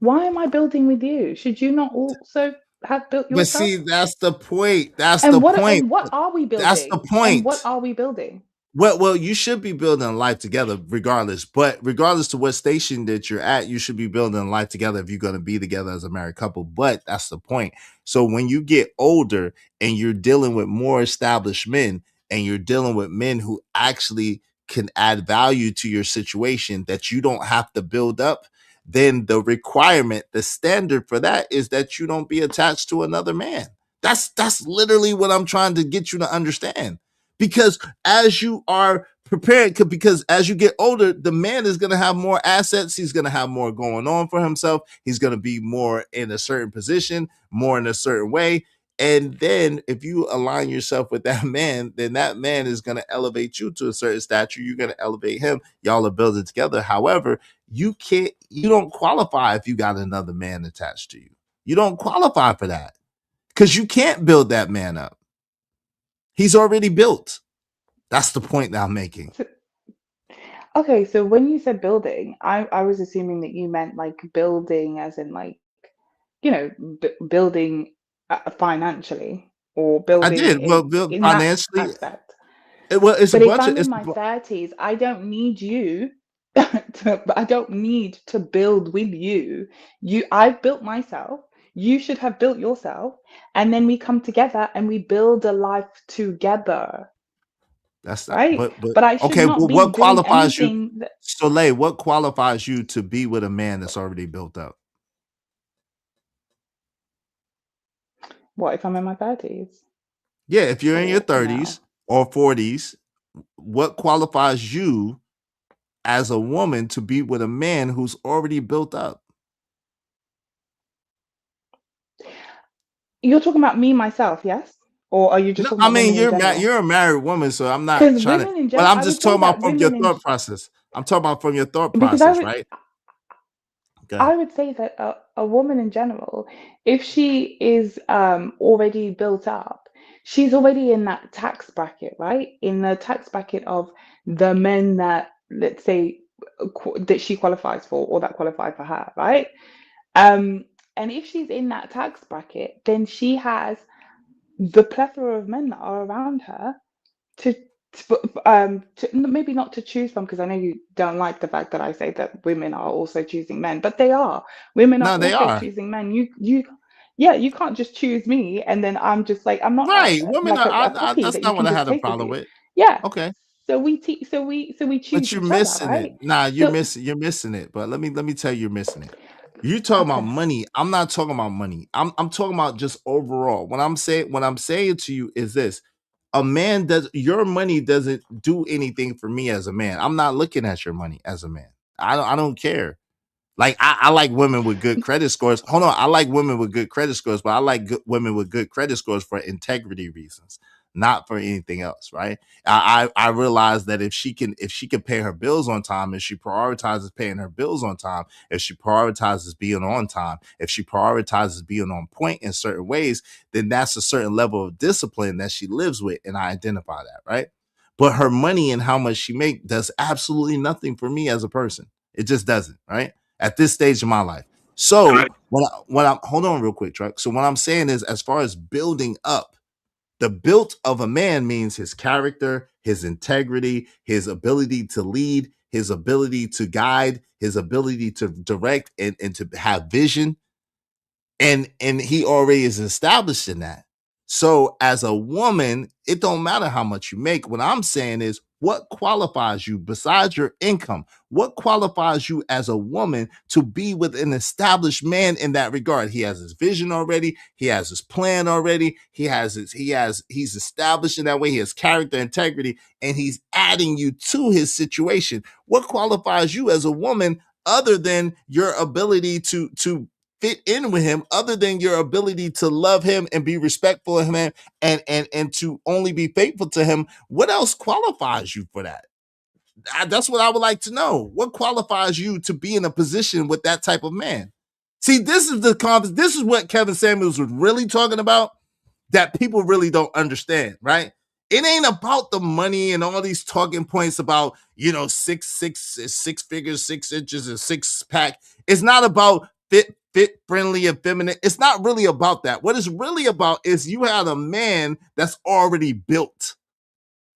Speaker 17: why am I building with you? Should you not also have built yourself?
Speaker 3: But see, that's the point. That's the point.
Speaker 17: And what are we building?
Speaker 3: That's the point.
Speaker 17: And what are we building?
Speaker 3: Well, you should be building life together regardless. But regardless to what station that you're at, you should be building life together if you're going to be together as a married couple. But that's the point. So when you get older and you're dealing with more established men and you're dealing with men who actually can add value to your situation that you don't have to build up, then the requirement, the standard for that is that you don't be attached to another man. That's literally what I'm trying to get you to understand. Because as you are prepared, because as you get older, the man is going to have more assets. He's going to have more going on for himself. He's going to be more in a certain position, more in a certain way. And then if you align yourself with that man, then that man is going to elevate you to a certain stature. You're going to elevate him. Y'all are building together. However, you don't qualify if you got another man attached to you. You don't qualify for that because you can't build that man up. He's already built. That's the point that I'm making.
Speaker 17: Okay, so when you said building, I was assuming that you meant like building as in like, building financially or
Speaker 3: I
Speaker 17: building
Speaker 3: did. Well, built
Speaker 17: in that
Speaker 3: financially.
Speaker 17: aspect.
Speaker 3: It's a
Speaker 17: But if
Speaker 3: bunch of
Speaker 17: I'm in my 30s, I don't need you I don't need to build with you. I've built myself. You should have built yourself. And then we come together and we build a life together.
Speaker 3: That's not,
Speaker 17: Right?
Speaker 3: but
Speaker 17: But I should
Speaker 3: okay.
Speaker 17: not
Speaker 3: Well,
Speaker 17: be
Speaker 3: what
Speaker 17: doing
Speaker 3: qualifies you,
Speaker 17: anything that,
Speaker 3: Soleil? What qualifies you to be with a man that's already built up?
Speaker 17: what if I'm in my 30s
Speaker 3: Yeah, if you're in your
Speaker 17: or now?
Speaker 3: 30s or 40s, what qualifies you as a woman to be with a man who's already built up?
Speaker 17: You're talking about me, myself, yes? Or are you just
Speaker 3: No,
Speaker 17: talking
Speaker 3: I
Speaker 17: about
Speaker 3: mean
Speaker 17: women in general?
Speaker 3: you're a married woman, so I'm not
Speaker 17: Because
Speaker 3: trying to.
Speaker 17: women in
Speaker 3: But
Speaker 17: general,
Speaker 3: I'm
Speaker 17: I would
Speaker 3: just
Speaker 17: say
Speaker 3: talking about
Speaker 17: that
Speaker 3: from your
Speaker 17: women in,
Speaker 3: thought process. I'm talking about from your thought
Speaker 17: because
Speaker 3: process, right? Okay.
Speaker 17: I would say that a woman in general, if she is already built up, she's already in that tax bracket, right? In the tax bracket of the men that, let's say, that she qualifies for or that qualify for her, right? And if she's in that tax bracket, then she has the plethora of men that are around her to, maybe not to choose from, because I know you don't like the fact that I say that women are also choosing men, but they are. Women are
Speaker 3: No, they
Speaker 17: also
Speaker 3: are.
Speaker 17: choosing men. Yeah, you can't just choose me and then I'm just like I'm not
Speaker 3: Right. Women
Speaker 17: like
Speaker 3: are.
Speaker 17: a puppy
Speaker 3: That's
Speaker 17: that you
Speaker 3: not what
Speaker 17: can
Speaker 3: I
Speaker 17: just
Speaker 3: had a
Speaker 17: take with
Speaker 3: problem
Speaker 17: you.
Speaker 3: with.
Speaker 17: Yeah.
Speaker 3: Okay.
Speaker 17: So we
Speaker 3: But
Speaker 17: choose
Speaker 3: you're
Speaker 17: each other,
Speaker 3: missing it.
Speaker 17: right?
Speaker 3: Nah,
Speaker 17: So
Speaker 3: you're missing it. But let me tell you, you're missing it. You talking about
Speaker 17: okay.
Speaker 3: money. I'm not talking about money. I'm talking about just overall. What I'm saying to you is this. A man does your money doesn't do anything for me as a man. I'm not looking at your money as a man. I don't care. Like I like women with good credit scores. Hold on, I like women with good credit scores, but I like women with good credit scores for integrity reasons, not for anything else, right? I realize that if she can pay her bills on time, if she prioritizes paying her bills on time, if she prioritizes being on time, if she prioritizes being on point in certain ways, then that's a certain level of discipline that she lives with, and I identify that, right? But her money and how much she make does absolutely nothing for me as a person. It just doesn't, right? At this stage of my life. So when I'm hold on real quick, Truck. So what I'm saying is, as far as building up, the built of a man means his character, his integrity, his ability to lead, his ability to guide, his ability to direct and to have vision, and he already is established in that. So as a woman, it don't matter how much you make. What I'm saying is, what qualifies you besides your income? What qualifies you as a woman to be with an established man in that regard? He has his vision already. He has his plan already. He's established in that way. He has character, integrity, and he's adding you to his situation. What qualifies you as a woman other than your ability to fit in with him, other than your ability to love him and be respectful of him and to only be faithful to him? What else qualifies you for that? That's what I would like to know. What qualifies you to be in a position with that type of man? See, this is what Kevin Samuels was really talking about, that people really don't understand, right? It ain't about the money and all these talking points about, six figures, 6 inches, and six pack. It's not about fit, friendly, and feminine. It's not really about that. What it's really about is you have a man that's already built.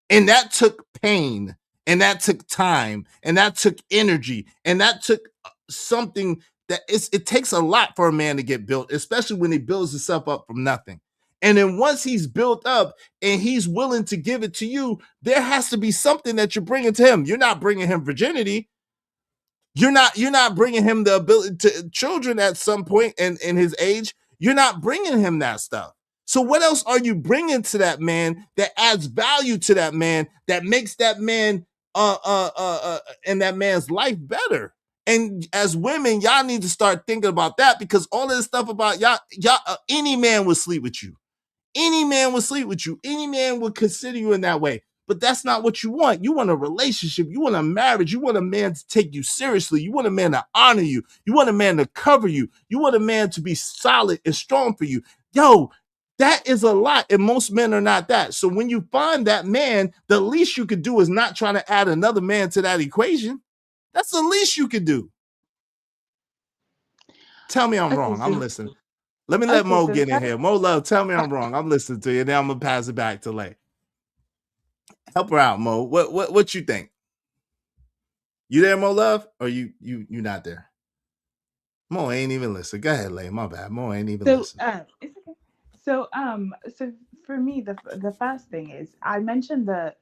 Speaker 3: And that took pain, and that took time, and that took energy, and that took something that it takes a lot for a man to get built, especially when he builds himself up from nothing. And then once he's built up and he's willing to give it to you, there has to be something that you're bringing to him. You're not bringing him virginity. You're not bringing him the ability to children at some point in his age. You're not bringing him that stuff. So what else are you bringing to that man that adds value to that man, that makes that man and that man's life better? And as women, y'all need to start thinking about that, because all of this stuff about y'all any man would sleep with you. Any man would sleep with you. Any man would consider you in that way. But that's not what you want. You want a relationship. You want a marriage. You want a man to take you seriously. You want a man to honor you. You want a man to cover you. You want a man to be solid and strong for you. Yo, that is a lot. And most men are not that. So when you find that man, the least you could do is not trying to add another man to that equation. That's the least you could do. Tell me I'm wrong. I'm listening. Let me let Mo get in here. Mo Love, tell me I'm wrong. I'm listening to you. Now I'm gonna pass it back to Lay. Help her out, Mo. What you think? You there, Mo Love? Or you not there? Mo ain't even listen. Go ahead, Lay. My bad. Mo ain't even listen.
Speaker 17: It's okay. So for me, the first thing is, I mentioned the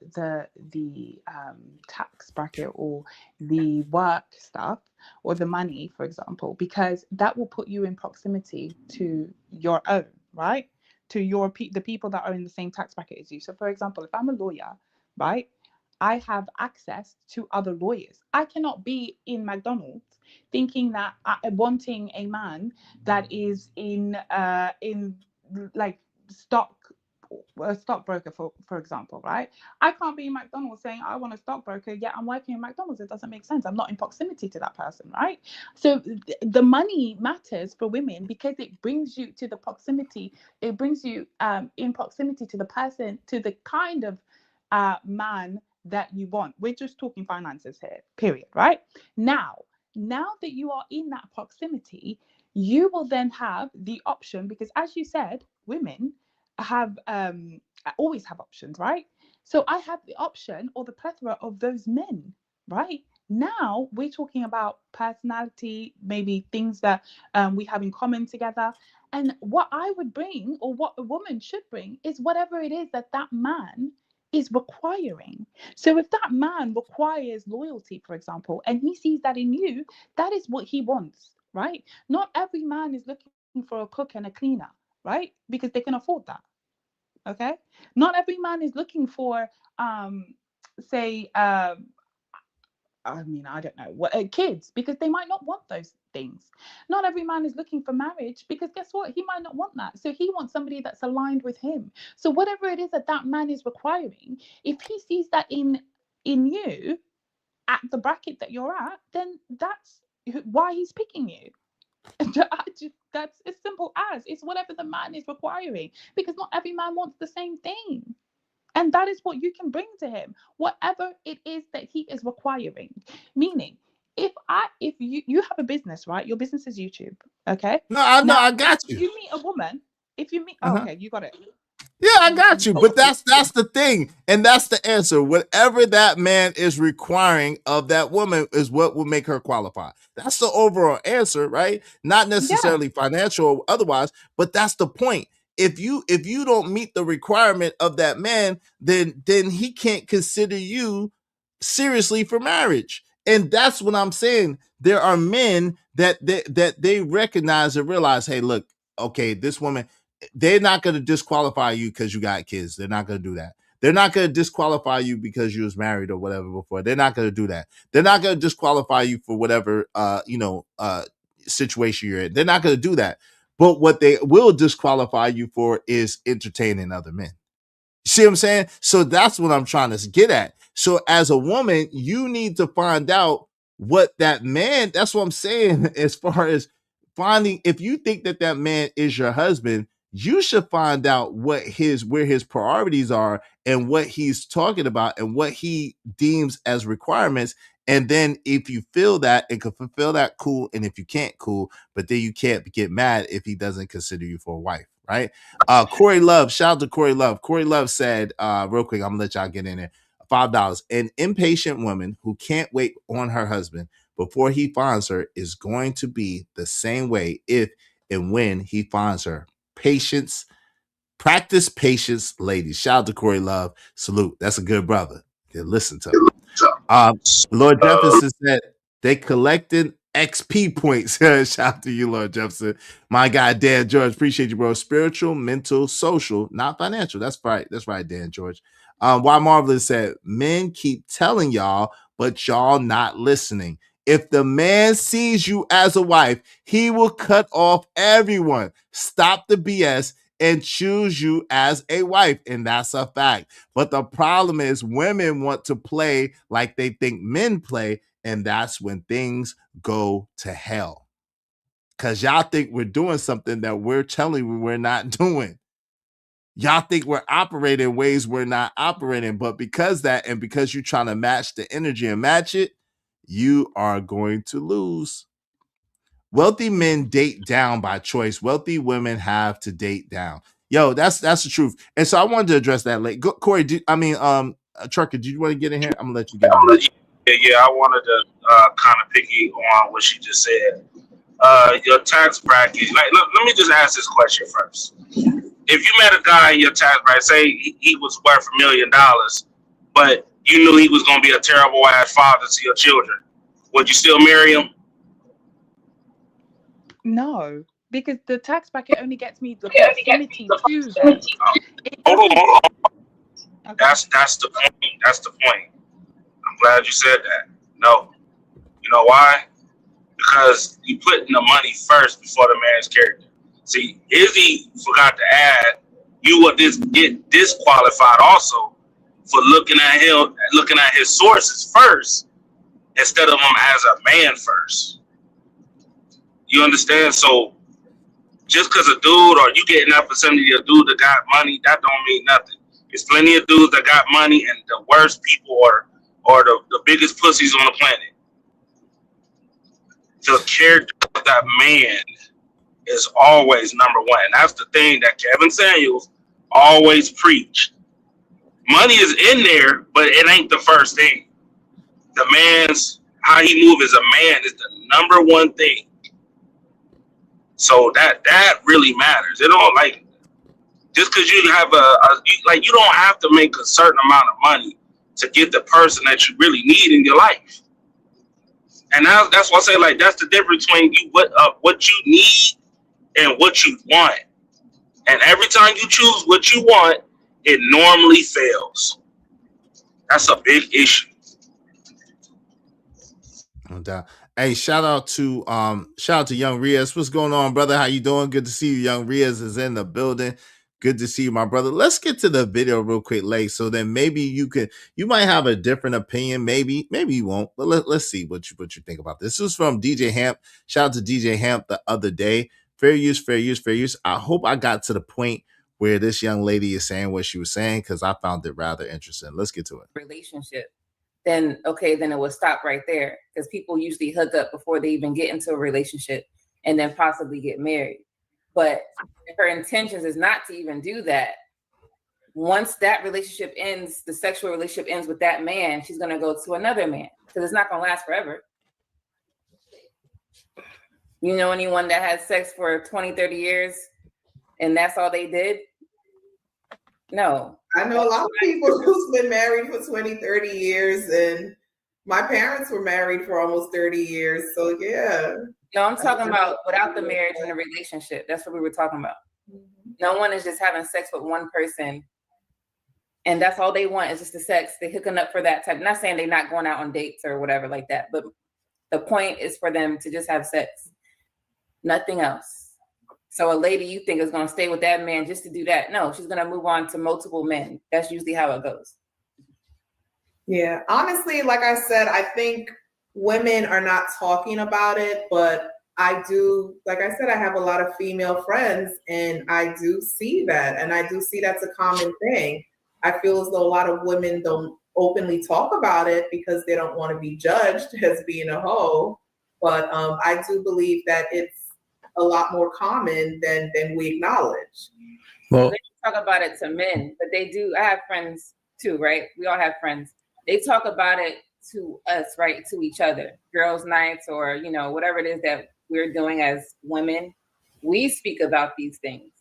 Speaker 17: tax bracket or the work stuff or the money, for example, because that will put you in proximity to your own, right? To the people that are in the same tax bracket as you. So for example, if I'm a lawyer, right, I have access to other lawyers. I cannot be in McDonald's thinking that wanting a man that is in like a stockbroker, for example, right? I can't be in McDonald's saying I want a stockbroker, yet I'm working in McDonald's. It doesn't make sense. I'm not in proximity to that person, right? So the money matters for women because it brings you to the proximity. It brings you in proximity to the person, to the kind of man that you want. We're just talking finances here, period, right? Now that you are in that proximity, you will then have the option, because as you said, women have always have options, right? So I have the option or the plethora of those men, right? Now we're talking about personality, maybe things that we have in common together. And what I would bring, or what a woman should bring, is whatever it is that man is requiring. So if that man requires loyalty, for example, and he sees that in you, that is what he wants, right? Not every man is looking for a cook and a cleaner, right? Because they can afford that. Okay. Not every man is looking for I don't know, kids, because they might not want those things. Not every man is looking for marriage, because guess what? He might not want that. So he wants somebody that's aligned with him. So whatever it is that man is requiring, if he sees that in you at the bracket that you're at, then that's why he's picking you. That's as simple as, it's whatever the man is requiring, because not every man wants the same thing. And that is what you can bring to him, whatever it is that he is requiring. Meaning, if you have a business, right? Your business is YouTube, okay?
Speaker 3: No, I got you.
Speaker 17: If you meet a woman, okay, you got it.
Speaker 3: Yeah, I got you. But that's the thing. And that's the answer. Whatever that man is requiring of that woman is what will make her qualify. That's the overall answer, right? Not necessarily financial or otherwise, but that's the point. If you don't meet the requirement of that man, then he can't consider you seriously for marriage. And that's what I'm saying. There are men that they recognize and realize, hey, look, okay, this woman, they're not going to disqualify you because you got kids. They're not going to do that. They're not going to disqualify you because you was married or whatever before. They're not going to do that. They're not going to disqualify you for whatever situation you're in. They're not going to do that. But what they will disqualify you for is entertaining other men. You see what I'm saying? So that's what I'm trying to get at. So as a woman, you need to find out what that man, that's what I'm saying, as far as finding, if you think that man is your husband, you should find out where his priorities are and what he's talking about and what he deems as requirements. And then if you feel that and can fulfill that, cool. And if you can't, cool. But then you can't get mad if he doesn't consider you for a wife. right? Corey Love, shout out to Corey Love. Corey Love said, real quick, I'm gonna let y'all get in there. $5. An impatient woman who can't wait on her husband before he finds her is going to be the same way if and when he finds her. Patience, practice patience, ladies. Shout out to Corey Love. Salute. That's a good brother. Yeah, listen to him. Lord Jefferson said they collected XP points. Shout out to you, Lord Jefferson. My guy, Dan George. Appreciate you, bro. Spiritual, mental, social, not financial. That's right. That's right, Dan George. Why Marvelous said, men keep telling y'all, but y'all not listening. If the man sees you as a wife, he will cut off everyone. Stop the BS and choose you as a wife. And that's a fact. But the problem is women want to play like they think men play. And that's when things go to hell. Because y'all think we're doing something that we're telling you we're not doing. Y'all think we're operating in ways we're not operating. But because that, and because you're trying to match the energy and match it, you are going to lose. Wealthy men date down by choice. Wealthy women have to date down. Yo, that's the truth. And so I wanted to address that late. Corey, Trucker, do you want to get in here? I'm gonna let you get in.
Speaker 18: Yeah, I wanted to kind of picky on what she just said. Your tax bracket. Like, let me just ask this question first. If you met a guy in your tax bracket, say he was worth $1 million, but you knew he was going to be a terrible ass father to your children, would you still marry him?
Speaker 17: No, because the tax bracket only gets me the proximity to them.
Speaker 18: Hold on. Okay. That's the point. That's the point. I'm glad you said that. No. You know why? Because you put the money first before the man's character. See, Izzy forgot to add, you would get disqualified also for looking at his sources first instead of him as a man first. You understand? So just because a dude or you getting that percentage of a dude that got money, that don't mean nothing. There's plenty of dudes that got money and the worst people or the biggest pussies on the planet. The character of that man is always number one. And that's the thing that Kevin Samuels always preached. Money is in there, but it ain't the first thing. The man's, how he move as a man is the number one thing. So that really matters. It don't, like, just because you have you don't have to make a certain amount of money to get the person that you really need in your life. And that's why I say, like, that's the difference between what you need and what you want. And every time you choose what you want, it normally fails. That's a big issue.
Speaker 3: No doubt. Hey, shout out to Young Riaz. What's going on, brother? How you doing? Good to see you. Young Riaz is in the building. Good to see you, my brother. Let's get to the video real quick, Lay. So then maybe you might have a different opinion. Maybe you won't. But let's see what you think about this. This was from DJ Hamp. Shout out to DJ Hamp the other day. Fair use, fair use, fair use. I hope I got to the point where this young lady is saying what she was saying, because I found it rather interesting. Let's get to it.
Speaker 20: Relationship. Then it would stop right there, because people usually hook up before they even get into a relationship and then possibly get married. But her intentions is not to even do that. Once that relationship ends, the sexual relationship ends with that man, she's going to go to another man, because it's not going to last forever. You know anyone that had sex for 20, 30 years and that's all they did? No.
Speaker 21: I know a lot of people who's been married for 20, 30 years, and my parents were married for almost 30 years. So yeah.
Speaker 20: No, I'm talking about without the marriage and the relationship. That's what we were talking about. Mm-hmm. No one is just having sex with one person and that's all they want is just the sex. They're hooking up for that type. I'm not saying they're not going out on dates or whatever like that, but the point is for them to just have sex. Nothing else. So a lady you think is going to stay with that man just to do that. No, she's going to move on to multiple men. That's usually how it goes.
Speaker 21: Yeah, honestly, like I said, I think women are not talking about it, but I do, like I said, I have a lot of female friends and I do see that. And I do see that's a common thing. I feel as though a lot of women don't openly talk about it because they don't want to be judged as being a hoe. But I do believe that it's a lot more common than we acknowledge.
Speaker 3: Well,
Speaker 20: they talk about it to men, but they do. I have friends too, right? We all have friends. They talk about it to us, right? To each other, girls' nights, or whatever it is that we're doing as women. We speak about these things,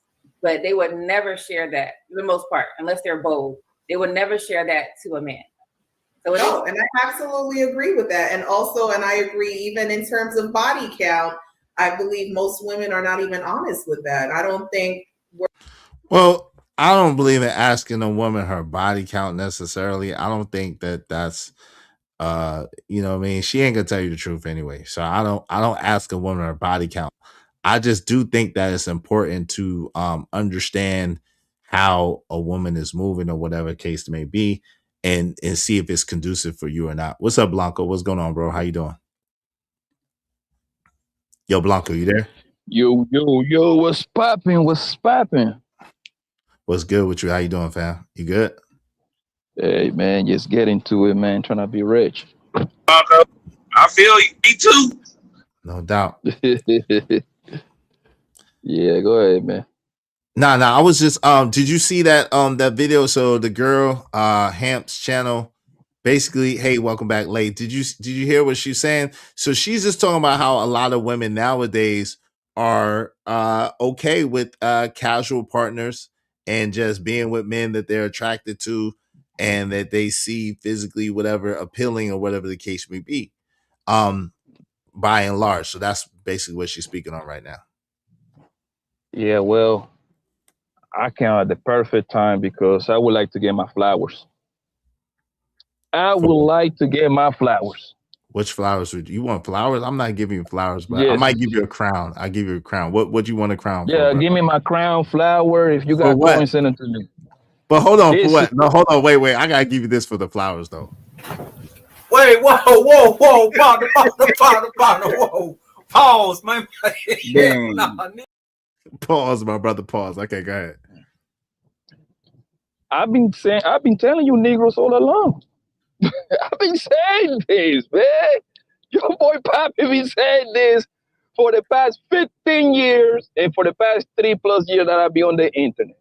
Speaker 20: but they would never share that, for the most part, unless they're bold. They would never share that to a man. So
Speaker 21: no, and I absolutely agree with that. And also, and I agree, even in terms of body count, I believe most women are not even honest with that. I don't think
Speaker 3: Well, I don't believe in asking a woman her body count necessarily. I don't think that that's you know what I mean, she ain't gonna tell you the truth anyway. So I don't ask a woman her body count. I just do think that it's important to understand how a woman is moving or whatever case may be, and see if it's conducive for you or not. What's up, Blanco? What's going on, bro? How you doing? Yo, Blanco, you there?
Speaker 1: Yo, what's popping? What's popping?
Speaker 3: What's good with you? How you doing, fam? You good?
Speaker 1: Hey, man, just get into it, man. Trying to be rich.
Speaker 18: I feel you. Me too.
Speaker 3: No doubt.
Speaker 1: Yeah, go ahead, man.
Speaker 3: Nah, I was just did you see that that video? So the girl Hamp's channel, basically, hey, welcome back late. Did you hear what she's saying? So she's just talking about how a lot of women nowadays are okay with casual partners and just being with men that they're attracted to and that they see physically whatever appealing or whatever the case may be. By and large. So that's basically what she's speaking on right now.
Speaker 1: Yeah, well, I came at the perfect time because I would like to get my flowers. I would like to get my flowers.
Speaker 3: Which flowers would you want? Flowers? I'm not giving you flowers, but I
Speaker 1: Yes.
Speaker 3: might give you a crown. I'll give you a crown. What you want a crown
Speaker 1: Yeah,
Speaker 3: for?
Speaker 1: give me my crown flower. If you
Speaker 3: For
Speaker 1: got
Speaker 3: what?
Speaker 1: coins, send it to me.
Speaker 3: But hold on,
Speaker 1: This
Speaker 3: for what?
Speaker 1: is-
Speaker 3: No, hold on, wait. I gotta give you this for the flowers though.
Speaker 22: Wait, whoa, whoa. Pause, man.
Speaker 1: Damn.
Speaker 3: Pause, my brother. Pause. Okay, go ahead.
Speaker 1: I've been telling you Negroes all along. I've been saying this, man. Your boy Papi been saying this for the past 15 years and for the past 3+ years that I've been on the internet.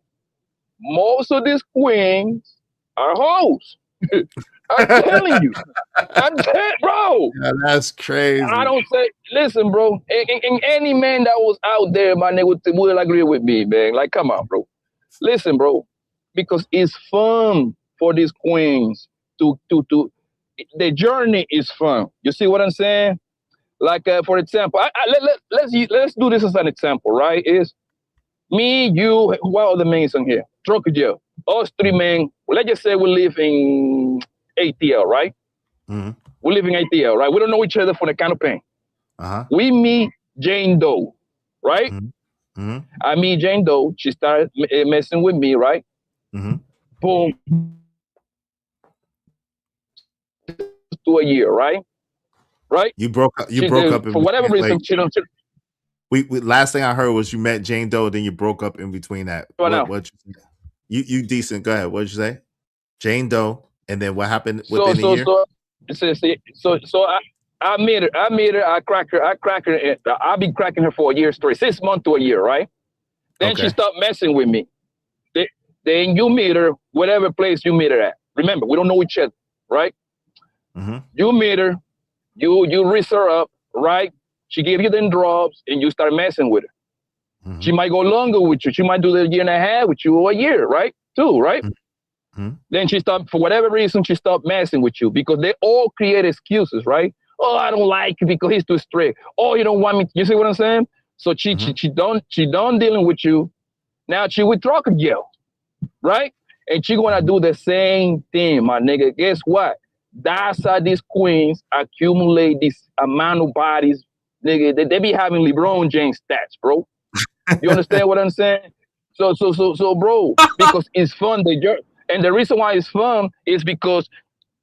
Speaker 1: Most of these queens are hoes. I'm telling you. Bro.
Speaker 3: Yeah, that's crazy.
Speaker 1: I don't say, listen, bro. And any man that was out there, my nigga, will agree with me, man. Like, come on, bro. Listen, bro. Because it's fun for these queens to the journey is fun. You see what I'm saying? Like, for example, let's do this as an example, right? Is me, you, what other men in here? Trucker Joe. Us 3 men. Let's just say we live in ATL, right?
Speaker 3: Mm-hmm.
Speaker 1: We live in ATL, right? We don't know each other from the kind of pain.
Speaker 3: Uh-huh.
Speaker 1: We meet Jane Doe, right?
Speaker 3: Mm-hmm.
Speaker 1: I meet Jane Doe. She started messing with me, right?
Speaker 3: Mm-hmm.
Speaker 1: Boom. To a year, right? Right?
Speaker 3: You broke up.
Speaker 1: For whatever reason. She don't.
Speaker 3: We last thing I heard was you met Jane Doe, then you broke up in between that. What you decent? Go ahead. What did you say? Jane Doe, and then what happened within a year?
Speaker 1: So I meet her. I crack her. I've been cracking her for a year straight, 6 months to a year, right? Then she stopped messing with me. Then you meet her, whatever place you meet her at. Remember, we don't know each other, right?
Speaker 3: Mm-hmm.
Speaker 1: You meet her, you raise her up, right? She give you them drops, and you start messing with her.
Speaker 3: Mm-hmm.
Speaker 1: She might go longer with you. She might do the 1.5 years with you, or a year, right? 2, right?
Speaker 3: Mm-hmm.
Speaker 1: Then she stopped, for whatever reason, she stopped messing with you because they all create excuses, right? Oh, I don't like you because he's too strict. Oh, you don't want me. You see what I'm saying? So she done dealing with you. Now she with Trucker Joe, right? And she gonna do the same thing, my nigga. Guess what? That's how these queens accumulate this amount of bodies. Nigga, they be having LeBron James stats, bro. You understand what I'm saying? So, bro, because it's fun. And the reason why it's fun is because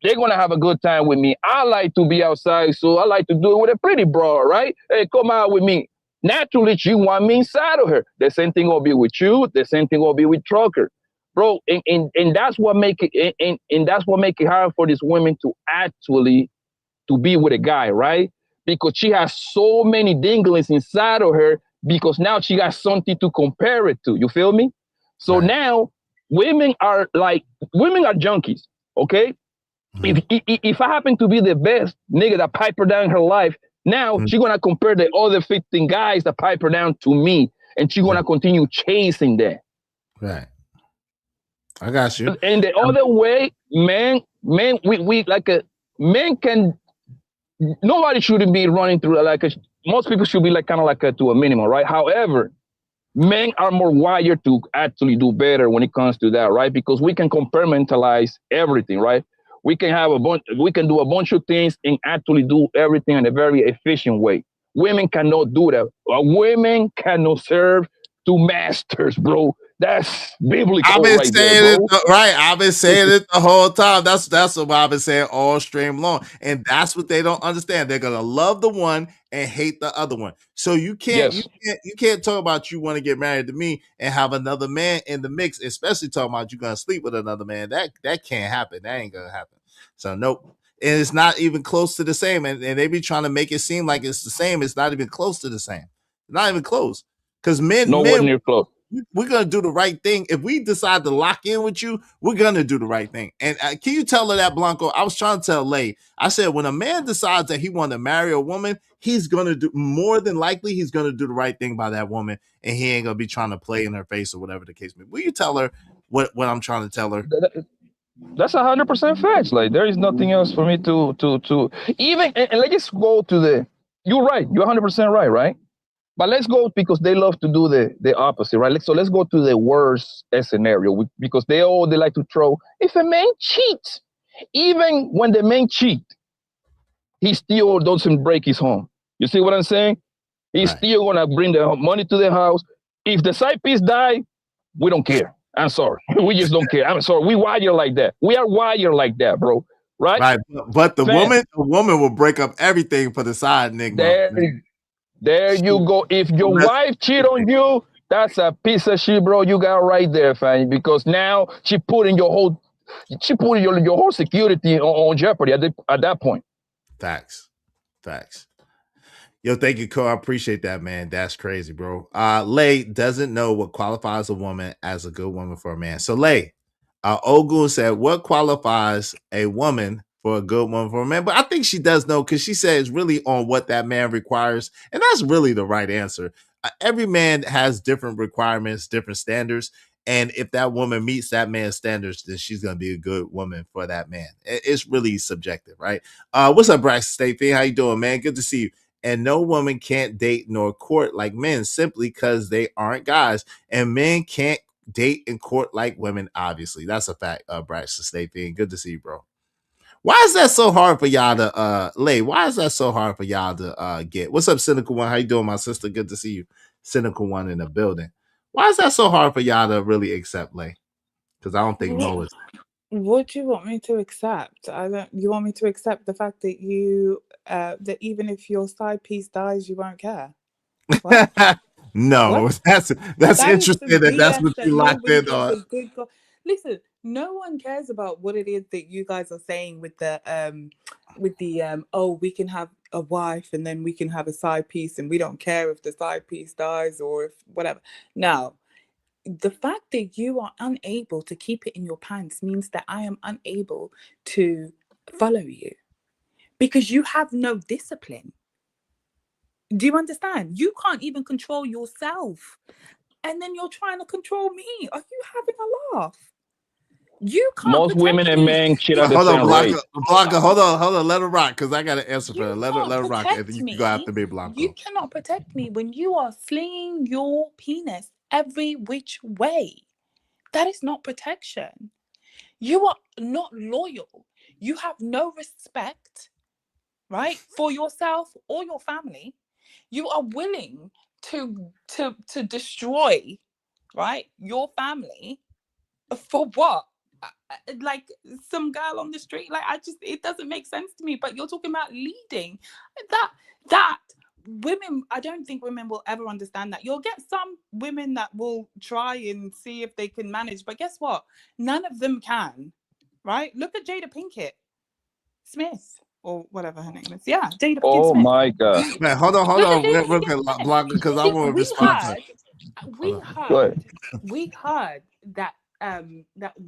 Speaker 1: they're gonna have a good time with me. I like to be outside, so I like to do it with a pretty broad, right? Hey, come out with me. Naturally, she want me inside of her. The same thing will be with you. The same thing will be with Trucker. Bro, and that's what make it and that's what make it hard for these women to actually to be with a guy, right? Because she has so many dinglings inside of her because now she got something to compare it to. You feel me? So now women are junkies. Okay. If I happen to be the best nigga that pipe her down in her life, now she's gonna compare the other 15 guys that pipe her down to me, and she's gonna continue chasing that.
Speaker 3: Right. I got you.
Speaker 1: And the other way, men, we like a men can. Nobody shouldn't be running through most people should be kind of to a minimum, right? However, men are more wired to actually do better when it comes to that, right? Because we can compartmentalize everything, right? We can do a bunch of things and actually do everything in a very efficient way. Women cannot do that. Women cannot serve two masters, bro. That's biblical.
Speaker 3: I've been
Speaker 1: right
Speaker 3: saying
Speaker 1: there,
Speaker 3: it right. I've been saying it the whole time. That's what I've been saying all stream long. And that's what they don't understand. They're gonna love the one and hate the other one. So you can't talk about you want to get married to me and have another man in the mix, especially talking about you gonna sleep with another man. That can't happen. That ain't gonna happen. So nope. And it's not even close to the same. And they be trying to make it seem like it's the same. It's not even close to the same. Not even close. Because
Speaker 1: nowhere near close.
Speaker 3: We're going to do the right thing. If we decide to lock in with you, we're going to do the right thing. And can you tell her that, Blanco? I was trying to tell Lay. I said, when a man decides that he wants to marry a woman, he's going to do, more than likely, he's going to do the right thing by that woman. And he ain't going to be trying to play in her face or whatever the case may be. Will you tell her what I'm trying to tell her?
Speaker 1: That's 100% facts. Like, there is nothing else for me to even, and let's just go to you're right. You're 100% right? But let's go, because they love to do the opposite, right? So let's go to the worst scenario, because they like to throw, if a man cheats, even when the man cheat, he still doesn't break his home. You see what I'm saying? He's still gonna bring the money to the house. If the side piece die, we don't care. I'm sorry. We just don't care. I'm sorry. We wire like that. We are wired like that, bro. Right?
Speaker 3: Right. But the woman will break up everything for the side nigga.
Speaker 1: There you go. If your wife cheat on you, that's a piece of shit, bro. You got right there, fam. Because now she putting your whole security on jeopardy at that point.
Speaker 3: Facts. Yo, thank you, Cole. I appreciate that, man. That's crazy, bro. Lay doesn't know what qualifies a woman as a good woman for a man. So Lay, Ogun said, what qualifies a woman for a good woman for a man? But I think she does know, because she said it's really on what that man requires. And that's really the right answer. Every man has different requirements, different standards. And if that woman meets that man's standards, then she's going to be a good woman for that man. It's really subjective, right? What's up, Braxton State? How you doing, man? Good to see you. And no woman can't date nor court like men simply because they aren't guys. And men can't date and court like women, obviously. That's a fact, Braxton State. Good to see you, bro. Why is that so hard for y'all to Lay? Why is that so hard for y'all to get? What's up, Cynical One? How you doing, my sister? Good to see you. Cynical One in the building. Why is that so hard for y'all to really accept, Lay? Because I don't think Mo is.
Speaker 6: What do you want me to accept? You want me to accept the fact that that even if your side piece dies, you won't care?
Speaker 3: No,
Speaker 6: What?
Speaker 3: that's interesting that's what you locked in on.
Speaker 6: Listen, no one cares about what it is that you guys are saying with the oh, we can have a wife and then we can have a side piece and we don't care if the side piece dies or if whatever. No. The fact that you are unable to keep it in your pants means that I am unable to follow you, because you have no discipline. Do you understand? You can't even control yourself. And then you're trying to control me. Are you having a laugh? You can't.
Speaker 1: Most women and men cheat at the
Speaker 3: Hold
Speaker 1: same
Speaker 3: on,
Speaker 1: rate.
Speaker 3: Blanca, hold on. Let her rock, because I got to answer for her. Let her rock, and then you go after me, Blanca.
Speaker 6: You cannot protect me when you are slinging your penis every which way. That is not protection. You are not loyal. You have no respect, right, for yourself or your family. You are willing to destroy, right, your family for what? Like some girl on the street? Like, it doesn't make sense to me. But you're talking about leading. That women, I don't think women will ever understand that. You'll get some women that will try and see if they can manage, but guess what? None of them can, right? Look at Jada Pinkett Smith. or whatever her name is. Yeah, Jada Pinkett
Speaker 1: Oh
Speaker 6: Smith.
Speaker 1: my God.
Speaker 3: Man, hold on, real quick, Blanca, because I want to respond to it.
Speaker 6: We heard that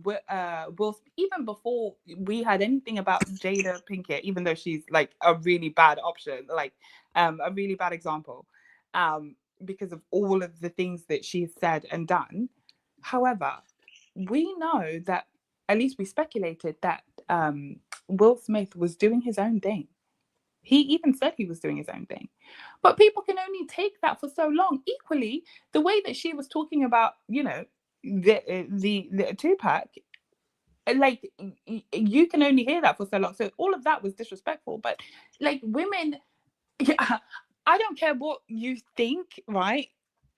Speaker 6: Will, even before we had anything about Jada Pinkett, even though she's like a really bad option, like a really bad example, because of all of the things that she's said and done. However, we know that, at least we speculated that Will Smith was doing his own thing. He even said he was doing his own thing. But people can only take that for so long. Equally, the way that she was talking about, you know, the Tupac, like, you can only hear that for so long. So all of that was disrespectful. But like, women, yeah, I don't care what you think, right?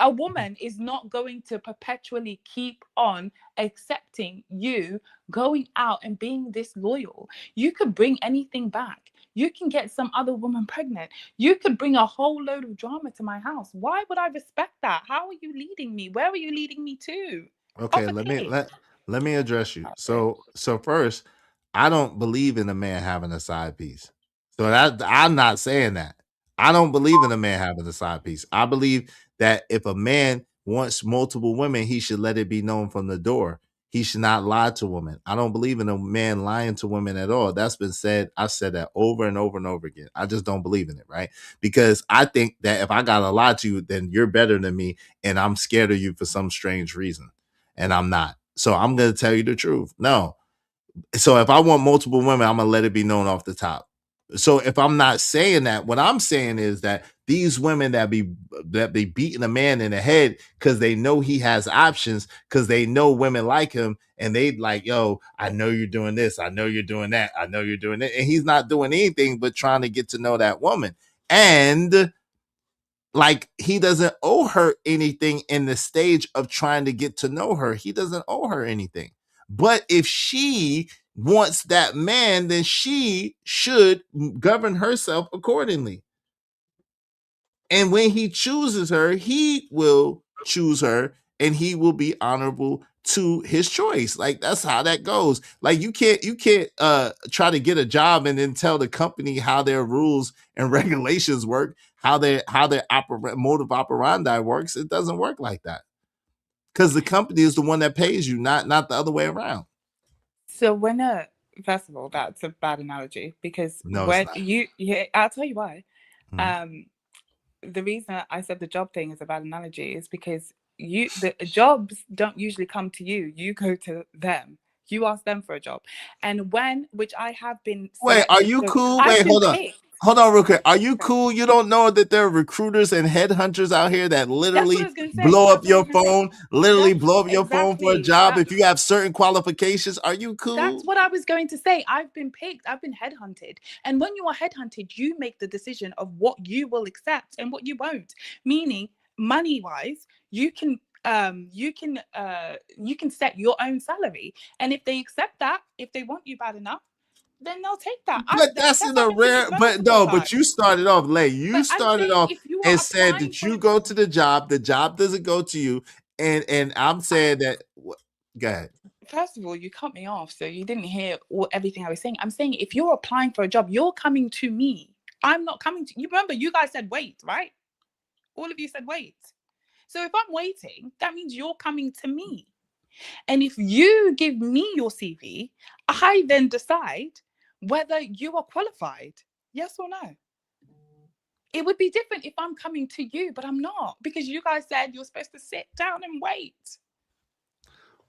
Speaker 6: A woman is not going to perpetually keep on accepting you going out and being this loyal. You could bring anything back. You can get some other woman pregnant. You could bring a whole load of drama to my house. Why would I respect that? How are you leading me? Where are you leading me to?
Speaker 3: Okay, let me address you. So first, I don't believe in a man having a side piece. So I'm not saying that. I don't believe in a man having a side piece. I believe that if a man wants multiple women, he should let it be known from the door. He should not lie to women. I don't believe in a man lying to women at all. That's been said. I've said that over and over and over again. I just don't believe in it, right? Because I think that if I gotta lie to you, then you're better than me, and I'm scared of you for some strange reason. And I'm not. So I'm going to tell you the truth. No. So if I want multiple women, I'm going to let it be known off the top. So if I'm not saying that, what I'm saying is that these women that be beating a man in the head because they know he has options, because they know women like him, and they like, yo, I know you're doing this, I know you're doing that, I know you're doing it, and he's not doing anything but trying to get to know that woman. And like, he doesn't owe her anything in the stage of trying to get to know her. He doesn't owe her anything. But if she wants that man, then she should govern herself accordingly. And when he chooses her, he will choose her, and he will be honorable to his choice. Like, that's how that goes. Like, you can't try to get a job and then tell the company how their rules and regulations work, how their modus operandi works. It doesn't work like that, because the company is the one that pays you, not the other way around.
Speaker 6: So when first of all, that's a bad analogy, because
Speaker 3: No,
Speaker 6: when
Speaker 3: it's not.
Speaker 6: I'll tell you why. The reason I said the job thing is a bad analogy is because the jobs don't usually come to you. You go to them. You ask them for a job. And which I have been.
Speaker 3: Wait, are you cool? Wait, hold on. Hold on real quick. Are you cool? You don't know that there are recruiters and headhunters out here that literally blow up your phone, blow up your phone for a job if you have certain qualifications? Are you cool?
Speaker 6: That's what I was going to say. I've been picked. I've been headhunted. And when you are headhunted, you make the decision of what you will accept and what you won't. Meaning, money-wise, you can set your own salary. And if they accept that, if they want you bad enough, then they'll take that.
Speaker 3: But that's in a rare, but you started off late. You started off and said that you go to the job doesn't go to you. And I'm saying that, go ahead.
Speaker 6: First of all, you cut me off, so you didn't hear everything I was saying. I'm saying if you're applying for a job, you're coming to me. I'm not coming to you. Remember, you guys said wait, right? All of you said wait. So if I'm waiting, that means you're coming to me. And if you give me your CV, I then decide whether you are qualified, yes or no. It would be different if I'm coming to you, but I'm not, because you guys said you're supposed to sit down and wait.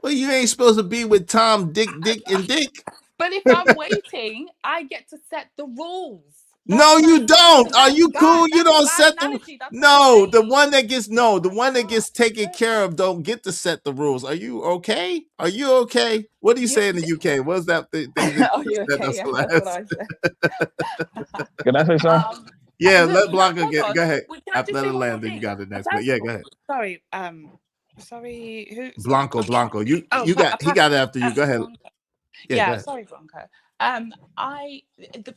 Speaker 3: Well, you ain't supposed to be with Tom, Dick, and Dick.
Speaker 6: But if I'm waiting, I get to set the rules.
Speaker 3: No, you don't. Are you cool? You don't set the the one that gets taken care of don't get to set the rules. Are you okay? Are you okay? What do you say in the UK? What's that thing?
Speaker 6: Are you okay? Yeah, that's what I said.
Speaker 1: Can I say something?
Speaker 3: Yeah, let Blanca get. Go ahead. After the land, then you got it next. But yeah, go ahead.
Speaker 6: Sorry. Who?
Speaker 3: Blanco. He got it after you. Go ahead.
Speaker 6: Yeah, sorry, Blanca.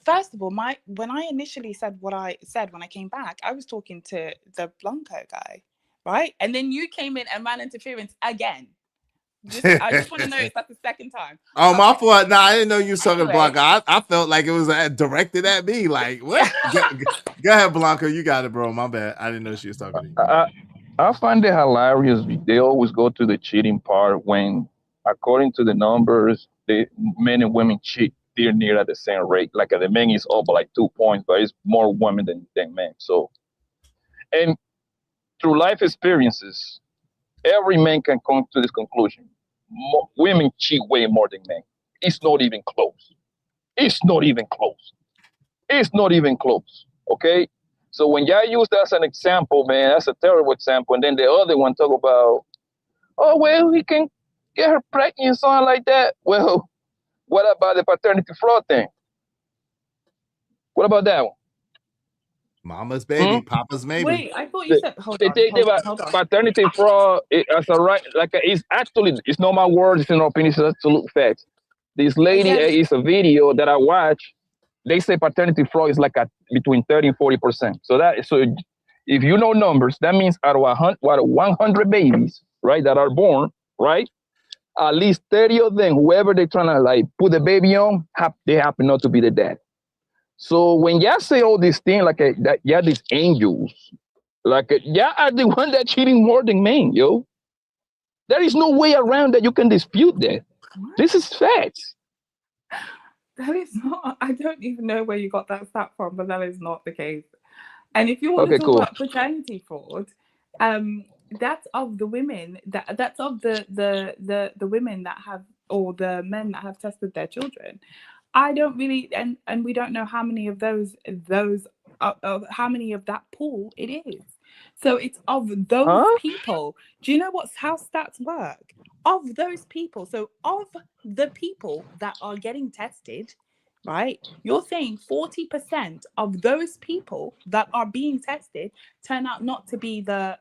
Speaker 6: First of all, when I initially said what I said when I came back, I was talking to the Blanco guy, right? And then you came in and ran interference again. I just want to know if that's the second time.
Speaker 3: Oh, my fault. Nah, I didn't know you was talking to
Speaker 6: Anyway.
Speaker 3: Blanca. I felt like it was directed at me. Like, what? Go ahead, Blanca. You got it, bro. My bad. I didn't know she was talking to you.
Speaker 1: I find it hilarious. They always go to the cheating part when, according to the numbers, the men and women cheat near at the same rate. Like the men is up by like 2 points, but it's more women than men. So, and through life experiences, every man can come to this conclusion. Women cheat way more than men. It's not even close. It's not even close. It's not even close. Okay? So when y'all use that as an example, man, that's a terrible example. And then the other one talk about, oh, well, he can get her pregnant and something like that. Well, what about the paternity fraud thing? What about that one?
Speaker 3: Mama's baby, Papa's maybe.
Speaker 6: Wait, I thought you said, hold on.
Speaker 1: Paternity fraud, as a right, like it's actually, it's not my words, it's an opinion, it's absolute facts. This lady is a video that I watch. They say paternity fraud is like between 30 and 40%. So if you know numbers, that means out of 100 babies, right, that are born, right, at least 30 of them, whoever they're trying to like put the baby on, they happen not to be the dad. So when y'all say all these things like that, y'all these angels, like y'all are the one that cheating more than men, yo. There is no way around that you can dispute that. This is facts.
Speaker 6: That is not. I don't even know where you got that stat from, but that is not the case. And if you want to talk about paternity fraud, that's of the women that's of the women that have, or the men that have tested their children. I don't really, and we don't know how many of those how many of that pool it is. So it's of those people. Do you know how stats work? Of those people. So of the people that are getting tested, right? You're saying 40% of those people that are being tested turn out not to be the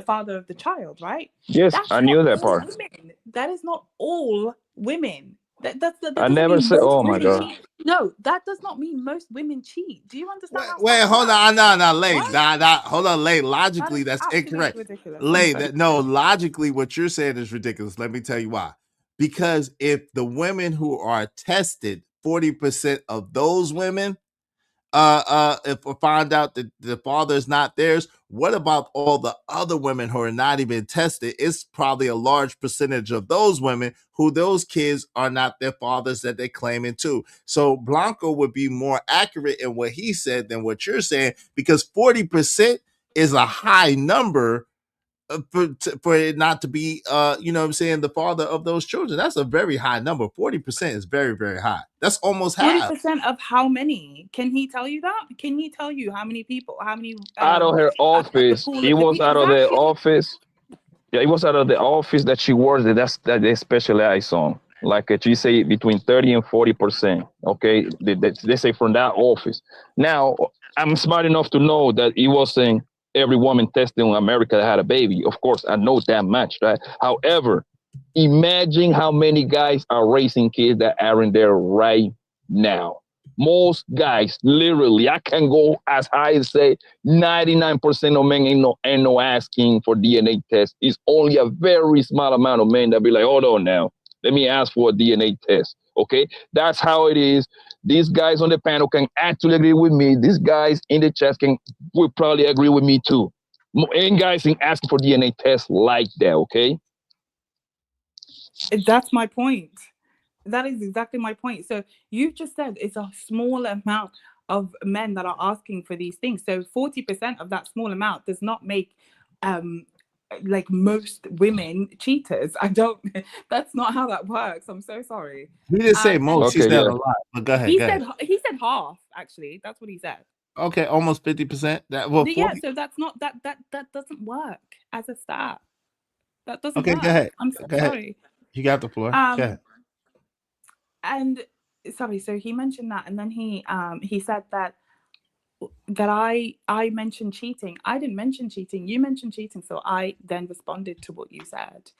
Speaker 6: father of the child, right?
Speaker 1: Yes, I knew that part.
Speaker 6: Women. That is not all women. That
Speaker 1: I never said, oh my God.
Speaker 6: Cheat. No, that does not mean most women cheat. Do you understand?
Speaker 3: Wait, hold on. Lay. Hold on, Lay. Logically, that's incorrect. Lay, logically, what you're saying is ridiculous. Let me tell you why. Because if the women who are tested, 40% of those women, if we find out that the father is not theirs, what about all the other women who are not even tested? It's probably a large percentage of those women who those kids are not their fathers that they're claiming to. So Blanco would be more accurate in what he said than what you're saying, because 40% is a high number for it not to be, you know what I'm saying, the father of those children. That's a very high number. 40% is very, very high. That's almost half.
Speaker 6: 40% of how many? Can he tell you that? Can he tell you how many people,
Speaker 1: out of her office. He was out of the office. Yeah, it was out of the office that she works. That they specialize on. Like she say between 30 and 40%. Okay, they say from that office. Now, I'm smart enough to know that he wasn't every woman tested in America that had a baby. Of course, I know that much, right? However, imagine how many guys are raising kids that aren't there right now. Most guys, literally, I can go as high as say 99% of men ain't no asking for DNA test. It's only a very small amount of men that be like, hold on now, let me ask for a DNA test. Okay, that's how it is. These guys on the panel can actually agree with me. These guys in the chat will probably agree with me too. And guys ain't asking for DNA tests like that, okay?
Speaker 6: That's my point. That is exactly my point. So you've just said it's a small amount of men that are asking for these things. So 40% of that small amount does not make like most women cheaters. That's not how that works. I'm so sorry.
Speaker 3: He didn't say most, he said a lot. But go ahead.
Speaker 6: He said half, actually. That's what he said.
Speaker 3: Okay, almost 50%.
Speaker 6: Yeah, so that's not that doesn't work as a stat. That doesn't work.
Speaker 3: Okay, go ahead.
Speaker 6: I'm so
Speaker 3: go
Speaker 6: sorry.
Speaker 3: Ahead. You got the floor. Go ahead.
Speaker 6: And sorry, so he mentioned that, and then he said that I mentioned cheating. I didn't mention cheating. You mentioned cheating, so I then responded to what you said.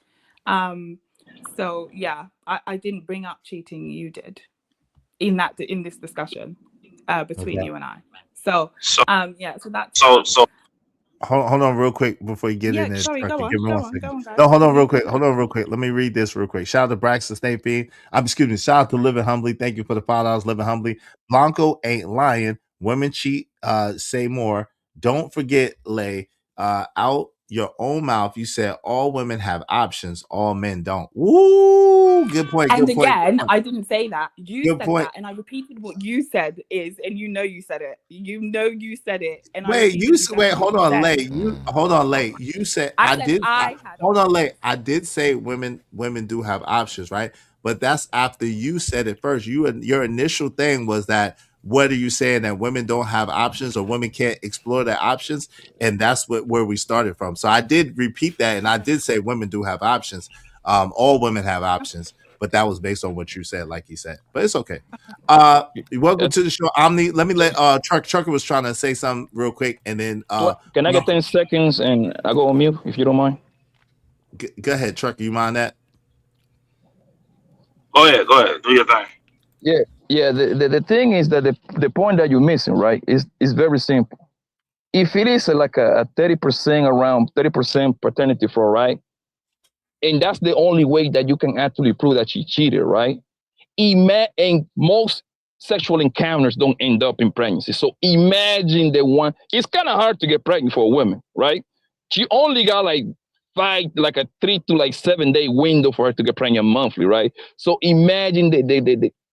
Speaker 6: So yeah, I didn't bring up cheating. You did in this discussion between you and I. So yeah, so that's
Speaker 18: so
Speaker 3: hold on real quick before you get
Speaker 6: Yeah,
Speaker 3: in there.
Speaker 6: sorry,
Speaker 3: Trucker.
Speaker 6: go on,
Speaker 3: Give me
Speaker 6: go
Speaker 3: one
Speaker 6: on, go
Speaker 3: second.
Speaker 6: on, guys.
Speaker 3: No, hold on real quick. Hold on real quick. Let me read this real quick. Shout out to Braxton St. Fiend. Excuse me. Shout out to Living Humbly. Thank you for the $5. Living Humbly. Blanco ain't lying. Women cheat. Say more. Don't forget, Lay. Out your own mouth, you said all women have options, all men don't. Woo! Good point.
Speaker 6: And
Speaker 3: Good point. Good
Speaker 6: again,
Speaker 3: point.
Speaker 6: I didn't say that. You
Speaker 3: Good
Speaker 6: said
Speaker 3: point.
Speaker 6: that, and I repeated what you said is, and you know you said it. You know you said it, and I
Speaker 3: Wait,
Speaker 6: repeated
Speaker 3: you
Speaker 6: exactly
Speaker 3: wait.
Speaker 6: what
Speaker 3: Hold
Speaker 6: you
Speaker 3: on,
Speaker 6: said.
Speaker 3: Lay. You hold on, Lay. You said
Speaker 6: I
Speaker 3: I
Speaker 6: said
Speaker 3: did.
Speaker 6: I had
Speaker 3: Hold on, Lay. I did say women do have options, right? But that's after you said it first. Your initial thing was that what are you saying that women don't have options or women can't explore their options, and that's where we started from. So I did repeat that, and I did say women do have options. All women have options, but that was based on what you said, like you said. But it's okay. Welcome to the show, Omni. Let me let Trucker was trying to say something real quick, and then
Speaker 1: Can I get 10 seconds and I go on mute if you don't mind?
Speaker 3: Go ahead, Trucker. You mind that?
Speaker 18: Go ahead. Do your thing.
Speaker 1: Yeah. The thing is that the point that you're missing, right, is very simple. If it is like a 30% around 30% paternity fraud, right? And that's the only way that you can actually prove that she cheated, right? And most sexual encounters don't end up in pregnancy. So imagine the one. It's kind of hard to get pregnant for a woman, right? She only got like a 3 to 7 day window for her to get pregnant monthly, right? So imagine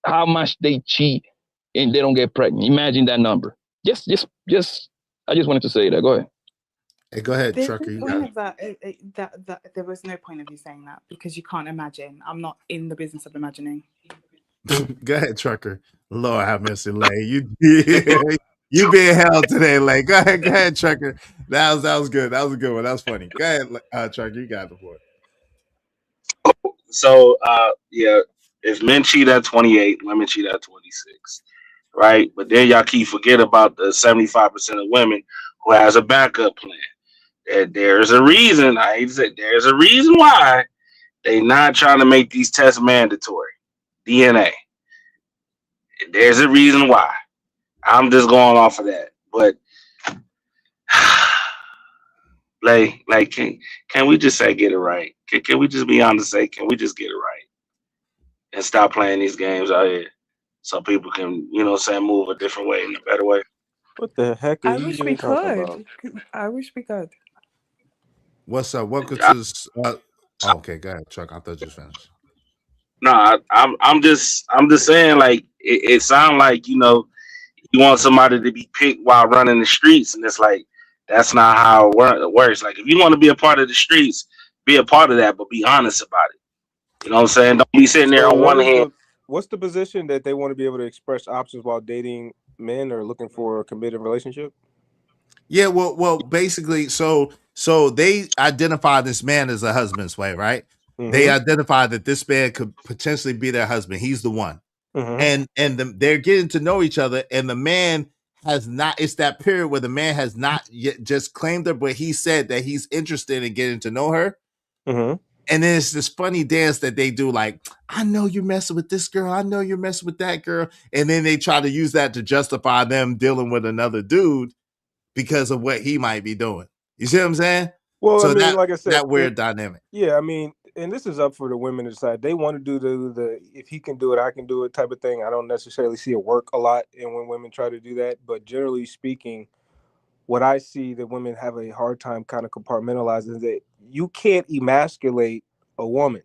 Speaker 1: how much they cheat and they don't get pregnant. Imagine that number. Just. I just wanted to say that. Go ahead.
Speaker 3: Hey, go ahead,
Speaker 6: There's
Speaker 3: Trucker.
Speaker 6: no point of that there was no point of you saying that because you can't imagine. I'm not in the business of imagining.
Speaker 3: Go ahead, Trucker. Lord have mercy, Lay. You being held today, Lay. Go ahead, Trucker. That was good. That was a good one. That was funny. Go ahead, Trucker. You got the floor.
Speaker 18: So yeah, if men cheat at 28, women cheat at 26, right? But then y'all keep forget about the 75% of women who has a backup plan. There's a reason. I hate to say there's a reason why they not trying to make these tests mandatory. DNA. There's a reason why. I'm just going off of that. But like can we just say get it right? Can we just be honest and say, can we just get it right? And stop playing these games out here so people can, move a different way, in a better way.
Speaker 7: What the heck are
Speaker 6: I
Speaker 7: you
Speaker 6: wish
Speaker 7: even
Speaker 6: we
Speaker 7: talking about?
Speaker 6: could. I wish we could.
Speaker 3: What's up? Welcome to this. Okay, go ahead, Truck. I thought you was finished.
Speaker 18: No, I'm just saying, like it sounds like you want somebody to be picked while running the streets, and it's like that's not how it works. Like if you want to be a part of the streets, be a part of that, but be honest about it. You know what I'm saying? Don't be sitting there on one hand.
Speaker 7: What's the position that they want to be able to express options while dating men or looking for a committed relationship?
Speaker 3: Yeah, well, basically, so they identify this man as a husband's way, right? Mm-hmm. They identify that this man could potentially be their husband. He's the one, and they're getting to know each other, and the man has not. It's that period where the man has not yet just claimed her, but he said that he's interested in getting to know her. Mm-hmm. And then it's this funny dance that they do, like, I know you're messing with this girl. I know you're messing with that girl. And then they try to use that to justify them dealing with another dude because of what he might be doing. You see what I'm saying?
Speaker 7: Well,
Speaker 3: so
Speaker 7: I mean, like I said,
Speaker 3: that weird dynamic.
Speaker 7: Yeah, I mean, and this is up for the women to decide. They want to do the if he can do it, I can do it type of thing. I don't necessarily see it work a lot and when women try to do that. But generally speaking, what I see that women have a hard time kind of compartmentalizing is that you can't emasculate a woman,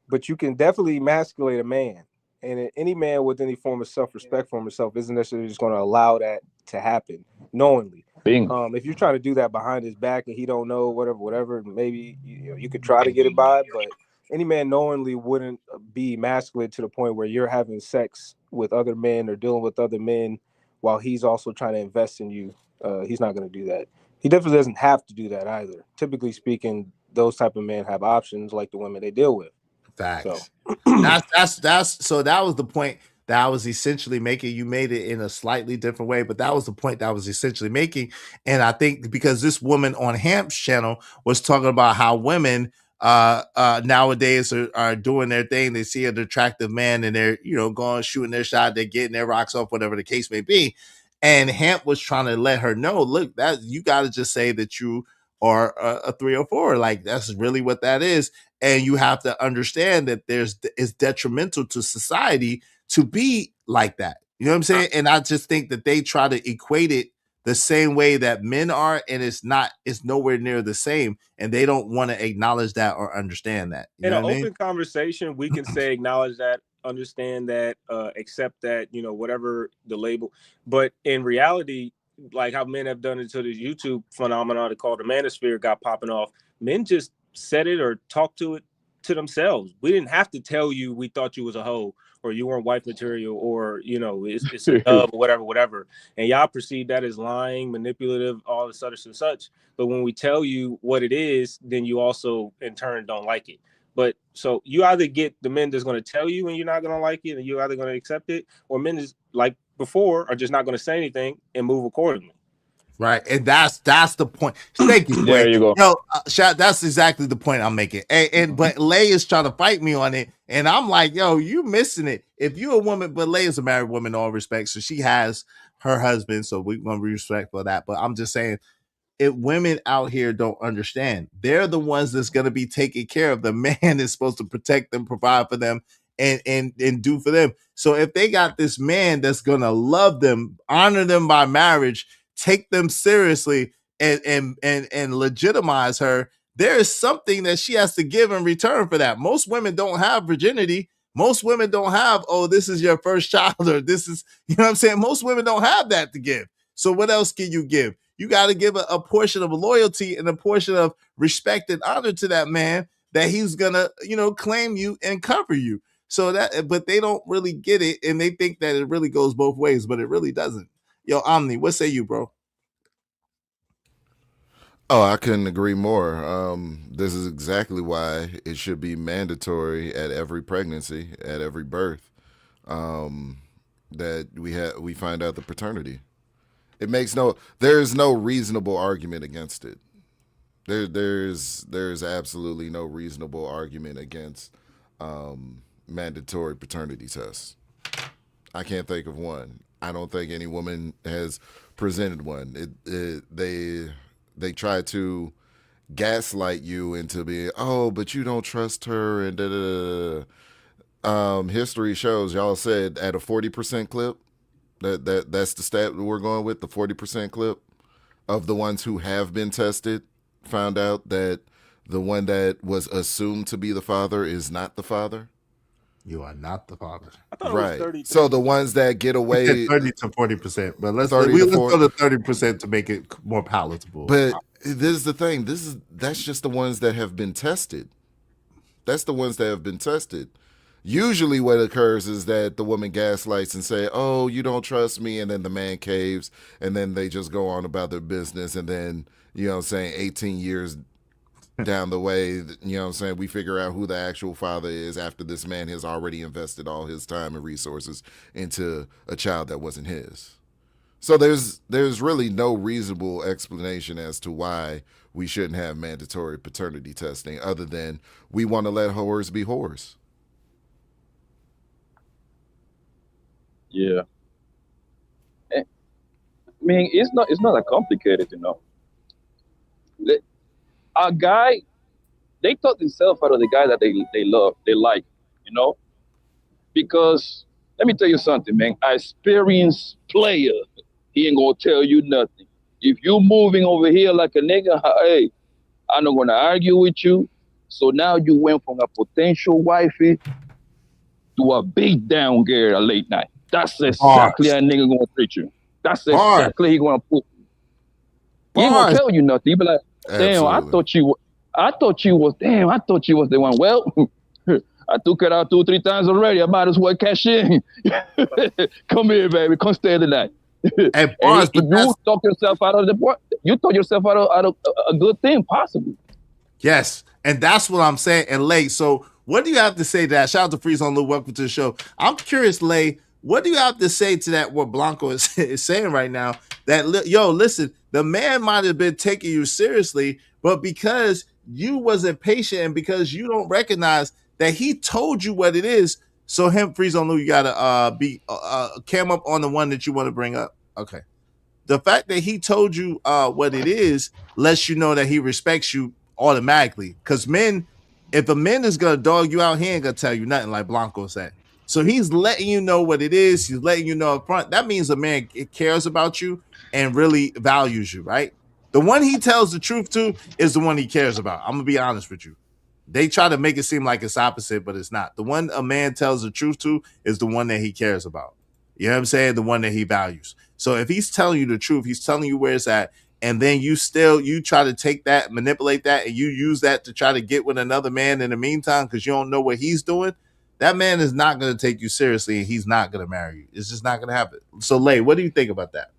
Speaker 7: but you can definitely emasculate a man. And any man with any form of self-respect for himself isn't necessarily just going to allow that to happen knowingly. If you're trying to do that behind his back and he don't know, whatever, maybe you could try to get it by, but any man knowingly wouldn't be emasculated to the point where you're having sex with other men or dealing with other men while he's also trying to invest in you. He's not going to do that. He definitely doesn't have to do that either. Typically speaking, those type of men have options like the women they deal with.
Speaker 3: Facts. So that was the point that I was essentially making. You made it in a slightly different way, but that was the point that I was essentially making. And I think because this woman on Hamp's channel was talking about how women nowadays are doing their thing. They see an attractive man and they're going shooting their shot, they're getting their rocks off, whatever the case may be. And Hemp was trying to let her know, look, that you got to just say that you are a 3 or 4. Like, that's really what that is. And you have to understand that it's detrimental to society to be like that. You know what I'm saying? And I just think that they try to equate it the same way that men are, and it's nowhere near the same. And they don't want to acknowledge that or understand that. You
Speaker 7: In
Speaker 3: know
Speaker 7: an
Speaker 3: what I
Speaker 7: open
Speaker 3: mean?
Speaker 7: conversation, we can say, acknowledge that, understand that, accept that, whatever the label. But in reality, like how men have done it to the YouTube phenomenon called the manosphere got popping off, men just said it or talked to it to themselves. We didn't have to tell you we thought you was a hoe or you weren't wife material or, it's a dub or whatever. And y'all perceive that as lying, manipulative, all this other such. But when we tell you what it is, then you also in turn don't like it. But so you either get the men that's going to tell you and you're not going to like it and you're either going to accept it, or men is like before are just not going to say anything and move accordingly.
Speaker 3: Right. And that's the point. Thank you.
Speaker 1: There you go.
Speaker 3: Yo, that's exactly the point I'm making. But Lay is trying to fight me on it. And I'm like, yo, you missing it. If you're a woman, but Lay is a married woman in all respects. So she has her husband. So we're going to be respectful of that. But I'm just saying, if women out here don't understand, they're the ones that's going to be taking care of. The man is supposed to protect them, provide for them, and do for them. So if they got this man that's going to love them, honor them by marriage, take them seriously, and legitimize her, there is something that she has to give in return for that. Most women don't have virginity. Most women don't have, oh, this is your first child, or this is, you know what I'm saying? Most women don't have that to give. So what else can you give? You got to give a portion of loyalty and a portion of respect and honor to that man that he's gonna, claim you and cover you. So but they don't really get it, and they think that it really goes both ways, but it really doesn't. Yo, Omni, what say you, bro?
Speaker 10: Oh, I couldn't agree more. This is exactly why it should be mandatory at every pregnancy, at every birth, that we find out the paternity. There's no reasonable argument against it. There's absolutely no reasonable argument against mandatory paternity tests. I can't think of one. I don't think any woman has presented one. They try to gaslight you into being, oh, but you don't trust her, and da da da. History shows, y'all said at a 40% clip. That's the stat that we're going with, the 40% clip of the ones who have been tested found out that the one that was assumed to be the father is not the father.
Speaker 3: You are not the father.
Speaker 10: Right. So the ones that get away,
Speaker 3: 30 to 40%, but let's go to 30% to make it more palatable.
Speaker 10: But this is the thing. That's just the ones that have been tested. That's the ones that have been tested. Usually what occurs is that the woman gaslights and say, oh, you don't trust me. And then the man caves, and then they just go on about their business. And then, 18 years down the way, we figure out who the actual father is after this man has already invested all his time and resources into a child that wasn't his. So there's really no reasonable explanation as to why we shouldn't have mandatory paternity testing, other than we want to let whores be whores.
Speaker 1: Yeah. I mean, it's not that complicated, A guy, they talk themselves out of the guy that they love, they like, because let me tell you something, man. An experienced player, he ain't gonna tell you nothing. If you moving over here like a nigga, hey, I'm not gonna argue with you. So now you went from a potential wifey to a beat down girl at late night. That's exactly how a nigga gonna treat you. That's exactly he gonna put you. He ain't gonna tell you nothing. He be like, damn, I thought you was the one. Well, I took it out 2-3 times already. I might as well cash in. Come here, baby. Come stay tonight. And you talk yourself out of a good thing, possibly.
Speaker 3: Yes, and that's what I'm saying. And Lay, so what do you have to say to that? Shout out to Freeze on Lou. Welcome to the show. I'm curious, Lay, what do you have to say to that? What Blanco is saying right now? That listen, the man might have been taking you seriously, but because you wasn't patient and because you don't recognize that he told you what it is. So him, Freeze on Lou, you gotta be cam up on the one that you want to bring up. Okay. The fact that he told you what it is lets you know that he respects you automatically. Because men, if a man is gonna dog you out, he ain't gonna tell you nothing, like Blanco said. So he's letting you know what it is. He's letting you know up front. That means a man cares about you and really values you, right? The one he tells the truth to is the one he cares about. I'm gonna be honest with you. They try to make it seem like it's opposite, but it's not. The one a man tells the truth to is the one that he cares about. You know what I'm saying? The one that he values. So if he's telling you the truth, he's telling you where it's at, and then you try to take that, manipulate that, and you use that to try to get with another man in the meantime because you don't know what he's doing, that man is not going to take you seriously, and he's not going to marry you. It's just not going to happen. So, Lay, what do you think about that?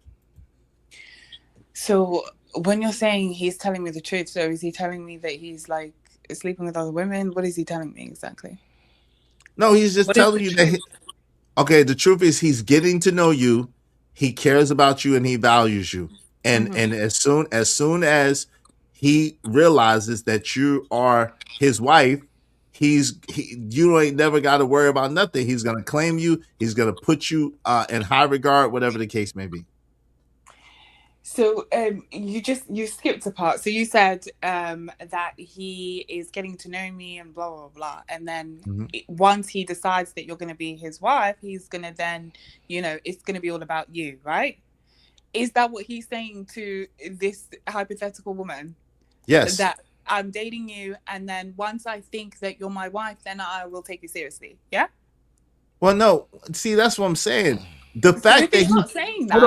Speaker 6: So when you're saying he's telling me the truth, so is he telling me that he's like sleeping with other women? What is he telling me exactly?
Speaker 3: No, he's just telling you that. Okay, the truth is he's getting to know you, he cares about you, and he values you. And as soon as he realizes that you are his wife, you ain't never got to worry about nothing. He's gonna claim you. He's gonna put you in high regard, whatever the case may be.
Speaker 6: So you skipped a part. So you said that he is getting to know me and blah blah blah, and then once he decides that you're going to be his wife, he's going to then, it's going to be all about you, right? Is that what he's saying to this hypothetical woman?
Speaker 3: Yes.
Speaker 6: That I'm dating you, and then once I think that you're my wife, then I will take you seriously. Yeah.
Speaker 3: Well, no. See, that's what I'm saying. The fact that
Speaker 6: he's not saying that.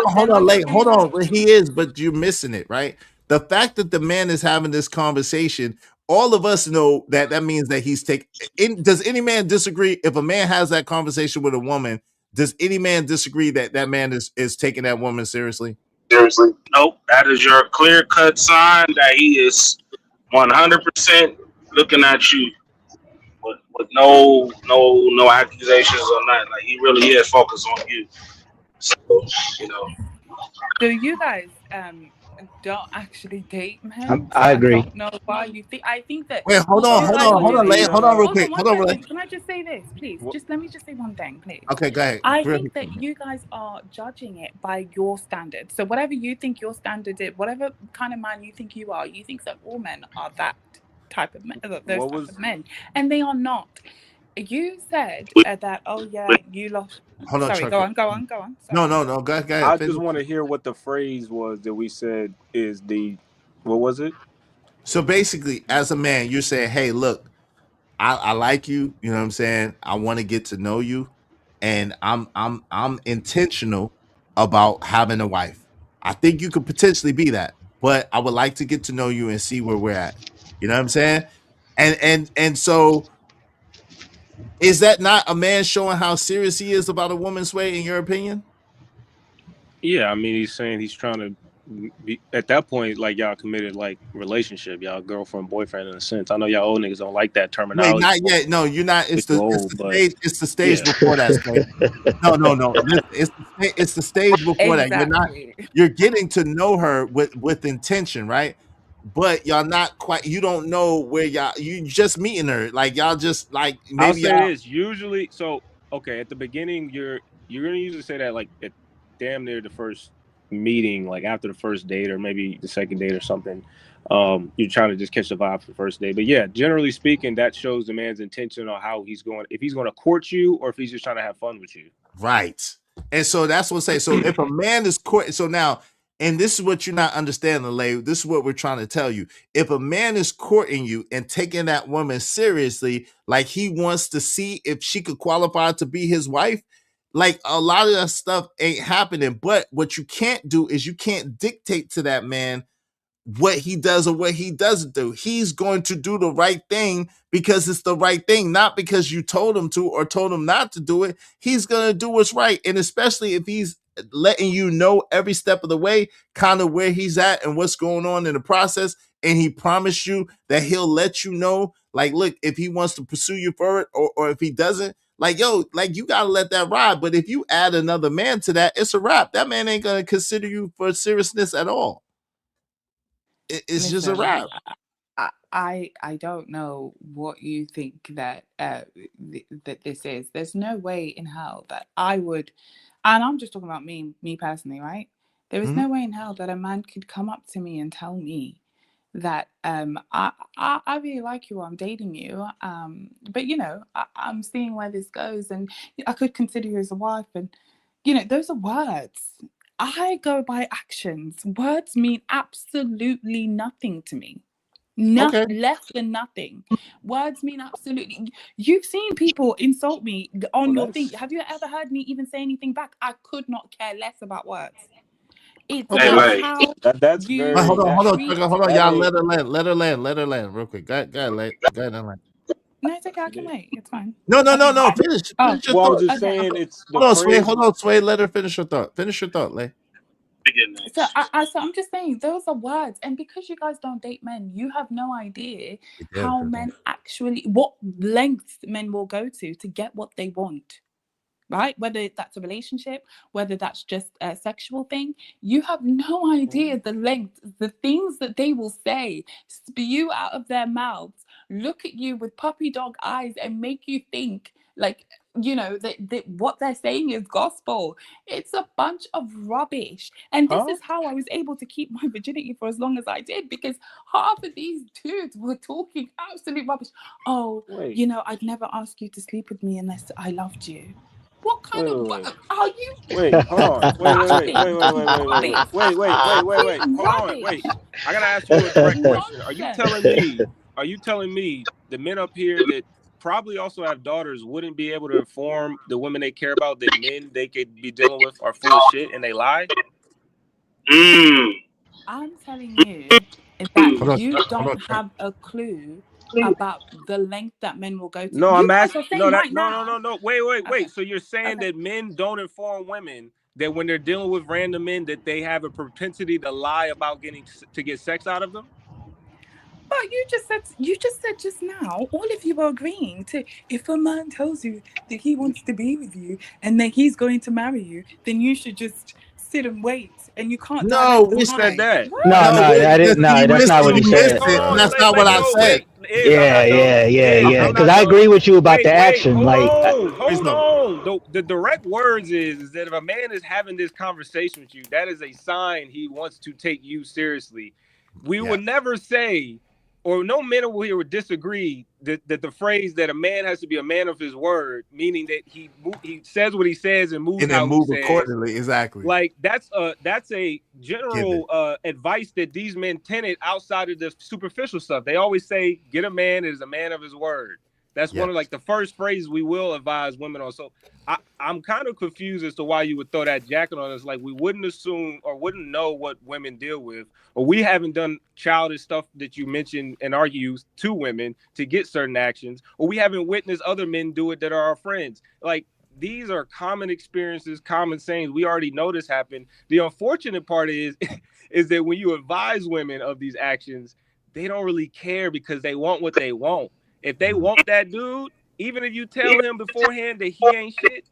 Speaker 3: Hold on. He is, but you're missing it, right? The fact that the man is having this conversation, all of us know that means that he's taking. Does any man disagree if a man has that conversation with a woman? Does any man disagree that that man is taking that woman seriously?
Speaker 18: Seriously, nope. That is your clear-cut sign that he is 100% looking at you with no accusations or nothing. Like he really is focused on you. So
Speaker 6: So you guys don't actually date men.
Speaker 15: I agree.
Speaker 6: I don't know why you think. I think that.
Speaker 3: Wait, hold on, real quick. Hold on, real quick.
Speaker 6: Can I just say this, please? Let me just say one thing, please.
Speaker 3: Okay, go ahead.
Speaker 6: I think that you guys are judging it by your standards. So whatever you think your standard is, whatever kind of man you think you are, you think that all men are that type of men, of men, and they are not. You said that. Oh yeah, you lost.
Speaker 3: Hold on,
Speaker 6: sorry, go on. Sorry.
Speaker 3: No. Go ahead.
Speaker 7: I just want to hear what the phrase was that we said is the. What was it?
Speaker 3: So basically, as a man, you're saying, "Hey, look, I like you. You know what I'm saying? I want to get to know you, and I'm intentional about having a wife. I think you could potentially be that, but I would like to get to know you and see where we're at. You know what I'm saying? And so." Is that not a man showing how serious he is about a woman's way, in your opinion?
Speaker 7: Yeah, I mean, he's saying he's trying to be, at that point, like y'all committed like relationship, y'all girlfriend, boyfriend in a sense. I know y'all old niggas don't like that terminology.
Speaker 3: Wait, not yet. No, you're not. It's the stage before that. No. It's the stage before that. You're getting to know her with intention, right? But y'all not quite. You don't know where you just meeting her. Like y'all just like maybe.
Speaker 7: I'll say this usually. So okay, at the beginning, you're gonna usually say that like at damn near the first meeting, like after the first date or maybe the second date or something. You're trying to just catch the vibe for the first date. But yeah, generally speaking, that shows the man's intention on how he's going. If he's going to court you or if he's just trying to have fun with you.
Speaker 3: Right. And so that's what I say. So if a man is court, so now. And this is what you're not understanding, Lay. This is what we're trying to tell you. If a man is courting you and taking that woman seriously, like he wants to see if she could qualify to be his wife, like a lot of that stuff ain't happening. But what you can't do is you can't dictate to that man what he does or what he doesn't do. He's going to do the right thing because it's the right thing, not because you told him to or told him not to do it. He's going to do what's right. And especially if he's letting you know every step of the way, kind of where he's at and what's going on in the process. And he promised you that he'll let you know, like, look, if he wants to pursue you for it or if he doesn't, like, yo, like you got to let that ride. But if you add another man to that, it's a wrap. That man ain't going to consider you for seriousness at all. It's just a wrap.
Speaker 6: I don't know what you think that that this is. There's no way in hell that I would, and I'm just talking about me personally, right? There is no way in hell that a man could come up to me and tell me that I really like you, I'm dating you, but you know, I'm seeing where this goes, and I could consider you as a wife, and you know, those are words. I go by actions. Words mean absolutely nothing to me. Less than nothing. Words mean absolutely. You've seen people insult me on your thing. Have you ever heard me even say anything back? I could not care less about words. It's about how
Speaker 7: That's
Speaker 6: you
Speaker 7: very.
Speaker 3: Hold on,
Speaker 6: treat-
Speaker 3: y'all. Let her land, real quick. Go ahead, land.
Speaker 6: No, it's okay. I can wait. It's fine.
Speaker 3: No. Finish your
Speaker 7: Well, I was
Speaker 3: thought.
Speaker 7: just saying it's the
Speaker 3: Hold on, Sway. Let her finish her thought. Finish your thought, Lay.
Speaker 6: So I'm just saying those are words, and because you guys don't date men, you have no idea how men actually, what lengths men will go to get what they want. Right? Whether that's a relationship, whether that's just a sexual thing, you have no idea the length, the things that they will say, spew out of their mouths, look at you with puppy dog eyes and make you think like, you know, that what they're saying is gospel. It's a bunch of rubbish. And this is how I was able to keep my virginity for as long as I did, because half of these dudes were talking absolute rubbish. Oh, you know, I'd never ask you to sleep with me unless I loved you. What kind of are you?
Speaker 7: Wait, hold on. Wait. Hold on. Wait. I gotta ask you a direct question. Are you telling me the men up here that probably also have daughters wouldn't be able to inform the women they care about that men they could be dealing with are full of shit and they lie?
Speaker 6: I'm telling you that you don't have a clue about the length that men will go to.
Speaker 7: No, I'm asking. No. Wait.
Speaker 6: Okay.
Speaker 7: So you're saying that men don't inform women that when they're dealing with random men that they have a propensity to lie about to get sex out of them?
Speaker 6: But you just said just now, all of you are agreeing to, if a man tells you that he wants to be with you and that he's going to marry you, then you should just sit and wait, and you can't.
Speaker 3: No, we
Speaker 7: said that.
Speaker 15: That's not what he said.
Speaker 3: That's not what I said.
Speaker 15: Yeah. Because I agree with you about the action.
Speaker 7: Hold on. The direct words is that if a man is having this conversation with you, that is a sign he wants to take you seriously. We would never say, or no men over here would disagree that the phrase that a man has to be a man of his word, meaning that he says what he says and moves how he says
Speaker 3: accordingly. Exactly.
Speaker 7: Like that's a general advice that these men tenet outside of the superficial stuff. They always say, "Get a man that is a man of his word." That's one of like the first phrases we will advise women on. So I'm kind of confused as to why you would throw that jacket on us. Like we wouldn't assume or wouldn't know what women deal with, or we haven't done childish stuff that you mentioned in our youth to women to get certain actions, or we haven't witnessed other men do it that are our friends. Like these are common experiences, common sayings. We already know this happened. The unfortunate part is that when you advise women of these actions, they don't really care because they want what they want. If they want that dude, even if you tell him beforehand that he ain't shit,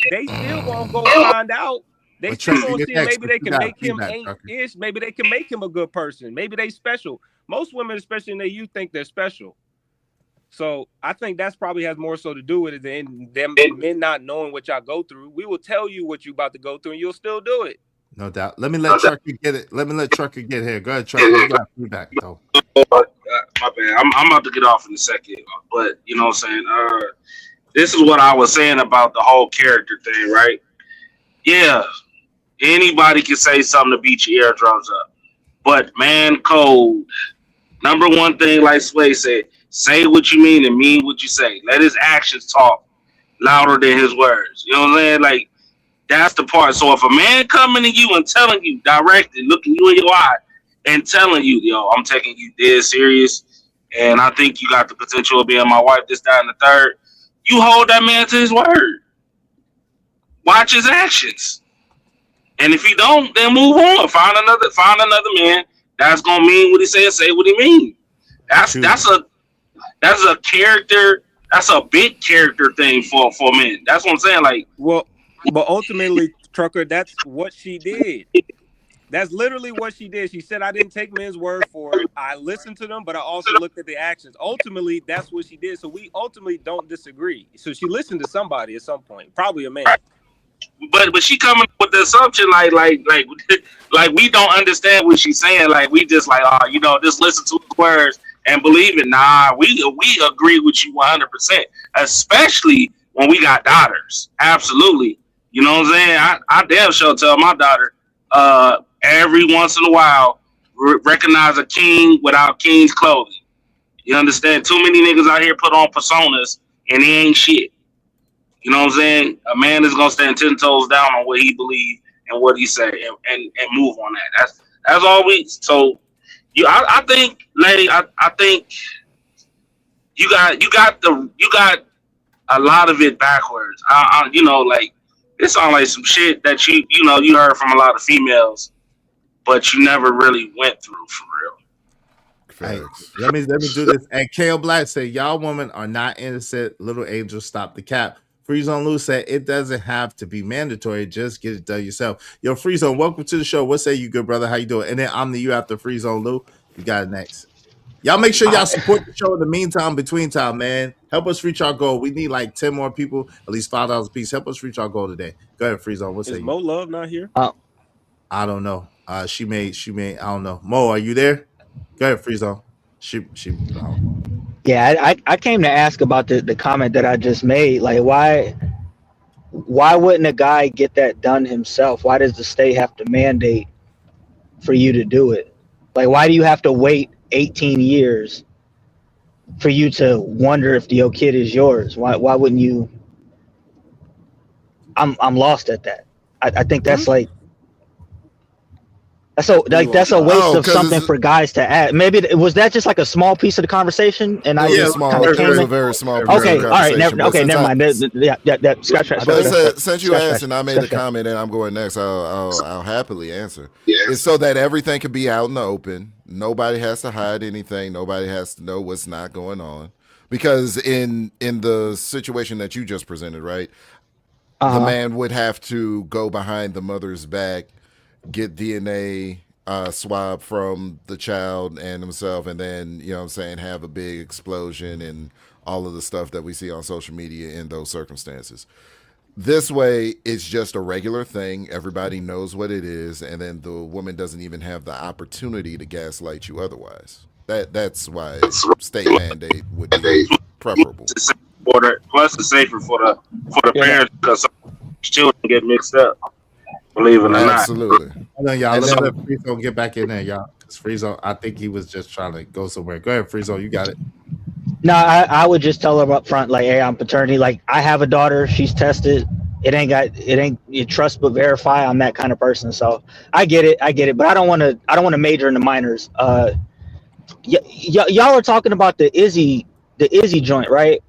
Speaker 7: they still gonna go find out. They still gonna see maybe they can make him ain't-ish. Maybe they can make him a good person. Maybe they special. Most women, especially in their youth, think they're special. So I think that's probably has more so to do with it than them men not knowing what y'all go through. We will tell you what you about to go through, and you'll still do it.
Speaker 3: No doubt. Let me let Trucker get it. Let me let Trucker get here. Go ahead, Trucker. You got feedback though.
Speaker 18: My bad. I'm about to get off in a second, but you know what I'm saying? This is what I was saying about the whole character thing, right? Yeah, anybody can say something to beat your eardrums up, but man, code. Number one thing, like Sway said, say what you mean and mean what you say. Let his actions talk louder than his words. You know what I'm saying? Like, that's the part. So if a man coming to you and telling you directly, looking you in your eye and telling you, yo, I'm taking you dead serious, and I think you got the potential of being my wife, this, that, and the third, you hold that man to his word. Watch his actions. And if he don't, then move on. Find another man that's gonna mean what he say and say what he mean. That's a character. That's a big character thing for men. That's what I'm saying. Like,
Speaker 7: well, but ultimately, Trucker, that's what she did. That's literally what she did. She said, I didn't take men's word for it. I listened to them, but I also looked at the actions. Ultimately, that's what she did. So we ultimately don't disagree. So she listened to somebody at some point, probably a man.
Speaker 18: But she coming with the assumption like we don't understand what she's saying. Like we just like, oh, you know, just listen to the words and believe it. Nah, we agree with you 100%, especially when we got daughters. Absolutely. You know what I'm saying? I damn sure tell my daughter every once in a while, recognize a king without king's clothing. You understand? Too many niggas out here put on personas and they ain't shit. You know what I'm saying? A man is gonna stand 10 toes down on what he believes and what he say and move on that. That's all we. So I think, lady, I think you got a lot of it backwards. You know, like it sounds like some shit that you know you heard from a lot of females, but you never really went through for real.
Speaker 3: Hey, let me do this. And KO Black said, y'all women are not innocent. Little Angel, stop the cap. Freeze on Lou said, it doesn't have to be mandatory. Just get it done yourself. Yo, Freeze on, welcome to the show. What say you, good brother? How you doing? And then I'm the you after Freeze on Lou. You got it next. Y'all make sure y'all support the show in the meantime, between time, man. Help us reach our goal. We need like 10 more people, at least $5 a piece. Help us reach our goal today. Go ahead, Freeze on. What say
Speaker 7: Is
Speaker 3: you?
Speaker 7: Mo Love not here?
Speaker 3: I don't know. She may, I don't know. Mo, are you there? Go ahead, Freeze on. She
Speaker 2: Yeah, I came to ask about the comment that I just made. Like, why wouldn't a guy get that done himself? Why does the state have to mandate for you to do it? Like, why do you have to wait 18 years for you to wonder if your kid is yours? Why wouldn't you? I'm lost at that. I think that's like that's a waste of something for guys to add. Maybe was that just like a small piece of the conversation? And I just kind of came in.
Speaker 10: A very small piece
Speaker 2: Okay,
Speaker 10: of the
Speaker 2: all right,
Speaker 10: conversation.
Speaker 2: never mind.
Speaker 10: Since you asked and I made the comment and I'm going next, I'll happily answer. It's so that everything can be out in the open. Nobody has to hide anything. Nobody has to know what's not going on. Because in the situation that you just presented, right, the man would have to go behind the mother's back, get DNA swab from the child and himself, and then, you know what I'm saying, have a big explosion and all of the stuff that we see on social media in those circumstances. This way, it's just a regular thing. Everybody knows what it is, and then the woman doesn't even have the opportunity to gaslight you otherwise. That's why state mandate would be preferable.
Speaker 18: Plus, it's safer for the parents because children get mixed up. Believe it or not.
Speaker 10: Absolutely.
Speaker 3: Hold on, y'all. Let's let Freezo get back in there, y'all. Because Freezo, I think he was just trying to go somewhere. Go ahead, Freezo. You got it.
Speaker 2: No, I would just tell her up front, like, hey, I'm paternity. Like, I have a daughter. She's tested. You trust but verify. I'm that kind of person. So I get it. But I don't want to major in the minors. Y'all are talking about the Izzy joint, right?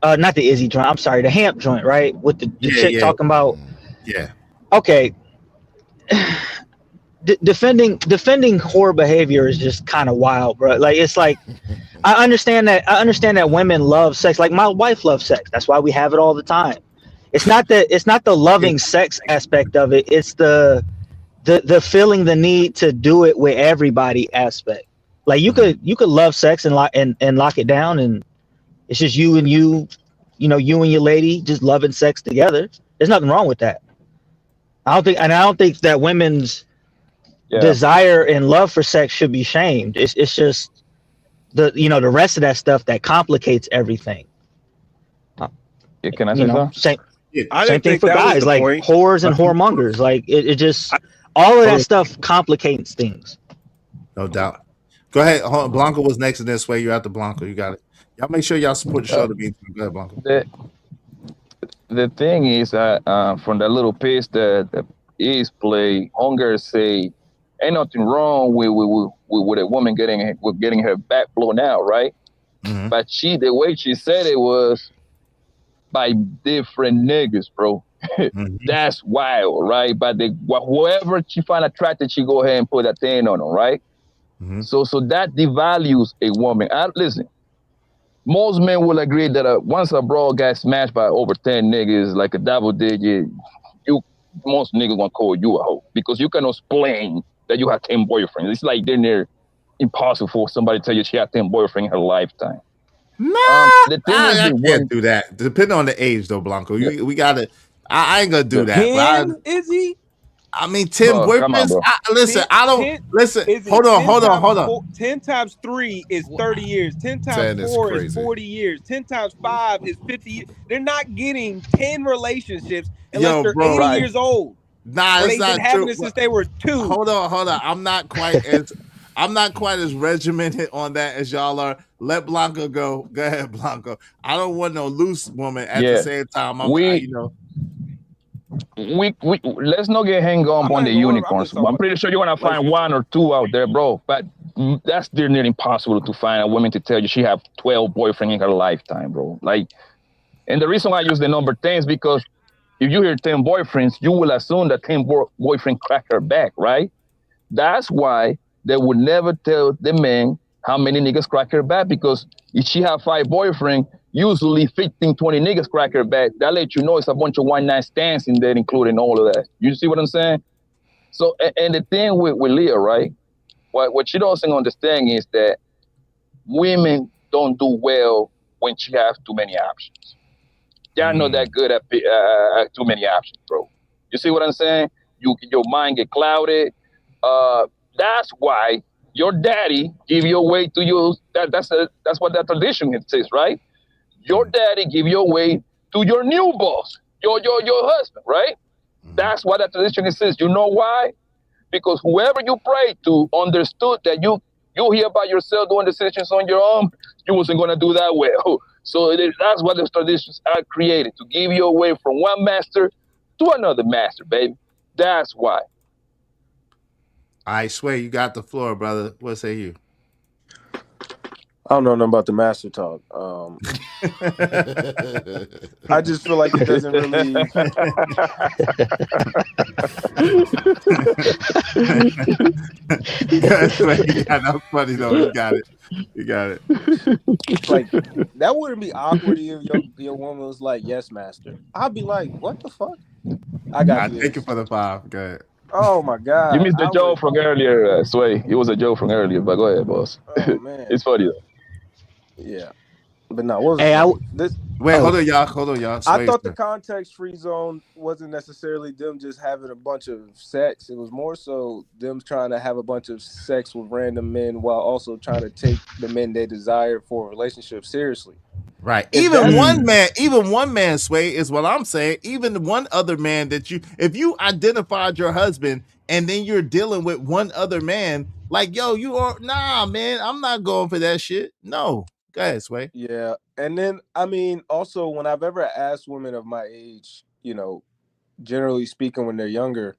Speaker 2: Not the Izzy joint. I'm sorry, the Hamp joint, right? With the chick talking about.
Speaker 3: Yeah.
Speaker 2: Okay. Defending whore behavior is just kind of wild, bro. Like, it's like I understand that women love sex. Like, my wife loves sex. That's why we have it all the time. It's not the loving sex aspect of it. It's the feeling the need to do it with everybody aspect. Like, you could love sex and lock it down, and it's just you and you and your lady just loving sex together. There's nothing wrong with that. I don't think that women's desire and love for sex should be shamed. It's just the rest of that stuff that complicates everything.
Speaker 1: Can I say something?
Speaker 2: Same thing for guys, like whores and whoremongers. Like it just all of that stuff complicates things.
Speaker 3: No doubt. Go ahead. Blanco was next in this way. You're out the Blanco. You got it. Y'all make sure y'all support the show to be. Go ahead, Blanco.
Speaker 1: The thing is, from that little piece that is play, Hunger say, ain't nothing wrong with a woman getting her back blown out, right? Mm-hmm. But the way she said it was by different niggas, bro. Mm-hmm. That's wild, right? But whoever she find attracted, she go ahead and put that thing on them, right? Mm-hmm. So that devalues a woman. Listen. Most men will agree that once a bro got smashed by over 10 niggas, like a double digit, most niggas gonna call you a hoe because you cannot explain that you have 10 boyfriends. It's like they're impossible for somebody to tell you she had 10 boyfriends in her lifetime.
Speaker 3: No, I can't do that. Depending on the age, though, Blanco, we gotta. I ain't gonna do that.
Speaker 7: Is he?
Speaker 3: I mean, 10
Speaker 1: Bro, come on,
Speaker 3: boyfriends.
Speaker 1: bro.
Speaker 3: Listen, I don't listen. Hold on.
Speaker 7: 10 times 3 is 30 years. 10 times
Speaker 10: 10 is
Speaker 7: 4 is
Speaker 10: crazy.
Speaker 7: 40 years. 10 times 5 is 50 years. They're not getting 10 relationships unless
Speaker 3: Yo,
Speaker 7: they're
Speaker 3: bro.
Speaker 7: 80 years old.
Speaker 3: Nah,
Speaker 7: or
Speaker 3: it's
Speaker 7: they've
Speaker 3: not
Speaker 7: been having
Speaker 3: true.
Speaker 7: it since they were 2.
Speaker 3: Hold on. I'm not quite as regimented on that as y'all are. Let Blanco go. Go ahead, Blanco. I don't want no loose woman at the same time.
Speaker 1: Let's not get hung up on the unicorns. I'm pretty sure you're gonna find 1 or 2 out there, bro. But that's nearly impossible to find a woman to tell you she have 12 boyfriends in her lifetime, bro. Like, and the reason why I use the number 10 is because if you hear 10 boyfriends, you will assume that 10 boyfriend crack her back, right? That's why they would never tell the man how many niggas crack her back, because if she have 5 boyfriends, usually 15, 20 niggas crack her back. That let you know it's a bunch of one-night stands in there, including all of that. You see what I'm saying? So, and the thing with Leah, right? What she doesn't understand is that women don't do well when she has too many options. They're not that good at too many options, bro. You see what I'm saying? Your mind get clouded. That's why your daddy give you away to you. That's what that tradition says, right? Your daddy give you away to your new boss, your husband, right? That's what that tradition says. You know why? Because whoever you prayed to understood that you here by yourself doing decisions on your own, you wasn't gonna do that well. So that's what those traditions are created, to give you away from one master to another master, baby. That's why.
Speaker 3: I swear you got the floor, brother. What say you?
Speaker 7: I don't know nothing about the master talk. I just feel like it doesn't really.
Speaker 3: Yeah, that's funny though. You got it.
Speaker 7: Like, that wouldn't be awkward if your woman was like, "Yes, master." I'd be like, "What the fuck?" I got you.
Speaker 3: Thank you for the 5. Go ahead.
Speaker 7: Oh my god!
Speaker 1: You missed the joke from earlier, Sway. It was a joke from earlier, but go ahead, boss.
Speaker 7: Oh man,
Speaker 1: it's funny though.
Speaker 7: Yeah, but no. What was
Speaker 3: Hey, hold on, y'all.
Speaker 7: I thought the context-free zone wasn't necessarily them just having a bunch of sex. It was more so them trying to have a bunch of sex with random men while also trying to take the men they desire for a relationship seriously.
Speaker 3: Right. Even one man, Sway, is what I'm saying. Even one other man if you identified your husband and then you're dealing with one other man, like, yo, man, I'm not going for that shit. No. Go ahead, Sway.
Speaker 7: Yeah. And then, I mean, also, when I've ever asked women of my age, generally speaking, when they're younger,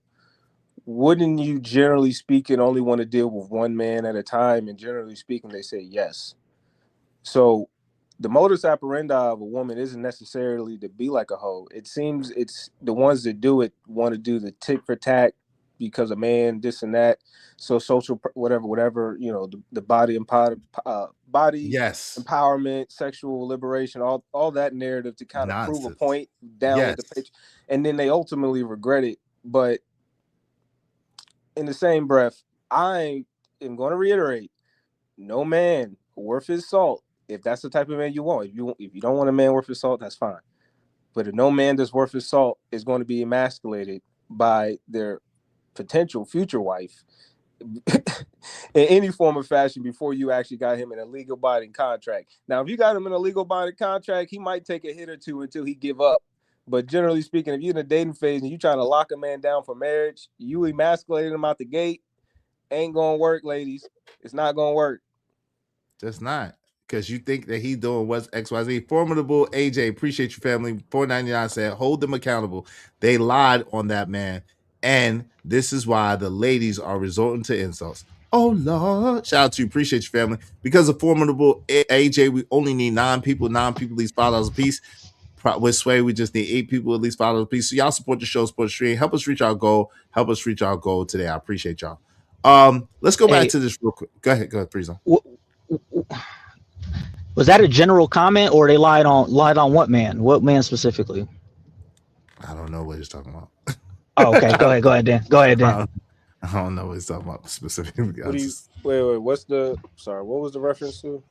Speaker 7: wouldn't you, generally speaking, only want to deal with one man at a time? And generally speaking, they say yes. So the modus operandi of a woman isn't necessarily to be like a hoe. It seems it's the ones that do it want to do the tit for tat because a man, this and that. So social, whatever, the body empowerment, sexual liberation, all that narrative to kind of prove a point down at the pitch. And then they ultimately regret it. But in the same breath, I am going to reiterate, no man worth his salt. If that's the type of man you want, if you don't want a man worth his salt, that's fine. But if no man that's worth his salt is going to be emasculated by their potential future wife in any form or fashion before you actually got him in a legal binding contract. Now, if you got him in a legal binding contract, he might take a hit or two until he give up. But generally speaking, if you're in a dating phase and you're trying to lock a man down for marriage, you emasculating him out the gate, ain't gonna work, ladies. It's not gonna work.
Speaker 3: Just not. Because you think that he doing what's XYZ. Formidable AJ, appreciate you, family. $4.99 said, hold them accountable. They lied on that man. And this is why the ladies are resorting to insults. Oh, Lord. Shout out to you. Appreciate you, family. Because of Formidable AJ, we only need 9 people. 9 people, at least $5 a piece. With Sway, we just need 8 people, at least $5 a piece. So y'all support the show, support the stream. Help us reach our goal. Help us reach our goal today. I appreciate y'all. Let's go back to this real quick. Go ahead, Frieza.
Speaker 2: Was that a general comment, or they lied on what man? What man specifically?
Speaker 3: I don't know what he's talking about.
Speaker 2: Oh, okay. Go ahead, Dan.
Speaker 3: I don't know what he's talking about specifically.
Speaker 7: Wait. What was the reference to?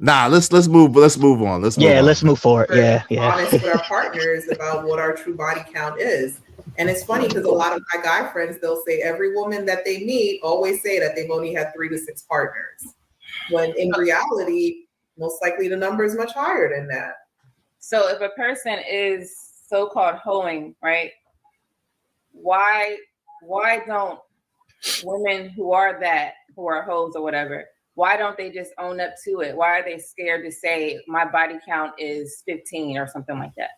Speaker 3: Nah, let's move on. Let's
Speaker 2: move forward. Yeah.
Speaker 21: Honest with our partners about what our true body count is. And it's funny because a lot of my guy friends, they'll say every woman that they meet always say that they've only had 3 to 6 partners. When in reality, most likely the number is much higher than that.
Speaker 20: So if a person is so-called hoeing, right? Why don't women who are hoes or whatever, why don't they just own up to it? Why are they scared to say my body count is 15 or something like that?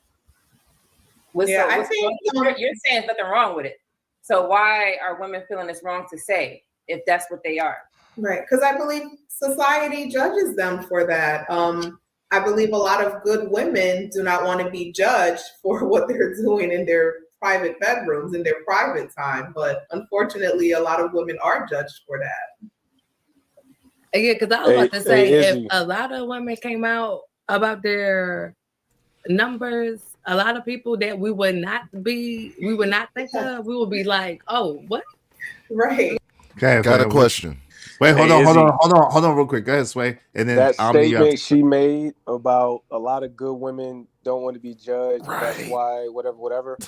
Speaker 20: I think you're saying there's nothing wrong with it. So why are women feeling it's wrong to say if that's what they are?
Speaker 21: Right, because I believe society judges them for that. I believe a lot of good women do not want to be judged for what they're doing in their private bedrooms, in their private time. But unfortunately, a lot of women are judged for that.
Speaker 11: Yeah, because I was about to say, if a lot of women came out about their numbers, a lot of people that we would not think of, we would be like, oh, what?
Speaker 21: Right.
Speaker 10: Okay, got a question.
Speaker 3: Wait, hold on, real quick. Go ahead, Sway. And then
Speaker 7: that statement she made about a lot of good women don't want to be judged. Right. That's why, whatever.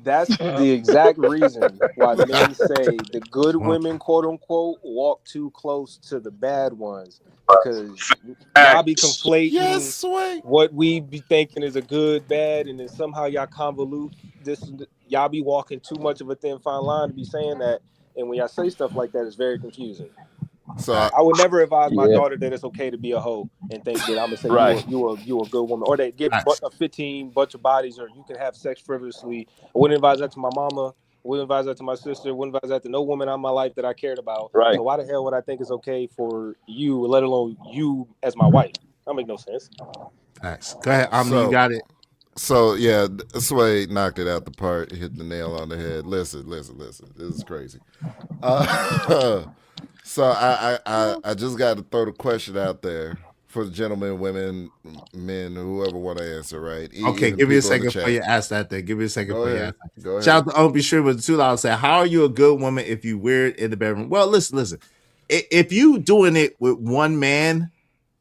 Speaker 7: That's the exact reason why men say the good women, quote unquote, walk too close to the bad ones. Because y'all be conflating what we be thinking is a good, bad, and then somehow y'all convolute this. Y'all be walking too much of a thin fine line to be saying that. And when y'all say stuff like that, it's very confusing. So I would never advise my daughter that it's okay to be a hoe and think that I'm gonna say you a good woman, or that get a 15 bunch of bodies, or you can have sex frivolously. I wouldn't advise that to my mama. I wouldn't advise that to my sister. I wouldn't advise that to no woman in my life that I cared about.
Speaker 1: Right.
Speaker 7: So why the hell would I think it's okay for you, let alone you as my wife? That make no sense.
Speaker 3: Nice. Go ahead, you got it.
Speaker 10: So yeah, Sway knocked it out the park, hit the nail on the head. Listen. This is crazy. So I just got to throw the question out there for the gentlemen, women, men, whoever want to answer. Right?
Speaker 3: Okay, give me a second before you ask that. Then give me a second before you ask. Go ahead. Shout out to Opie Stream with $2. Say, how are you a good woman if you weird in the bedroom? Well, listen. If you doing it with one man,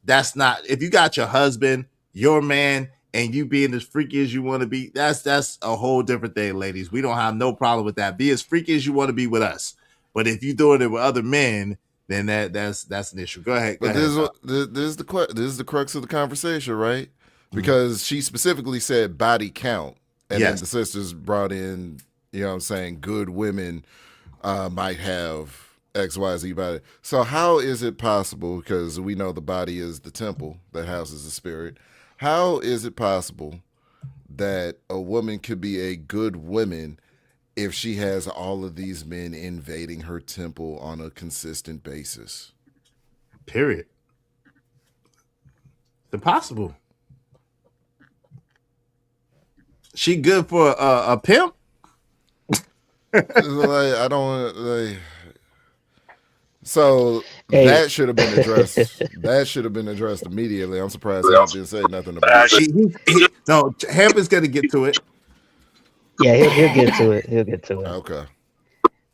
Speaker 3: that's not. If you got your husband, your man, and you being as freaky as you want to be, that's a whole different thing, ladies. We don't have no problem with that. Be as freaky as you want to be with us. But if you're doing it with other men, then that's an issue. Go ahead.
Speaker 10: This is the crux of the conversation, right? Because she specifically said body count, and then the sisters brought in, you know what I'm saying, good women might have XYZ body. So how is it possible, because we know the body is the temple that houses the spirit, how is it possible that a woman could be a good woman if she has all of these men invading her temple on a consistent basis?
Speaker 3: Period. It's impossible. She good for a pimp?
Speaker 10: I don't like. So that should have been addressed. That should have been addressed immediately. I'm surprised he didn't say nothing about it.
Speaker 3: No, Hamp is gonna get to it.
Speaker 2: Yeah, he'll get to it. He'll get to it.
Speaker 10: Okay.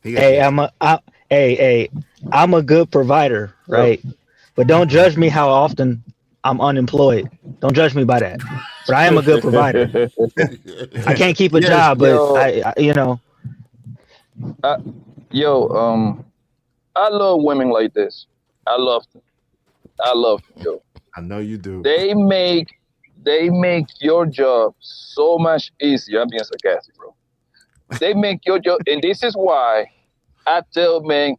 Speaker 2: Hey, I'm a good provider, right? But don't judge me how often I'm unemployed. Don't judge me by that. But I am a good provider. I can't keep a job, but I you know.
Speaker 1: I love women like this. I love them, yo.
Speaker 3: I know you do.
Speaker 1: They make your job so much easier. I'm being sarcastic, bro. They make your job, and this is why I tell men,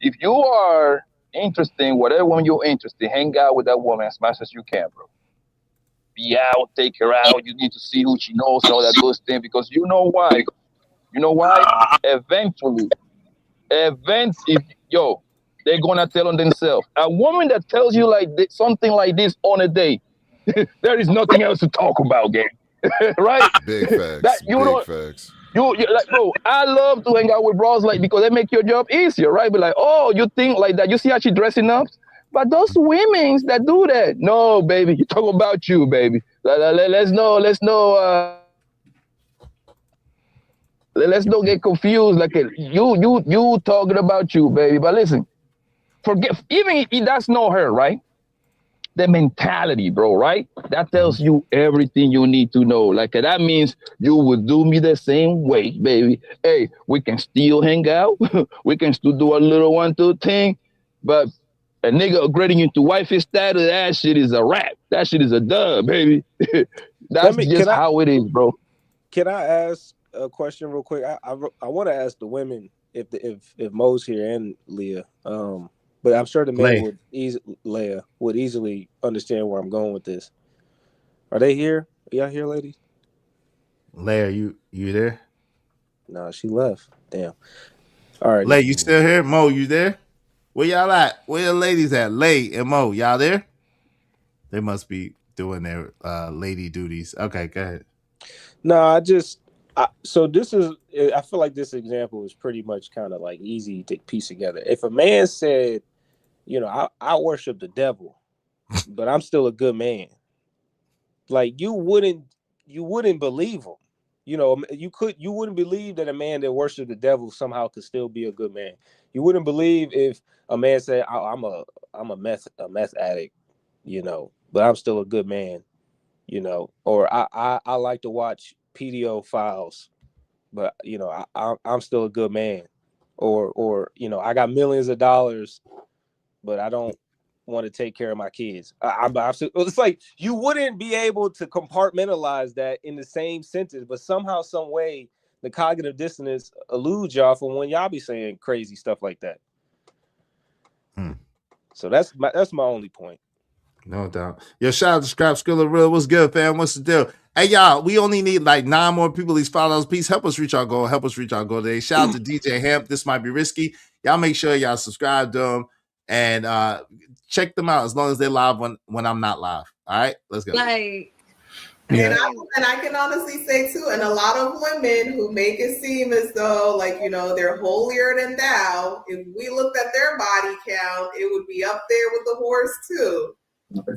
Speaker 1: if you are interested in whatever woman you're interested in, hang out with that woman as much as you can, bro. Be out, take her out. You need to see who she knows and all that good thing, because you know why? Eventually, they're gonna tell on themselves. A woman that tells you something like this on a day, there is nothing else to talk about, gang. Right?
Speaker 10: Big facts. Big facts.
Speaker 1: You like, bro, I love to hang out with bros because they make your job easier, right? Be like, oh, you think like that? You see how she dressing up? But those women that do that, no, baby, you talk about you, baby. Let's not get confused. Like you talking about you, baby. But listen, forget, even if that's not her, right? the mentality, bro, right? That tells you everything you need to know. Like, that means you will do me the same way, baby. Hey, we can still hang out. We can still do a little 1-2 thing. But a nigga upgrading into wifey status, that shit is a wrap. That shit is a dub, baby. That's just how it is, bro.
Speaker 7: Can I ask a question real quick? I want to ask the women if Mo's here and Leah. But I'm sure the men Leia would easily understand where I'm going with this. Are they here? Are y'all here, ladies?
Speaker 3: Leia, you there?
Speaker 7: No, she left. Damn. All right.
Speaker 3: Leia, you still here? Mo, you there? Where y'all at? Where the ladies at? Lay and Mo, y'all there? They must be doing their lady duties. Okay, go ahead.
Speaker 7: No, so this is, I feel like this example is pretty much kind of like easy to piece together. If a man said, you know, I worship the devil, but I'm still a good man, like you wouldn't believe him. You know, you wouldn't believe that a man that worshiped the devil somehow could still be a good man. You wouldn't believe if a man said, I'm a meth addict, you know, but I'm still a good man, you know, or I like to watch PDO files, but you know, I'm still a good man, or you know, I got millions of dollars, but I don't want to take care of my kids. It's like you wouldn't be able to compartmentalize that in the same sentence, but somehow, some way, the cognitive dissonance eludes y'all from when y'all be saying crazy stuff like that. So that's my only point.
Speaker 3: No doubt. Yo, shout out to Scrap Skilla Real. What's good, fam? What's the deal? Hey, y'all, we only need like 9 more people. These followers, please help us reach our goal. Help us reach our goal today. Shout out to DJ Hemp. This might be risky. Y'all make sure y'all subscribe to them and check them out as long as they're live when I'm not live. All right, let's go.
Speaker 21: Like, and I can honestly say too, and a lot of women who make it seem as though like, you know, they're holier than thou. If we looked at their body count, it would be up there with the horse too.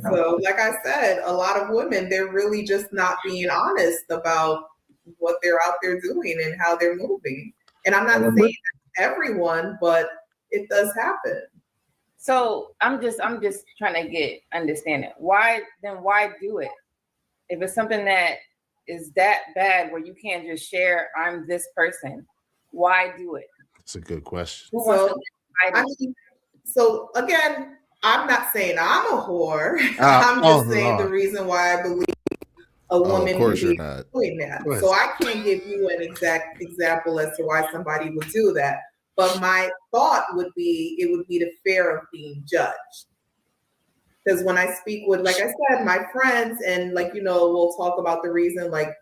Speaker 21: So, like I said, a lot of women, they're really just not being honest about what they're out there doing and how they're moving. And I'm not saying that's everyone, but it does happen.
Speaker 20: So I'm just trying to understand it. Why do it? If it's something that is that bad where you can't just share, I'm this person, why do it?
Speaker 3: That's a good question.
Speaker 21: So again, I'm not saying I'm a whore. I'm just saying the reason why I believe a woman would be doing that. So I can't give you an exact example as to why somebody would do that. But my thought would be, it would be the fear of being judged. Because when I speak with, like I said, my friends, and like, you know, we'll talk about the reason, like,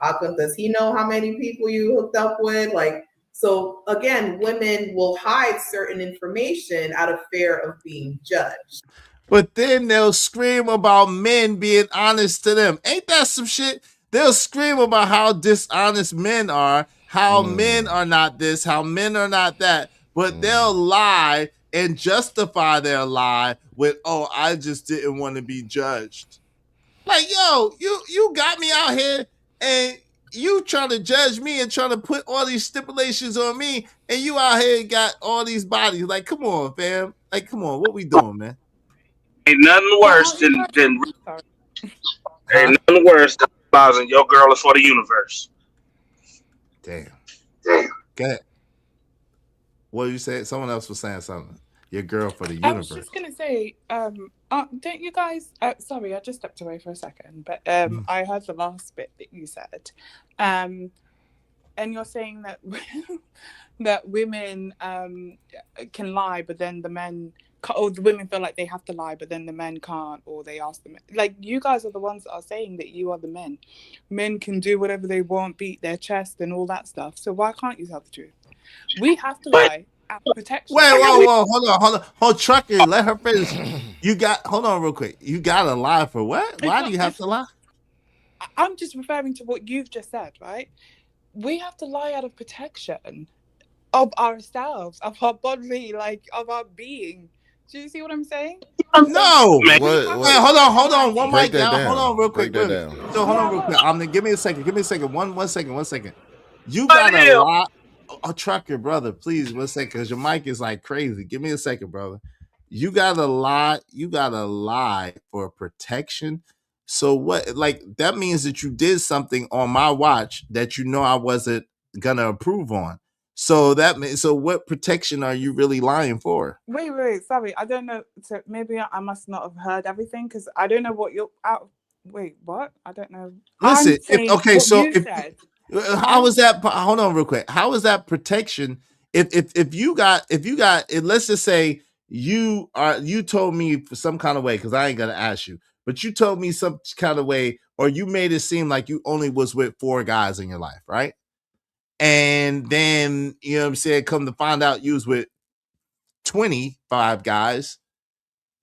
Speaker 21: how come, does he know how many people you hooked up with? Like, so again, women will hide certain information out of fear of being judged.
Speaker 3: But then they'll scream about men being honest to them. Ain't that some shit? They'll scream about how dishonest men are, how men are not this, how men are not that. But they'll lie and justify their lie with, oh, I just didn't want to be judged. Like, yo, you got me out here and you trying to judge me and trying to put all these stipulations on me, and you out here got all these bodies. Like, come on, fam. Like, come on, what we doing, man?
Speaker 18: Ain't nothing worse than realizing your girl is for the universe.
Speaker 3: Damn. Go ahead. What you say? Someone else was saying something. Your girl for the universe.
Speaker 6: I was just gonna say, don't you guys? Sorry, I just stepped away for a second, but I heard the last bit that you said, and you're saying that that women can lie, but then the men, or the women feel like they have to lie, but then the men can't, or they ask them. Like, you guys are the ones that are saying that you are the men. Men can do whatever they want, beat their chest, and all that stuff. So why can't you tell the truth? We have to lie. Protection.
Speaker 3: Wait, whoa, hold on, trucker, let her finish. Hold on real quick. You gotta lie for what? Why do you have to lie?
Speaker 6: I'm just referring to what you've just said, right? We have to lie out of protection of ourselves, of our body, like of our being. Do you see what I'm saying?
Speaker 3: No.
Speaker 10: What?
Speaker 3: Wait, hold on. One mic down.
Speaker 10: Hold
Speaker 3: on real quick. So hold on real quick. Give me a second. One second. You gotta lie. A trucker, brother, please, 1 second, because your mic is like crazy. Give me a second, brother. you gotta lie for protection. So what? Like that means that you did something on my watch that you know I wasn't gonna approve on. So that means, so what protection are you really lying for?
Speaker 6: Wait, sorry, I don't know. So maybe I must not have heard everything because I don't know what you're out. Wait, what? I don't know.
Speaker 3: Listen,
Speaker 6: Said.
Speaker 3: How is that? Hold on, real quick. How is that protection? If you got, let's just say you told me for some kind of way, because I ain't gonna ask you, but you told me some kind of way, or you made it seem like you only was with 4 guys in your life, right? And then, you know what I'm saying, come to find out you was with 25 guys.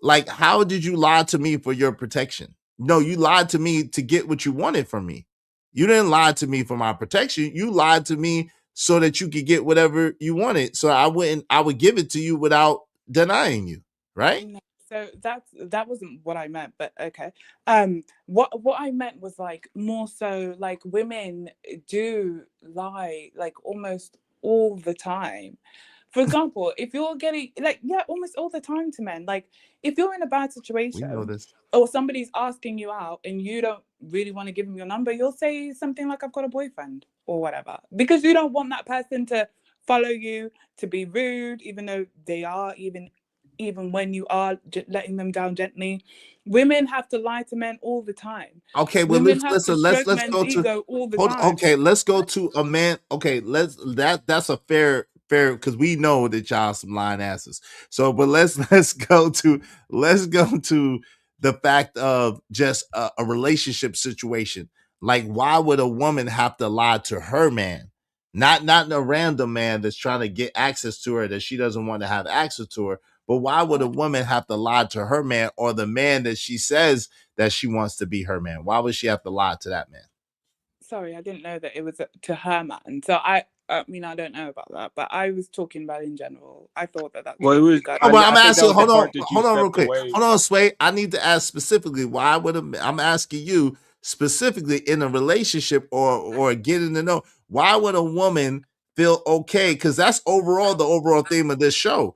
Speaker 3: Like, how did you lie to me for your protection? No, you lied to me to get what you wanted from me. You didn't lie to me for my protection. You lied to me so that you could get whatever you wanted. So I would give it to you without denying you, right?
Speaker 6: So that wasn't what I meant, but okay. What I meant was like more so like women do lie like almost all the time. For example, if you're getting almost all the time to men, like if you're in a bad situation or somebody's asking you out and you don't really want to give them your number, you'll say something like, I've got a boyfriend or whatever, because you don't want that person to follow you, to be rude, even though they are, even when you are letting them down gently. Women have to lie to men all the time.
Speaker 3: Okay, well, let's go
Speaker 6: to all the time.
Speaker 3: Okay, let's go to a man. Okay, that's a fair, because we know that y'all some lying asses. So, but let's go to the fact of just a relationship situation. Like, why would a woman have to lie to her man? Not a random man that's trying to get access to her that she doesn't want to have access to her. But why would a woman have to lie to her man, or the man that she says that she wants to be her man? Why would she have to lie to that man?
Speaker 6: Sorry, I didn't know that it was to her man. So I mean, I don't know about that, but I was talking about in general. I thought that's
Speaker 7: well, it was.
Speaker 3: I'm asking. Hold on, real quick. Hold on, Sway. I need to ask specifically. Why would I'm asking you specifically in a relationship or getting to know? Why would a woman feel okay? Because that's the overall theme of this show.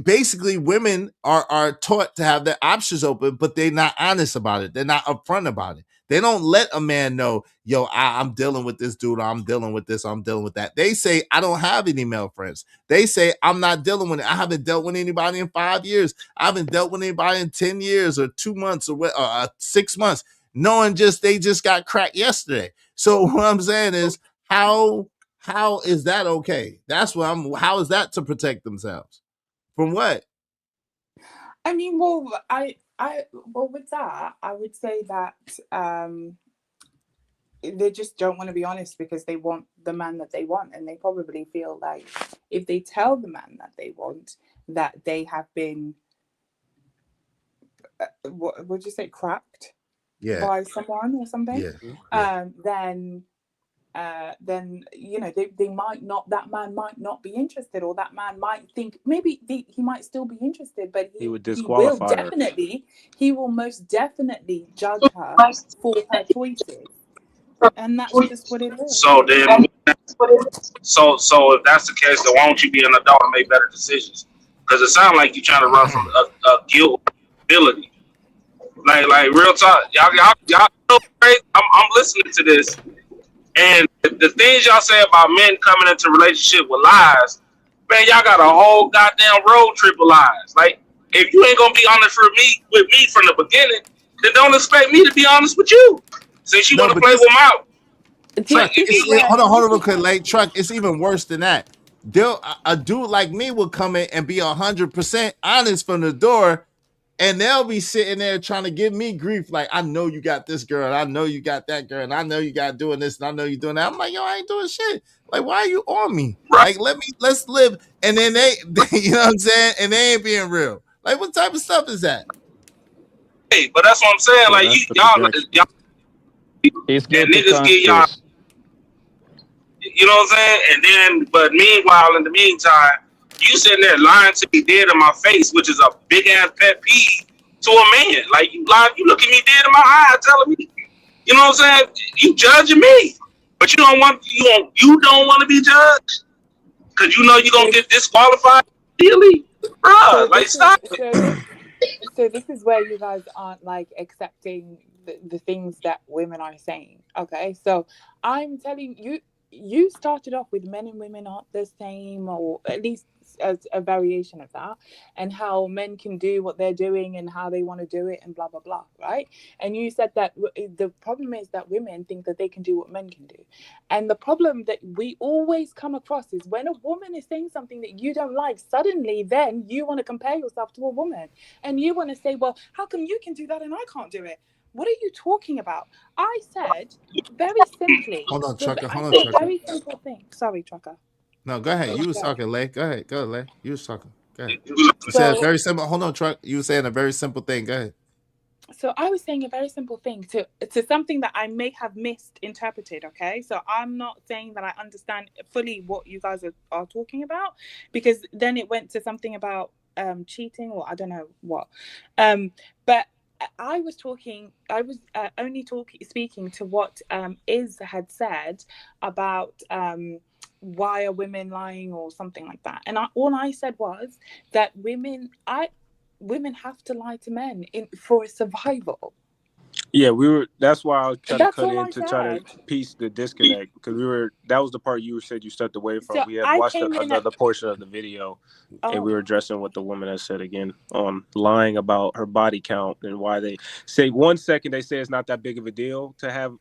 Speaker 3: Basically, women are taught to have their options open, but they're not honest about it. They're not upfront about it. They don't let a man know, yo, I'm dealing with this dude. I'm dealing with this. I'm dealing with that. They say, I don't have any male friends. They say, I'm not dealing with it. I haven't dealt with anybody in 5 years. I haven't dealt with anybody in 10 years or 2 months or 6 months. Knowing they just got cracked yesterday. So what I'm saying is, how is that okay? That's what how is that to protect themselves? From what?
Speaker 6: I mean, well, with that, I would say that they just don't want to be honest because they want the man that they want, and they probably feel like if they tell the man that they want that they have been, what would you say, cracked by someone or something, then you know they might not, that man might not be interested, or that man might think maybe he might still be interested, but he would disqualify her. He will most definitely judge her for her choices, and that's just what it is.
Speaker 18: So then, so if that's the case, then why don't you be an adult and make better decisions? Because it sounds like you're trying to run from a guilt ability. Like real talk, y'all great. I'm listening to this. And the things y'all say about men coming into relationship with lies, man, y'all got a whole goddamn road trip of lies. Like, if you ain't gonna be honest with me from the beginning, then don't expect me to be honest with you. Since you want to play with mouth.
Speaker 3: Hold on real quick, like Truck. It's even worse than that. A dude like me will come in and be 100% honest from the door. And they'll be sitting there trying to give me grief. Like, I know you got this girl. And I know you got that girl. And I know you got doing this. And I know you doing that. I'm like, yo, I ain't doing shit. Like, why are you on me? Like, let's live. And then they you know what I'm saying? And they ain't being real. Like, what type of stuff is that?
Speaker 18: Hey, but that's what I'm saying. Like, y'all niggas get y'all. You know what I'm saying? And then, but meanwhile, in the meantime, you sitting there lying to me dead in my face, which is a big ass pet peeve to a man. Like, you looking me dead in my eye, telling me, you know what I'm saying? You judging me, but you don't want to be judged because you know you're gonna get disqualified immediately.
Speaker 7: Bro, like stop.
Speaker 6: So this is where you guys aren't like accepting the things that women are saying. Okay, so I'm telling you, you started off with men and women aren't the same, or at least as a variation of that, and how men can do what they're doing and how they want to do it and blah blah blah, right? And you said that the problem is that women think that they can do what men can do, and the problem that we always come across is when a woman is saying something that you don't like, suddenly then you want to compare yourself to a woman and you want to say, well, how come you can do that and I can't do it? What are you talking about? I said very simply.
Speaker 3: Hold on, Trucker.
Speaker 6: Very simple thing. Sorry, Trucker.
Speaker 3: No, go ahead. You was talking, Lay. Go ahead, Lay. You was talking. Go ahead. You said a very simple. Hold on, Truck. You were saying a very simple thing. Go ahead.
Speaker 6: So I was saying a very simple thing to something that I may have misinterpreted. Okay, so I'm not saying that I understand fully what you guys are talking about, because then it went to something about cheating, or I don't know what. But I was only speaking to what Iz had said about why are women lying or something like that, and all I said was that women have to lie to men for survival.
Speaker 7: Yeah, that's why I was trying to cut in to try to piece the disconnect, because that was the part you said you stepped away from.
Speaker 6: So
Speaker 7: we had watched another portion of the video, and we were addressing what the woman has said again on lying about her body count and why they say 1 second they say it's not that big of a deal to have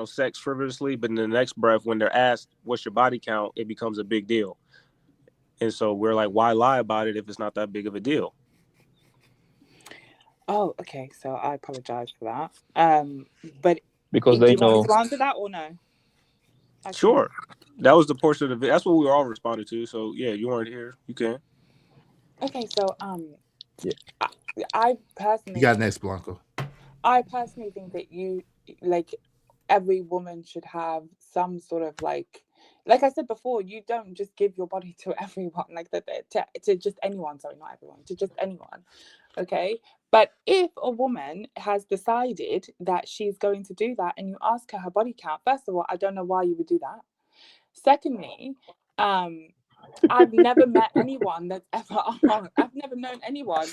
Speaker 7: sex frivolously, but in the next breath when they're asked what's your body count, it becomes a big deal. And so we're like, why lie about it if it's not that big of a deal?
Speaker 6: Oh, okay. So I apologize for that. But
Speaker 1: because they know.
Speaker 6: Do you want to answer that or no?
Speaker 7: Sure. That was the portion of the video. That's what we were all responding to. So yeah, you weren't here. You can.
Speaker 6: Okay, so I personally.
Speaker 3: You got next, Blanco.
Speaker 6: I personally think that every woman should have some sort of like I said before, you don't just give your body to everyone, to just anyone. Sorry, not everyone, to just anyone. Okay. But if a woman has decided that she's going to do that and you ask her body count, first of all, I don't know why you would do that. Secondly, I've never met anyone that's ever, I've never known anyone,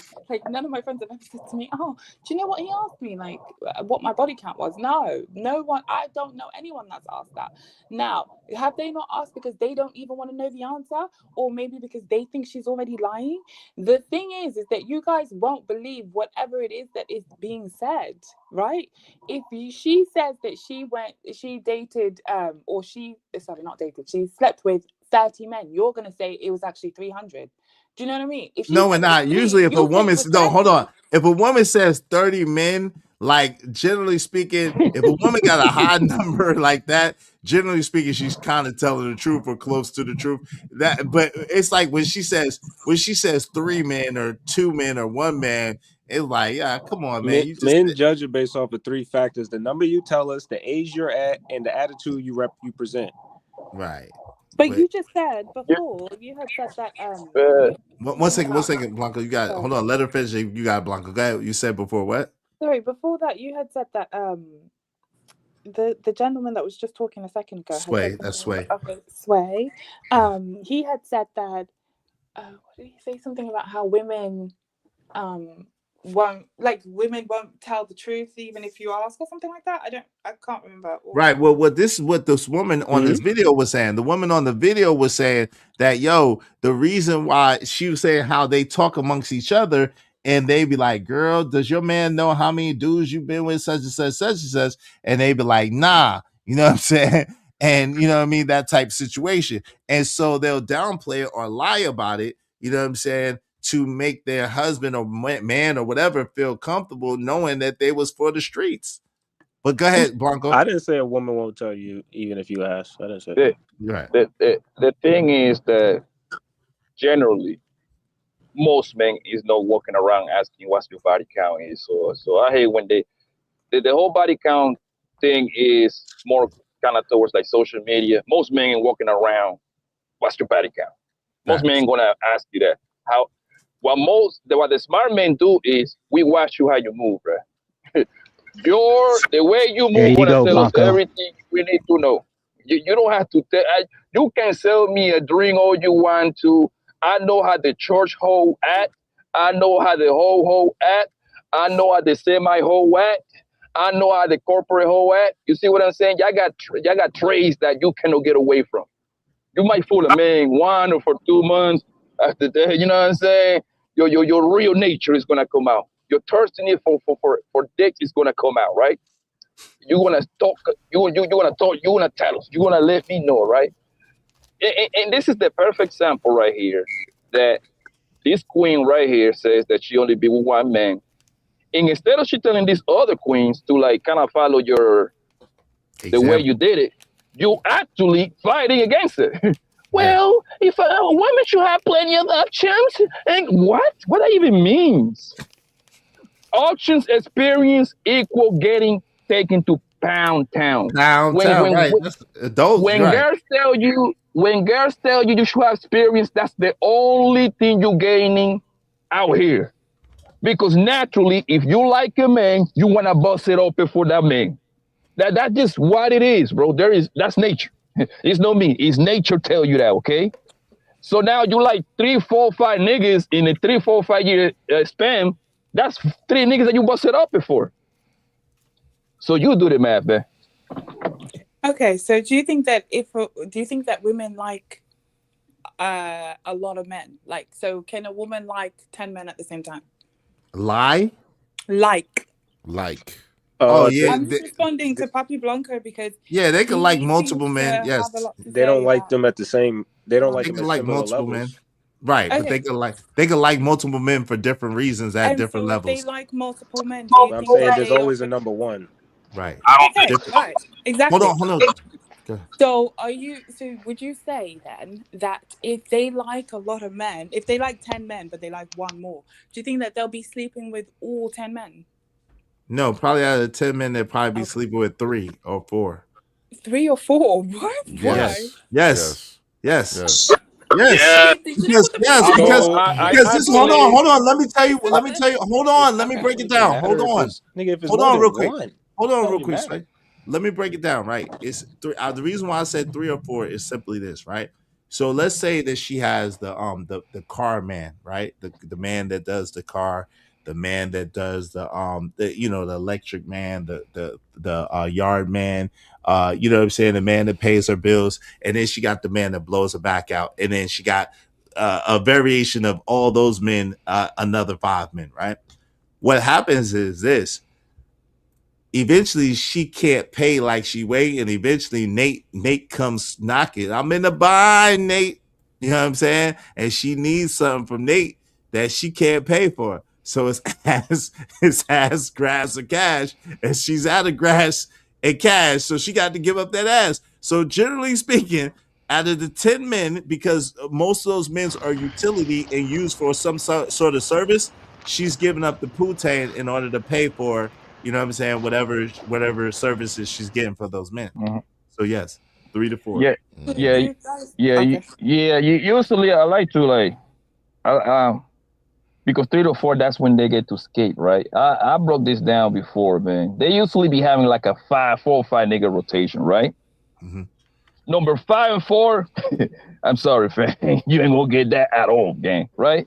Speaker 6: none of my friends have ever said to me, oh, do you know what he asked me, what my body count was? No one, I don't know anyone that's asked that. Now, have they not asked because they don't even want to know the answer, or maybe because they think she's already lying? The thing is that you guys won't believe whatever it is that is being said, right? If she says that she dated, she slept with 30 men, you're going to say it was actually 300. Do you know what I mean?
Speaker 3: No, we're not. Usually if a woman, hold on. If a woman says 30 men, generally speaking, if a woman got a high number like that, generally speaking, she's kind of telling the truth or close to the truth. But it's like when she says 3 men or 2 men or 1 man, it's like, yeah, come on, man.
Speaker 7: Men judge it based off of 3 factors: the number you tell us, the age you're at, and the attitude you present.
Speaker 3: Right.
Speaker 6: But you just said before, you had said that.
Speaker 3: One second, Blanco. You got hold on. Let her finish. You got Blanco. Go ahead. You said before what?
Speaker 6: Sorry, before that you had said that the gentleman that was just talking a second ago.
Speaker 3: Sway. That's Sway.
Speaker 6: Okay, Sway. He had said that. What did he say? Something about how women women won't tell the truth even if you ask, or something like that. I can't remember.
Speaker 3: Right. Well, this is what this woman on this video was saying. The woman on the video was saying that, the reason why, she was saying how they talk amongst each other, and they be like, girl, does your man know how many dudes you've been with, such and such, such and such? And they be like, nah, you know what I'm saying? And you know what I mean? That type of situation. And so they'll downplay it or lie about it, you know what I'm saying, to make their husband or man or whatever feel comfortable knowing that they was for the streets. But go ahead, Blanco.
Speaker 7: I didn't say a woman won't tell you even if you ask. I didn't say
Speaker 1: that.
Speaker 3: Right.
Speaker 1: The thing is that generally, most men is not walking around asking what's your body count is. So I hate when the whole body count thing is more kind of towards social media. Most men ain't walking around, what's your body count? Most men ain't gonna ask you that. What the smart men do is we watch you how you move, right? The way you move gonna tell us everything we need to know. You don't have to tell. You can sell me a drink all you want to. I know how the church hoe act. I know how the hoe act. I know how the semi-hoe act. I know how the corporate hoe act. You see what I'm saying? Y'all got traits that you cannot get away from. You might fool a man 1 or for 2 months. After that, you know what I'm saying? Your real nature is gonna come out. Your thirsting for dick is gonna come out, right? You're gonna talk. You're gonna talk. You're gonna tell us. You're gonna let me know, right? And this is the perfect sample right here. That this queen right here says that she only be with one man, and instead of she telling these other queens to like kind of follow the way you did it, you actually fighting against it. Well, if a woman should have plenty of options, and what that even means? Options experience equal getting taken to Pound Town.
Speaker 3: Right.
Speaker 1: When girls tell you should have experience, that's the only thing you're gaining out here. Because naturally, if you like a man, you wanna bust it open for that man. That's just what it is, bro. That's nature. It's not me. It's nature tell you that, okay? So now you like 3, 4, 5 niggas in a 3, 4, 5 year span. That's 3 niggas that you busted up before. So you do the math, man.
Speaker 6: Okay, so do you think that women like a lot of men? Like, so can a woman like 10 men at the same time?
Speaker 3: Lie?
Speaker 6: Like.
Speaker 3: Oh yeah.
Speaker 6: I'm just responding to Papi Blanco because
Speaker 3: they can like multiple men. Yes.
Speaker 7: They don't like them at the same. They don't like
Speaker 3: they
Speaker 7: them
Speaker 3: can
Speaker 7: at
Speaker 3: like multiple
Speaker 7: levels.
Speaker 3: men. Right,
Speaker 6: Okay.
Speaker 3: but they can like multiple men for different reasons at different
Speaker 6: so
Speaker 3: levels.
Speaker 6: They like multiple men.
Speaker 7: I'm saying there's always a number one.
Speaker 3: Right.
Speaker 6: Right. Exactly.
Speaker 3: Hold on.
Speaker 6: So would you say then that if they like a lot of men, if they like 10 men but they like one more, do you think that they'll be sleeping with all 10 men?
Speaker 3: No, probably out of 10 men, they'll probably be sleeping with 3 or 4.
Speaker 6: 3 or 4? What?
Speaker 3: Yes.
Speaker 6: Because
Speaker 3: hold on. Let me tell you. Hold on. Let me break it down. Hold on. Hold on, real quick. Right? Let me break it down. Right. It's 3. The reason why I said 3 or 4 is simply this. Right. So let's say that she has the car man. Right. The man that does the car. The man that does the electric man, the yard man, you know what I'm saying, the man that pays her bills, and then she got the man that blows her back out, and then she got a variation of all those men, another 5 men, right? What happens is this: eventually she can't pay like she weighed, and eventually Nate comes knocking. I'm in the bind, Nate. You know what I'm saying? And she needs something from Nate that she can't pay for. So it's ass, grass, or cash, and she's out of grass and cash, so she got to give up that ass. So generally speaking, out of the 10 men, because most of those men are utility and used for some sort of service, she's giving up the pootain in order to pay for, you know what I'm saying, whatever services she's getting for those men.
Speaker 1: Mm-hmm.
Speaker 3: So yes, 3 to 4.
Speaker 1: Usually I like to because 3 to 4, that's when they get to skate, right? I broke this down before, man. They usually be having like a 4 or 5 nigga rotation, right?
Speaker 3: Mm-hmm.
Speaker 1: Number 5 and 4, I'm sorry, fam. You ain't gonna get that at all, gang, right?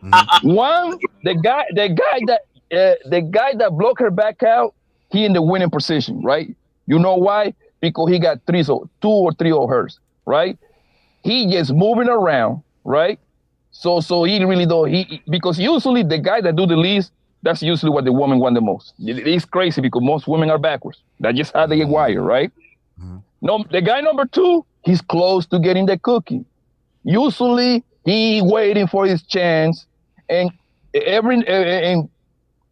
Speaker 1: Mm-hmm. One, the guy that blocked her back out, he in the winning position, right? You know why? Because he got 2 or 3 of hers, right? He just moving around, right? So he really don't, because usually the guy that do the least, that's usually what the woman want the most. It's crazy because most women are backwards. That's just how they get wired, right?
Speaker 3: Mm-hmm.
Speaker 1: No, the guy number 2, he's close to getting the cookie. Usually he waiting for his chance, and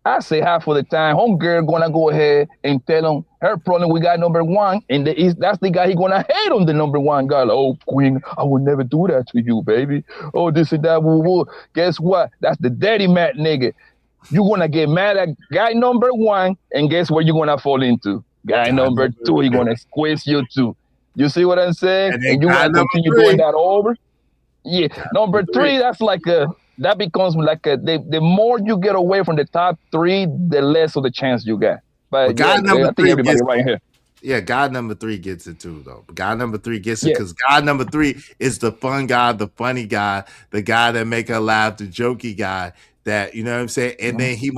Speaker 1: I say half of the time, homegirl gonna go ahead and tell him her problem with guy number 1, and that's the guy he gonna hate on the number 1 guy. Like, oh, queen, I would never do that to you, baby. Oh, this and that, woo woo. Guess what? That's the daddy mat nigga. You gonna get mad at guy number 1, and guess what you gonna fall into? Guy number 2, he gonna squeeze you too. You see what I'm saying? And you gonna continue doing that over? Yeah. Number 3, that's like that becomes like the more you get away from the top 3, the less of the chance you got. But
Speaker 3: guy number 3
Speaker 1: everybody right here.
Speaker 3: Yeah, God number 3 gets it too, though. God number 3 gets it because God number 3 is the fun guy, the funny guy, the guy that make her laugh, the jokey guy. That, you know what I'm saying? And then he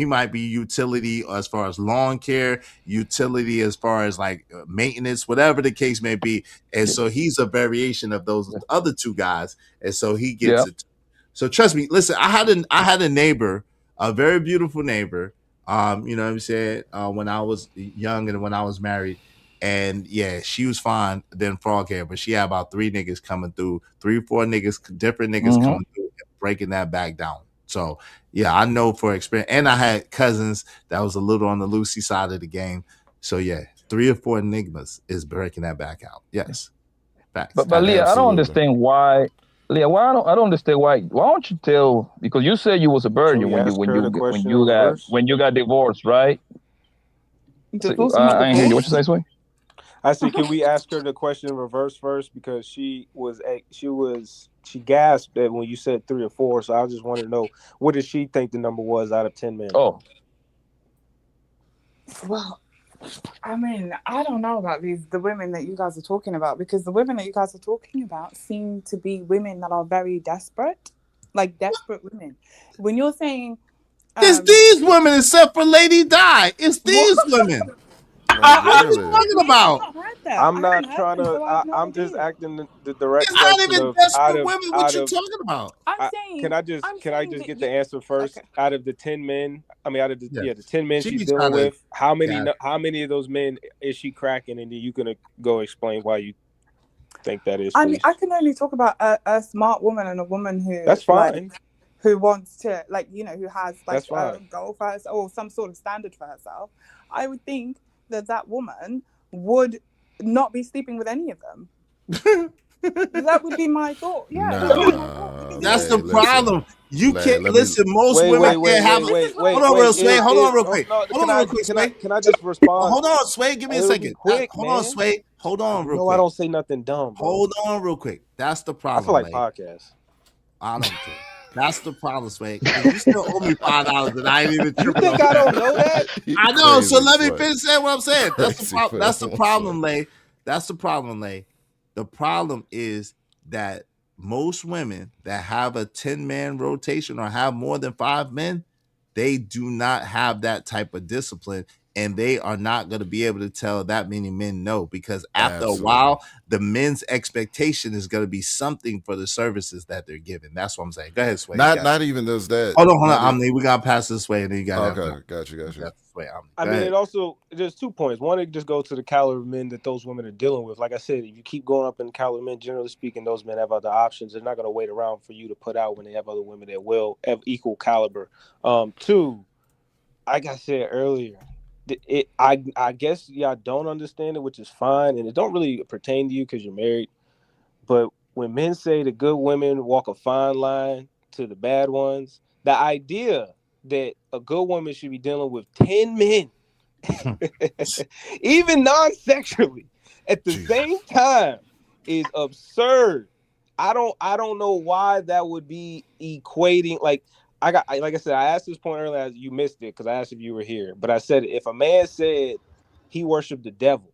Speaker 3: might be utility as far as lawn care, utility as far as like maintenance, whatever the case may be. And so he's a variation of those other 2 guys, and so he gets it. So trust me. Listen, I had a neighbor, a very beautiful neighbor. You know what I'm saying? When I was young and when I was married, and yeah, she was fine then frog hair, but she had about 3 niggas coming through, 3 or 4 niggas, different niggas coming through and breaking that back down. So yeah, I know for experience, and I had cousins that was a little on the loosey side of the game. So yeah, 3 or 4 enigmas is breaking that back out. Yes, facts.
Speaker 1: But Leah, I don't understand why. Leah, I don't understand why don't you tell, because you said you was a virgin when you got divorced, right? So, I ain't hear you. What you say, Sway?
Speaker 7: I said, can we ask her the question in reverse first, because she gasped at when you said 3 or 4. So I just wanted to know, what did she think the number was out of 10 men?
Speaker 6: Oh, well, I mean, I don't know about the women that you guys are talking about, because the women that you guys are talking about seem to be women that are very desperate, like desperate women. When you're saying
Speaker 3: it's these women, except for Lady Di, it's these women. What are you talking about?
Speaker 7: I'm not trying to. I'm just acting the direct.
Speaker 3: It's not even desperate women. What you talking about?
Speaker 7: Can I just get the answer first? Okay. Out of the 10 men, out of the 10 men she's dealing with, how many of those men is she cracking? And then you gonna go explain why you think that is.
Speaker 6: I mean, I can only talk about a smart woman and a woman who.
Speaker 7: That's fine.
Speaker 6: Like, who wants to, like, you know, who has like a goal for herself or some sort of standard for herself. I would think that woman would not be sleeping with any of them. That would be my thought. Yeah,
Speaker 3: that's the problem. You can't listen. Most women can't have. Hold on, real Sway. Hold on, real quick. Hold on, real quick.
Speaker 7: Can I just respond?
Speaker 3: Hold on, Sway. Give me a second. Hold on, Sway. Hold on, real quick.
Speaker 7: No, I don't say nothing dumb. Bro.
Speaker 3: Hold on, real quick. That's the problem.
Speaker 7: I feel like podcasts.
Speaker 3: I don't care. That's the problem, Sway. You still owe me $5 and I ain't even tripping.
Speaker 7: You think I don't know that?
Speaker 3: I know. So let me finish saying what I'm saying. That's the problem, Lay. That's the problem, Lay. The problem is that most women that have a 10-man rotation or have more than 5 men, they do not have that type of discipline. And they are not going to be able to tell that many men no, because after a while, the men's expectation is going to be something for the services that they're giving. That's what I'm saying. Go ahead, Sway.
Speaker 10: Not even does that.
Speaker 3: Hold on. We got to pass this way, and then you got
Speaker 10: okay. Got you.
Speaker 7: I mean, it also, there's 2 points. One, it just goes to the caliber of men that those women are dealing with. Like I said, if you keep going up in caliber of men, generally speaking, those men have other options. They're not going to wait around for you to put out when they have other women that will have equal caliber. 2, like I said earlier, I guess y'all don't understand it, which is fine, and it don't really pertain to you because you're married. But when men say the good women walk a fine line to the bad ones, the idea that a good woman should be dealing with 10 men, even non-sexually, at the same time, is absurd. I don't know why that would be equating. Like I said, I asked this point earlier. You missed it because I asked if you were here. But I said, if a man said he worshiped the devil,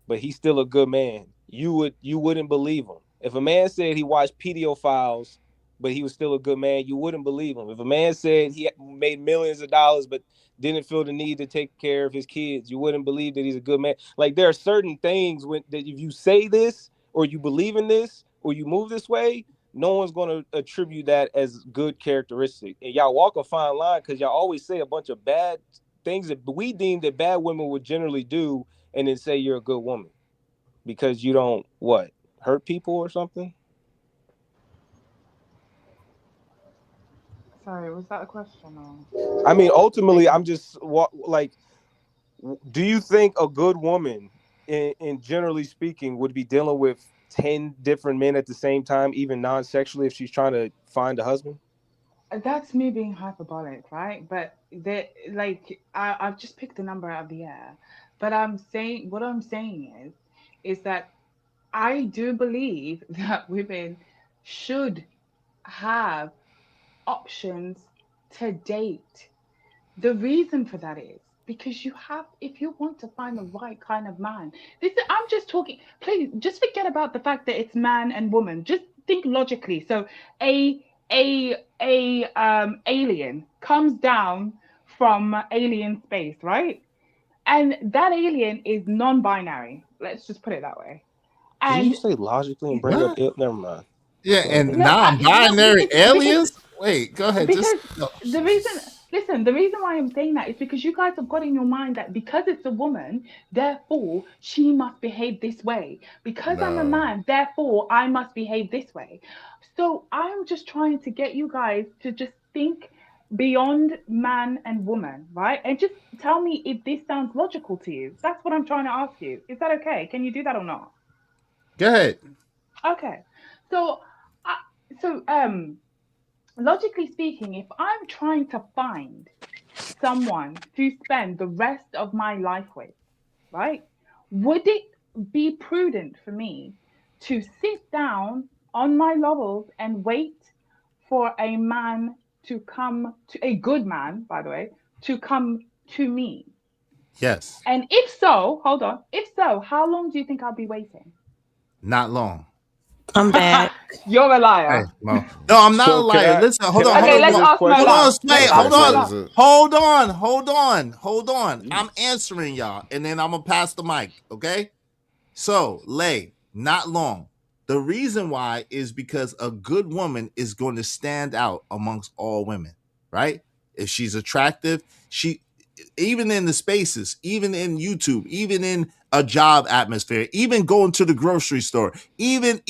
Speaker 7: but he's still a good man, you wouldn't believe him. If a man said he watched pedophiles, but he was still a good man, you wouldn't believe him. If a man said he made millions of dollars, but didn't feel the need to take care of his kids, you wouldn't believe that he's a good man. Like, there are certain things that if you say this, or you believe in this, or you move this way, no one's going to attribute that as good characteristic. And y'all walk a fine line because y'all always say a bunch of bad things that we deem that bad women would generally do, and then say you're a good woman because you don't, hurt people or something?
Speaker 17: Sorry, was that a question? Or?
Speaker 7: I mean, ultimately, I'm just do you think a good woman, in generally speaking, would be dealing with 10 different men at the same time, even non-sexually, if she's trying to find a husband?
Speaker 17: That's me being hyperbolic, right? But I've just picked a number out of the air. But what I'm saying is that I do believe that women should have options to date. The reason for that is because if you want to find the right kind of man, I'm just talking, please just forget about the fact that it's man and woman. Just think logically. So alien comes down from alien space, right? And that alien is non-binary. Let's just put it that way.
Speaker 7: Did
Speaker 17: And
Speaker 7: you say logically and bring up never mind.
Speaker 3: Yeah, and
Speaker 17: No,
Speaker 3: non-binary
Speaker 17: because-
Speaker 3: aliens? Wait, go ahead.
Speaker 17: because
Speaker 3: No.
Speaker 17: the reason why I'm saying that is because you guys have got in your mind that because it's a woman, therefore she must behave this way. Because I'm a
Speaker 10: No.
Speaker 17: man, therefore I must behave this way. So I'm just trying to get you guys to just think beyond man and woman, right? And just tell me if this sounds logical to you. That's what I'm trying to ask you. Is that okay? Can you do that or not?
Speaker 3: Go ahead.
Speaker 17: Okay. So logically speaking, if I'm trying to find someone to spend the rest of my life with, right, would it be prudent for me to sit down on my laurels and wait for a man to come to a good man, by the way, to come to me?
Speaker 3: Yes.
Speaker 17: And if so, hold on. If so, how long do you think I'll be waiting?
Speaker 3: Not long.
Speaker 19: I'm back.
Speaker 17: You're a liar.
Speaker 3: Hey, Mo. No, I'm not a liar. Listen, hold on.
Speaker 17: Okay, let's ask Mo.
Speaker 3: Hold on. I'm answering y'all, and then I'm gonna pass the mic. Okay. So, Lay, not long. The reason why is because a good woman is going to stand out amongst all women, right? If she's attractive, even in the spaces, even in YouTube, even in a job atmosphere, even going to the grocery store, even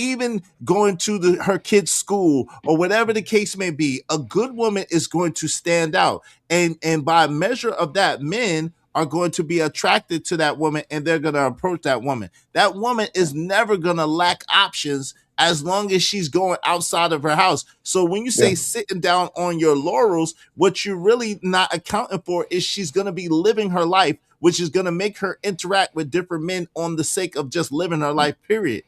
Speaker 3: going to her kid's school or whatever the case may be, a good woman is going to stand out. And by measure of that, men are going to be attracted to that woman and they're going to approach that woman. That woman is never going to lack options as long as she's going outside of her house. So when you say sitting down on your laurels, what you're really not accounting for is she's going to be living her life, which is going to make her interact with different men on the sake of just living her life, period.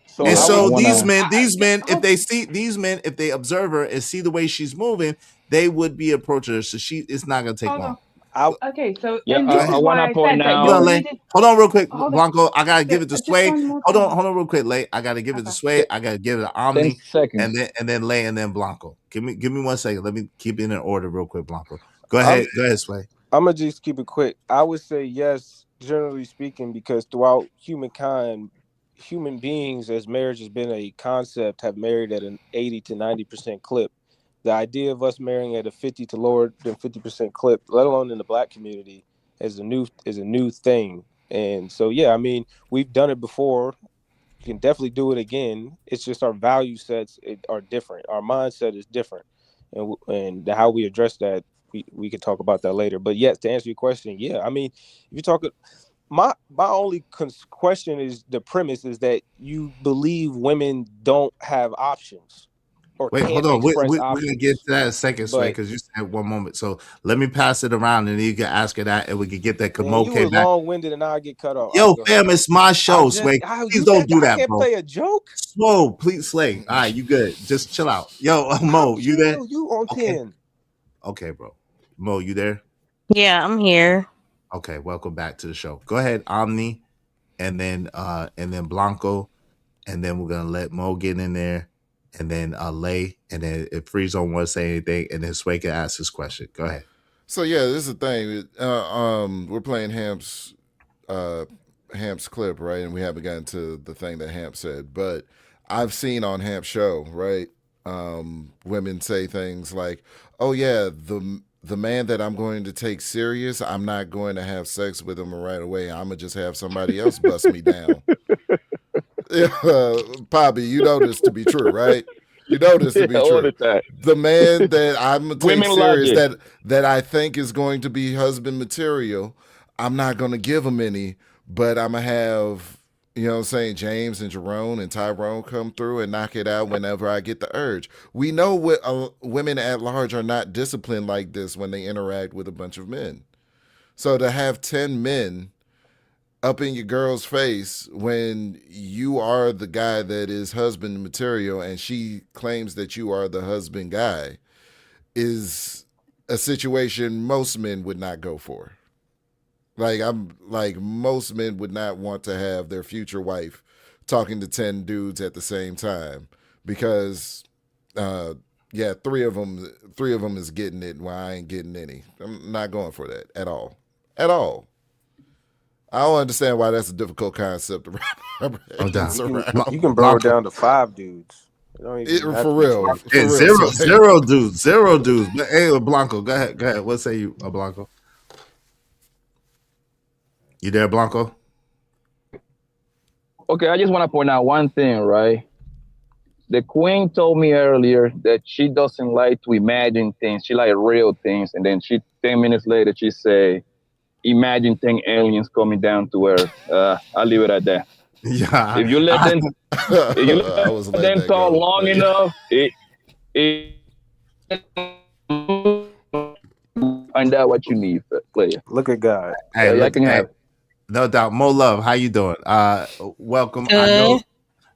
Speaker 3: So these men, if they observe her and see the way she's moving, they would be approaching her. So it's not going to take long.
Speaker 17: Okay, so
Speaker 1: Yeah,
Speaker 17: and this
Speaker 1: I
Speaker 17: is why
Speaker 1: wanna
Speaker 17: I
Speaker 1: point
Speaker 17: said that
Speaker 1: out-
Speaker 17: you
Speaker 3: Hold on, Lay.
Speaker 17: needed-
Speaker 3: Hold on real quick,
Speaker 17: Hold on.
Speaker 3: Blanco. I gotta give it to
Speaker 17: Just
Speaker 3: Sway.
Speaker 17: one more
Speaker 3: Hold
Speaker 17: time.
Speaker 3: on real quick, Lay. I gotta give it to Sway. I gotta give it to Omni,
Speaker 1: 10 seconds.
Speaker 3: and then Lay, and then Blanco. Give me 1 second. Let me keep it in order real quick, Blanco. Go ahead, Sway.
Speaker 7: I'm gonna just keep it quick. I would say yes, generally speaking, because throughout humankind, human beings, as marriage has been a concept, have married at an 80 to 90% clip. The idea of us marrying at a 50 to lower than 50% clip, let alone in the Black community, is a new thing. And so, yeah, I mean, we've done it before. You can definitely do it again. It's just our value sets are different. Our mindset is different, and how we address that, we could talk about that later. But yes, to answer your question, yeah, I mean, if you talk, my only question is the premise is that you believe women don't have options.
Speaker 3: Wait, hold on. We're gonna get to that in a second, Sway, because you said one moment. So let me pass it around, and then you can ask her that, and we can get that. Kamo
Speaker 7: You
Speaker 3: came
Speaker 7: were
Speaker 3: back.
Speaker 7: long-winded, and I get cut off.
Speaker 3: Yo, fam, it's my show, Sway. Please don't do that,
Speaker 7: I can't
Speaker 3: bro.
Speaker 7: play a joke.
Speaker 3: Whoa, please, Slay. All right, you good? Just chill out. Yo, Mo, you there?
Speaker 7: You on 10?
Speaker 3: Okay, bro. Mo, you there?
Speaker 19: Yeah, I'm here.
Speaker 3: Okay, welcome back to the show. Go ahead, Omni, and then Blanco, and then we're gonna let Mo get in there. And then Lay, and then if Free Zone wants to say anything, and then Sway can ask his question. Go ahead.
Speaker 10: So yeah, this is the thing. We're playing Hamp's clip, right? And we haven't gotten to the thing that Hamp said, but I've seen on Hamp's show, right? Women say things like, "Oh yeah, the man that I'm going to take serious, I'm not going to have sex with him right away. I'm gonna just have somebody else bust me down." Poppy, you know this to be true, right? You know this to be
Speaker 1: all
Speaker 10: true.
Speaker 1: the time.
Speaker 10: The man that I'm gonna take
Speaker 1: Women
Speaker 10: serious,
Speaker 1: logic.
Speaker 10: that I think is going to be husband material, I'm not gonna give him any, but I'm gonna have, you know what I'm saying, James and Jerome and Tyrone come through and knock it out whenever I get the urge. We know women at large are not disciplined like this when they interact with a bunch of men. So to have 10 men up in your girl's face when you are the guy that is husband material and she claims that you are the husband guy is a situation most men would not go for. Like most men would not want to have their future wife talking to 10 dudes at the same time because three of them is getting it while I ain't getting any. I'm not going for that at all. At all. I don't understand why that's a difficult concept to wrap our heads around.
Speaker 7: You can blow it down to 5 dudes.
Speaker 10: For real.
Speaker 3: Zero dudes. But, hey, Blanco, go ahead. What say you, Blanco? You there, Blanco?
Speaker 1: Okay, I just want to point out one thing, right? The queen told me earlier that she doesn't like to imagine things. She like real things. And then 10 minutes later, she say, imagine 10 aliens coming down to Earth. I'll leave it at that.
Speaker 3: Yeah.
Speaker 1: If you let them talk long enough, find out what you need, player.
Speaker 7: Look at God.
Speaker 3: Hey,
Speaker 1: I can have.
Speaker 3: No doubt. Mo Love, how you doing? Welcome. I know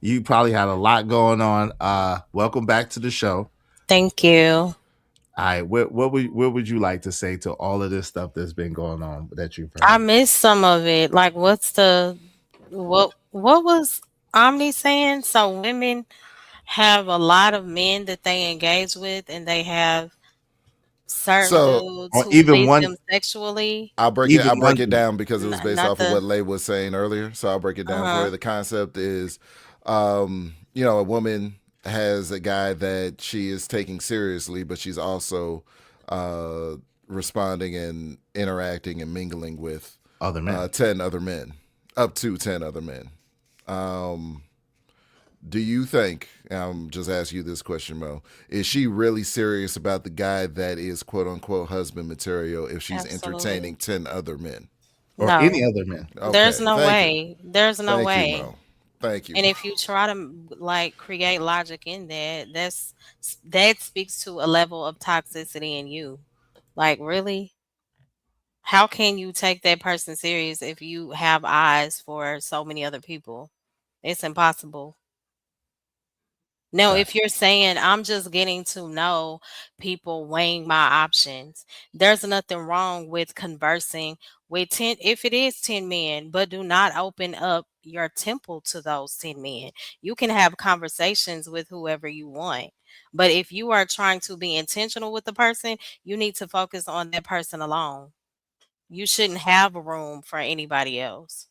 Speaker 3: you probably had a lot going on. Welcome back to the show.
Speaker 19: Thank you.
Speaker 3: All right, what would you like to say to all of this stuff that's been going on that you've heard?
Speaker 19: I missed some of it. Like, what was Omni saying? So women have a lot of men that they engage with, and they have certain dudes who please them sexually.
Speaker 10: I'll break it down because it was based off of what Lay was saying earlier. So I'll break it down for you. The concept is, a woman has a guy that she is taking seriously, but she's also responding and interacting and mingling with
Speaker 3: other men,
Speaker 10: 10 other men, up to 10 other men. Do you think, I'm just asking you this question, Mo, is she really serious about the guy that is quote unquote husband material if she's entertaining 10 other men?
Speaker 3: Or any other men?
Speaker 19: Okay. There's no way. There's no way.
Speaker 10: You, Mo. Thank you.
Speaker 19: And if you try to create logic in that speaks to a level of toxicity in you. Like, really? How can you take that person serious if you have eyes for so many other people? It's impossible. No, if you're saying I'm just getting to know people, weighing my options, there's nothing wrong with conversing with 10, if it is 10 men, but do not open up your temple to those 10 men. You can have conversations with whoever you want. But if you are trying to be intentional with the person, you need to focus on that person alone. You shouldn't have room for anybody else.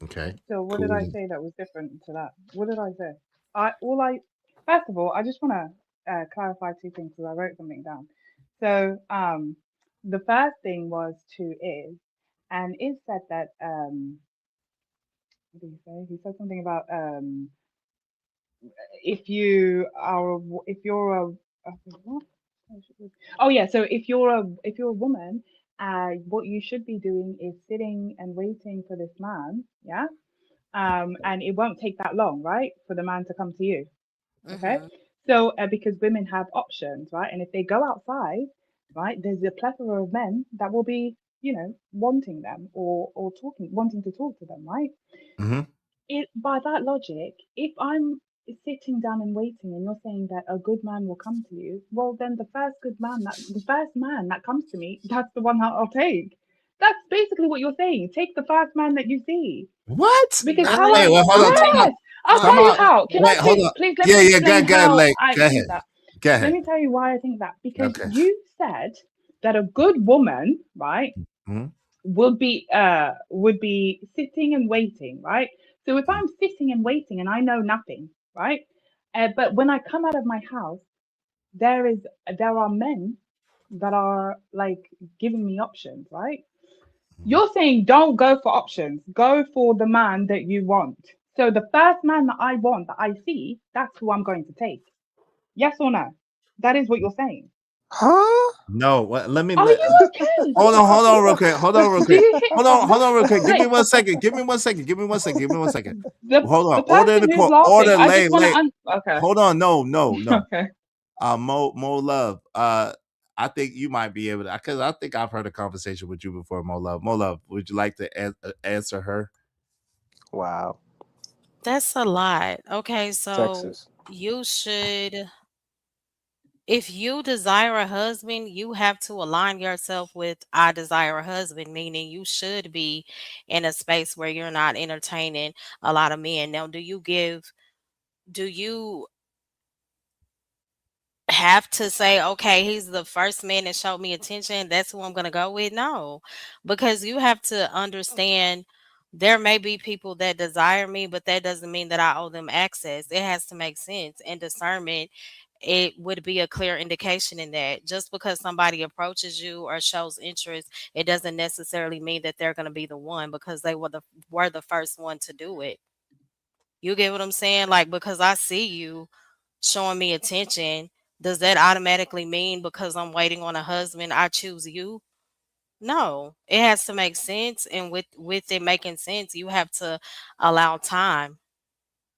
Speaker 3: Okay.
Speaker 17: So what did I say that was different to that? What did I say? First of all, I just want to clarify 2 things because I wrote something down. So the first thing was to Iz, and Iz said that what did he say? He said something about if you're a woman, what you should be doing is sitting and waiting for this man, yeah, and it won't take that long, right, for the man to come to you, okay? So because women have options, right, and if they go outside, right, there's a plethora of men that will be, wanting them or wanting to talk to them, right? By that logic, if I'm sitting down and waiting and you're saying that a good man will come to you, well then the first man that comes to me, that's the one that I'll take. That's basically what you're saying. Take the first man that you see.
Speaker 3: What?
Speaker 17: Because
Speaker 3: hold on.
Speaker 17: I'll tell you how. Please let me explain how I think that.
Speaker 3: Go ahead.
Speaker 17: Let me tell you why I think that. Because you said that a good woman, right, would be sitting and waiting, right? So if I'm sitting and waiting and I know nothing, right? But when I come out of my house, there are men that are like giving me options, right? You're saying don't go for options, go for the man that you want. So the first man that I want, that I see, that's who I'm going to take. Yes or no? That is what you're saying.
Speaker 3: Huh? No, let me.
Speaker 17: Are you okay?
Speaker 3: Hold on, real quick. Hold on, real quick. Give me 1 second. Hold on. Order the court. Order, lay.
Speaker 17: Okay.
Speaker 3: Hold on. No.
Speaker 17: Okay.
Speaker 3: Mo Love. I think you might be able to, because I think I've heard a conversation with you before, Mo Love. Mo Love, would you like to answer her?
Speaker 7: Wow.
Speaker 19: That's a lot. Okay, so
Speaker 7: Texas.
Speaker 19: you should if you desire a husband, you have to align yourself with I desire a husband, meaning you should be in a space where you're not entertaining a lot of men. Now, do you have to say, okay, he's the first man that showed me attention, that's who I'm going to go with? No, because you have to understand there may be people that desire me, but that doesn't mean that I owe them access. It has to make sense, and discernment, it would be a clear indication in that. Just because somebody approaches you or shows interest, it doesn't necessarily mean that they're going to be the one, because they were the first one to do it. You get what I'm saying? Like, because I see you showing me attention, does that automatically mean because I'm waiting on a husband, I choose you? No, it has to make sense. And with it making sense, you have to allow time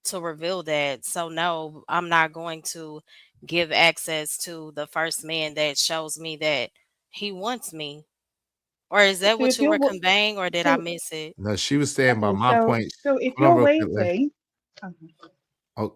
Speaker 19: to reveal that. So no, I'm not going to give access to the first man that shows me that he wants me. Or is that
Speaker 17: So
Speaker 19: what
Speaker 17: if
Speaker 19: you
Speaker 17: you're
Speaker 19: were conveying, or did I
Speaker 17: so
Speaker 19: miss it?
Speaker 10: No, she was saying by
Speaker 17: okay,
Speaker 10: my point.
Speaker 17: so if
Speaker 10: Hold on
Speaker 17: you're
Speaker 10: real quick, Lex.
Speaker 17: waiting,
Speaker 10: Oh,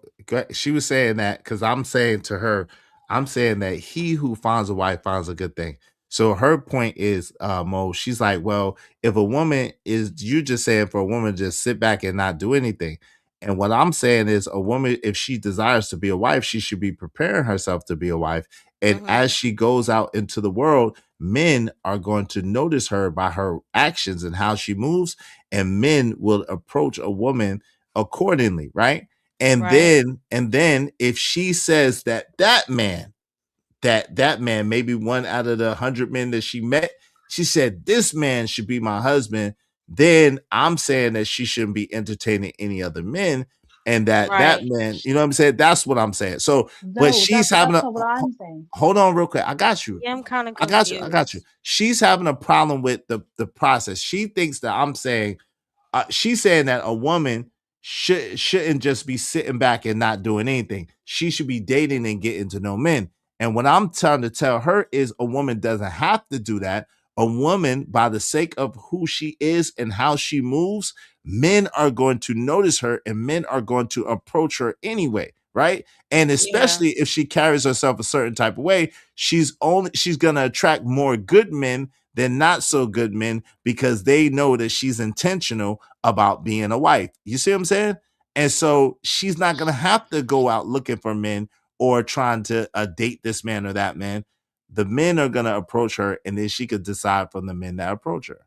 Speaker 10: she was saying that because I'm saying to her, I'm saying that he who finds a wife finds a good thing. So her point is, Mo, she's like, well, if a woman is, you just saying for a woman to just sit back and not do anything. And what I'm saying is, a woman, if she desires to be a wife, she should be preparing herself to be a wife. And as she goes out into the world, men are going to notice her by her actions and how she moves, and men will approach a woman accordingly, right? And
Speaker 19: Right.
Speaker 10: then if she says that man maybe one out of the 100 men that she met, she said this man should be my husband, then I'm saying that she shouldn't be entertaining any other men, and that
Speaker 19: Right.
Speaker 10: man, you know what I'm saying? That's what I'm saying. So, but
Speaker 17: no,
Speaker 10: she's
Speaker 17: that's
Speaker 10: having a
Speaker 17: not what I'm saying.
Speaker 10: hold on real quick. I got you.
Speaker 19: Yeah, I'm kind of
Speaker 10: I got you.
Speaker 19: confused.
Speaker 10: She's having a problem with the process. She thinks that I'm saying she's saying that a woman shouldn't just be sitting back and not doing anything. She should be dating and getting to know men. And what I'm trying to tell her is a woman doesn't have to do that. A woman, by the sake of who she is and how she moves, men are going to notice her and men are going to approach her anyway, right? And
Speaker 19: Yeah.
Speaker 10: especially if she carries herself a certain type of way, she's going to attract more good men than not so good men, because they know that she's intentional about being a wife. You see what I'm saying? And so she's not going to have to go out looking for men or trying to date this man or that man. The men are going to approach her, and then she could decide from the men that approach her.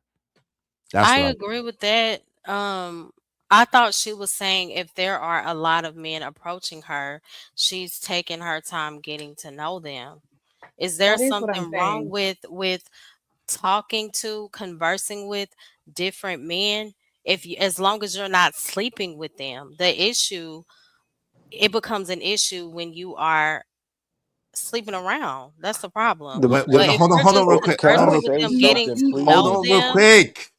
Speaker 10: That's
Speaker 19: I
Speaker 10: what
Speaker 19: agree with that. I thought she was saying if there are a lot of men approaching her, she's taking her time getting to know them. Is there
Speaker 17: That is what I'm
Speaker 19: something wrong
Speaker 17: saying.
Speaker 19: with conversing with different men? If you, as long as you're not sleeping with them, it becomes an issue when you are sleeping around. That's the problem.
Speaker 10: But
Speaker 19: But if you're
Speaker 10: hold on
Speaker 19: just
Speaker 10: real quick.
Speaker 7: Can
Speaker 10: Hold on
Speaker 7: I
Speaker 10: real
Speaker 19: conversing with
Speaker 10: quick.
Speaker 7: say
Speaker 19: them, getting
Speaker 7: something,
Speaker 19: to
Speaker 10: Hold
Speaker 19: know
Speaker 7: please?
Speaker 10: on real
Speaker 19: them,
Speaker 10: quick.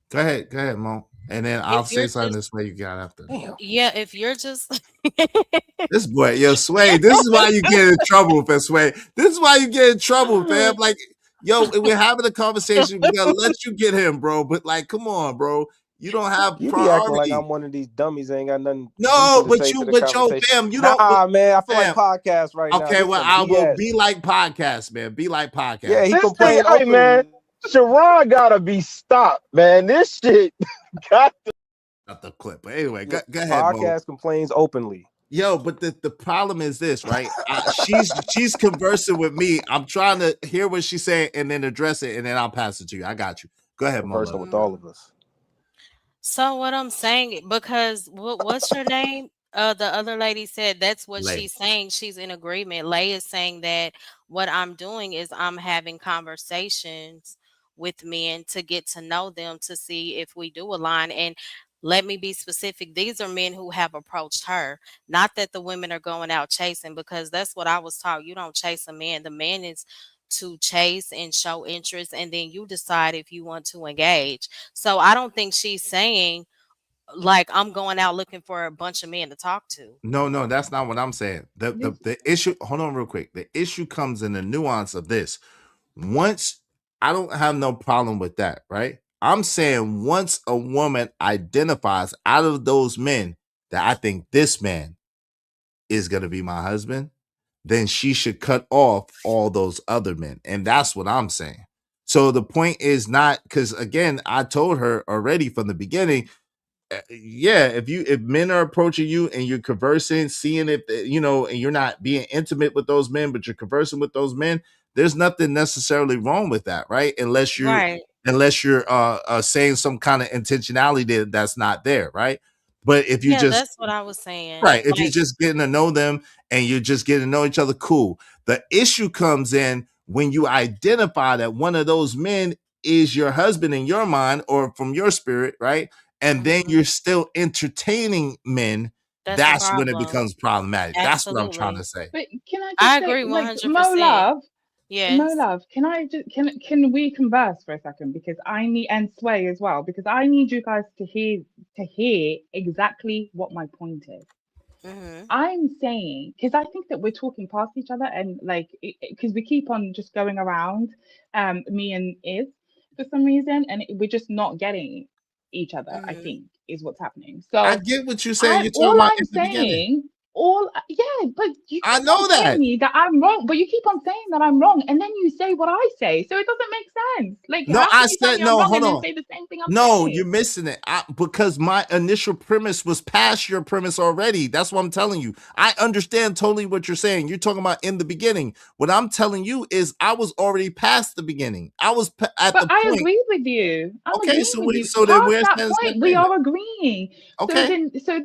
Speaker 10: Go ahead, Mo. And then I'll
Speaker 19: if
Speaker 10: say
Speaker 19: you're
Speaker 10: something
Speaker 19: just
Speaker 10: this way you got after.
Speaker 19: yeah, if you're just
Speaker 10: This boy, yo, Sway, this is why you get in trouble, fam, Sway. This is why you get in trouble, fam. Like, yo, we're having a conversation. We gotta let you get him, bro. But like, come on, bro. You don't have
Speaker 7: You be acting like
Speaker 10: priority.
Speaker 7: I'm one of these dummies that ain't got nothing
Speaker 10: No,
Speaker 7: decent to say to the conversation.
Speaker 10: fam, you don't.
Speaker 7: Nah, man, I feel like
Speaker 10: Fam.
Speaker 7: podcast right now.
Speaker 10: Okay,
Speaker 7: This
Speaker 10: well,
Speaker 7: some
Speaker 10: I will
Speaker 7: BS.
Speaker 10: be like podcast, man. Be like podcast.
Speaker 7: Yeah, he
Speaker 12: This thing,
Speaker 7: complained
Speaker 12: hey man,
Speaker 7: openly.
Speaker 12: Sharon gotta be stopped, man. This shit got to.
Speaker 10: Not the clip, but anyway,
Speaker 7: Yeah,
Speaker 10: go ahead, Mo.
Speaker 7: podcast complains openly.
Speaker 10: Yo, but the problem is this, right? She's conversing with me. I'm trying to hear what she's saying and then address it, and then I'll pass it to you. I got you. Go ahead, Mo.
Speaker 7: Conversing with all of us.
Speaker 19: So what I'm saying, because what's your name? The other lady said that's what
Speaker 10: Lay.
Speaker 19: she's saying. She's in agreement. Lay is saying that what I'm doing is I'm having conversations with men to get to know them to see if we do align. And let me be specific. These are men who have approached her. Not that the women are going out chasing, because that's what I was taught. You don't chase a man. The man is to chase and show interest, and then you decide if you want to engage. So I don't think she's saying like I'm going out looking for a bunch of men to talk to.
Speaker 10: No, that's not what I'm saying. The issue, hold on real quick. The issue comes in the nuance of this. Once, I don't have no problem with that, right? I'm saying once a woman identifies out of those men that I think this man is going to be my husband,
Speaker 3: then she should cut off all those other men. And that's what I'm saying. So the point is not, because again, I told her already from the beginning, yeah, if men are approaching you and you're conversing, seeing if you know, and you're not being intimate with those men, but you're conversing with those men, there's nothing necessarily wrong with that, right? Unless you're saying some kind of intentionality that's not there, right? But if you just,
Speaker 19: that's what I was saying.
Speaker 3: right, if you're just getting to know them and you're just getting to know each other, cool. The issue comes in when you identify that one of those men is your husband in your mind or from your spirit, right? And then you're still entertaining men. That's when it becomes problematic.
Speaker 19: Absolutely.
Speaker 3: That's what I'm trying to say.
Speaker 17: But can I just say,
Speaker 19: agree
Speaker 17: 100%.
Speaker 19: Mo
Speaker 17: Love,
Speaker 19: yes.
Speaker 17: Mo Love, can we converse for a second, because I need, and Sway as well, because I need you guys to hear exactly what my point is. I'm saying, because I think that we're talking past each other, and like, because we keep on just going around, me and Iz for some reason, and we're just not getting each other. I think is what's happening. So
Speaker 3: I get what you're saying. You're talking about in the beginning.
Speaker 17: But you
Speaker 3: I
Speaker 17: keep
Speaker 3: know
Speaker 17: on
Speaker 3: that.
Speaker 17: telling me that I'm wrong, but you keep on saying that I'm wrong, and then you say what I say, so it doesn't make sense. Like,
Speaker 3: No,
Speaker 17: how can
Speaker 3: I
Speaker 17: you tell
Speaker 3: said
Speaker 17: me I'm
Speaker 3: no.
Speaker 17: wrong
Speaker 3: Hold
Speaker 17: and then
Speaker 3: on.
Speaker 17: say the same thing I'm
Speaker 3: No,
Speaker 17: saying?
Speaker 3: you're missing it. Because my initial premise was past your premise already. That's what I'm telling you. I understand totally what you're saying. You're talking about in the beginning. What I'm telling you is I was already past the beginning. I was at the point.
Speaker 17: I agree with you. I'm
Speaker 3: Okay,
Speaker 17: agreeing with you.
Speaker 3: so then
Speaker 17: Past
Speaker 3: we're
Speaker 17: that
Speaker 3: saying the
Speaker 17: point,
Speaker 3: same
Speaker 17: we
Speaker 3: thing.
Speaker 17: are agreeing.
Speaker 3: Okay.
Speaker 17: So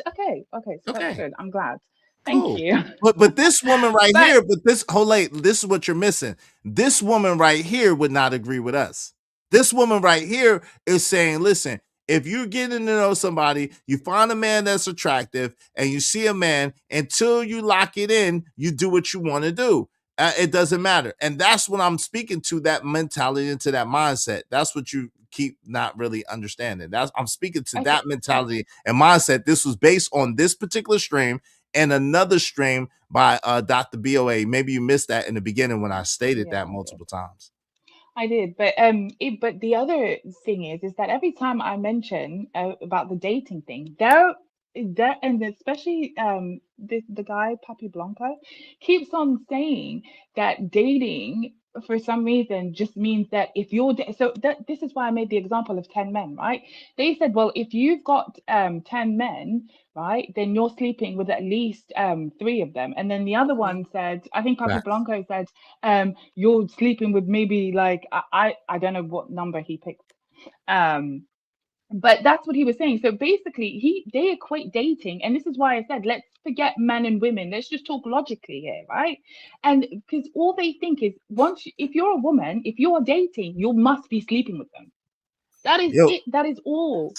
Speaker 17: okay. So that's good. I'm glad. Thank
Speaker 3: Cool.
Speaker 17: you.
Speaker 3: But this woman right here, this is what you're missing. This woman right here would not agree with us. This woman right here is saying, listen, if you're getting to know somebody, you find a man that's attractive and you see a man, until you lock it in, you do what you want to do. It doesn't matter. And that's what I'm speaking to, that mentality, into that mindset. That's what you keep not really understanding. I'm speaking to that mentality and mindset. This was based on this particular stream and another stream by Dr. BOA. Maybe you missed that in the beginning when I stated that multiple times.
Speaker 17: I did, but but the other thing is that every time I mention about the dating thing, there, and especially the guy Papi Blanco keeps on saying that dating for some reason just means that if you're this is why I made the example of 10 men, right? They said, well, if you've got 10 men, right, then you're sleeping with at least 3 of them. And then the other one said, I think Papi Blanco said, you're sleeping with maybe like I don't know what number he picked. But that's what he was saying. So basically they equate dating, and this is why I said let's forget men and women, let's just talk logically here, right? And because all they think is if you're a woman, if you're dating, you must be sleeping with them. That is it. That is all.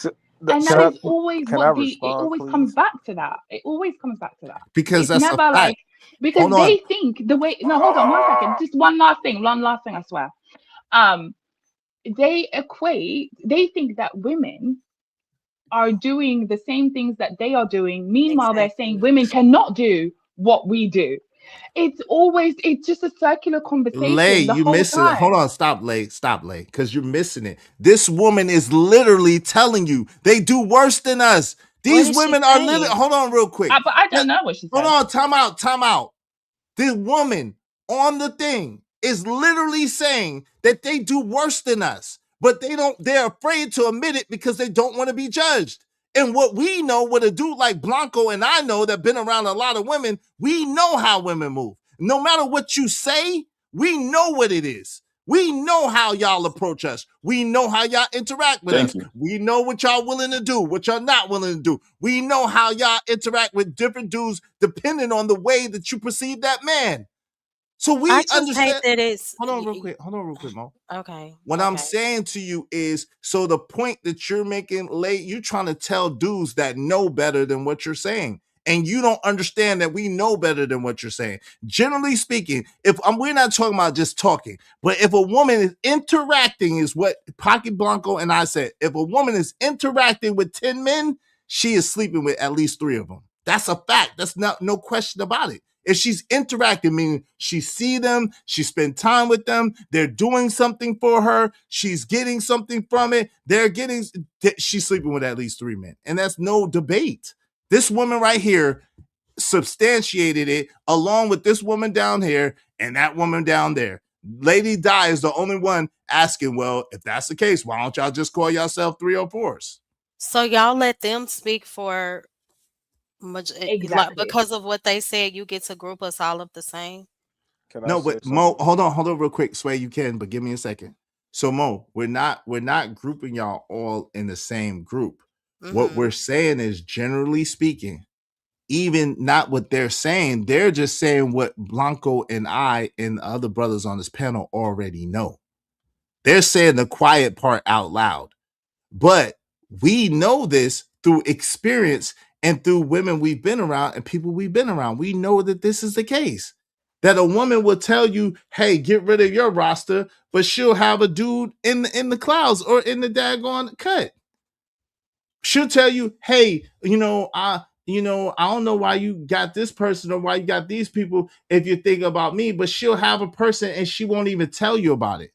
Speaker 17: And that is always it always comes back to that. It always comes back to that.
Speaker 3: Because
Speaker 17: it's
Speaker 3: that's
Speaker 17: never
Speaker 3: a fact.
Speaker 17: because they think the way. No, hold on 1 second. Just one last thing, I swear. They think that women are doing the same things that they are doing. Meanwhile, they're saying women cannot do what we do. It's just a circular conversation.
Speaker 3: Lay, you missing it. Hold on, stop, Lay, because you're missing it. This woman is literally telling you they do worse than us. These women are literally. Hold on, real quick.
Speaker 17: But I don't know what she said.
Speaker 3: Hold on, time out. This woman on the thing is literally saying that they do worse than us, but they're afraid to admit it because they don't want to be judged. And what we know, what a dude like Blanco and I know that been around a lot of women, we know how women move. No matter what you say, we know what it is. We know how y'all approach us. We know how y'all interact with us. We know what y'all willing to do, what y'all not willing to do. We know how y'all interact with different dudes depending on the way that you perceive that man. So we understand.
Speaker 19: Hate that it's.
Speaker 3: Hold on real quick, Mo.
Speaker 19: Okay.
Speaker 3: What I'm saying to you is, so the point that you're making, Late, you're trying to tell dudes that know better than what you're saying. And you don't understand that we know better than what you're saying. Generally speaking, we're not talking about just talking, but if a woman is interacting, is what Papi Blanco and I said, if a woman is interacting with 10 men, she is sleeping with at least 3 of them. That's a fact. That's no question about it. If she's interacting, meaning she see them, she spend time with them, they're doing something for her, she's getting something from it, she's sleeping with at least 3 men. And that's no debate. This woman right here substantiated it along with this woman down here and that woman down there. Lady Di is the only one asking, well, if that's the case, why don't y'all just call yourself 304s?
Speaker 19: So y'all let them speak for
Speaker 17: Exactly.
Speaker 19: because of what they said, you get to group us all up the same.
Speaker 3: No, but Mo, hold on real quick. Sway, you can, but give me a second. So Mo, we're not grouping y'all all in the same group. What we're saying is, generally speaking, even not what they're saying, they're just saying what Blanco and I and the other brothers on this panel already know. They're saying the quiet part out loud. But we know this through experience and through women we've been around and people we've been around. We know that this is the case. That a woman will tell you, hey, get rid of your roster, but she'll have a dude in the clouds or in the daggone cut. She'll tell you, hey, I don't know why you got this person or why you got these people if you think about me, but she'll have a person and she won't even tell you about it.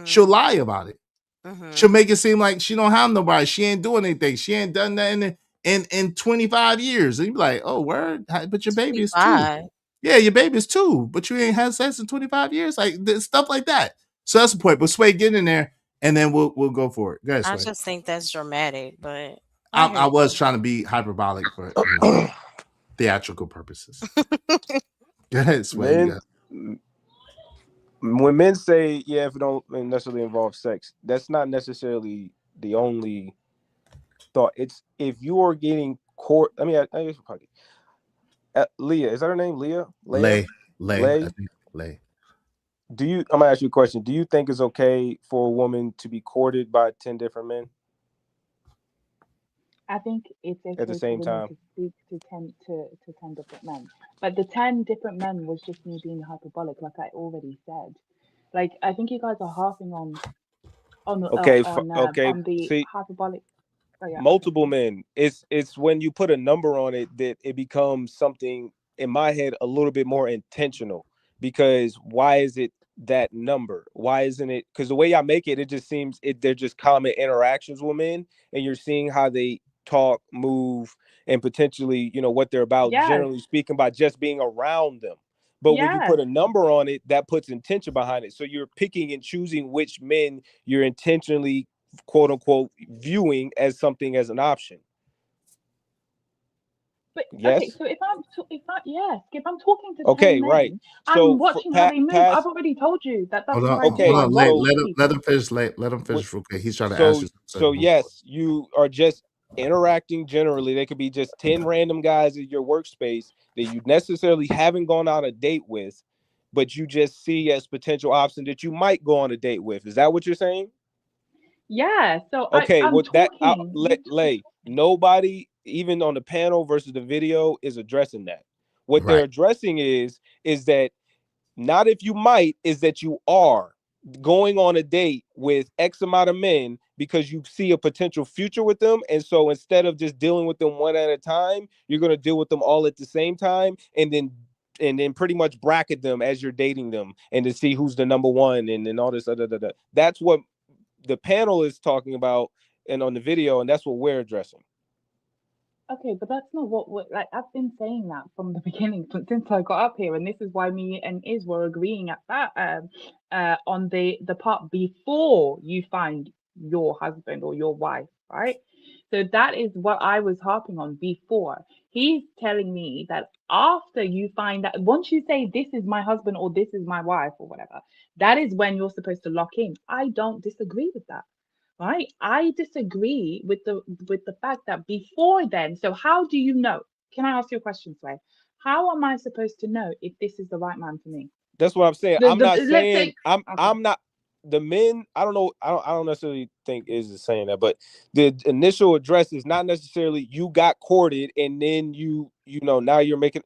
Speaker 3: She'll lie about it. She'll make it seem like she don't have nobody. She ain't doing anything. She ain't done that in 25 years. And you be like, oh, word? But your baby is 2. Yeah, your baby is 2, but you ain't had sex in 25 years. Like stuff like that. So that's the point. But Sway, get in there and then we'll go for it. Go ahead, Sway.
Speaker 19: I just think that's dramatic, but
Speaker 3: I was trying to be hyperbolic for theatrical purposes. Go ahead, Sway.
Speaker 7: When men say, yeah, if it don't necessarily involve sex, that's not necessarily the only thought. It's if you are getting court. I mean, I guess probably Leah. Is that her name? Leah?
Speaker 3: Lay.
Speaker 7: Do you? I'm gonna ask you a question. Do you think it's okay for a woman to be courted by 10 different men?
Speaker 17: I think it's okay
Speaker 7: at the same time
Speaker 17: to speak to 10 different men, but the 10 different men was just me being hyperbolic, like I already said. Like I think you guys are harping on the hyperbolic. Oh, yeah.
Speaker 7: Multiple men. It's when you put a number on it that it becomes something in my head a little bit more intentional. Because why is it that number? Why isn't it? Because the way I make it, it just seems they're just common interactions with men, and you're seeing how they talk, move, and potentially, what they're about, generally speaking, by just being around them. But when you put a number on it, that puts intention behind it. So you're picking and choosing which men you're intentionally, quote unquote, viewing as something as an option.
Speaker 17: But
Speaker 7: yes.
Speaker 17: Okay, so if I'm talking to 10 men,
Speaker 7: right.
Speaker 17: I'm watching how they move. I've already told you that. That's
Speaker 3: let him finish. Let him finish real quick. He's trying to ask you.
Speaker 7: So yes, you are just interacting generally. They could be just 10 random guys in your workspace that you necessarily haven't gone on a date with, but you just see as potential option that you might go on a date with. Is that what you're saying?
Speaker 17: Yeah. So
Speaker 7: nobody, even on the panel versus the video, is addressing that. What they're addressing is that not if you might, is that you are going on a date with X amount of men because you see a potential future with them. And so instead of just dealing with them one at a time, you're going to deal with them all at the same time and then pretty much bracket them as you're dating them and to see who's the number one and all this other. That's what the panel is talking about and on the video, and that's what we're addressing.
Speaker 17: Okay, but that's not what like I've been saying that from the beginning since I got up here, and this is why me and Iz were agreeing at that on the part before you find your husband or your wife, right? So that is what I was harping on before. He's telling me that after you find that, once you say this is my husband or this is my wife or whatever, that is when you're supposed to lock in. I don't disagree with that. Right? I disagree with the fact that before then, so how do you know? Can I ask you a question, Sway? How am I supposed to know if this is the right man for me?
Speaker 7: That's what I'm saying. I'm not the men. I don't know. I don't necessarily think is saying that, but the initial address is not necessarily you got courted and then now you're making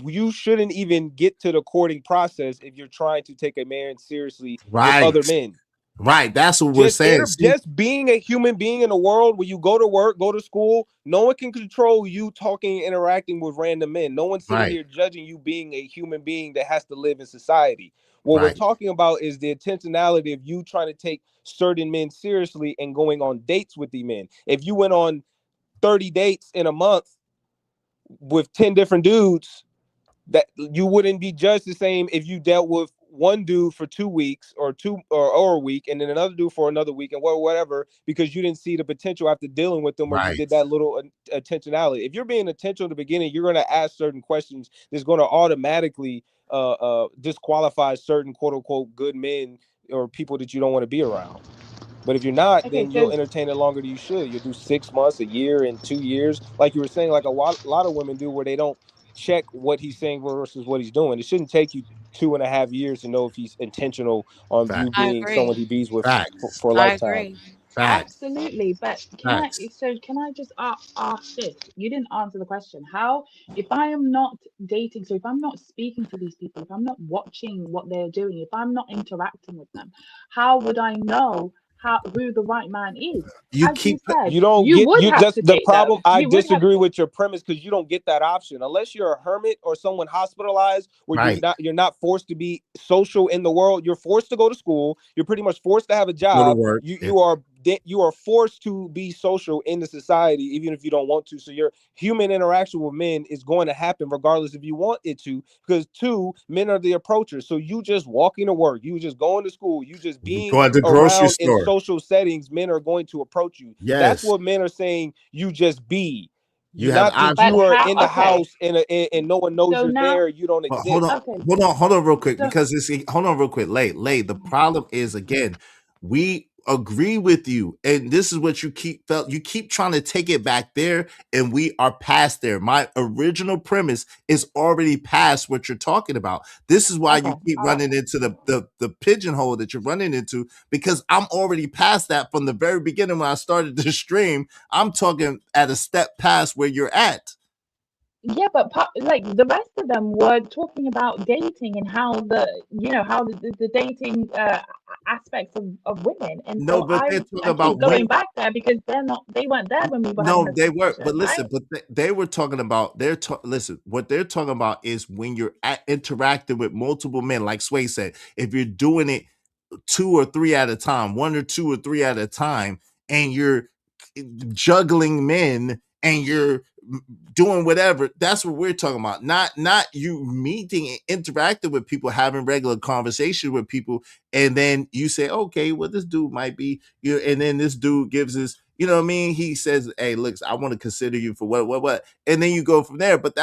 Speaker 7: you shouldn't even get to the courting process if you're trying to take a man seriously with other men.
Speaker 3: Right, that's what we're saying.
Speaker 7: Just being a human being in a world where you go to work, go to school, no one can control you talking and interacting with random men. No one's sitting here judging you being a human being that has to live in society. What we're talking about is the intentionality of you trying to take certain men seriously and going on dates with the men. If you went on 30 dates in a month, with 10 different dudes, that you wouldn't be judged the same if you dealt with one dude for 2 weeks or a week, and then another dude for another week, and whatever, because you didn't see the potential after dealing with them, or you did that little intentionality. If you're being intentional at the beginning, you're going to ask certain questions that's going to automatically disqualify certain quote unquote good men or people that you don't want to be around. But if you're not, then you'll entertain it longer than you should. You'll do 6 months, a year, and 2 years, like you were saying, like a lot of women do, where they don't check what he's saying versus what he's doing. It shouldn't take you 2.5 years to know if he's intentional on you being someone he bees with for a lifetime.
Speaker 17: Absolutely, but can I just ask this? You didn't answer the question. How, if I am not dating, so if I'm not speaking to these people, if I'm not watching what they're doing, if I'm not interacting with them, how would I know who the right man is? I
Speaker 7: disagree with your premise, because you don't get that option unless you're a hermit or someone hospitalized, where you're not forced to be social in the world. You're forced to go to school. You're pretty much forced to have a job. You are forced to be social in the society, even if you don't want to. So your human interaction with men is going to happen regardless if you want it to, because men are the approachers. So you just walking to work, you just going to school, you just being
Speaker 3: going to grocery store.
Speaker 7: In social settings, men are going to approach you.
Speaker 3: Yes.
Speaker 7: That's what men are saying. You just be.
Speaker 3: You
Speaker 7: are in the house and no one knows you're there. You don't exist.
Speaker 3: Hold on real quick, because hold on real quick. Lay. The problem is, again, we agree with you, and this is what you keep trying to take it back there, and we are past there. My original premise is already past what you're talking about. This is why you keep running into the pigeonhole that you're running into, because I'm already past that from the very beginning. When I started the stream, I'm talking at a step past where you're at.
Speaker 17: Yeah, but like the rest of them were talking about dating and how the dating aspects of women, and
Speaker 3: no,
Speaker 17: so
Speaker 3: but
Speaker 17: I
Speaker 3: they're talking
Speaker 17: keep
Speaker 3: about
Speaker 17: going back there because they weren't there when we were.
Speaker 3: No, they were, but listen, they were talking about listen, what they're talking about is when you're interacting with multiple men, like Sway said, if you're doing it 2 or 3 at a time, 1 or 2 or 3 at a time, and you're juggling men and you're doing whatever, that's what we're talking about. Not you meeting and interacting with people, having regular conversations with people, and then you say, okay, well, this dude might be, and then this dude gives us, you know what I mean? He says, hey, look, I want to consider you for what, and then you go from there. But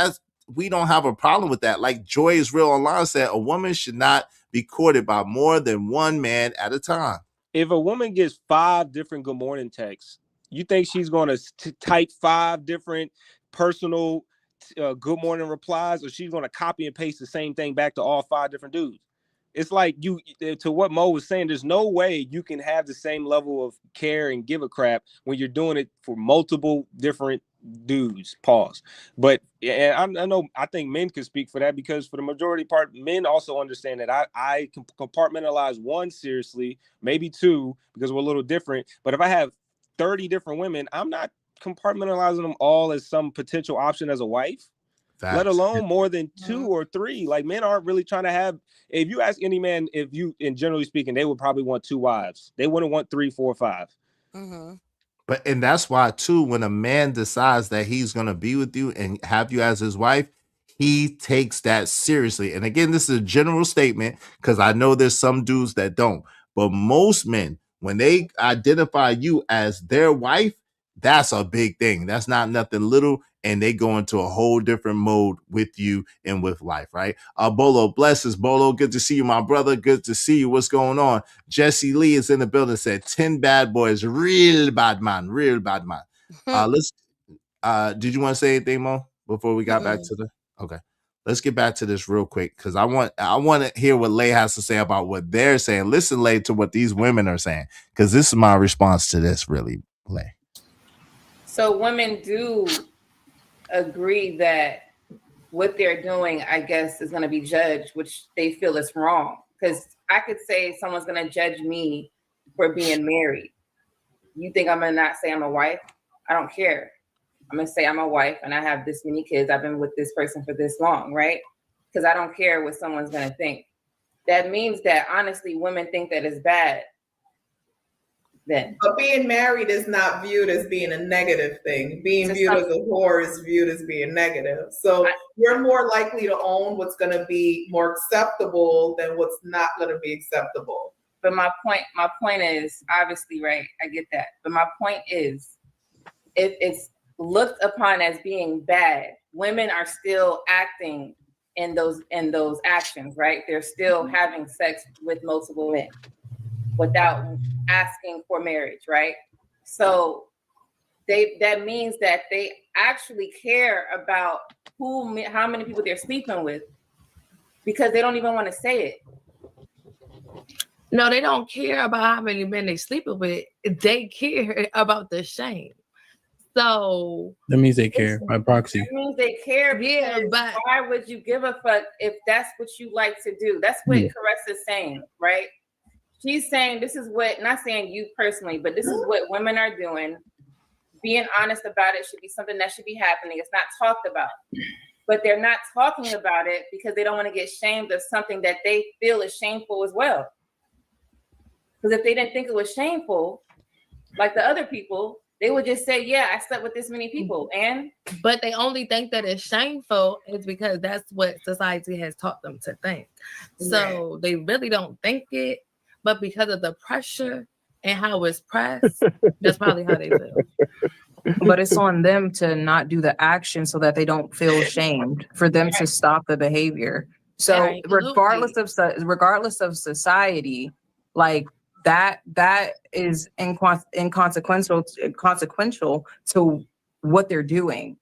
Speaker 3: we don't have a problem with that. Like Joy is Real Online said, a woman should not be courted by more than one man at a time.
Speaker 7: If a woman gets 5 different good morning texts, you think she's going to type 5 different personal good morning replies, or she's going to copy and paste the same thing back to all 5 different dudes? It's like, to what Mo was saying, there's no way you can have the same level of care and give a crap when you're doing it for multiple different dudes. Pause. But and I think men could speak for that, because for the majority part, men also understand that I can compartmentalize one seriously, maybe 2, because we're a little different. But if I have 30 different women, I'm not compartmentalizing them all as some potential option as a wife. Facts. Let alone more than 2 or 3. Like, men aren't really trying to have, if you ask any man, and generally speaking, they would probably want 2 wives. They wouldn't want 3, 4, 5.
Speaker 19: Mm-hmm.
Speaker 3: And that's why too, when a man decides that he's going to be with you and have you as his wife, he takes that seriously. And again, this is a general statement, because I know there's some dudes that don't, but most men, when they identify you as their wife, that's a big thing. That's not nothing little. And they go into a whole different mode with you and with life, right? Bolo, blesses. Bolo, good to see you, my brother. Good to see you. What's going on? Jesse Lee is in the building, said 10 bad boys. Real bad man. Real bad man. Did you want to say anything, Mo, before we got back to the... Okay. Let's get back to this real quick, because I want to hear what Lay has to say about what they're saying. Listen, Lay, to what these women are saying, because this is my response to this, really, Lay.
Speaker 20: So women do agree that what they're doing, I guess, is going to be judged, which they feel is wrong. Because I could say someone's going to judge me for being married. You think I'm going to not say I'm a wife? I don't care. I'm going to say I'm a wife and I have this many kids. I've been with this person for this long, right? Because I don't care what someone's going to think. That means that, honestly, women think that it's bad. then.
Speaker 21: But being married is not viewed as being a negative thing. Being viewed as a whore is viewed as being negative. So you're more likely to own what's going to be more acceptable than what's not going to be acceptable.
Speaker 20: But my point is, obviously, right, I get that. But my point is, if it's looked upon as being bad, women are still acting in those actions, right? They're still having sex with multiple men without asking for marriage, right? So that means that they actually care about how many people they're sleeping with, because they don't even want to say it.
Speaker 11: No, they don't care about how many men they sleeping with. They care about the shame. So
Speaker 8: that means they care by proxy.
Speaker 20: That means they care. Yeah, but why would you give a fuck if that's what you like to do? That's what Caressa's saying, right? She's saying this is what, not saying you personally, but this is what women are doing. Being honest about it should be something that should be happening. It's not talked about. But they're not talking about it because they don't want to get shamed of something that they feel is shameful as well. Because if they didn't think it was shameful, like the other people, they would just say, yeah, I slept with this many people.
Speaker 11: But they only think that it's shameful is because that's what society has taught them to think. So they really don't think it, but because of the pressure and how it's pressed, that's probably how they feel.
Speaker 13: But it's on them to not do the action so that they don't feel shamed, for them to stop the behavior. So regardless of society, like that is inconsequential to what they're doing.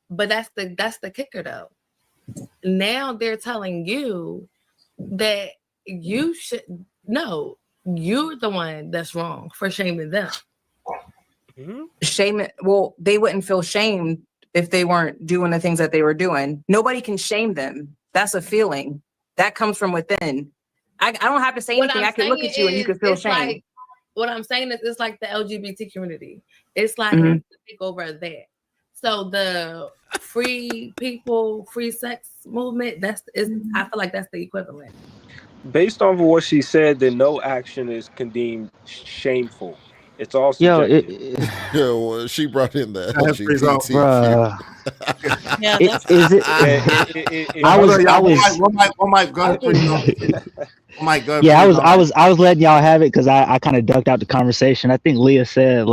Speaker 11: But that's the kicker though. Now they're telling you that you should know you're the one that's wrong for shaming them.
Speaker 13: Well, they wouldn't feel shamed if they weren't doing the things that they were doing. Nobody can shame them. That's a feeling that comes from within. I don't have to say anything. I can look at you and you can feel shame.
Speaker 11: Like, what I'm saying is it's like the LGBT community. It's like a takeover there. So the free people, free sex movement, I feel like that's the equivalent.
Speaker 7: Based off of what she said, then no action is deemed shameful. It's all subjective.
Speaker 10: Well, she brought in the LGBT.
Speaker 2: I was letting y'all have it because I kind of ducked out the conversation. I think Leah said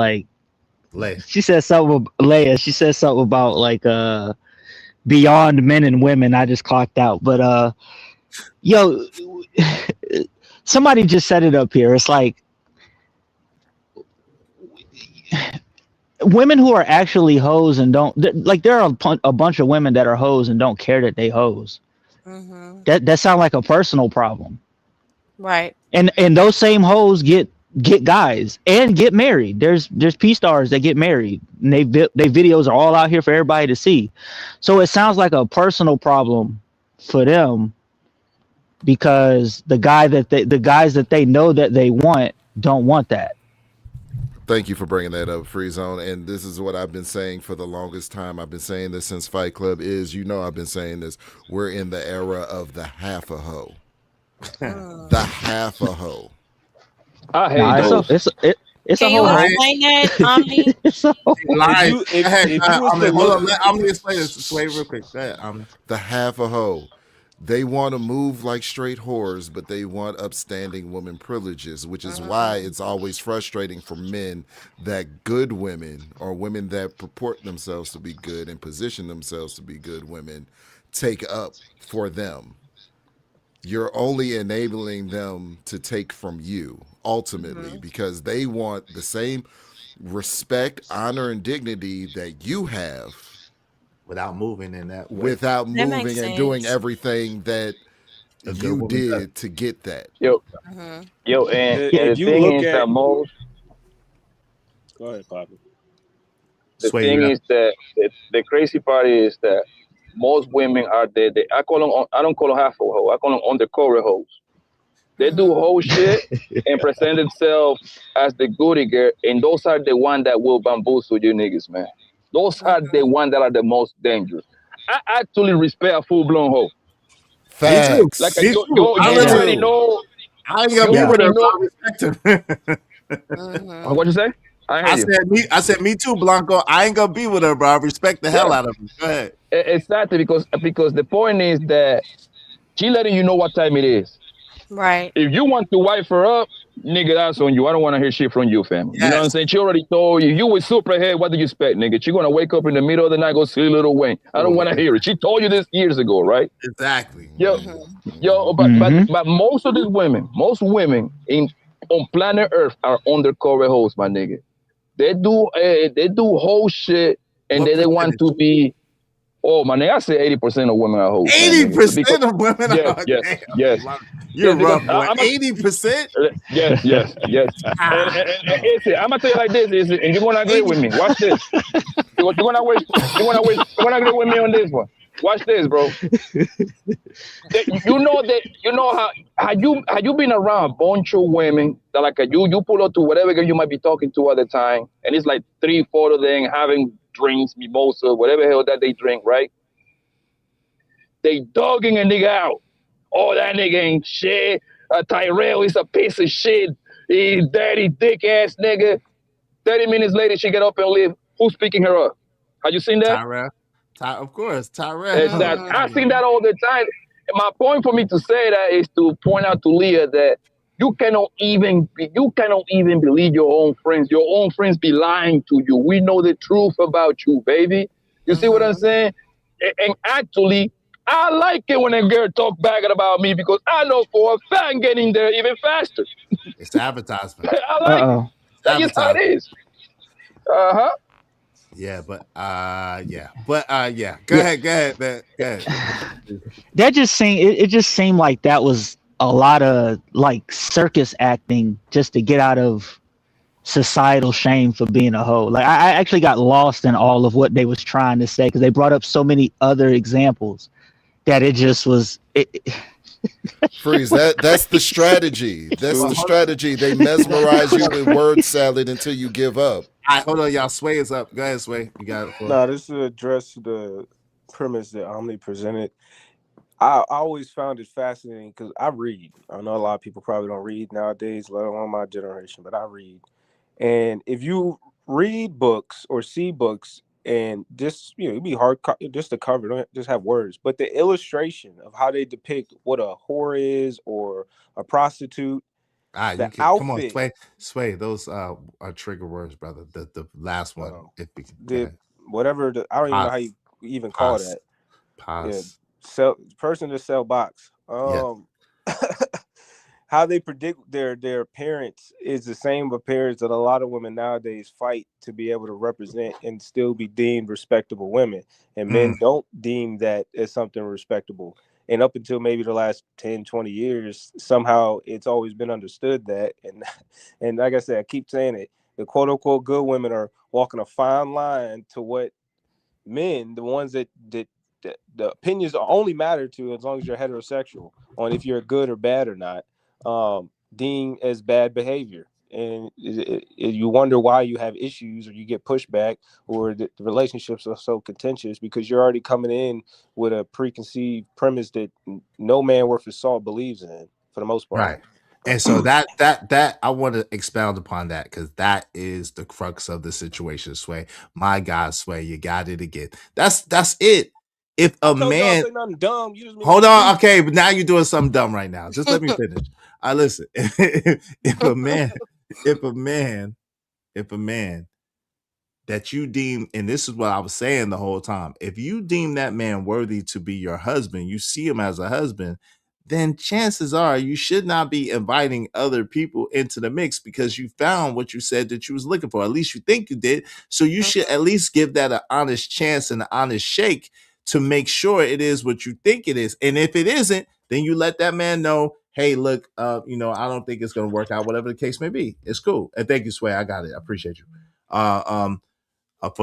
Speaker 2: she said something about like beyond men and women. I just clocked out, but somebody just set it up here. It's like women who are actually hoes and don't like, there are a bunch of women that are hoes and don't care that they hoes. That sounds like a personal problem,
Speaker 19: right?
Speaker 2: And those same hoes get guys and get married. There's P-stars that get married and they videos are all out here for everybody to see. So it sounds like a personal problem for them because the guys that they know that they want don't want that.
Speaker 10: Thank you for bringing that up, Free Zone. And this is what I've been saying for the longest time. I've been saying this since Fight Club I've been saying this. We're in the era of the half a hoe. The half a hoe.
Speaker 1: I hate those.
Speaker 2: It's a whole.
Speaker 19: Explain that, Omni?
Speaker 3: I'm gonna explain this real quick.
Speaker 10: The half a hoe. They want to move like straight whores, but they want upstanding woman privileges, which is why it's always frustrating for men that good women or women that purport themselves to be good and position themselves to be good women take up for them. You're only enabling them to take from you ultimately because they want the same respect, honor, and dignity that you have.
Speaker 3: Without moving in that way.
Speaker 10: Without moving and doing everything that you did to get that.
Speaker 1: And the thing is that most...
Speaker 7: Go ahead, Poppy.
Speaker 1: The thing is that the crazy part is that most women are there. I don't call them half a hoe. I call them undercover hoes. They do whole shit and present themselves as the goody girl, and those are the ones that will bamboozle you niggas, man. Those are the ones that are the most dangerous. I actually respect a full-blown hoe.
Speaker 10: Facts.
Speaker 1: Like you already know.
Speaker 3: I ain't gonna be with her.
Speaker 1: What'd you say?
Speaker 3: I said me too, Blanco. I ain't gonna be with her, bro. I respect the hell out of her. Go ahead.
Speaker 1: Exactly, because the point is that she letting you know what time it is.
Speaker 19: Right.
Speaker 1: If you want to wife her up, nigga, that's on you. I don't want to hear shit from you, family. Yes. You know what I'm saying? She already told you. You with Superhead. What do you expect, nigga? She gonna wake up in the middle of the night, go see Lil Wayne. I don't want to hear it. She told you this years ago, right?
Speaker 3: Exactly.
Speaker 1: But most of these women, on planet Earth are undercover hoes, my nigga. They do whole shit, and they want to be. Oh, my nigga, I say 80% of women are hoes.
Speaker 3: 80% of women are hoes?
Speaker 1: Yes.
Speaker 3: You're rough, boy. 80%?
Speaker 1: Yes. And I'm going to tell you like this, and you're going to agree with me. Watch this. You're going to agree with me on this one. Watch this, bro. You know how you been around a bunch of women that like you pull up to whatever girl you might be talking to at the time, and it's like 3-4 of them having drinks, mimosa, whatever hell that they drink, right? They dogging a nigga out. Oh, that nigga ain't shit. Tyrell is a piece of shit. He's dirty, dick ass nigga. 30 minutes later, she get up and leave. Who's picking her up? Have you seen that?
Speaker 3: Tyrell. Of course, Tyrell.
Speaker 1: I've seen that all the time. And my point for me to say that is to point out to Leah that you cannot even believe your own friends. Your own friends be lying to you. We know the truth about you, baby. You see what I'm saying? And actually, I like it when a girl talk bad about me because I know for a fact I'm getting there even faster.
Speaker 3: It's advertisement.
Speaker 1: I like it. That's just how it is.
Speaker 3: Yeah, but yeah. Go ahead, man. Go ahead.
Speaker 2: That just seemed it just seemed like that was a lot of like circus acting just to get out of societal shame for being a hoe. Like I actually got lost in all of what they was trying to say because they brought up so many other examples that it just was
Speaker 10: Freeze, that's the strategy. That's the strategy. They mesmerize you with word salad until you give up.
Speaker 3: All right, hold on, y'all. Sway is up. Go ahead, Sway. You got it.
Speaker 7: No, this is to address the premise that Omni presented. I always found it fascinating because I read. I know a lot of people probably don't read nowadays, let alone my generation, but I read. And if you read books or see books, and just it'd be hard just to cover, don't just have words, but the illustration of how they depict what a whore is or a prostitute.
Speaker 3: The outfit, come on, Sway. Those are trigger words, brother. The last one,
Speaker 7: whatever. I don't even know how you even call that. Person to sell box. How they predict their appearance is the same appearance that a lot of women nowadays fight to be able to represent and still be deemed respectable women. And men don't deem that as something respectable. And up until maybe the last 10, 20 years, somehow it's always been understood that. And like I said, I keep saying it, the quote unquote good women are walking a fine line to what men, the ones that the opinions only matter to as long as you're heterosexual on if you're good or bad or not, deemed as bad behavior. And you wonder why you have issues or you get pushback or the relationships are so contentious because you're already coming in with a preconceived premise that no man worth his salt believes in for the most part.
Speaker 3: Right. And so that I want to expound upon that because that is the crux of the situation, Sway. My God, Sway, you got it again. That's it. If a man
Speaker 7: dumb,
Speaker 3: hold on, okay, but now you're doing something dumb right now. Just let me finish. Listen. If a man that you deem, and this is what I was saying the whole time, if you deem that man worthy to be your husband, you see him as a husband, then chances are you should not be inviting other people into the mix because you found what you said that you was looking for. At least you think you did. So you should at least give that an honest chance and an honest shake to make sure it is what you think it is. And if it isn't, then you let that man know, hey, look, I don't think it's going to work out, whatever the case may be. It's cool. And thank you, Sway. I got it. I appreciate you. For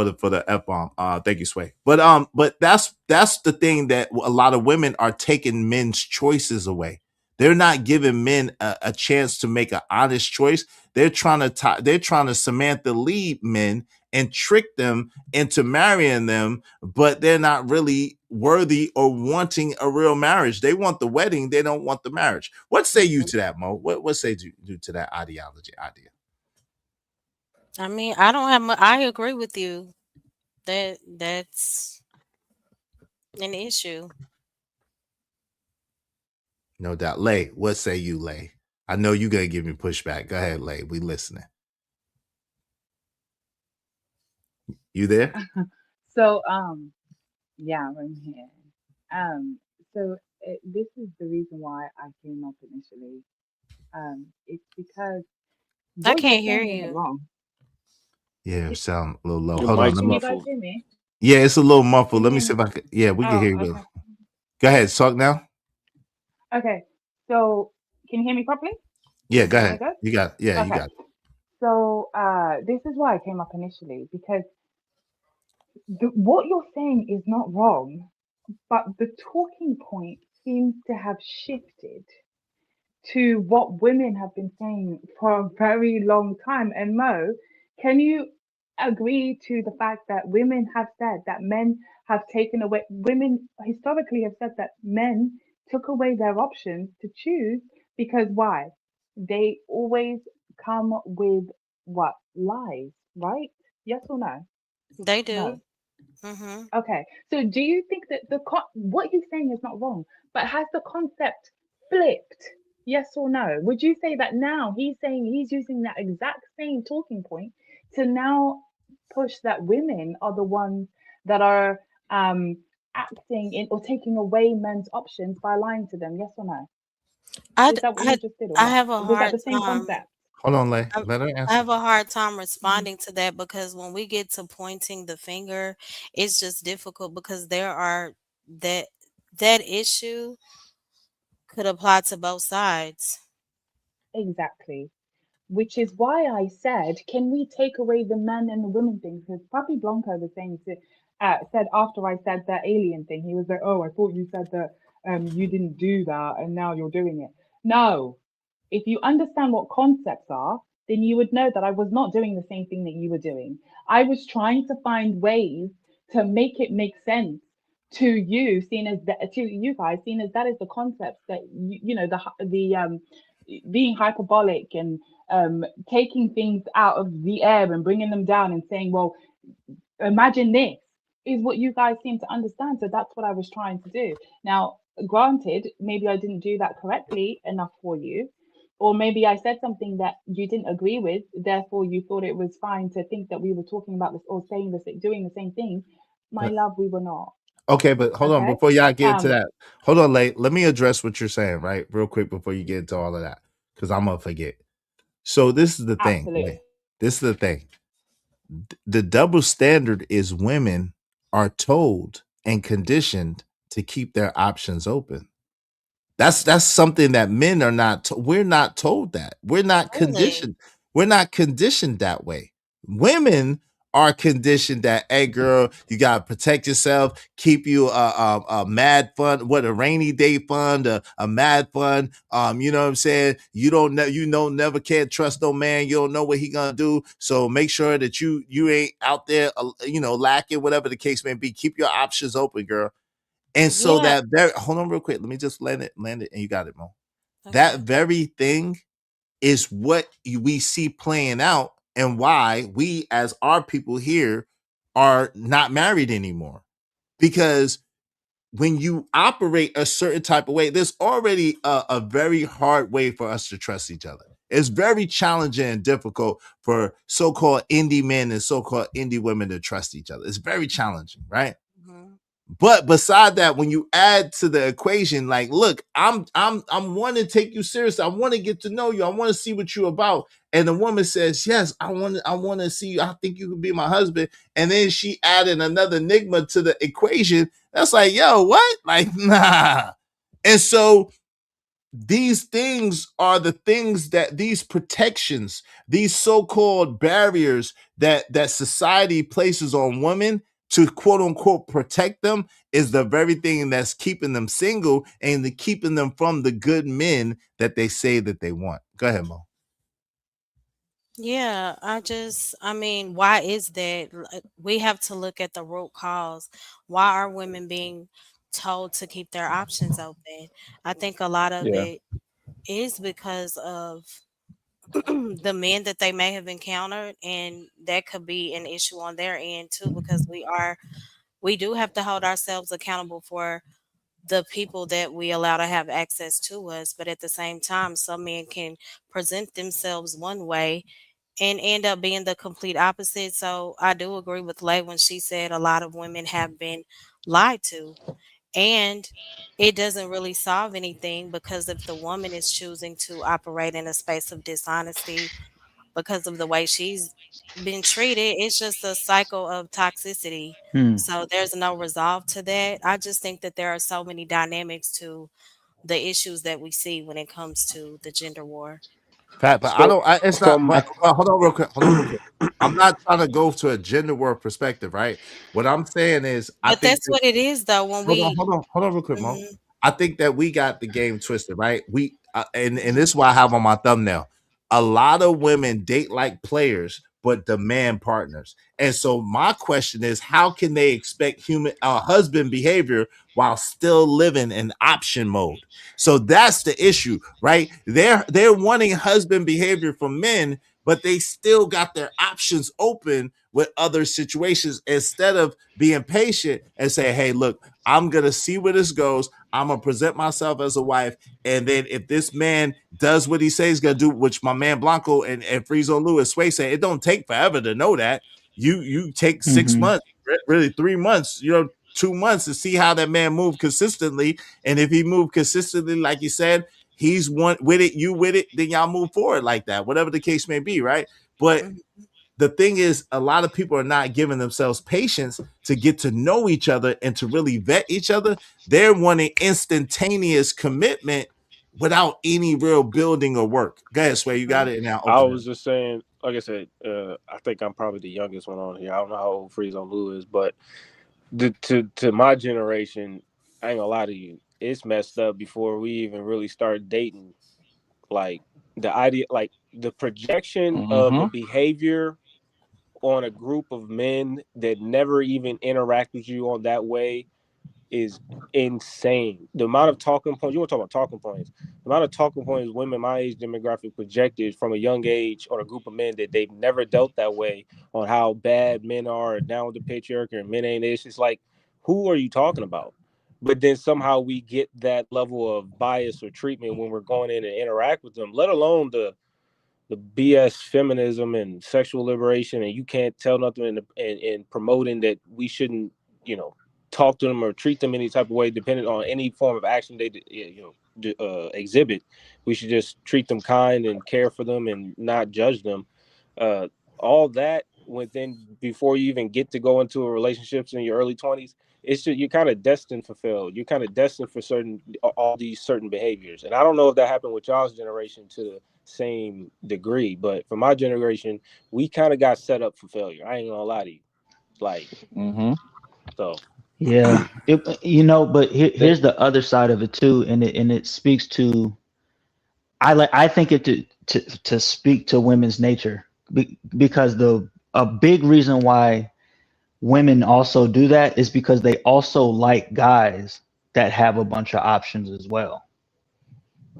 Speaker 3: the F-bomb. Thank you, Sway. But that's the thing that a lot of women are taking men's choices away. They're not giving men a chance to make an honest choice. They're trying to Samantha Lee men and trick them into marrying them, but they're not really worthy or wanting a real marriage. They want the wedding. They don't want the marriage. What say you to that, Mo? What say you to that idea?
Speaker 19: I mean, I don't have I agree with you that that's an issue.
Speaker 3: No doubt. Lay, what say you, Lay? I know you're gonna give me pushback. Go ahead, Lay. We listening. You there?
Speaker 8: So, yeah, I'm here. So this is the reason why I came up initially. It's because
Speaker 19: I
Speaker 8: what you're
Speaker 19: can't hear
Speaker 8: saying isn't
Speaker 19: you.
Speaker 8: wrong.
Speaker 3: Yeah, sound a little low.
Speaker 7: Your
Speaker 3: Hold on.
Speaker 7: mic's
Speaker 8: Can you guys
Speaker 7: muffled.
Speaker 8: hear me?
Speaker 3: Yeah, it's a little muffled.
Speaker 8: Can
Speaker 3: Let
Speaker 8: you
Speaker 3: me
Speaker 8: hear
Speaker 3: see
Speaker 8: me?
Speaker 3: if I can. Yeah, we can
Speaker 8: Oh,
Speaker 3: hear you.
Speaker 8: okay.
Speaker 3: Go ahead. Talk now.
Speaker 8: Okay. So, can you hear me properly?
Speaker 3: Yeah, go
Speaker 8: Am I
Speaker 3: ahead.
Speaker 8: good?
Speaker 3: You got. Yeah, you
Speaker 8: Okay.
Speaker 3: got.
Speaker 8: So, this is why I came up initially because what you're saying is not wrong, but the talking point seems to have shifted to what women have been saying for a very long time. And Mo, can you agree to the fact that women have said that men have taken away, women historically have said that men took away their options to choose because why? They always come with what? Lies, right? Yes or no?
Speaker 19: They
Speaker 8: No.
Speaker 19: do. Mm-hmm.
Speaker 8: Okay. So do you think that what he's saying is not wrong, but has the concept flipped? Yes or no? Would you say that now he's saying he's using that exact same talking point to now push that women are the ones that are acting in or taking away men's options by lying to them? Yes or no? Is that what he just did or
Speaker 19: I
Speaker 8: not?
Speaker 19: have a
Speaker 8: Was that
Speaker 19: hard
Speaker 8: the same
Speaker 19: time.
Speaker 8: concept?
Speaker 3: Hold on, Lay.
Speaker 19: I
Speaker 3: Let her
Speaker 19: I
Speaker 3: answer.
Speaker 19: have a hard time responding to that because when we get to pointing the finger, it's just difficult because there are that that issue could apply to both sides.
Speaker 8: Exactly. Which is why I said, can we take away the men and the women thing? Because Papi Blanco was saying said after I said the alien thing, he was like, "Oh, I thought you said that you didn't do that, and now you're doing it." No, if you understand what concepts are, then you would know that I was not doing the same thing that you were doing. I was trying to find ways to make it make sense to you, seen as that to you guys, seen as that is the concept that you know the being hyperbolic and taking things out of the air and bringing them down and saying, well, imagine this is what you guys seem to understand. So that's what I was trying to do. Now, granted, maybe I didn't do that correctly enough for you, or maybe I said something that you didn't agree with, therefore you thought it was fine to think that we were talking about this or saying this, doing the same thing. My love, we were not.
Speaker 3: Okay, but hold on
Speaker 8: Okay.
Speaker 3: before y'all get into that. Hold on, Lay. Let me address what you're saying, right, real quick before you get into all of that, because I'm gonna forget. So this is the thing.
Speaker 8: Absolutely.
Speaker 3: Lay. This is the thing. The double standard is women are told and conditioned to keep their options open. That's something that men are not. We're not told that. We're not
Speaker 19: Really?
Speaker 3: conditioned. We're not conditioned that way. Women are conditioned that, hey, girl, you gotta protect yourself. Keep you a mad fund, what a rainy day fund, a mad fund. You know what I'm saying? You don't know, never can't trust no man. You don't know what he gonna do. So make sure that you ain't out there, lacking, whatever the case may be. Keep your options open, girl. And so
Speaker 19: Yeah.
Speaker 3: that very hold on real quick. Let me just land it, and you got it, Mo.
Speaker 19: Okay.
Speaker 3: That very thing is what we see playing out and why we as our people here are not married anymore. Because when you operate a certain type of way, there's already a very hard way for us to trust each other. It's very challenging and difficult for so-called indie men and so-called indie women to trust each other. It's very challenging, right? But beside that, when you add to the equation, like, look, I'm want to take you seriously. I want to get to know you. I want to see what you're about. And the woman says, yes, I want to see you. I think you could be my husband. And then she added another enigma to the equation. That's like, yo, what? Like, nah. And so these things are the things that these protections, these so-called barriers that society places on women to quote unquote protect them is the very thing that's keeping them single and keeping them from the good men that they say that they want. Go ahead, Mo.
Speaker 19: Yeah, I mean, why is that? We have to look at the root cause. Why are women being told to keep their options open? I think a lot of
Speaker 7: Yeah.
Speaker 19: it is because of the men that they may have encountered, and that could be an issue on their end too, because we do have to hold ourselves accountable for the people that we allow to have access to us. But at the same time, some men can present themselves one way and end up being the complete opposite. So I do agree with Lay when she said a lot of women have been lied to. And it doesn't really solve anything, because if the woman is choosing to operate in a space of dishonesty because of the way she's been treated, it's just a cycle of toxicity. So there's no resolve to that. I just think that there are so many dynamics to the issues that we see when it comes to the gender war.
Speaker 3: Pat, but it's not. But hold on real quick. I'm not trying to go to a gender war perspective, right? What I'm saying is,
Speaker 19: But that's what it is, though. When
Speaker 3: hold on, real quick, Mo. I think that we got the game twisted, right? And this is what I have on my thumbnail. A lot of women date like players, but demand partners. And so my question is, how can they expect husband behavior while still living in option mode? So that's the issue, right? They're wanting husband behavior from men, but they still got their options open with other situations, instead of being patient and say, hey, look, I'm going to see where this goes. I'm going to present myself as a wife. And then if this man does what he says he's going to do, which my man Blanco and Frizo Lewis Sway say, it don't take forever to know that. You take 6 months, really 3 months, 2 months to see how that man moved consistently. And if he moved consistently, like you said, he's one with it, you with it, then y'all move forward like that, whatever the case may be, right? But the thing is, a lot of people are not giving themselves patience to get to know each other and to really vet each other. They're wanting instantaneous commitment without any real building or work. Go ahead, Sway, you got it now.
Speaker 7: I was just saying, like I said, I think I'm probably the youngest one on here. I don't know how old Frizo Lou is, but to my generation, I ain't gonna lie to you, it's messed up before we even really start dating. Like the idea, like the projection of a behavior on a group of men that never even interact with you on that way is insane. The amount of talking points, you want to talk about talking points, the amount of talking points women my age demographic projected from a young age on a group of men that they've never dealt that way, on how bad men are, down with the patriarchy, and men ain't this. It's like, who are you talking about? But then somehow we get that level of bias or treatment when we're going in and interact with them, let alone the BS feminism and sexual liberation, and you can't tell nothing in promoting that we shouldn't, talk to them or treat them any type of way depending on any form of action they exhibit. We should just treat them kind and care for them and not judge them. All that within, before you even get to go into a relationships in your early 20s, it's just, you're kind of destined for fail. You're kind of destined for all these certain behaviors. And I don't know if that happened with y'all's generation to the same degree, but for my generation, we kind of got set up for failure. I ain't gonna lie to you. Like, so.
Speaker 2: Yeah, but here's the other side of it too, and it speaks to, I think it to speak to women's nature, because a big reason why women also do that is because they also like guys that have a bunch of options as well.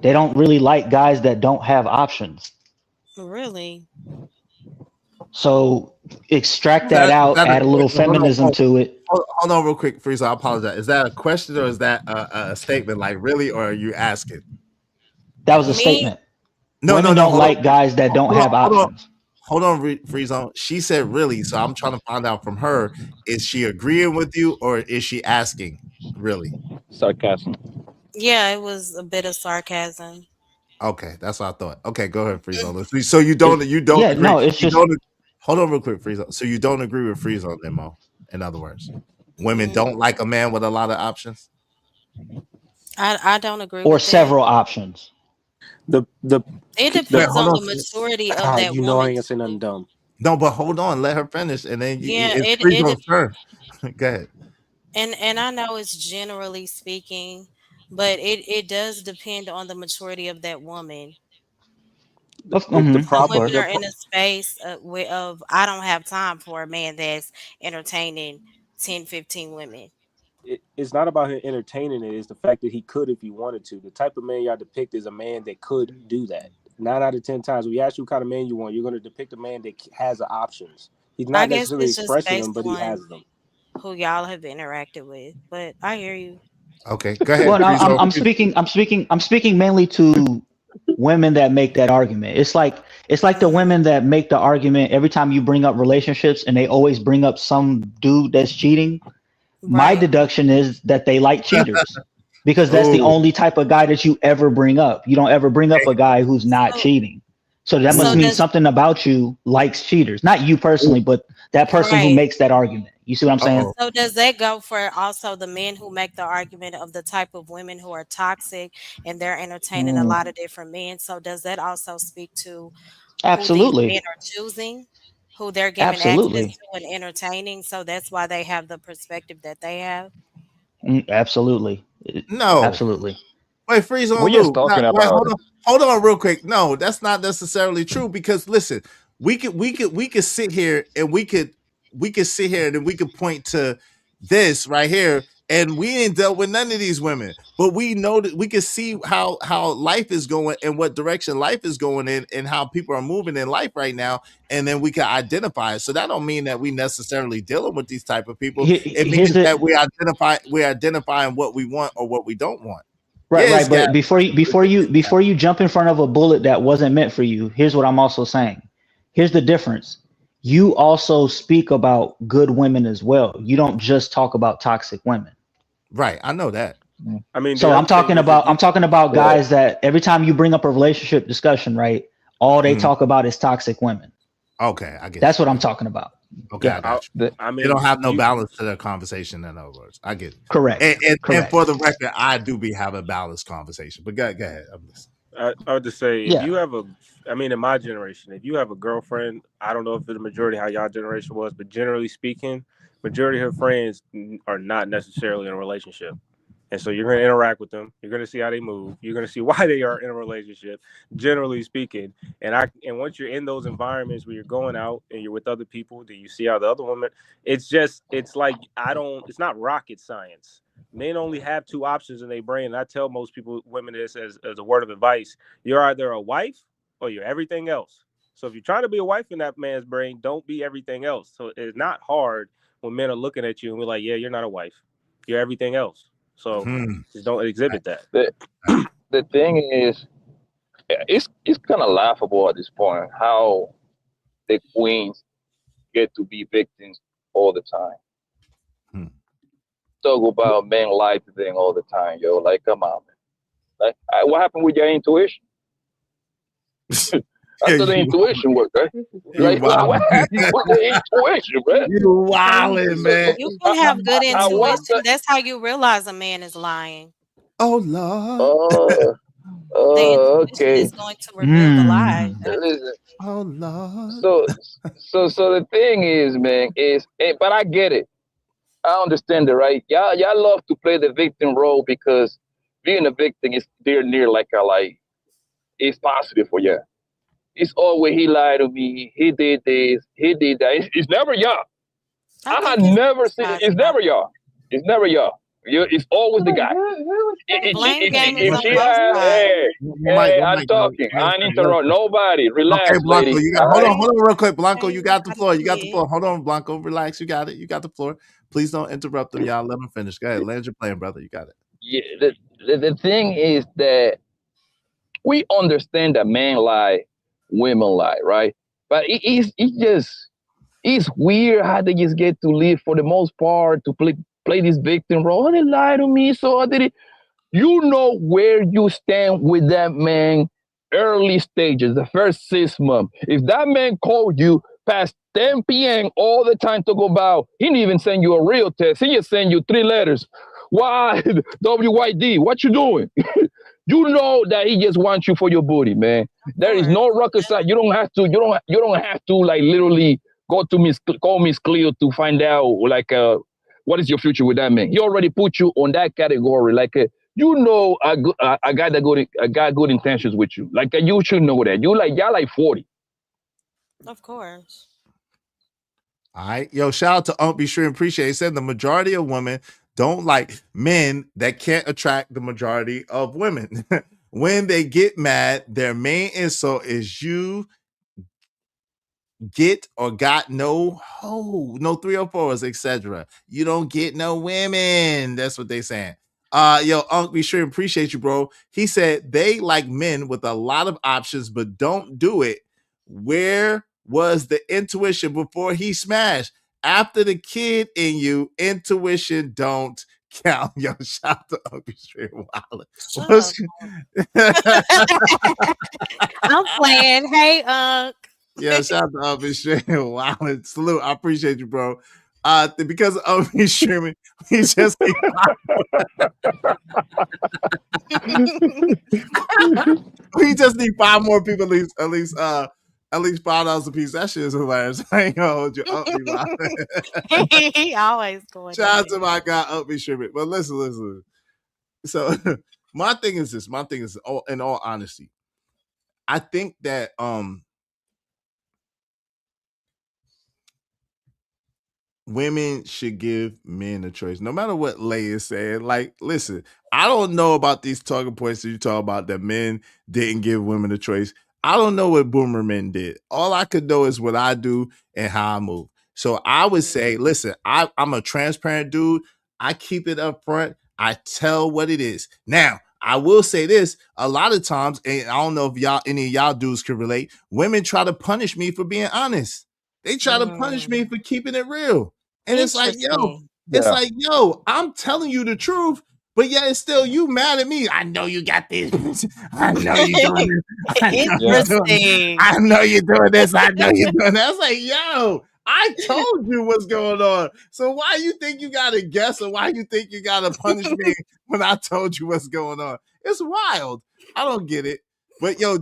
Speaker 2: They don't really like guys that don't have options.
Speaker 19: Really?
Speaker 2: So extract that out, add a little feminism to it.
Speaker 3: Hold on real quick, Frieza. I apologize. Is that a question or is that a statement? Like, really, or are you asking?
Speaker 2: That was a statement. Women don't like guys that don't have options.
Speaker 3: Hold on, Frieza. She said really, so I'm trying to find out from her, is she agreeing with you or is she asking really?
Speaker 1: Sarcasm.
Speaker 19: Yeah, it was a bit of sarcasm.
Speaker 3: Okay, that's what I thought. Okay, go ahead, Frieza. So you don't
Speaker 2: yeah,
Speaker 3: agree.
Speaker 2: No, it's just
Speaker 3: hold on real quick, Frieza. So you don't agree with Frieza, then, Mo? In other words, women don't like a man with a lot of options.
Speaker 19: I don't agree.
Speaker 2: Or
Speaker 19: with
Speaker 2: several
Speaker 19: that.
Speaker 2: options.
Speaker 19: It depends on the maturity of that woman.
Speaker 7: I ain't gonna say nothing dumb.
Speaker 3: No, but hold on, let her finish, and then it's Frieza's turn. Go ahead.
Speaker 19: And I know it's generally speaking, but it does depend on the maturity of that woman.
Speaker 7: The problem
Speaker 19: women are in a space of I don't have time for a man that's entertaining 10, 15 women.
Speaker 7: It's not about him entertaining it. It's the fact that he could if he wanted to. The type of man y'all depict is a man that could do that. 9 out of 10 times, we ask you what kind of man you want, you're going to depict a man that has the options. He's not necessarily expressing them, but he has them.
Speaker 19: Who y'all have interacted with, but I hear you.
Speaker 3: Okay, go ahead.
Speaker 2: Well, I'm speaking mainly to women that make that argument. It's like the women that make the argument every time you bring up relationships, and they always bring up some dude that's cheating. Right. My deduction is that they like cheaters, because that's the only type of guy that you ever bring up. You don't ever bring up a guy who's not cheating. So that must mean something about you likes cheaters. Not you personally, but that person who makes that argument. You see what I'm saying?
Speaker 19: So does that go for also the men who make the argument of the type of women who are toxic and they're entertaining a lot of different men? So does that also speak to
Speaker 2: absolutely
Speaker 19: who these men are choosing, who they're giving access to and entertaining? So that's why they have the perspective that they have.
Speaker 2: Absolutely.
Speaker 3: No.
Speaker 2: Absolutely.
Speaker 3: Wait, freeze on.
Speaker 1: We're just talking about.
Speaker 3: Hold on, real quick. No, that's not necessarily true, because listen, we could sit here and we could sit here and then we could point to this right here, and we ain't dealt with none of these women, but we know that we can see how life is going and what direction life is going in and how people are moving in life right now, and then we can identify it. So that don't mean that we necessarily dealing with these type of people. It means that we're identifying what we want or what we don't want.
Speaker 2: Right, yes, right. But before you jump in front of a bullet that wasn't meant for you, here's what I'm also saying. Here's the difference. You also speak about good women as well. You don't just talk about toxic women.
Speaker 3: Right. I know that.
Speaker 7: I mean,
Speaker 2: so I'm talking about guys that every time you bring up a relationship discussion, right, all they talk about is toxic women.
Speaker 3: Okay, I get
Speaker 2: that's what I'm talking about.
Speaker 3: Okay, I got you. I mean, they don't have no balance to their conversation. In other words, I get it.
Speaker 2: Correct.
Speaker 3: And for the record, I do be having a balanced conversation. But go ahead.
Speaker 7: I would just say, if you have in my generation, if you have a girlfriend, I don't know if the majority how y'all generation was, but generally speaking, majority of her friends are not necessarily in a relationship. And so you're going to interact with them. You're going to see how they move. You're going to see why they are in a relationship, generally speaking. And once you're in those environments where you're going out and you're with other people, do you see how the other woman? It's not rocket science. Men only have 2 options in their brain. And I tell most people, women, this as a word of advice: you're either a wife or you're everything else. So if you're trying to be a wife in that man's brain, don't be everything else. So it's not hard when men are looking at you and we're like, yeah, you're not a wife. You're everything else. So just don't exhibit that.
Speaker 1: The thing is, it's kind of laughable at this point how the queens get to be victims all the time. Talk about men lie to them all the time, yo. Like, come on, man. Like, what happened with your intuition? After the intuition work, right? Like, what happened with the intuition, man?
Speaker 3: You wildin', man.
Speaker 19: You can have good intuition. That's how you realize a man is lying.
Speaker 3: Oh Lord.
Speaker 1: Okay.
Speaker 19: Is going to reveal the lie.
Speaker 3: Oh Lord.
Speaker 1: So the thing is, man, but I get it. I understand it, right? Y'all love to play the victim role because being a victim is near like it's positive for you. It's always he lied to me, he did this, he did that. It's never y'all. I have never seen it. It's never y'all. It's never y'all. It's always the guy. I'm talking. I ain't interrupt nobody. Relax,
Speaker 3: okay, Blanco,
Speaker 1: lady.
Speaker 3: Hold on real quick. Blanco, you got the floor. Hold on, Blanco. Relax. You got it. You got the floor. Please don't interrupt them, y'all. Let them finish. Go ahead. Land your plane, brother. You got it.
Speaker 1: Yeah, the thing is that we understand that men lie, women lie, right? But it's weird how they just get to live for the most part to play this victim role. Oh, they lied to me, so I did it. You know where you stand with that man early stages, the first 6 months. If that man called you past 10 p.m. all the time to go about, he didn't even send you a real text. He just sent you 3 letters. Why? WYD, what you doing? You know that he just wants you for your booty, man. There is no rocket science. You don't have to like literally call Miss Cleo to find out like what is your future with that man. He already put you on that category. Like a guy that got good intentions with you. Like you should know that. Y'all like 40.
Speaker 19: Of course.
Speaker 3: All right. Yo, shout out to Be Sure and Appreciate. He said the majority of women don't like men that can't attract the majority of women. When they get mad, their main insult is you get or got no hoe, no 304s, etc. You don't get no women. That's what they saying. Yo, Unc, we sure appreciate you, bro. He said they like men with a lot of options, but don't do it. Where was the intuition before he smashed? After the kid in you, intuition don't count. Yo, shout out to Uncle Straight Wallet.
Speaker 19: I'm playing. Hey, Unc.
Speaker 3: Yeah, shout out to Uncle Straight Wallet. Salute. I appreciate you, bro. Because of me streaming, we just need we just need 5 more people at least $5 a piece. That shit is hilarious. I ain't gonna hold you up.
Speaker 19: He always going.
Speaker 3: Shout out to my guy up me streaming. But listen. So my thing is this. In all honesty, I think that women should give men a choice, no matter what Lay is saying. Like, listen, I don't know about these talking points that you talk about that men didn't give women a choice. I don't know what boomer men did. All I could know is what I do and how I move. So I would say, listen, I'm a transparent dude. I keep it up front. I tell what it is. Now, I will say this, a lot of times, and I don't know if any of y'all dudes can relate, women try to punish me for being honest. They try to punish me for keeping it real. And it's like, yo, I'm telling you the truth, but yet it's still you mad at me. I know you got this. I know you're doing this. I know you're doing this. I know you're doing that. It's like, yo, I told you what's going on. So why you think you got to guess, or why you think you got to punish me when I told you what's going on? It's wild. I don't get it. But yo,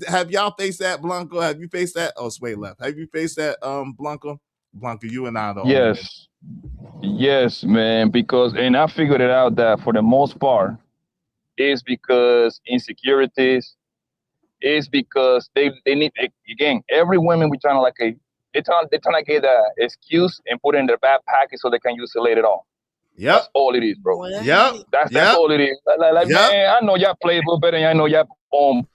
Speaker 3: have y'all faced that, Blanco? Have you faced that? Oh, Sway left. Have you faced that, Blanco? Blanco, you and I don't.
Speaker 1: Yes, man. And I figured it out that for the most part, it's because insecurities. It's because they need, again, every woman we trying to they're trying to get an excuse and put it in their back pocket so they can use it later on.
Speaker 3: Yep.
Speaker 1: That's all it is, bro.
Speaker 3: Yep.
Speaker 1: That's all it is. Man, I know y'all play a little better and I know y'all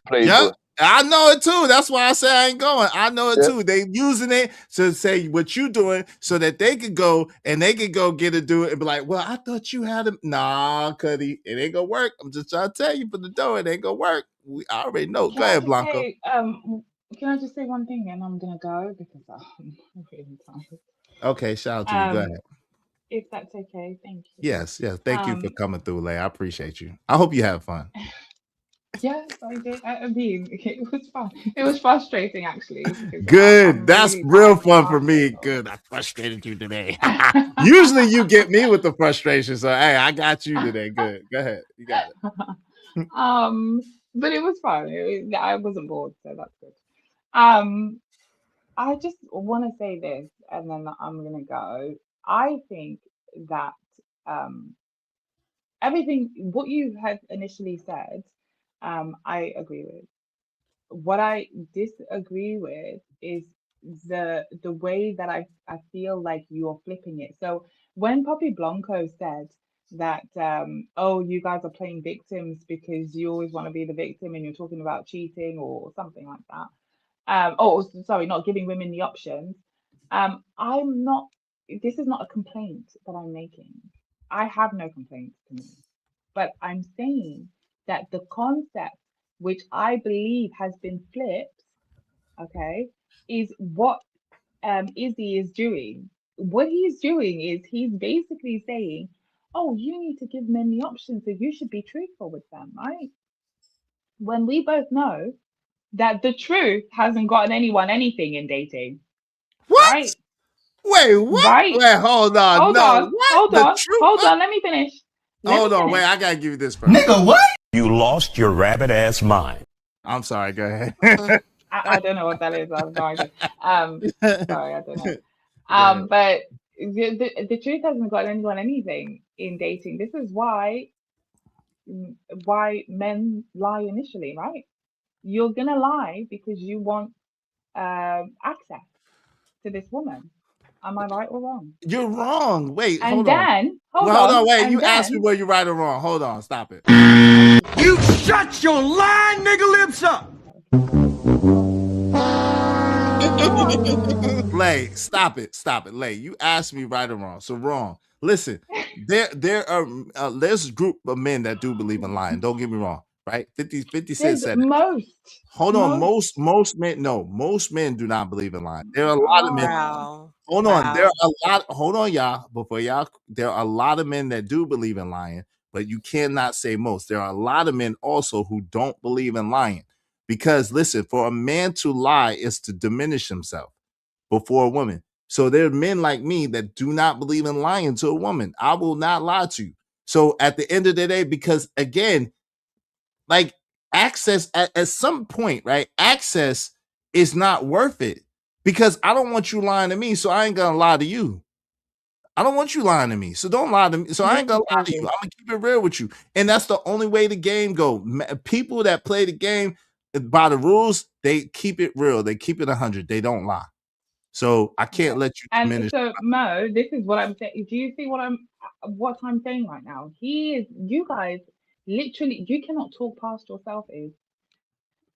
Speaker 1: play.
Speaker 3: Yep. I know it too. That's why I say I ain't going. I know it too. They using it to say what you doing so that they could go and they could go get to do it and be like, well, I thought you had him. Nah, Cuddy, it ain't gonna work. I'm just trying to tell you for the door, it ain't gonna work. I already know. Go ahead, Blanco.
Speaker 17: Can I just say one thing and I'm gonna go because I'm really tired.
Speaker 3: Okay, shout out to you. Go ahead.
Speaker 17: If that's okay, thank you.
Speaker 3: Yes. Thank you for coming through, Lay. I appreciate you. I hope you have fun.
Speaker 17: Yes, I did. I mean, it was fun. It was frustrating, actually.
Speaker 3: Good. That's really real fun for me. Good. I frustrated you today. Usually you get me with the frustration. So, hey, I got you today. Good. Go ahead. You got it.
Speaker 17: But it was fun. I wasn't bored, so that's good. I just want to say this, and then I'm going to go. I think that everything, what you had initially said, I agree with. What I disagree with is the way that I feel like you're flipping it. So when Poppy Blanco said that, oh, you guys are playing victims because you always want to be the victim and you're talking about cheating or something like that. Sorry, not giving women the options. I'm not, this is not a complaint that I'm making. I have no complaints to make, but I'm saying that the concept, which I believe has been flipped, okay, is what Izzy is doing. What he's doing is he's basically saying, oh, you need to give men the option, so you should be truthful with them, right? When we both know that the truth hasn't gotten anyone anything in dating.
Speaker 3: What?
Speaker 17: Right?
Speaker 3: Wait, what?
Speaker 17: Right?
Speaker 3: Wait, hold on.
Speaker 17: Hold on. Let me finish.
Speaker 3: Hold on. Wait, I gotta give you this first.
Speaker 16: Nigga, what? You lost your rabbit ass mind.
Speaker 3: I'm sorry. Go ahead.
Speaker 17: I don't know what that is. I have no idea. Sorry, I don't know. But the truth hasn't got anyone anything in dating. This is why men lie initially, right? You're gonna lie because you want access to this woman. Am I right or wrong?
Speaker 3: You're wrong. Wait,
Speaker 17: and
Speaker 3: hold
Speaker 17: then, Hold
Speaker 3: Hold
Speaker 17: on.
Speaker 3: on, wait.
Speaker 17: And
Speaker 3: You asked me
Speaker 17: then,
Speaker 3: were you right or wrong. Hold on, stop it.
Speaker 16: You shut your lying nigga lips up.
Speaker 3: Lay, stop it. Lay, you asked me right or wrong. So wrong. Listen, there are there's a group of men that do believe in lying. Don't get me wrong, right? 50 Cent
Speaker 17: there's
Speaker 3: said it. Hold on,
Speaker 17: most.
Speaker 3: most men do not believe in lying. There are a lot of men.
Speaker 19: Wow.
Speaker 3: Hold on, there are a lot. Hold on, y'all. Before y'all, there are a lot of men that do believe in lying, but you cannot say most. There are a lot of men also who don't believe in lying. Because listen, for a man to lie is to diminish himself before a woman. So there are men like me that do not believe in lying to a woman. I will not lie to you. So at the end of the day, because again, like access at some point, right? Access is not worth it because I don't want you lying to me. So I ain't gonna lie to you. I don't want you lying to me. So don't lie to me. So I ain't gonna lie to you. I'm gonna keep it real with you. And that's the only way the game go. People that play the game by the rules, they keep it real. They keep it 100. They don't lie. So I can't let you
Speaker 17: And
Speaker 3: diminish.
Speaker 17: so Mo, this is what I'm saying. Do you see what I'm saying right now? You guys literally, you cannot talk past yourself.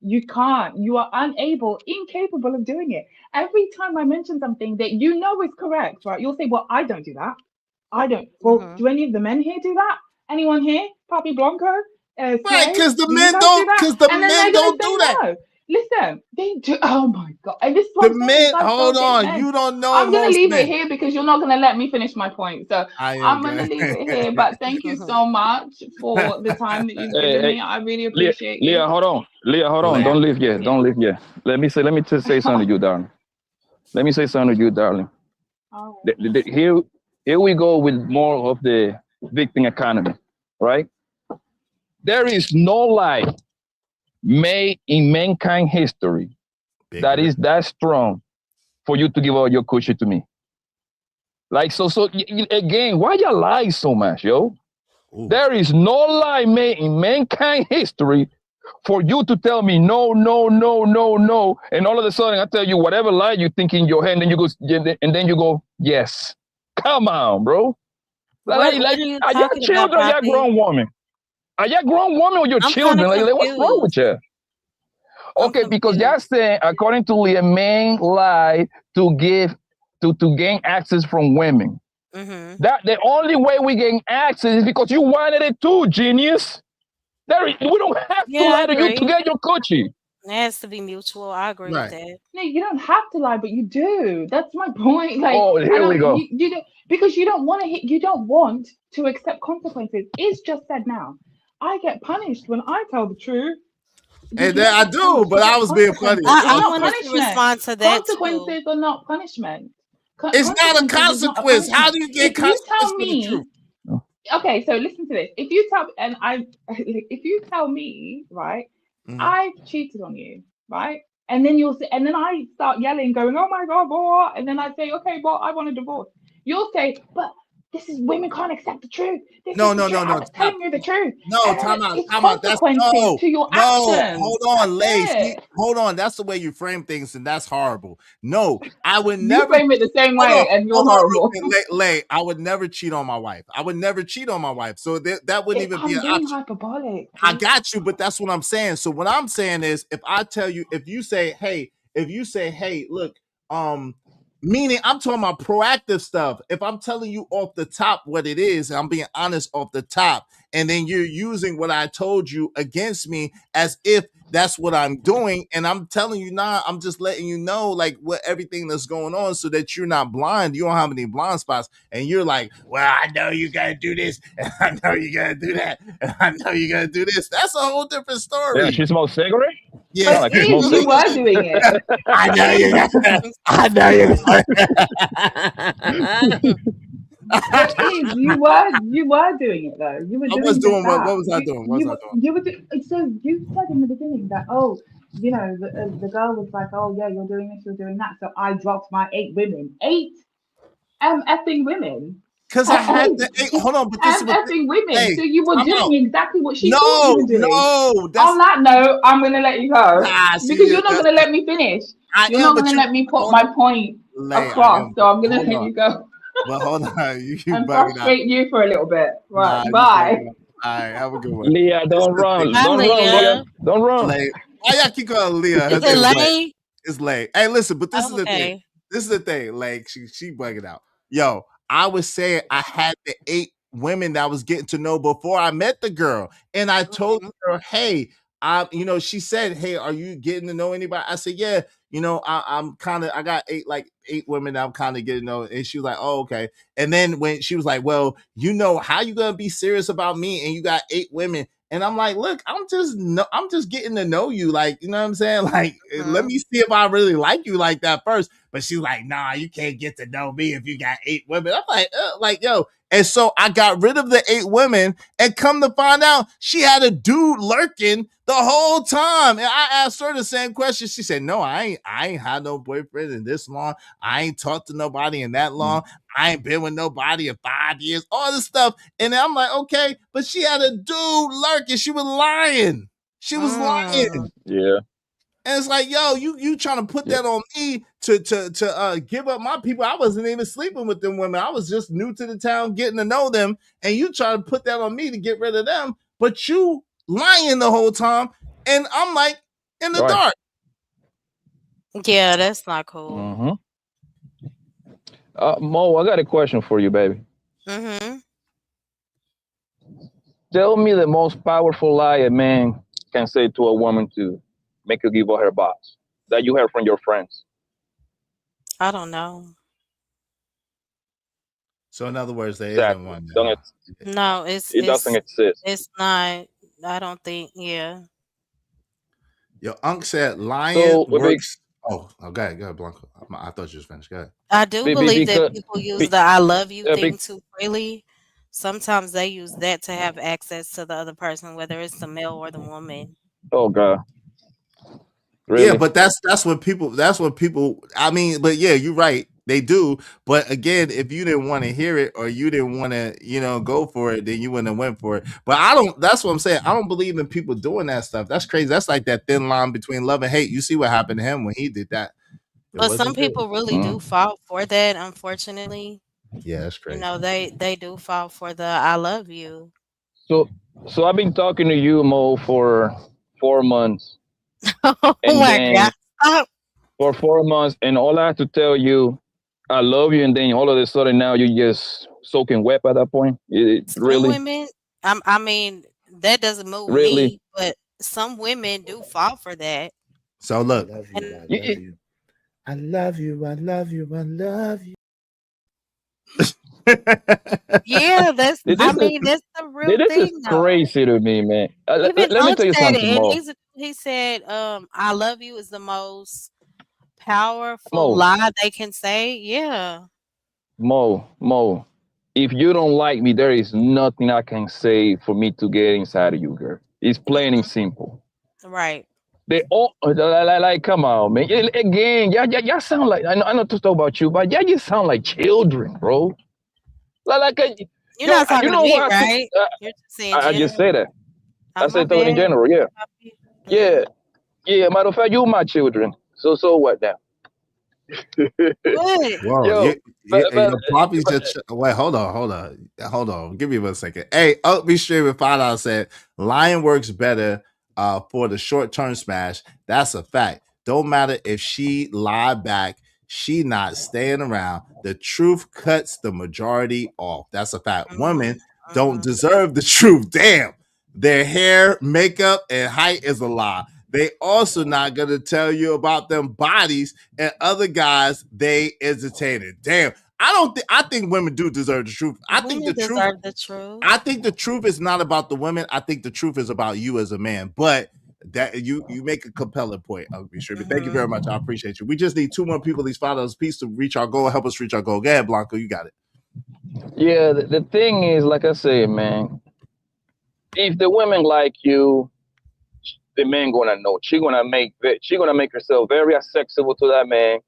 Speaker 17: You can't. You are incapable of doing it. Every time I mention something that you know is correct, right? You'll say, "Well, I don't do that. I don't." Well, do any of the men here do that? Anyone here? Papi Blanco?
Speaker 3: Right, because the men don't. Because the men don't do that.
Speaker 17: No. Listen, they do. Oh my god! And this
Speaker 3: the men. Hold on, you don't know.
Speaker 17: I'm gonna leave it here because you're not gonna let me finish my point. So I'm gonna leave it here. But thank you so much for the time that you've given me. I really appreciate it.
Speaker 1: Leah, hold on. Don't leave yet. Don't leave yet. Let me just say something to you, darling. Let me say something to you, darling. Here we go with more of the victim economy, right? There is no lie made in mankind history that is that strong for you to give out your coochie to me. Like, so again, why you lie so much, yo? Ooh. There is no lie made in mankind history for you to tell me no, and all of a sudden I tell you whatever lie you think in your head, and then you go, yes. Come on, bro. Are you children or you grown woman? Are you grown woman or your children? Like, what's wrong with you? Okay, because you're saying, according to Leah, men lie to gain access from women. Mm-hmm. That the only way we gain access is because you wanted it too, genius. We don't have to lie to you to get your coochie.
Speaker 19: It has to be mutual. I agree with that.
Speaker 17: No, you don't have to lie, but you do. That's my point. Like,
Speaker 1: here we go.
Speaker 17: You don't, because you don't want to accept consequences. It's just said now. I get punished when I tell the truth.
Speaker 3: And then I do, but I was being funny.
Speaker 19: I want to respond to that.
Speaker 17: Consequences are not punishment.
Speaker 3: It's not a consequence. How do you get consequences for the truth?
Speaker 17: Okay, so listen to this. If you tell me, right, I've cheated on you, right, and then I start yelling, going, "Oh my god, boy," and then I say, "Okay, well, I want a divorce." You'll say, "But women can't accept the truth."
Speaker 3: No.
Speaker 17: I'm telling you the truth.
Speaker 3: No, time out. That's
Speaker 17: to your actions.
Speaker 3: Hold on, Lace. Hold on. That's the way you frame things, and that's horrible. No, I would never.
Speaker 17: You frame it the same way, and you're horrible.
Speaker 3: Lay, I would never cheat on my wife. So that wouldn't even be an option.
Speaker 17: Hyperbolic.
Speaker 3: I got you, but that's what I'm saying. So what I'm saying is, if you say, hey, look, meaning I'm talking about proactive stuff. If I'm telling you off the top what it is, and I'm being honest off the top, and then you're using what I told you against me as if that's what I'm doing, and I'm telling you now, I'm just letting you know like what everything that's going on so that you're not blind. You don't have any blind spots, and you're like, well, I know you gotta do this, and I know you gotta do that, and I know you gotta do this. That's a whole different story.
Speaker 1: Yeah, she smokes cigarette?
Speaker 3: Yeah,
Speaker 17: like you were doing it.
Speaker 3: I know you got I know you
Speaker 17: you were doing it though. You were doing
Speaker 3: what was I doing?
Speaker 17: So you said in the beginning that the girl was like, oh yeah, you're doing this, you're doing that. So I dropped my 8 women. 8 effing women.
Speaker 3: Because I had the 8. Hold on, but this is
Speaker 17: effing women.
Speaker 3: Hey,
Speaker 17: so you were doing exactly what she thought you were doing.
Speaker 3: No,
Speaker 17: on that note, I'm gonna let you go because you're not gonna let me finish. You're not gonna let me put my point across. So I'm gonna let you go.
Speaker 3: But hold on, you keep
Speaker 8: And
Speaker 3: bugging out.
Speaker 8: frustrate you for a little bit. Right,
Speaker 3: Nah,
Speaker 8: bye.
Speaker 3: all right, have a good one.
Speaker 1: Leah, don't run.
Speaker 19: Hi,
Speaker 1: Don't run,
Speaker 19: Leah.
Speaker 1: Leah. Don't run.
Speaker 3: Lay. Why y'all keep calling Leah? Her
Speaker 19: Is
Speaker 3: name
Speaker 19: it
Speaker 3: is
Speaker 19: late?
Speaker 3: It's late. Hey, listen, but this is the thing.
Speaker 19: Okay.
Speaker 3: This is the thing. Like she bugging out. Yo, I was saying I had the 8 women that I was getting to know before I met the girl, and I told her, hey, she said, hey, are you getting to know anybody? I said, yeah. I'm kind of, I got 8 women that I'm kind of getting to know. And she was like, oh, okay. And then when she was like, well, how you going to be serious about me? And you got 8 women. And I'm like, look, I'm just getting to know you. Like, you know what I'm saying? Like, let me see if I really like you like that first. But she's like, nah, you can't get to know me if you got 8 women. I'm like, yo. And so I got rid of the 8 women, and come to find out she had a dude lurking the whole time. And I asked her the same question. She said, no, I ain't had no boyfriend in this long. I ain't talked to nobody in that long. I ain't been with nobody in 5 years, all this stuff. And I'm like, okay, but she had a dude lurking. She was lying. She was lying.
Speaker 1: Yeah.
Speaker 3: And it's like, yo, you trying to put that on me to give up my people. I wasn't even sleeping with them women. I was just new to the town, getting to know them. And you try to put that on me to get rid of them. But you lying the whole time. And I'm like in the dark.
Speaker 19: Yeah, that's not cool.
Speaker 1: Mm-hmm. Mo, I got a question for you, baby.
Speaker 19: Mm-hmm.
Speaker 1: Tell me the most powerful lie a man can say to a woman to make her give up her boss that you heard from your friends.
Speaker 19: I don't know.
Speaker 3: So in other words, there isn't one.
Speaker 19: No,
Speaker 1: it doesn't exist.
Speaker 19: It's not. I don't think. Yeah.
Speaker 3: Your uncle said lying works. Go ahead, Blanco. I thought you was finished. Go ahead.
Speaker 19: I do believe that people use the "I love you" thing too freely. Sometimes they use that to have access to the other person, whether it's the male or the woman.
Speaker 1: Oh God. Really?
Speaker 3: Yeah, but that's what people. I mean, but yeah, you're right. They do. But again, if you didn't want to hear it or you didn't want to, go for it, then you wouldn't have went for it. But I don't. That's what I'm saying. I don't believe in people doing that stuff. That's crazy. That's like that thin line between love and hate. You see what happened to him when he did that.
Speaker 19: But some people really do fall for that. Unfortunately.
Speaker 3: Yeah, that's crazy.
Speaker 19: They do fall for the "I love you."
Speaker 1: So I've been talking to you, Mo, for 4 months.
Speaker 19: Oh my God! Stop.
Speaker 1: For 4 months, and all I have to tell you, I love you, and then all of a sudden now you're just soaking wet at that point. Really?
Speaker 19: Women, I mean, that doesn't move me, but some women do fall for that.
Speaker 3: So look,
Speaker 12: I love you.
Speaker 19: Yeah, that's the real thing.
Speaker 1: This is crazy to me, man. Let me tell you something, Mo.
Speaker 19: He said, "I love you" is the most powerful lie they can say. Yeah.
Speaker 1: Mo, if you don't like me, there is nothing I can say for me to get inside of you, girl. It's plain and simple.
Speaker 19: Right.
Speaker 1: They all like, come on, man. Again, y'all sound like I know to talk about you, but y'all just sound like children, bro.
Speaker 19: You're not talking to me, right? You're just saying
Speaker 1: I just say that. I said that in general, yeah. Matter of fact, you my children. So what now?
Speaker 3: Whoa, Poppy's just wait. Hold on. Give me 1 second. Hey, be straight with $5 said lying works better for the short-term smash. That's a fact. Don't matter if she lied back. She not staying around. The truth cuts the majority off. That's a fact. Women don't deserve the truth. Damn. Their hair, makeup, and height is a lie. They also not gonna tell you about them bodies and other guys they entertaining. Damn. I think women do deserve the truth. I think the truth. I think the truth is not about the women. I think the truth is about you as a man. But that you make a compelling point, Uncle Shribby. Thank you very much. I appreciate you. We just need 2 more people, these $5 piece to reach our goal. Help us reach our goal. Go ahead, Blanco. You got it.
Speaker 1: Yeah, the thing is, like I said, man, if the women like you, the man gonna know. She gonna make herself very accessible to that man.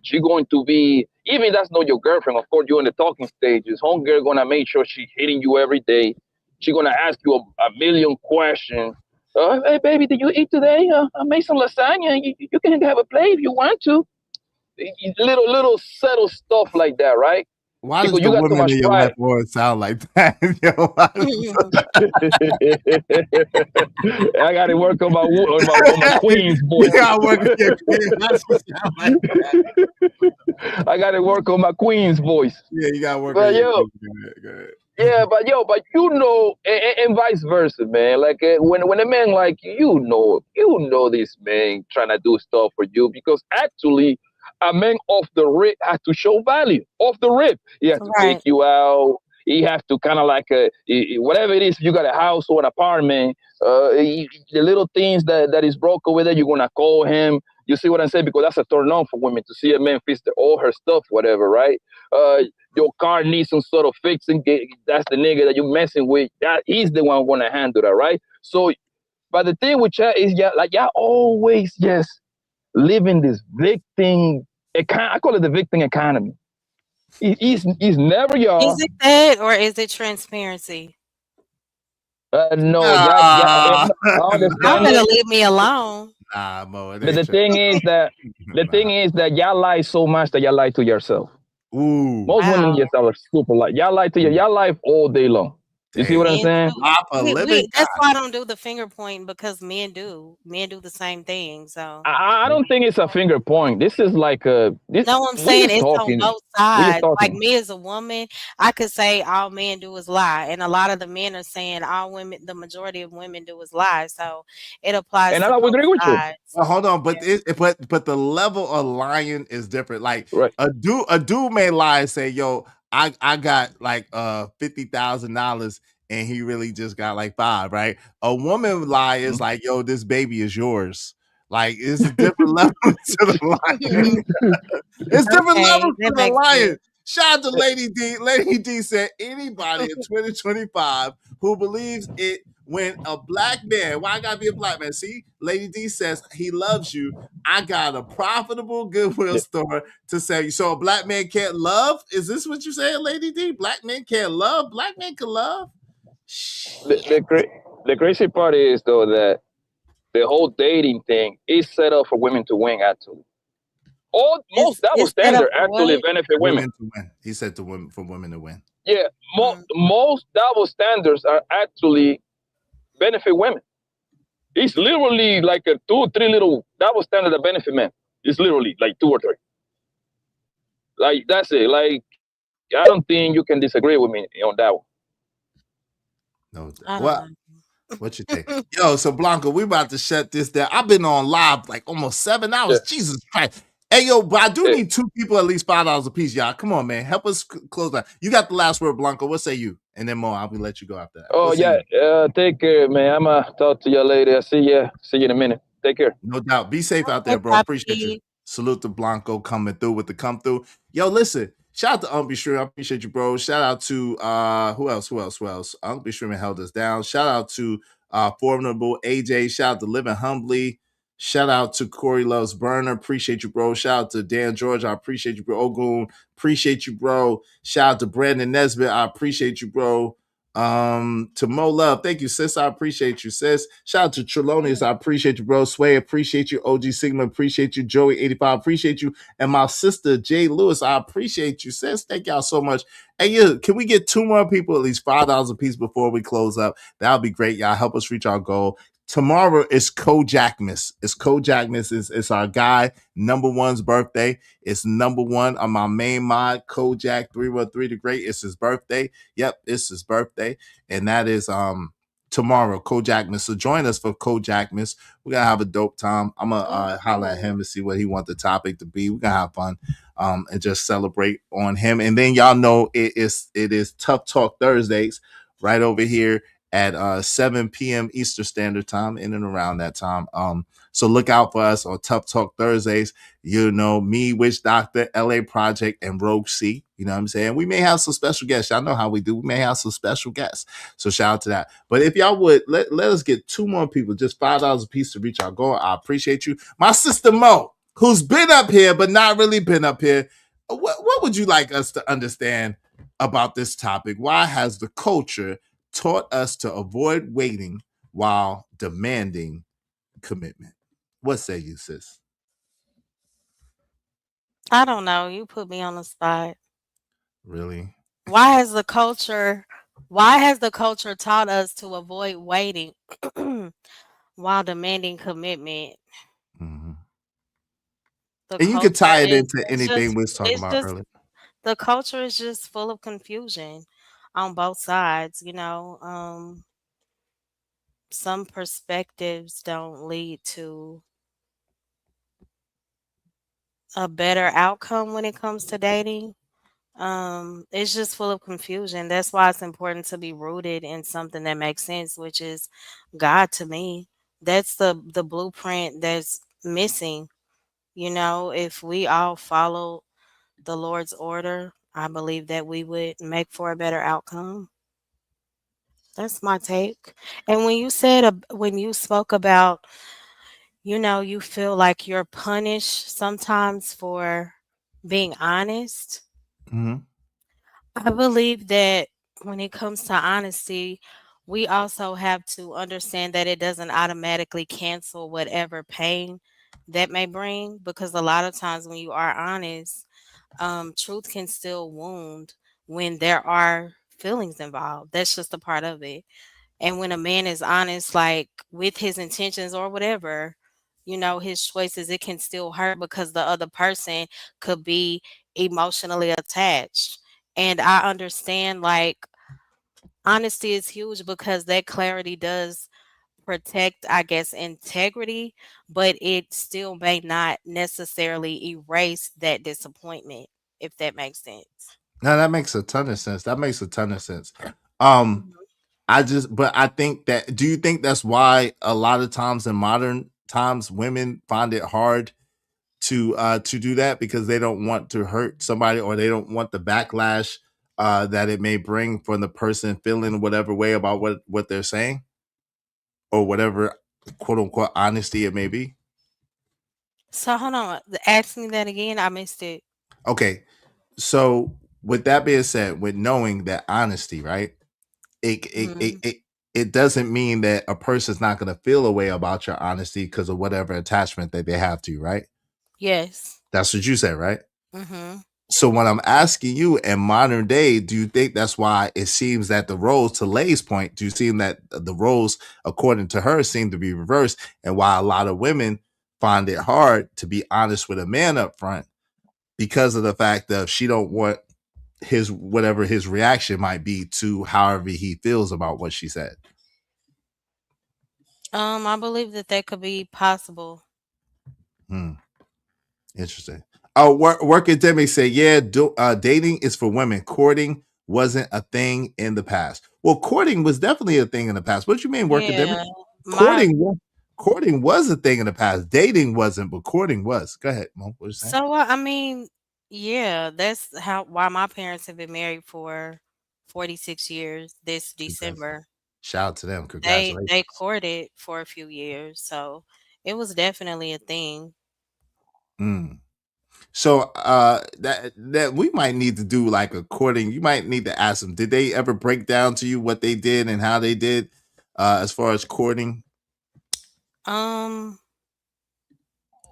Speaker 1: She going to be, even that's not your girlfriend, of course, you're in the talking stages. Homegirl gonna make sure she's hitting you every day. She gonna ask you a million questions. Hey, baby, did you eat today? I made some lasagna. You can have a plate if you want to. Little subtle stuff like that, right?
Speaker 3: Why does
Speaker 1: because
Speaker 3: the
Speaker 1: you got too
Speaker 3: woman
Speaker 1: much
Speaker 3: in your
Speaker 1: pride.
Speaker 3: life always sound like that? Yo,
Speaker 1: I got to work on my queen's voice.
Speaker 3: You gotta work on your queen. Why does she sound like that?
Speaker 1: I got to work on my queen's voice.
Speaker 3: Yeah, you gotta work
Speaker 1: But
Speaker 3: on your
Speaker 1: yo,
Speaker 3: queen. Go ahead.
Speaker 1: yeah, but you know, and vice versa, man. Like when a man like you know this man trying to do stuff for you because actually a man off the rip has to show value off the rip. He has to take
Speaker 19: Right.
Speaker 1: you out. He have to kind of like whatever it is. If you got a house or an apartment, the little things that is broke over there, you're gonna call him. You see what I'm saying? Because that's a turn on for women to see a man fix all her stuff, whatever, right? Your car needs some sort of fixing. That's the nigga that you're messing with. That he's the one gonna handle that, right? So, but the thing with y'all is, y'all always just live in this victim. I call it the victim economy. He's never y'all.
Speaker 19: Is it that or is it transparency?
Speaker 1: No,
Speaker 3: Nah.
Speaker 19: Y'all better leave me alone.
Speaker 3: Nah, Mo. It
Speaker 1: But
Speaker 3: ain't
Speaker 1: the thing is that y'all lie so much that y'all lie to yourself.
Speaker 3: Ooh.
Speaker 1: Most women just are super lie. Y'all lie to y'all life all day long. You see what I'm saying?
Speaker 19: That's why I don't do the finger point because men do the same thing. So
Speaker 1: I don't think it's a finger point. This is like
Speaker 19: no, I'm saying it's on both sides. Like
Speaker 1: talking.
Speaker 19: me as a woman, I could say all men do is lie, and a lot of the men are saying all women, the majority of women do is lie. So it applies.
Speaker 1: And
Speaker 19: to
Speaker 1: I would
Speaker 19: both
Speaker 1: agree with
Speaker 19: sides.
Speaker 1: you.
Speaker 3: Hold on, but but the level of lying is different. Like
Speaker 1: right.
Speaker 3: a dude may lie and say, "Yo, I got like $50,000 and he really just got like 5," right? A woman lie is like, "Yo, this baby is yours." Like it's a different level to the lying. It's different levels to the lying. Shout out to Lady D. Lady D said, "Anybody in 2025 who believes it when a black man, why I gotta be a black man?" See, Lady D says he loves you. I got a profitable Goodwill store to sell you. So a black man can't love? Is this what you're saying, Lady D? Black men can't love? Black men can love?
Speaker 1: The crazy part is though that the whole dating thing is set up for women to win. Actually, most double standard actually benefit women.
Speaker 3: To win. He said for women to win.
Speaker 1: Yeah, most double standards are actually benefit women. It's literally like a 2 or 3 little double standard that benefit men. It's literally like 2 or 3. Like that's it. Like I don't think you can disagree with me on that one.
Speaker 3: No, what you think? Yo, so Blanco, we about to shut this down. I've been on live like almost 7 hours. Yeah. Jesus Christ. Hey, yo, but I do need 2 people at least $5 a piece, y'all. Come on, man. Help us close that. You got the last word, Blanco. What say you? And then Mo, I'll let you go after that.
Speaker 1: Oh, yeah. Take care, man. I'm going to talk to you later. See you in a minute. Take care.
Speaker 3: No doubt. Be safe out there, bro. Appreciate you. Salute to Blanco coming through with the come through. Yo, listen. Shout out to Uncle Shrimp. I appreciate you, bro. Shout out to who else? Uncle Shrimp held us down. Shout out to Formidable AJ. Shout out to Living Humbly. Shout out to Corey Loves Burner. Appreciate you, bro. Shout out to Dan George. I appreciate you, bro. Ogun. Appreciate you, bro. Shout out to Brandon Nesbitt. I appreciate you, bro. To Mo Love, thank you, sis. I appreciate you, sis. Shout out to Trelonius. I appreciate you, bro. Sway, appreciate you. OG Sigma, appreciate you. Joey 85, appreciate you. And my sister Jay Lewis, I appreciate you, sis. Thank y'all so much. Hey, yeah, can we get 2 more people, at least $5 a piece before we close up? That'll be great. Y'all help us reach our goal. Tomorrow is Kojakmas. It's Kojakmas. It's our guy, number 1's birthday. It's number 1 on my main mod, Kojak 313 the Great. It's his birthday. Yep, it's his birthday. And that is tomorrow, Kojakmas. So join us for Kojakmas. We're gonna have a dope time. I'm gonna holler at him and see what he wants the topic to be. We're gonna have fun and just celebrate on him. And then y'all know it is Tough Talk Thursdays right over here at 7 p.m. Eastern Standard Time, in and around that time. So look out for us on Tough Talk Thursdays. You know, me, Witch Doctor, LA Project, and Rogue C. You know what I'm saying? We may have some special guests. Y'all know how we do. We may have some special guests. So shout out to that. But if y'all would, let us get 2 more people, just $5 a piece to reach our goal. I appreciate you. My sister Mo, who's been up here, but not really been up here. What would you like us to understand about this topic? Why has the culture taught us to avoid waiting while demanding commitment? What say you, sis?
Speaker 19: I don't know. You put me on the spot.
Speaker 3: Really?
Speaker 19: Why has the culture taught us to avoid waiting while demanding commitment?
Speaker 3: Mm-hmm.
Speaker 19: The
Speaker 3: And you could
Speaker 19: culture
Speaker 3: tie it
Speaker 19: is
Speaker 3: into
Speaker 19: it's
Speaker 3: anything
Speaker 19: just
Speaker 3: we was talking
Speaker 19: it's
Speaker 3: about
Speaker 19: just
Speaker 3: earlier.
Speaker 19: the culture is just full of confusion on both sides, some perspectives don't lead to a better outcome when it comes to dating. It's just full of confusion. That's why it's important to be rooted in something that makes sense, which is God to me. That's the blueprint that's missing. If we all follow the Lord's order, I believe that we would make for a better outcome. That's my take. And when you spoke about, you feel like you're punished sometimes for being honest.
Speaker 3: Mm-hmm.
Speaker 19: I believe that when it comes to honesty, we also have to understand that it doesn't automatically cancel whatever pain that may bring, because a lot of times when you are honest, truth can still wound when there are feelings involved. That's just a part of it. And when a man is honest, like with his intentions or whatever, his choices, it can still hurt because the other person could be emotionally attached. And I understand, like, honesty is huge because that clarity does protect, I guess, integrity, but it still may not necessarily erase that disappointment, if that makes sense.
Speaker 3: No, that makes a ton of sense. That makes a ton of sense.
Speaker 19: Mhm.
Speaker 3: But I think that, do you think that's why a lot of times in modern times women find it hard to do that, because they don't want to hurt somebody, or they don't want the backlash that it may bring from the person feeling whatever way about what they're saying, or whatever quote unquote honesty it may be?
Speaker 19: So hold on, ask me that again. I missed it.
Speaker 3: Okay, so with that being said, with knowing that honesty, right? It it it
Speaker 19: Mhm.
Speaker 3: it, it doesn't mean that a person's not going to feel a way about your honesty because of whatever attachment that they have to you, right?
Speaker 19: Yes.
Speaker 3: That's what you said, right?
Speaker 19: Mhm.
Speaker 3: So when I'm asking you, in modern day, do you think that's why it seems that the roles, to Lay's point, do you seem that the roles, according to her, seem to be reversed, and why a lot of women find it hard to be honest with a man up front because of the fact that she don't want his, whatever his reaction might be to however he feels about what she said?
Speaker 19: I believe that could be possible.
Speaker 3: Hmm. Interesting. Oh, Workademic said, yeah, dating is for women. Courting wasn't a thing in the past. Well, courting was definitely a thing in the past. What you mean, Workademic?
Speaker 19: Yeah. My
Speaker 3: Courting was a thing in the past. Dating wasn't, but courting was. Go ahead, Mo. What you saying?
Speaker 19: So I mean, yeah, that's why my parents have been married for 46 years this
Speaker 3: Congrats.
Speaker 19: December.
Speaker 3: Shout out to them.
Speaker 19: They
Speaker 3: Congratulations.
Speaker 19: courted for a few years, so it was definitely a thing.
Speaker 3: Mm. So that we might need to do like a courting. You might need to ask them, did they ever break down to you what they did and how they did as far as courting?
Speaker 19: Um,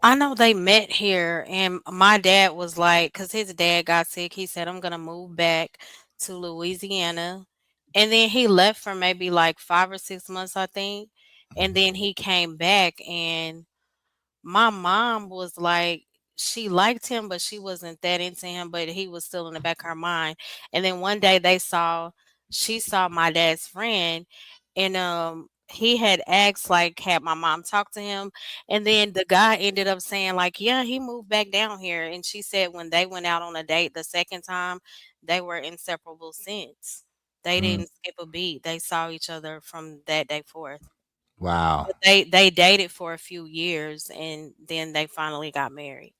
Speaker 19: I know they met here, and my dad was like, because his dad got sick, he said, I'm gonna move back to Louisiana. And then he left for maybe like 5 or 6 months, I think. And then he came back, and my mom was like, she liked him, but she wasn't that into him, but he was still in the back of her mind. And then one day she saw my dad's friend, and he had asked, like, had my mom talked to him, and then the guy ended up saying, like, yeah, he moved back down here. And she said when they went out on a date the second time, they were inseparable since. They
Speaker 3: Mm.
Speaker 19: didn't skip a beat. They saw each other from that day forth.
Speaker 3: Wow.
Speaker 19: But they dated for a few years, and then they finally got married.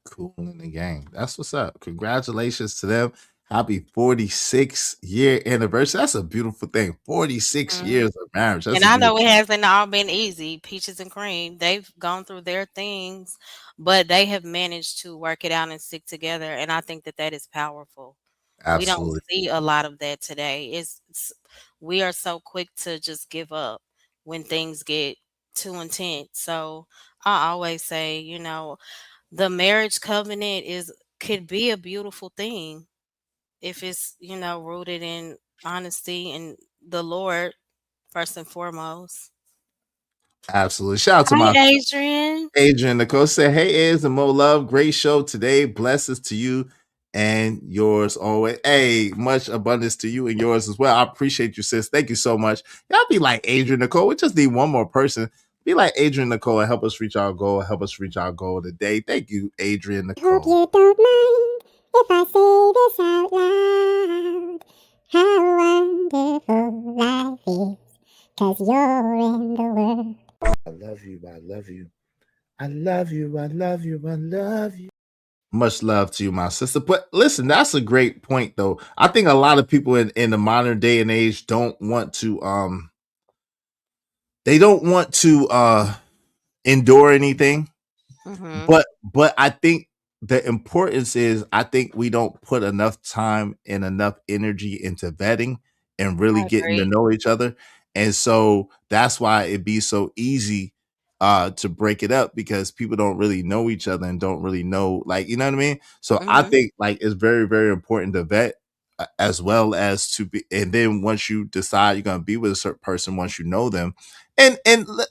Speaker 3: Cool in the gang. That's what's up. Congratulations to them. Happy 46-year anniversary. That's a beautiful thing. 46
Speaker 19: Mhm.
Speaker 3: years of marriage. That's
Speaker 19: And
Speaker 3: a
Speaker 19: I know
Speaker 3: beautiful.
Speaker 19: it hasn't all been easy, peaches and cream. They've gone through their things, but they have managed to work it out and stick together, and I think that is powerful. We don't
Speaker 3: Absolutely.
Speaker 19: see a lot of that today. We are so quick to just give up when things get too intense. So I always say, the marriage covenant could be a beautiful thing. if it's, rooted in honesty and the Lord first and foremost.
Speaker 3: Absolutely. Shout out to
Speaker 19: Hi,
Speaker 3: my
Speaker 19: Adrian.
Speaker 3: Adrian Nicole said, "Hey, Iz and Mo Love, great show today. Blessings to you and yours always. Hey, much abundance to you and yours as well. I appreciate you, sis. Thank you so much. Y'all be like Adrian Nicole. We just need one more person. Be like Adrian Nicole and help us reach our goal. Help us reach our goal today. Thank you, Adrian Nicole.
Speaker 9: Hope you don't mind if I say this out loud. How wonderful life is, 'cause you're in the world.
Speaker 3: I love you. I love you. I love you. I love you. I love you. Much love to you, my sister. But listen, that's a great point, though. I think a lot of people in the modern day and age don't want to endure anything.
Speaker 19: Mm-hmm.
Speaker 3: But I think the importance is, I think we don't put enough time and enough energy into vetting and really
Speaker 19: I
Speaker 3: getting to
Speaker 19: agree.
Speaker 3: know each other. And so that's why it'd be so easy to break it up, because people don't really know each other and don't really know, like, you know what I mean? So I
Speaker 19: Mm-hmm.
Speaker 3: think like it's very, very important to vet, as well as to be, and then once you decide you're going to be with a certain person, once you know them, and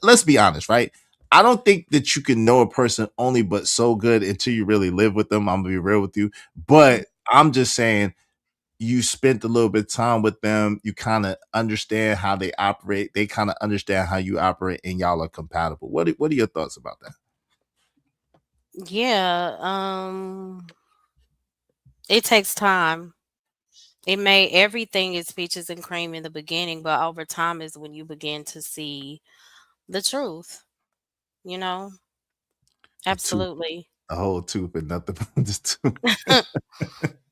Speaker 3: let's be honest, right? I don't think that you can know a person only but so good until you really live with them. I'm gonna be real with you. But I'm just saying, you spent a little bit of time with them, you kind of understand how they operate, they kind of understand how you operate, and y'all are compatible. What are your thoughts about that?
Speaker 19: Yeah. It takes time. Everything is peaches and cream in the beginning, but over time is when you begin to see the truth, you know?
Speaker 3: The tooth,
Speaker 19: Absolutely.
Speaker 3: the whole tooth, and nothing but the tooth.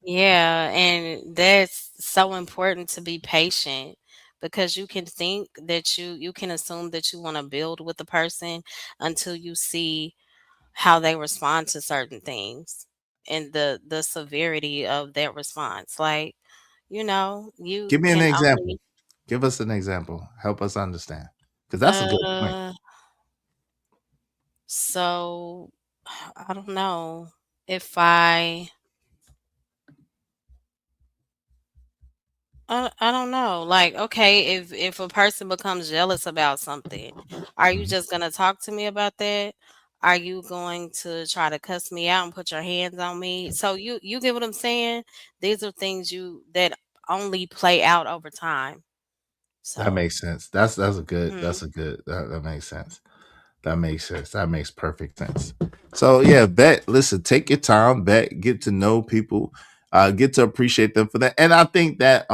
Speaker 19: Yeah, and that's so important to be patient, because you can think that you can assume that you want to build with the person until you see how they respond to certain things and the severity of that response. Like, you
Speaker 3: Give me an
Speaker 19: can
Speaker 3: example.
Speaker 19: only
Speaker 3: Give us an example. Help us understand, because that's a good point.
Speaker 19: uh so I don't know if I don't know. Like, okay, if a person becomes jealous about something, are you just gonna talk to me about that? Are you going to try to cuss me out and put your hands on me? So you get what I'm saying? These are things that only play out over time.
Speaker 3: That
Speaker 19: So,
Speaker 3: makes sense. That's
Speaker 19: mhm.
Speaker 3: a good that makes sense. That makes sense. That makes perfect sense. So yeah, bet. Listen, take your time, bet, get to know people, get to appreciate them for that. And I think that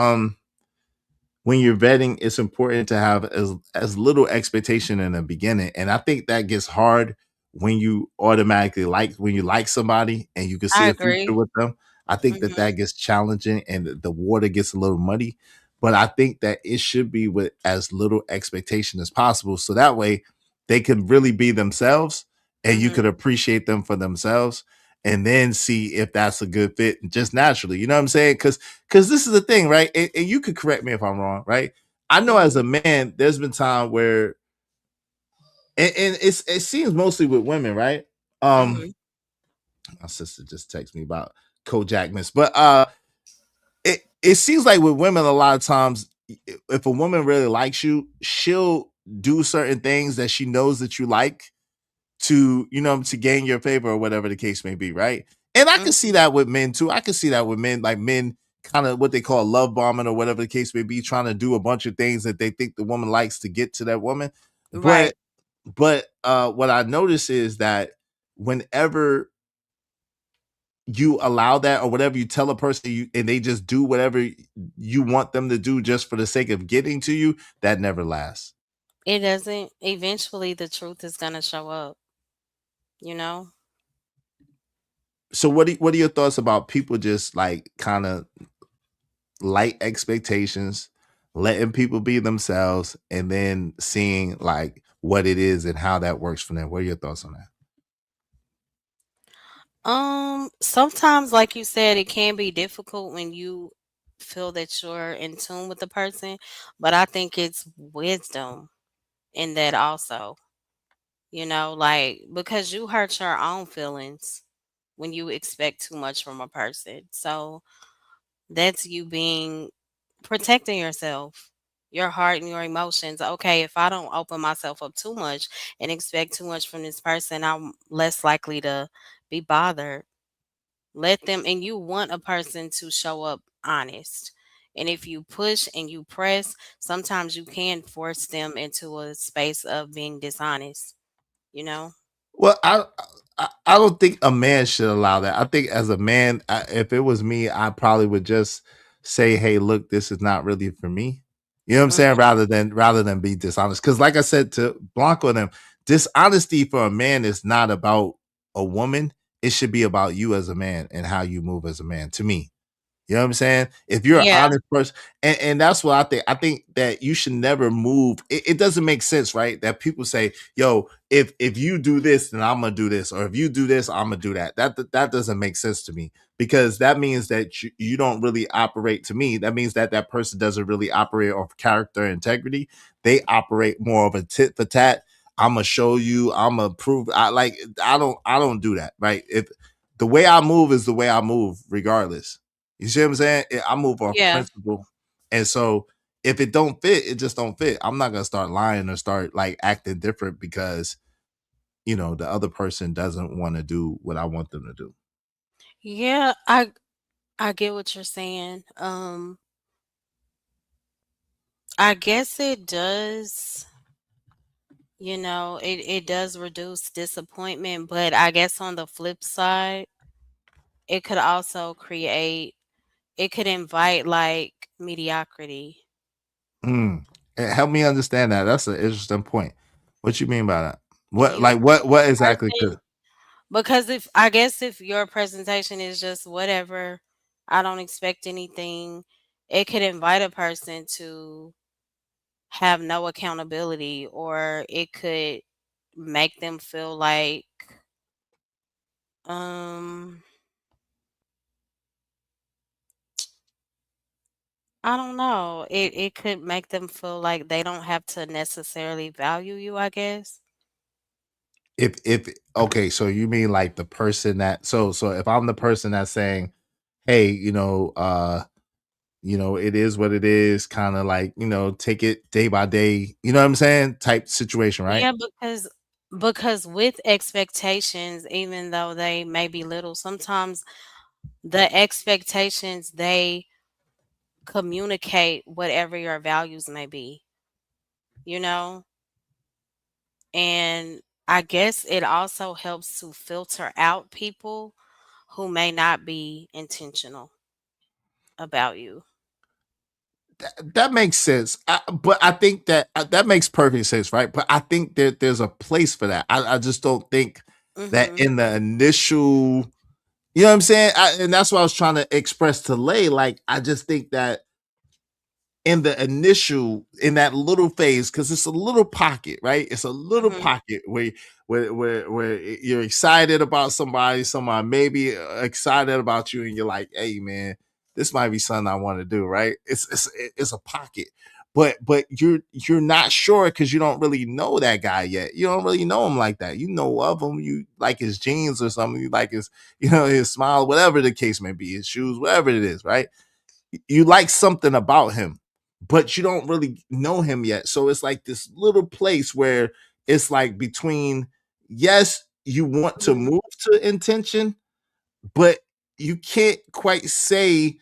Speaker 3: when you're vetting, it's important to have as little expectation in the beginning. And I think that gets hard when you automatically when you like somebody and you can see
Speaker 19: I
Speaker 3: a future
Speaker 19: agree.
Speaker 3: with them. I think that
Speaker 19: Mhm.
Speaker 3: that gets challenging and the water gets a little muddy. But I think that it should be with as little expectation as possible, so that way they can really be themselves and you
Speaker 19: Mhm.
Speaker 3: could appreciate them for themselves, and then see if that's a good fit just naturally. You know what I'm saying? Because this is the thing, right? And you could correct me if I'm wrong, right? I know as
Speaker 19: Mhm.
Speaker 3: a man, there's been time where, and it seems mostly with women, right?
Speaker 19: Mhm.
Speaker 3: My sister just texted me about Kojak Miss, but it seems like with women a lot of times, if a woman really likes you, she'll do certain things that she knows that you like to, to gain your favor or whatever the case may be, right? And I can see
Speaker 19: Mhm.
Speaker 3: that with men too. I can see that with men, like men kind of what they call love bombing or whatever the case may be, trying to do a bunch of things that they think the woman likes to get to that woman.
Speaker 19: Right.
Speaker 3: But what I notice is that whenever you allow that, or whatever you tell a person, and they just do whatever you want them to do just for the sake of getting to you, that never lasts.
Speaker 19: It doesn't. Eventually, the truth is gonna show up. You know.
Speaker 3: So what are your thoughts about people just like kind of light expectations, letting people be themselves, and then seeing like what it is and how that works for them? What are your thoughts on that?
Speaker 19: Sometimes, like you said, it can be difficult when you feel that you're in tune with the person, but I think it's wisdom in that also, like, because you hurt your own feelings when you expect too much from a person. So That's you being protecting yourself, your heart and your emotions. Okay, if I don't open myself up too much and expect too much from this person, I'm less likely to be bothered. Let them, and you want a person to show up honest. And if you push and you press, sometimes you can force them into a space of being dishonest, you know?
Speaker 3: Well, I don't think a man should allow that. I think as a man, if it was me, I probably would just say, "Hey, look, this is not really for me." You know what I'm saying?
Speaker 19: Mhm.
Speaker 3: Rather than be dishonest. Because like I said to Blanco and them, dishonesty for a man is not about a woman. It should be about you as a man and how you move as a man. To me, you know what I'm saying? If you're an
Speaker 19: Yeah.
Speaker 3: honest person, and that's what I think. I think that you should never move. It doesn't make sense, right? That people say, "Yo, if you do this, then I'm gonna do this, or if you do this, I'm gonna do that." That doesn't make sense to me because that means that you don't really operate. To me, that means that that person doesn't really operate off character and integrity. They operate more of a tit for tat. I'm gonna show you. I'm gonna prove. I don't do that, right? If the way I move is the way I move, regardless. You see what I'm saying? I move off
Speaker 19: Yeah.
Speaker 3: principle. And so if it don't fit, it just don't fit. I'm not gonna start lying or start like acting different because the other person doesn't want to do what I want them to do.
Speaker 19: Yeah, I get what you're saying. I guess it does, it does reduce disappointment, but I guess on the flip side, it could also it could invite like mediocrity.
Speaker 3: Help me understand that. That's an interesting point. What you mean by that? What
Speaker 19: You
Speaker 3: like what exactly
Speaker 19: person,
Speaker 3: could
Speaker 19: because if your presentation is just whatever, I don't expect anything, it could invite a person to have no accountability, or it could make them feel like um I don't know. It could make them feel like they don't have to necessarily value you, I guess.
Speaker 3: if okay, so you mean like the person that so if I'm the person that's saying, hey, it is what it is, kind of like, take it day by day, you know what I'm saying? Type situation, right?
Speaker 19: Yeah, because with expectations, even though they may be little, sometimes the expectations, they communicate whatever your values may be, you know? And I guess it also helps to filter out people who may not be intentional about you.
Speaker 3: That makes sense. But I think that that makes perfect sense, right? But I think that there's a place for that. I just don't think that
Speaker 19: Mhm.
Speaker 3: in the initial, you know what I'm saying? And that's what I was trying to express to Lay. Like, I just think that in the initial, in that little phase, because it's a little pocket, right? It's a little
Speaker 19: Mhm.
Speaker 3: pocket where you're excited about somebody maybe excited about you, and you're like, hey man, this might be something I want to do, right? It's a pocket. But you're not sure because you don't really know that guy yet. You don't really know him like that. You know of him, you like his jeans or something, you like his, his smile, whatever the case may be, his shoes, whatever it is, right? You like something about him, but you don't really know him yet. So it's like this little place where it's like between, yes, you want to
Speaker 19: Mhm.
Speaker 3: move to intention, but you can't quite say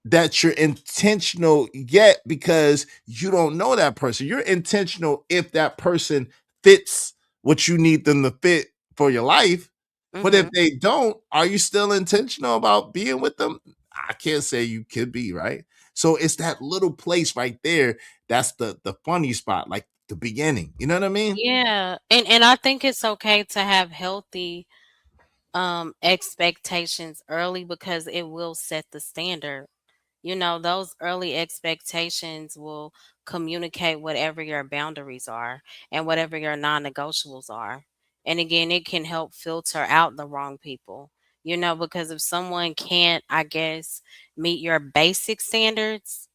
Speaker 3: that you're intentional yet because you don't know that person. You're intentional if that person fits what you need them to fit for your life. But if
Speaker 19: Mhm.
Speaker 3: they don't, are you still intentional about being with them? I can't say you could be, right? So it's that little place right there. That's the funny spot, like the beginning. You know what I mean?
Speaker 19: Yeah, and I think it's okay to have healthy expectations early because it will set the standard. Those early expectations will communicate whatever your boundaries are and whatever your non-negotiables are. And again, it can help filter out the wrong people. Because if someone can't, I guess, meet your basic standards,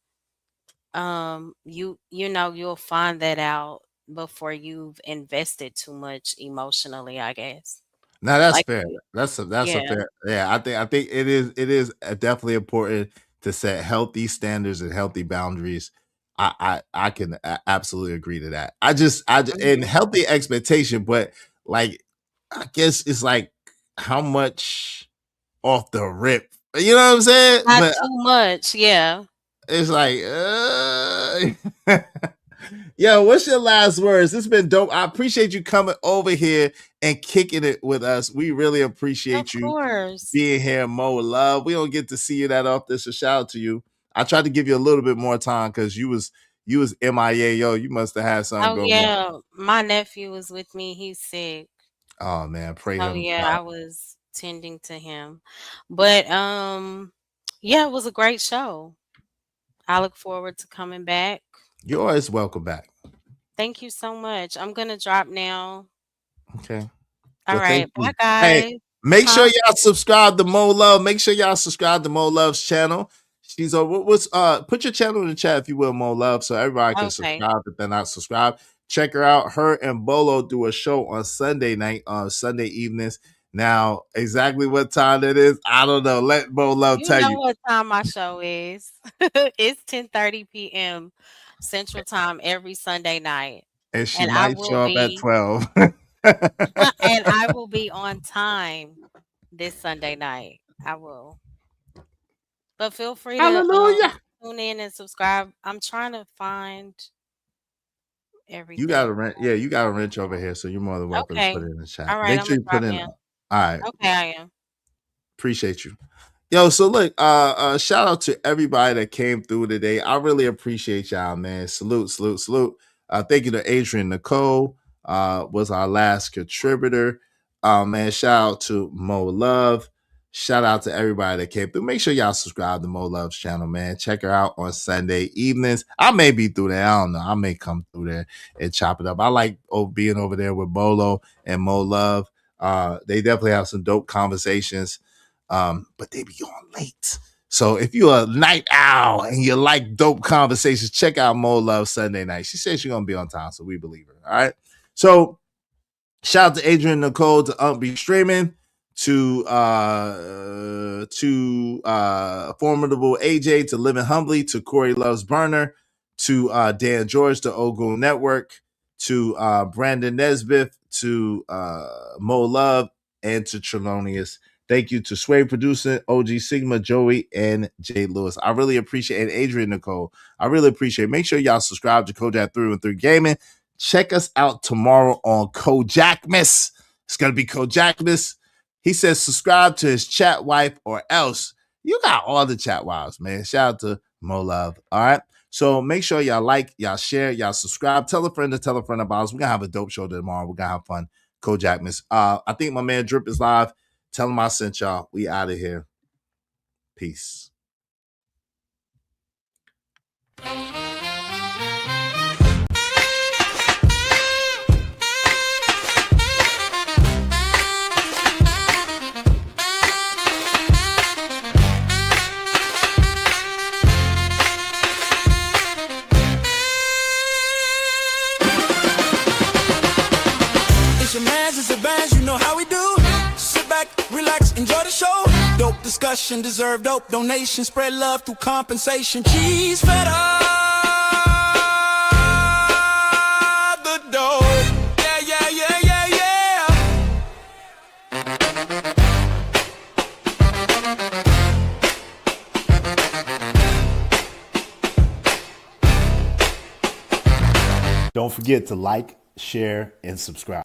Speaker 19: you'll find that out before you've invested too much emotionally, I guess.
Speaker 3: Now that's
Speaker 19: Like
Speaker 3: fair.
Speaker 19: you
Speaker 3: That's a
Speaker 19: Yeah.
Speaker 3: fair. Yeah, I think it is definitely important to set healthy standards and healthy boundaries. I can absolutely agree to that. I just and healthy expectation, but like I guess it's like how much off the rip, you know what I'm saying?
Speaker 19: Not
Speaker 3: But
Speaker 19: too much, yeah.
Speaker 3: it's like yo, what's your last words? It's been dope. I appreciate you coming over here and kicking it with us. We really appreciate you being here, Mo Love. We don't get to see you that often, so shout out to you. I tried to give you a little bit more time because you was MIA. Yo, you must have had something going on.
Speaker 19: My nephew was with me. He's sick.
Speaker 3: Oh man, pray him.
Speaker 19: Oh yeah, I was tending to him. But yeah, it was a great show. I look forward to coming back.
Speaker 3: You're always welcome back.
Speaker 19: Thank you so much. I'm gonna drop now.
Speaker 3: Okay.
Speaker 19: All right. Bye, guys.
Speaker 3: Hey, make sure y'all subscribe to Mo Love. Make sure y'all subscribe to Mo Love's channel. She's put your channel in the chat if you will, Mo Love, so everybody can subscribe if they're not subscribed. Check her out. Her and Bolo do a show on Sunday night, Sunday evenings. Now, exactly what time it is, I don't know. Let Mo Love tell you.
Speaker 19: You know what time my show is. It's 10:30 p.m. Central Time every Sunday night.
Speaker 3: And she might show up at 12.
Speaker 19: And I will be on time this Sunday night. I will. But feel free to tune in and subscribe. I'm trying to find everything.
Speaker 3: You got a wrench over here, so you're more than welcome to put it in the chat.
Speaker 19: All right,
Speaker 3: make sure you put in. All right.
Speaker 19: Okay, I am.
Speaker 3: Appreciate you. Yo, so look, shout out to everybody that came through today. I really appreciate y'all, man. Salute. Thank you to Adrian Nicole, was our last contributor. Man, shout out to Mo Love. Shout out to everybody that came through. Make sure y'all subscribe to Mo Love's channel, man. Check her out on Sunday evenings. I may be through there. I don't know. I may come through there and chop it up. I like being over there with Bolo and Mo Love. They definitely have some dope conversations, but they be on late. So if you're a night owl and you like dope conversations, check out Mo Love Sunday night. She says she's going to be on time, so we believe her. All right. So shout out to Adrian Nicole, to Be Streaming, to Formidable AJ, to Living Humbly, to Corey Loves Burner, to Dan George, to Ogun Network, to Brandon Nesbitt, to Mo Love, and to Trelonius. Thank you to Sway Producing, OG Sigma, Joey, and Jay Lewis. I really appreciate it. And Adrian Nicole, I really appreciate it. Make sure y'all subscribe to Kojak 313 Gaming. Check us out tomorrow on Kojakmas. It's going to be Kojakmas. He says subscribe to his chat wife or else. You got all the chat wives, man. Shout out to Mo Love. All right. So make sure y'all like, y'all share, y'all subscribe. Tell a friend about us. We're going to have a dope show tomorrow. We're going to have fun. Kojakmas. I think my man Drip is live. Tell him I sent y'all. We out of here. Peace.
Speaker 4: It's your man's, it's a band's, you know how we do. Relax, enjoy the show. Dope discussion, deserve dope donation. Spread love through compensation. Cheese feta, the dope. Yeah.
Speaker 3: Don't forget to like, share, and subscribe.